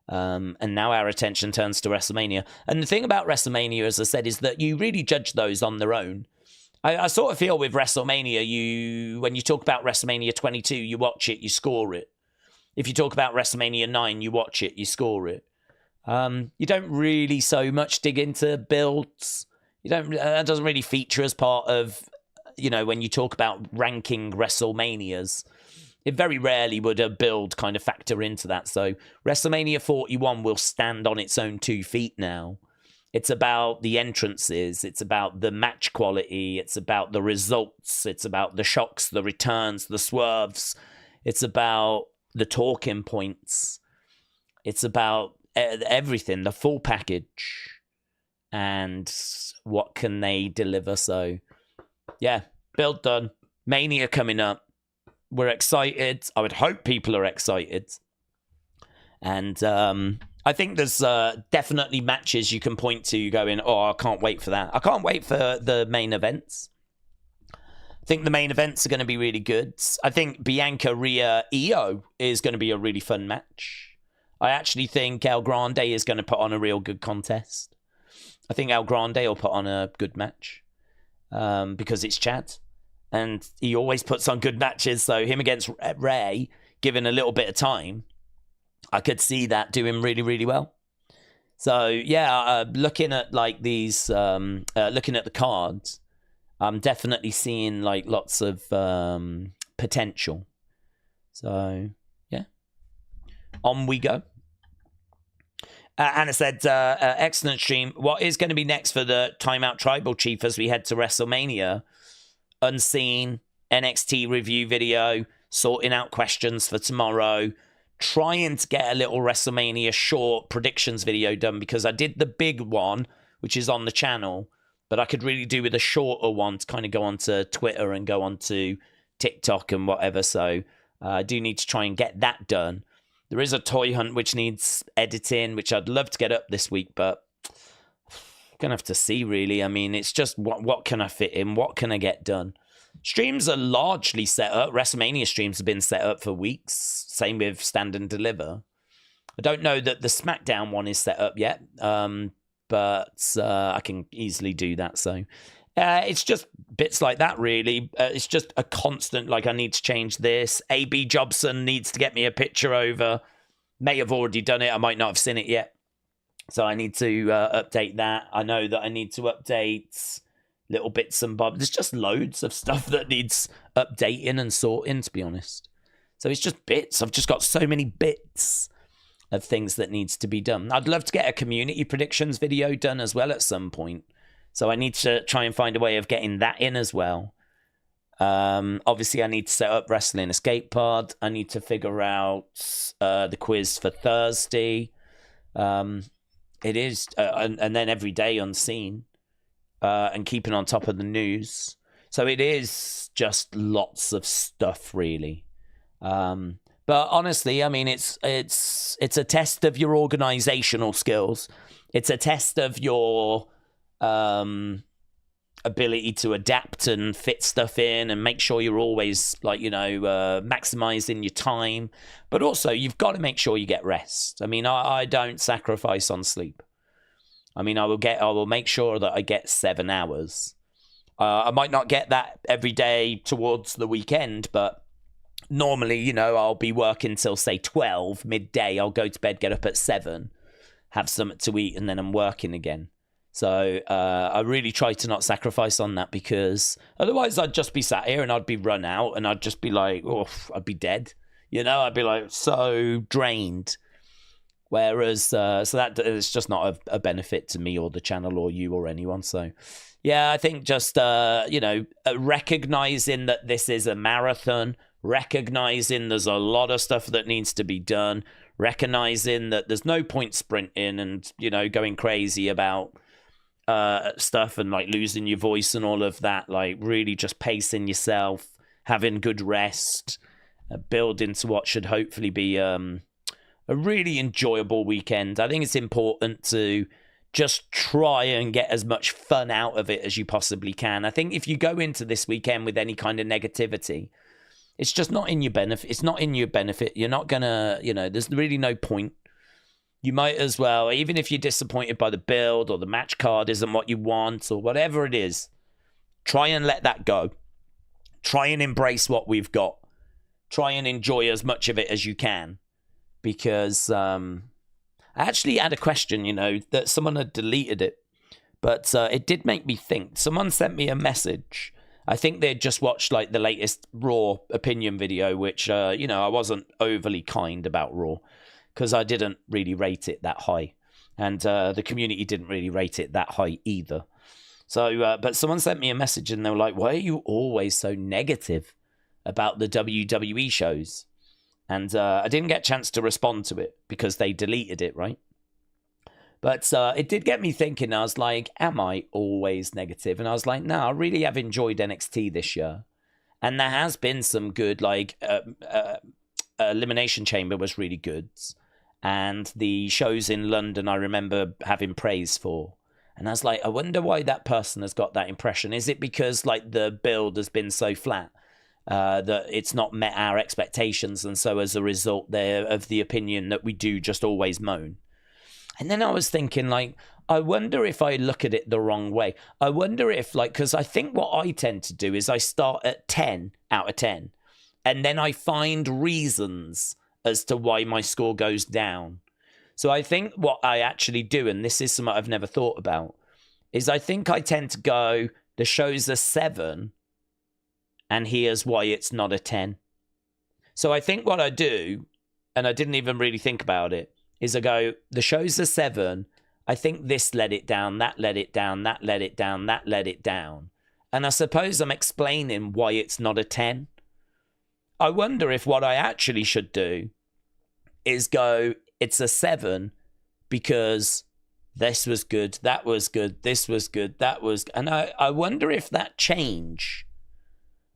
and now our attention turns to WrestleMania. And the thing about WrestleMania, as I said, is that you really judge those on their own. I sort of feel with WrestleMania, when you talk about WrestleMania 22, you watch it, you score it. If you talk about WrestleMania 9, you watch it, you score it. You don't really so much dig into builds. That doesn't really feature as part of, when you talk about ranking WrestleManias. It very rarely would a build kind of factor into that. So WrestleMania 41 will stand on its own 2 feet now. It's about the entrances. It's about the match quality. It's about the results. It's about the shocks, the returns, the swerves. It's about the talking points. It's about everything, the full package. And what can they deliver? So, yeah, build done. Mania coming up. We're excited. I would hope people are excited. And I think there's definitely matches you can point to going, oh, I can't wait for that. I can't wait for the main events. I think the main events are going to be really good. I think Bianca, Rhea, Io is going to be a really fun match. I actually think El Grande is going to put on a real good contest. I think El Grande will put on a good match because it's Chad. And he always puts on good matches. So him against Ray, given a little bit of time, I could see that doing really, really well. So, yeah, looking at like these, looking at the cards, I'm definitely seeing like lots of potential. So, yeah, on we go. Anna said, excellent stream. What is going to be next for the Timeout Tribal Chief as we head to WrestleMania? Unseen, NXT review video, sorting out questions for tomorrow, trying to get a little WrestleMania short predictions video done because I did the big one, which is on the channel, but I could really do with a shorter one to kind of go onto Twitter and go onto TikTok and whatever. So I do need to try and get that done. There is a toy hunt which needs editing, which I'd love to get up this week, but gonna have to see, really. I mean, it's just what can I fit in? What can I get done? Streams are largely set up. WrestleMania streams have been set up for weeks. Same with Stand and Deliver. I don't know that the SmackDown one is set up yet, but I can easily do that. So it's just bits like that, really. It's just a constant, like, I need to change this. AB Jobson needs to get me a picture over. May have already done it. I might not have seen it yet. So I need to update that. I know that I need to update little bits and bobs. There's just loads of stuff that needs updating and sorting, to be honest. So it's just bits. I've just got so many bits of things that needs to be done. I'd love to get a community predictions video done as well at some point. So I need to try and find a way of getting that in as well. Obviously, I need to set up Wrestling Escape Pod. I need to figure out the quiz for Thursday. It is, and then every day Unseen, and keeping on top of the news. So it is just lots of stuff, really. But honestly, I mean, it's a test of your organizational skills. It's a test of your ability to adapt and fit stuff in and make sure you're always, like, maximizing your time. But also, you've got to make sure you get rest. I mean, I don't sacrifice on sleep. I mean, I will make sure that I get 7 hours. I might not get that every day towards the weekend, but normally, I'll be working till, say, 12 midday. I'll go to bed, get up at 7, have something to eat, and then I'm working again. So I really try to not sacrifice on that, because otherwise I'd just be sat here and I'd be run out and I'd just be like, oh, I'd be dead. I'd be like so drained. Whereas, so that is just not a benefit to me or the channel or you or anyone. So, yeah, I think just, recognizing that this is a marathon, recognizing there's a lot of stuff that needs to be done, recognizing that there's no point sprinting and, going crazy about stuff and like losing your voice and all of that. Like, really just pacing yourself, having good rest, building to what should hopefully be a really enjoyable weekend. I think it's important to just try and get as much fun out of it as you possibly can. I think if you go into this weekend with any kind of negativity, it's just not in your benefit. It's not in your benefit. You're not going to, there's really no point. You might as well, even if you're disappointed by the build or the match card isn't what you want or whatever it is, try and let that go. Try and embrace what we've got. Try and enjoy as much of it as you can. Because I actually had a question, that someone had deleted it. But it did make me think. Someone sent me a message. I think they'd just watched like the latest Raw opinion video, which, I wasn't overly kind about Raw. Because I didn't really rate it that high. And the community didn't really rate it that high either. So, but someone sent me a message and they were like, why are you always so negative about the WWE shows? And I didn't get a chance to respond to it because they deleted it, right? But it did get me thinking. I was like, am I always negative? And I was like, no, I really have enjoyed NXT this year. And there has been some good, like, Elimination Chamber was really good. And the shows in London, I remember having praise for. And I was like, I wonder why that person has got that impression. Is it because, like, the build has been so flat that it's not met our expectations? And so as a result, they're of the opinion that we do just always moan. And then I was thinking, like, I wonder if I look at it the wrong way. I wonder if, like, because I think what I tend to do is I start at 10 out of 10. And then I find reasons as to why my score goes down. So I think what I actually do, and this is something I've never thought about, is I think I tend to go, the show's a 7, and here's why it's not a 10. So I think what I do, and I didn't even really think about it, is I go, the show's a 7, I think this let it down, that let it down, that let it down, that let it down. And I suppose I'm explaining why it's not a 10. I wonder if what I actually should do is go, it's a 7 because this was good, that was good, this was good, that was... And I wonder if that change,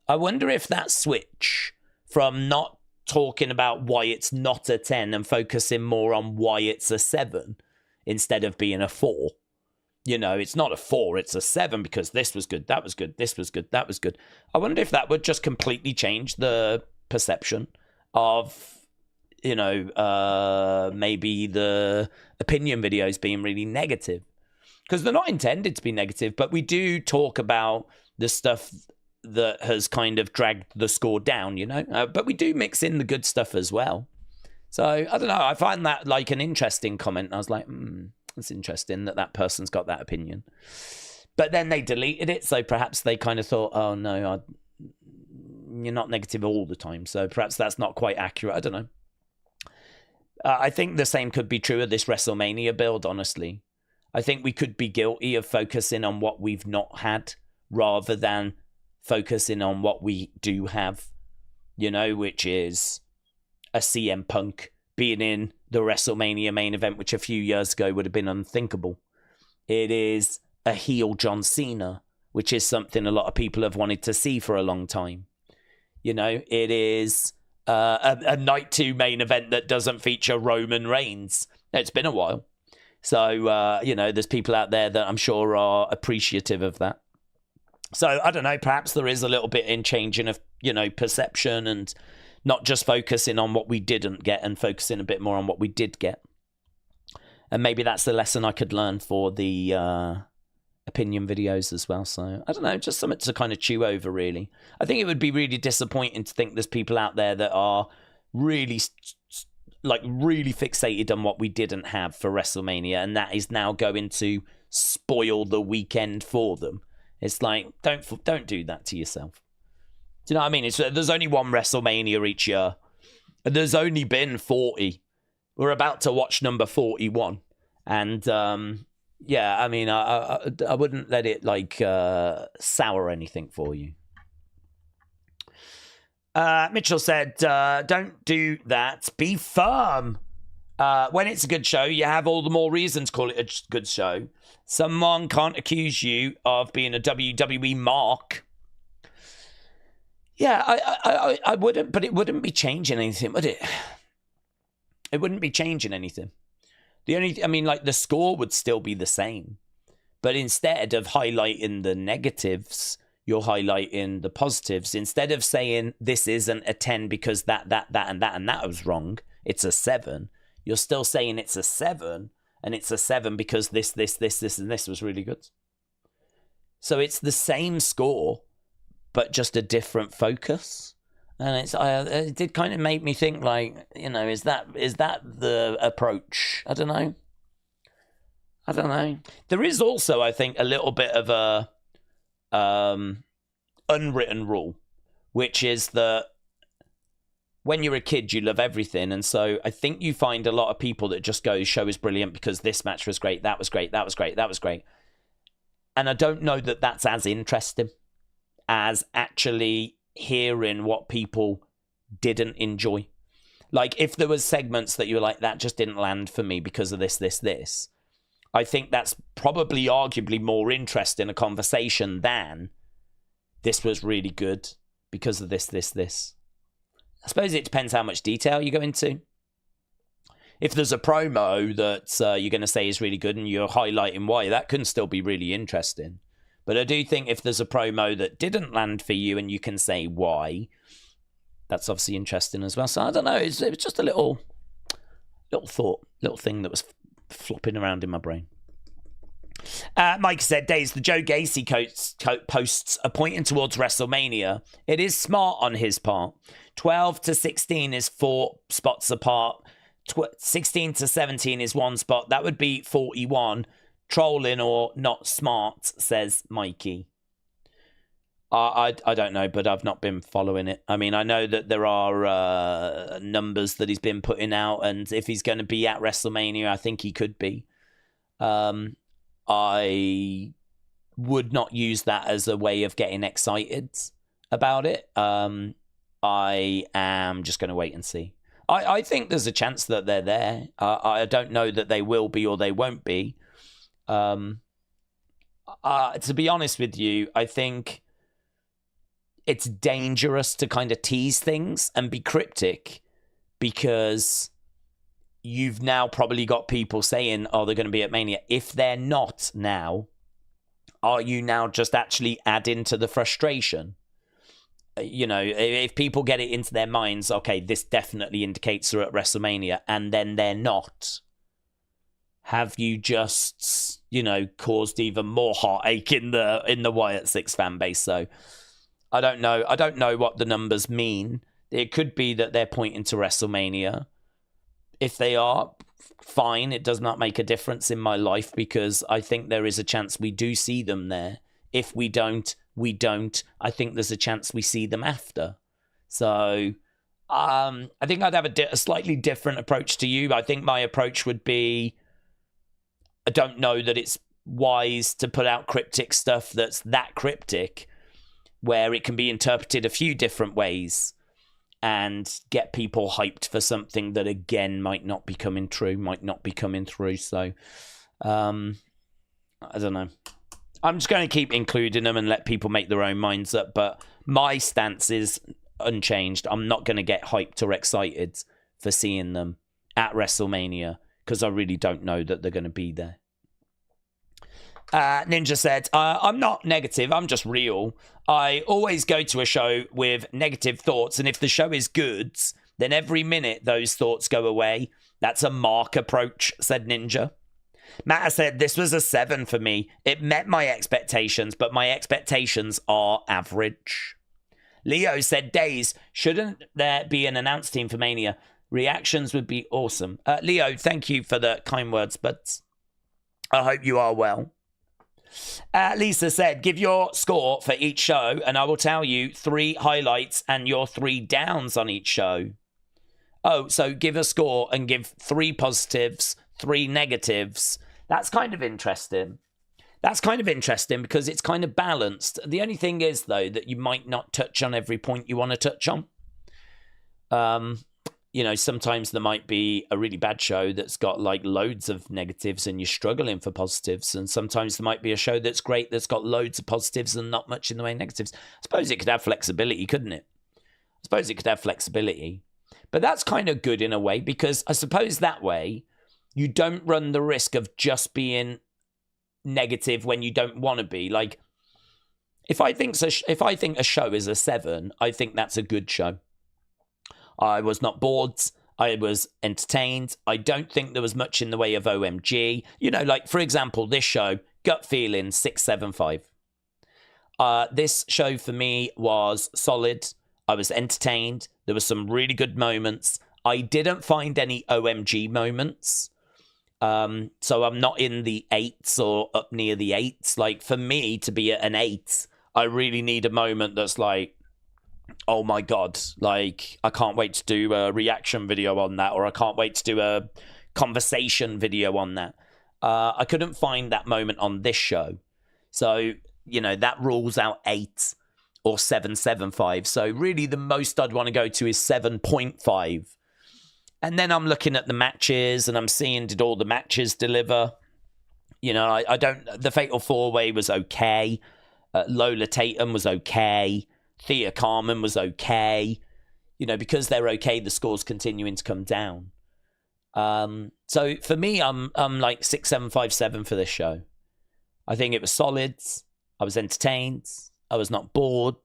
I wonder if that switch from not talking about why it's not a 10 and focusing more on why it's a 7 instead of being a 4. It's not a 4, it's a 7 because this was good, that was good, this was good, that was good. I wonder if that would just completely change the perception of, maybe the opinion videos being really negative. Because they're not intended to be negative, but we do talk about the stuff that has kind of dragged the score down, but we do mix in the good stuff as well. So, I don't know, I find that like an interesting comment. I was like, it's interesting that person's got that opinion. But then they deleted it, so perhaps they kind of thought, oh no, you're not negative all the time, so perhaps that's not quite accurate. I don't know. I think the same could be true of this WrestleMania build, honestly. I think we could be guilty of focusing on what we've not had rather than focusing on what we do have, which is a CM Punk being in the WrestleMania main event, which a few years ago would have been unthinkable. It is a heel John Cena, which is something a lot of people have wanted to see for a long time. It is a Night 2 main event that doesn't feature Roman Reigns. It's been a while. So, there's people out there that I'm sure are appreciative of that. So, I don't know, perhaps there is a little bit in changing of, perception and not just focusing on what we didn't get and focusing a bit more on what we did get. And maybe that's the lesson I could learn for the opinion videos as well. So I don't know, just something to kind of chew over, really. I think it would be really disappointing to think there's people out there that are really really fixated on what we didn't have for WrestleMania, and that is now going to spoil the weekend for them. It's like, don't do that to yourself. Do you know what I mean? There's only one WrestleMania each year, and there's only been 40. We're about to watch number 41, and yeah, I mean, I wouldn't let it sour anything for you. Mitchell said, don't do that. Be firm. When it's a good show, you have all the more reason to call it a good show. Someone can't accuse you of being a WWE mark. Yeah, I wouldn't, but it wouldn't be changing anything, would it? It wouldn't be changing anything. The score would still be the same. But instead of highlighting the negatives, you're highlighting the positives. Instead of saying this isn't a 10 because that, and that was wrong, it's a 7. You're still saying it's a 7, and it's a 7 because this, and this was really good. So it's the same score, but just a different focus. And it did kind of make me think, like, is that the approach? I don't know. There is also, I think, a little bit of a unwritten rule, which is that when you're a kid, you love everything. And so I think you find a lot of people that just go, show is brilliant because this match was great, that was great, that was great, that was great. And I don't know that that's as interesting as actually hearing what people didn't enjoy. Like, if there was segments that you were like, that just didn't land for me because of this, I think that's probably arguably more interesting a conversation than this was really good because of this. I suppose it depends how much detail you go into. If there's a promo that you're going to say is really good and you're highlighting why, that can still be really interesting. But I do think if there's a promo that didn't land for you and you can say why, that's obviously interesting as well. So I don't know. It was just a little thing that was flopping around in my brain. Mike said, Daze, the Joe Gacy posts are pointing towards WrestleMania. It is smart on his part. 12 to 16 is 4 spots apart. 16 to 17 is 1 spot. That would be 41. Trolling or not smart, says Mikey. I don't know, but I've not been following it. I mean, I know that there are numbers that he's been putting out, and if he's going to be at WrestleMania, I think he could be. I would not use that as a way of getting excited about it. I am just going to wait and see. I think there's a chance that they're there. I don't know that they will be or they won't be. To be honest with you, I think it's dangerous to kind of tease things and be cryptic because you've now probably got people saying, oh, they're going to be at Mania. If they're not now, are you now just actually adding to the frustration? If people get it into their minds, okay, this definitely indicates they're at WrestleMania, and then they're not, have you just, caused even more heartache in the Wyatt Six fan base? So I don't know. I don't know what the numbers mean. It could be that they're pointing to WrestleMania. If they are, fine. It does not make a difference in my life because I think there is a chance we do see them there. If we don't, we don't. I think there's a chance we see them after. So I think I'd have a slightly different approach to you. I think my approach would be, I don't know that it's wise to put out cryptic stuff that's that cryptic, where it can be interpreted a few different ways and get people hyped for something that, again, might not be coming true, might not be coming through. So, I don't know. I'm just going to keep including them and let people make their own minds up. But my stance is unchanged. I'm not going to get hyped or excited for seeing them at WrestleMania because I really don't know that they're going to be there. Ninja said, I'm not negative, I'm just real. I always go to a show with negative thoughts, and if the show is good, then every minute those thoughts go away. That's a Mark approach, said Ninja. Matt said, this was a 7 for me. It met my expectations, but my expectations are average. Leo said, Daze, shouldn't there be an announced team for Mania? Reactions would be awesome. Leo, thank you for the kind words, but I hope you are well. Lisa said, give your score for each show, and I will tell you 3 highlights and your 3 downs on each show. Oh, so give a score and give 3 positives, 3 negatives. That's kind of interesting. That's kind of interesting because it's kind of balanced. The only thing is, though, that you might not touch on every point you want to touch on. Sometimes there might be a really bad show that's got like loads of negatives and you're struggling for positives. And sometimes there might be a show that's great that's got loads of positives and not much in the way of negatives. I suppose it could have flexibility, couldn't it? I suppose it could have flexibility. But that's kind of good in a way because I suppose that way you don't run the risk of just being negative when you don't want to be. Like, if I think a show is a 7, I think that's a good show. I was not bored. I was entertained. I don't think there was much in the way of OMG. You know, like, for example, this show, gut feeling 675. This show for me was solid. I was entertained. There were some really good moments. I didn't find any OMG moments. So I'm not in the 8s or up near the 8s. Like, for me to be at an 8, I really need a moment that's like, oh my God, like, I can't wait to do a reaction video on that, or I can't wait to do a conversation video on that. I couldn't find that moment on this show. So, you know, that rules out 8 or 7.75. So really the most I'd want to go to is 7.5. And then I'm looking at the matches and I'm seeing, did all the matches deliver? You know, I don't, the Fatal 4-Way was okay. Lola Tatum was okay. Thea Carmen was okay. You know, because they're okay, the score's continuing to come down. So for me, I'm like 6.757 for this show. I think it was solid. I was entertained. I was not bored.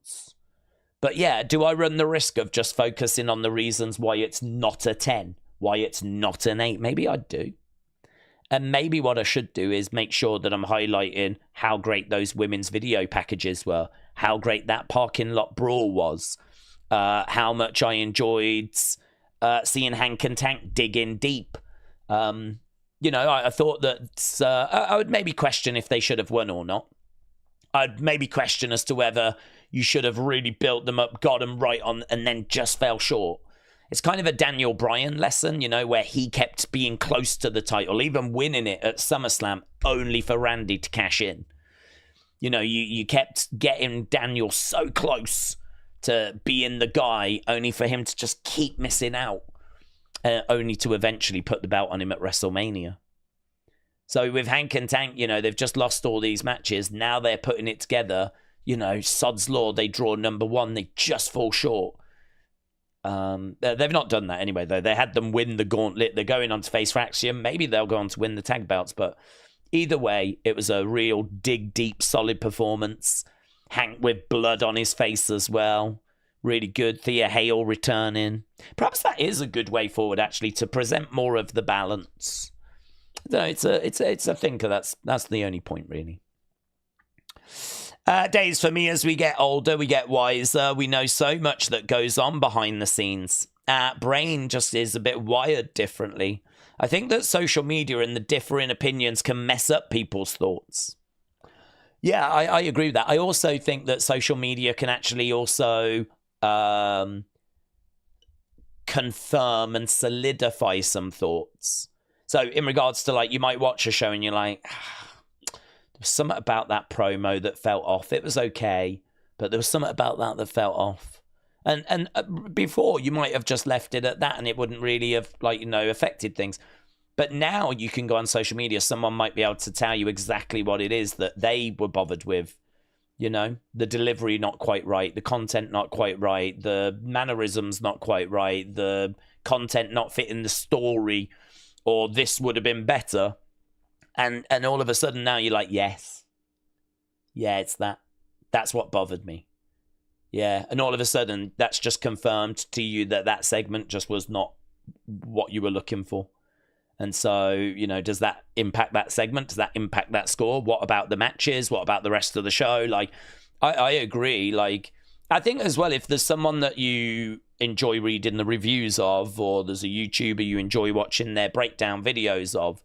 But yeah, do I run the risk of just focusing on the reasons why it's not a 10, why it's not an 8? Maybe I do. And maybe what I should do is make sure that I'm highlighting how great those women's video packages were, how great that parking lot brawl was, how much I enjoyed seeing Hank and Tank dig in deep. You know, I thought that I would maybe question if they should have won or not. I'd maybe question as to whether you should have really built them up, got them right on, and then just fell short. It's kind of a Daniel Bryan lesson, you know, where he kept being close to the title, even winning it at SummerSlam, only for Randy to cash in. You know, you kept getting Daniel so close to being the guy, only for him to just keep missing out, only to eventually put the belt on him at WrestleMania. So with Hank and Tank, you know, they've just lost all these matches. Now they're putting it together. You know, Sod's Law, they draw number 1. They just fall short. They've not done that anyway, though. They had them win the gauntlet. They're going on to face Faction. Maybe they'll go on to win the tag belts. But either way, it was a real dig deep, solid performance. Hank with blood on his face as well. Really good. Thea Hale returning. Perhaps that is a good way forward, actually, to present more of the balance. No, it's a thinker. That's the only point, really. Days for me, as we get older, we get wiser. We know so much that goes on behind the scenes. Brain just is a bit wired differently. I think that social media and the differing opinions can mess up people's thoughts. Yeah, I agree with that. I also think that social media can actually also confirm and solidify some thoughts. So in regards to, like, you might watch a show and you're like, there was something about that promo that felt off. It was okay, but there was something about that felt off. And before, you might have just left it at that and it wouldn't really have, like, you know, affected things. But now you can go on social media. Someone might be able to tell you exactly what it is that they were bothered with. You know, the delivery not quite right, the content not quite right, the mannerisms not quite right, the content not fitting the story, or this would have been better. And all of a sudden now you're like, yes. Yeah, it's that. That's what bothered me. Yeah, and all of a sudden that's just confirmed to you that segment just was not what you were looking for. And so, you know, does that impact that segment? Does that impact that score? What about the matches? What about the rest of the show? Like, I agree. Like, I think as well, if there's someone that you enjoy reading the reviews of, or there's a YouTuber you enjoy watching their breakdown videos of,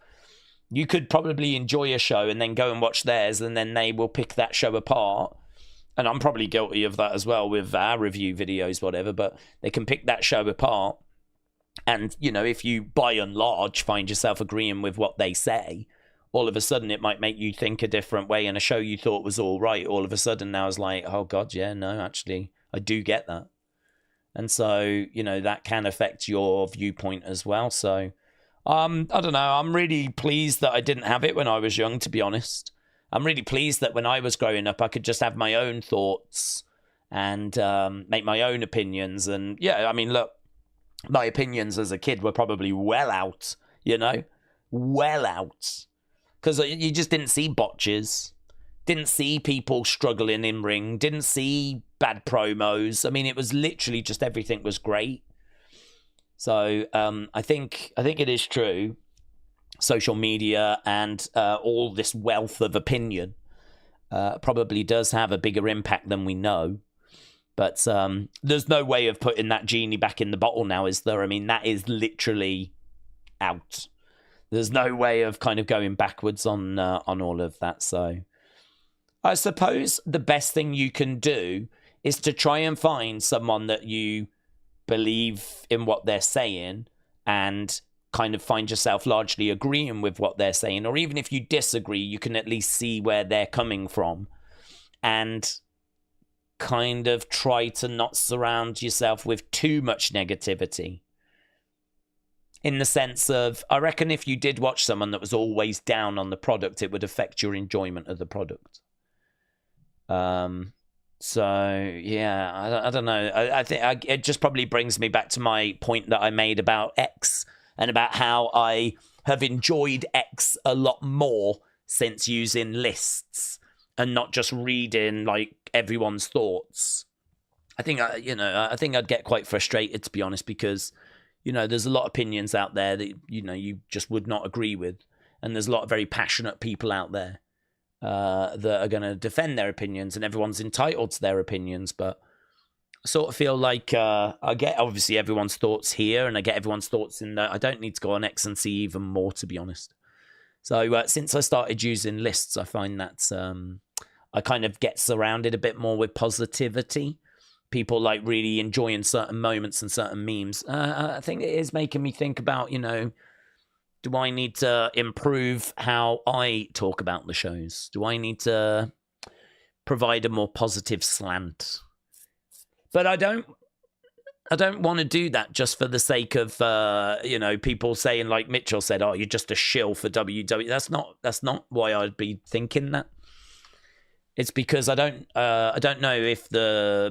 you could probably enjoy a show and then go and watch theirs, and then they will pick that show apart. And I'm probably guilty of that as well with our review videos, whatever, but they can pick that show apart. And, you know, if you, by and large, find yourself agreeing with what they say, all of a sudden it might make you think a different way. And a show you thought was all right, all of a sudden now is like, oh, God, yeah, no, actually, I do get that. And so, you know, that can affect your viewpoint as well. So, I don't know. I'm really pleased that I didn't have it when I was young, to be honest. I'm really pleased that when I was growing up, I could just have my own thoughts and make my own opinions. And, yeah, I mean, look, my opinions as a kid were probably well out, you know. well out. Because you just didn't see botches, didn't see people struggling in ring, didn't see bad promos. I mean, it was literally just everything was great. So I think it is true. Social media and all this wealth of opinion probably does have a bigger impact than we know. But there's no way of putting that genie back in the bottle now, is there? I mean, that is literally out. There's no way of kind of going backwards on all of that. So I suppose the best thing you can do is to try and find someone that you believe in what they're saying and kind of find yourself largely agreeing with what they're saying. Or even if you disagree, you can at least see where they're coming from and kind of try to not surround yourself with too much negativity. In the sense of, I reckon if you did watch someone that was always down on the product, it would affect your enjoyment of the product. So, yeah, I don't know. I think it just probably brings me back to my point that I made about X and about how I have enjoyed X a lot more since using lists and not just reading, like, everyone's thoughts. I think I'd get quite frustrated, to be honest, because there's a lot of opinions out there that, you just would not agree with. And there's a lot of very passionate people out there that are going to defend their opinions, and everyone's entitled to their opinions. But I sort of feel like I get, obviously, everyone's thoughts here, and I get everyone's thoughts in there. I don't need to go on X and see even more, to be honest. So since I started using lists, I find that I kind of get surrounded a bit more with positivity. People like really enjoying certain moments and certain memes. I think it is making me think about, do I need to improve how I talk about the shows? Do I need to provide a more positive slant? But I don't want to do that just for the sake of, people saying, like Mitchell said, oh, you're just a shill for WWE. That's not why I'd be thinking that. It's because I don't know if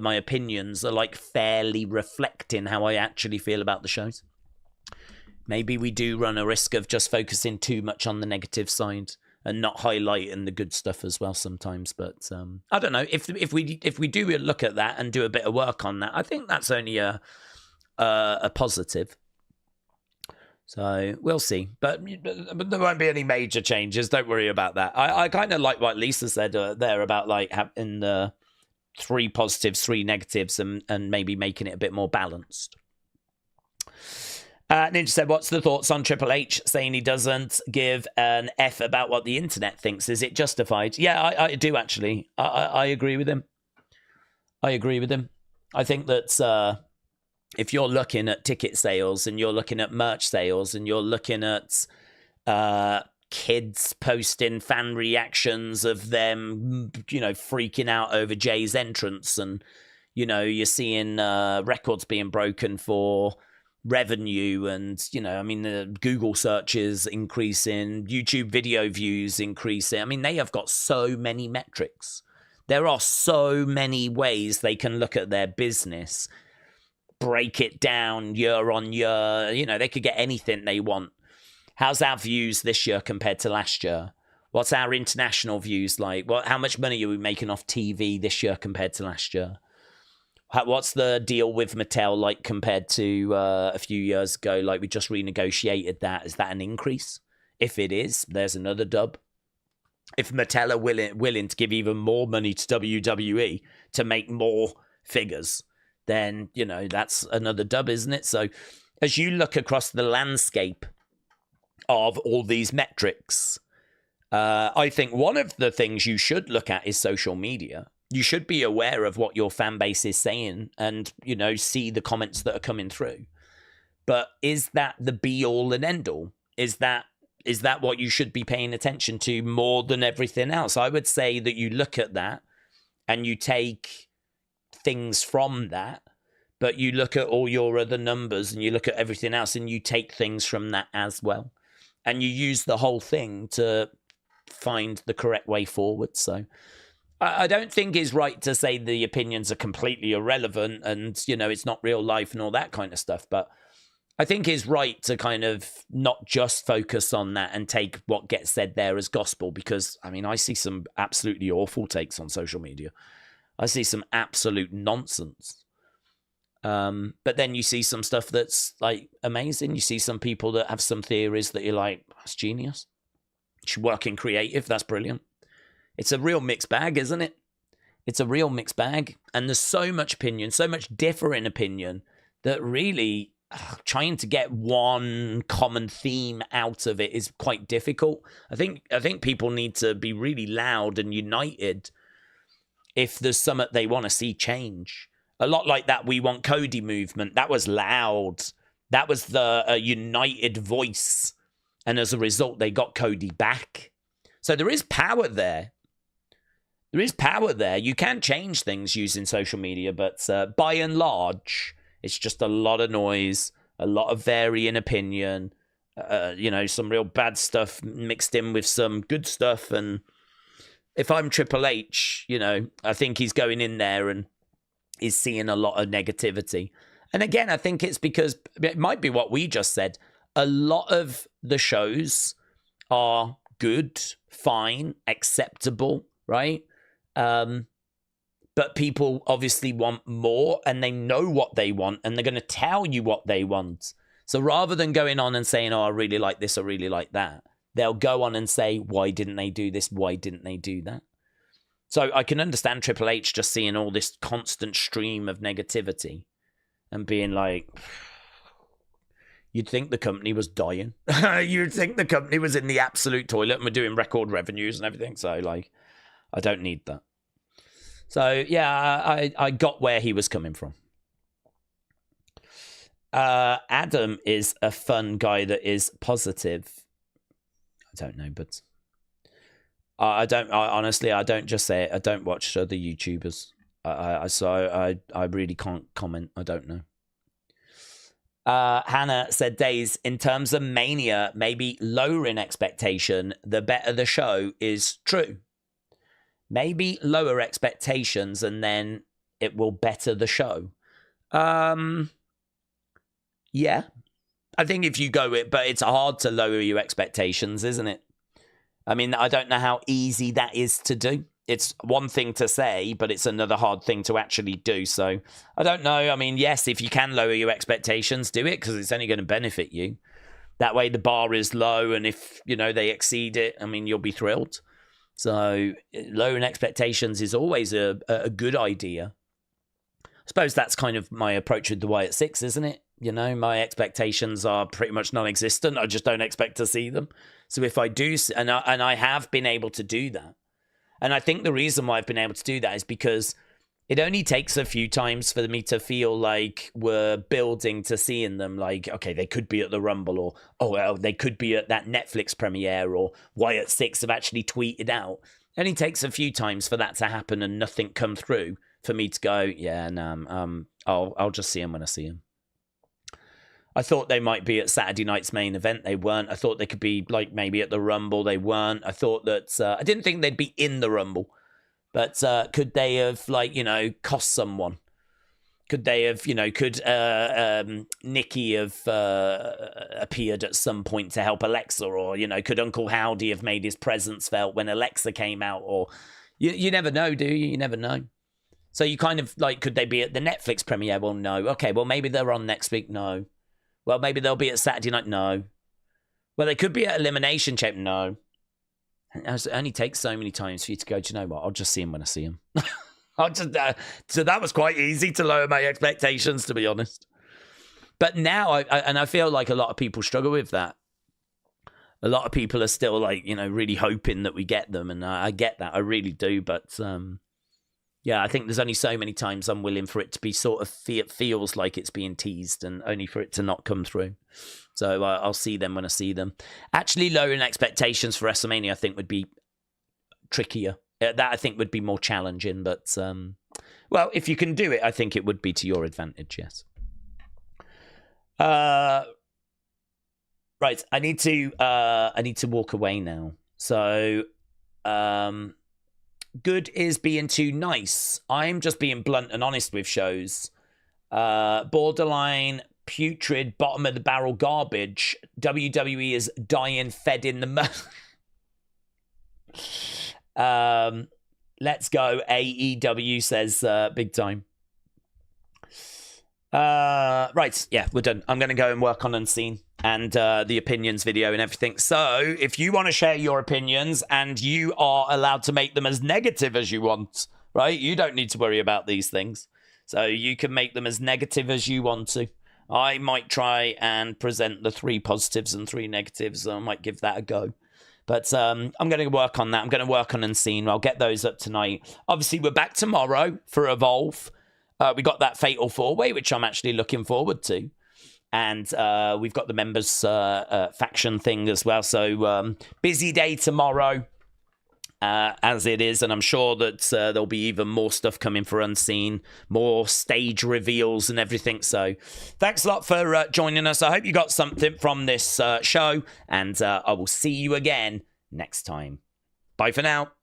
my opinions are like fairly reflecting how I actually feel about the shows. Maybe we do run a risk of just focusing too much on the negative side and not highlighting the good stuff as well sometimes. But I don't know if we do look at that and do a bit of work on that. I think that's only a positive. So we'll see, but there won't be any major changes. Don't worry about that. I kind of like what Lisa said there about like having the 3 positives, 3 negatives, and maybe making it a bit more balanced. Ninja said, what's the thoughts on Triple H saying he doesn't give an F about what the internet thinks? Is it justified? Yeah, I do actually. I agree with him. I think that if you're looking at ticket sales and you're looking at merch sales and you're looking at kids posting fan reactions of them, freaking out over Jay's entrance, and, you're seeing records being broken for revenue, and, the Google searches increasing, YouTube video views increasing. I mean, they have got so many metrics. There are so many ways they can look at their business, break it down year on year. They could get anything they want. How's our views this year compared to last year? What's our international views like? How much money are we making off TV this year compared to last year? What's the deal with Mattel like compared to a few years ago? Like, we just renegotiated that. Is that an increase? If it is, there's another dub. If Mattel are willing to give even more money to WWE to make more figures, then, that's another dub, isn't it? So as you look across the landscape of all these metrics, I think one of the things you should look at is social media. You should be aware of what your fan base is saying and, see the comments that are coming through. But is that the be-all and end-all? Is that what you should be paying attention to more than everything else? I would say that you look at that and you take things from that, but you look at all your other numbers and you look at everything else and you take things from that as well. And you use the whole thing to find the correct way forward. So I don't think it's right to say the opinions are completely irrelevant and, it's not real life and all that kind of stuff. But I think is right to kind of not just focus on that and take what gets said there as gospel, because, I mean, I see some absolutely awful takes on social media. I see some absolute nonsense. But then you see some stuff that's, like, amazing. You see some people that have some theories that you're like, that's genius. You should work in creative. That's brilliant. It's a real mixed bag, isn't it? It's a real mixed bag. And there's so much opinion, so much differing opinion that really trying to get one common theme out of it is quite difficult. I think people need to be really loud and united if there's something they want to see change. A lot like that We Want Cody movement. That was loud. That was the united voice. And as a result, they got Cody back. So there is power there. There is power there. You can change things using social media, but by and large, it's just a lot of noise, a lot of varying opinion, some real bad stuff mixed in with some good stuff. And if I'm Triple H, I think he's going in there and is seeing a lot of negativity. And again, I think it's because it might be what we just said. A lot of the shows are good, fine, acceptable, right? But people obviously want more, and they know what they want, and they're going to tell you what they want. So rather than going on and saying, oh, I really like this, I really like that, they'll go on and say, why didn't they do this? Why didn't they do that? So I can understand Triple H just seeing all this constant stream of negativity and being like, you'd think the company was dying. You'd think the company was in the absolute toilet and we're doing record revenues and everything. So, like, I don't need that. So, yeah, I got where he was coming from. Adam is a fun guy that is positive. I don't know, but honestly, I don't just say it. I don't watch other YouTubers. So I really can't comment. I don't know. Hannah said, Daze, in terms of Mania, maybe lowering expectation, the better the show is true. Maybe lower expectations and then it will better the show. Yeah. I think if you go it, but it's hard to lower your expectations, isn't it? I mean, I don't know how easy that is to do. It's one thing to say, but it's another hard thing to actually do. So I don't know. I mean, yes, if you can lower your expectations, do it, because it's only going to benefit you. That way the bar is low, and if, they exceed it, I mean, you'll be thrilled. So lowering expectations is always a good idea. I suppose that's kind of my approach with the Wyatt Six, isn't it? My expectations are pretty much non-existent. I just don't expect to see them. So if I do, and I have been able to do that, and I think the reason why I've been able to do that is because it only takes a few times for me to feel like we're building to seeing them. Like, okay, they could be at the Rumble, or, oh, well, they could be at that Netflix premiere, or Wyatt Six have actually tweeted out. It only takes a few times for that to happen and nothing come through for me to go, yeah, no, I'll just see them when I see them. I thought they might be at Saturday night's main event. They weren't. I thought they could be, like, maybe at the Rumble. They weren't. I thought that... I didn't think they'd be in the Rumble. But could they have, like, cost someone? Could they have, could Nikki have appeared at some point to help Alexa? Or, could Uncle Howdy have made his presence felt when Alexa came out? Or you never know, do you? You never know. So you kind of, like, could they be at the Netflix premiere? Well, no. Okay, well, maybe they're on next week. No. Well, maybe they'll be at Saturday night. No. Well, they could be at Elimination Chamber. No. It only takes so many times for you to go, do you know what? I'll just see him when I see him. So that was quite easy to lower my expectations, to be honest. But now, I feel like a lot of people struggle with that. A lot of people are still, like, really hoping that we get them. And I get that. I really do. But, yeah, I think there's only so many times I'm willing for it to be sort of, it feels like it's being teased, and only for it to not come through. So I'll see them when I see them. Actually, lowering expectations for WrestleMania, I think, would be trickier. That, I think, would be more challenging. But, well, if you can do it, I think it would be to your advantage, yes. Right, I need to walk away now. So, good is being too nice. I'm just being blunt and honest with shows. Borderline putrid, bottom of the barrel garbage. WWE is dying, fed in the mouth. Let's go. AEW says big time. Right, yeah, we're done. I'm going to go and work on Unseen and the opinions video and everything. So if you want to share your opinions, and you are allowed to make them as negative as you want, right? You don't need to worry about these things. So you can make them as negative as you want to. I might try and present the 3 positives and 3 negatives. I might give that a go. But I'm going to work on that. I'm going to work on Unseen. I'll get those up tonight. Obviously, we're back tomorrow for Evolve. We got that Fatal 4-Way, which I'm actually looking forward to. And we've got the members faction thing as well. So busy day tomorrow, as it is. And I'm sure that there'll be even more stuff coming for Unseen, more stage reveals and everything. So thanks a lot for joining us. I hope you got something from this show. And I will see you again next time. Bye for now.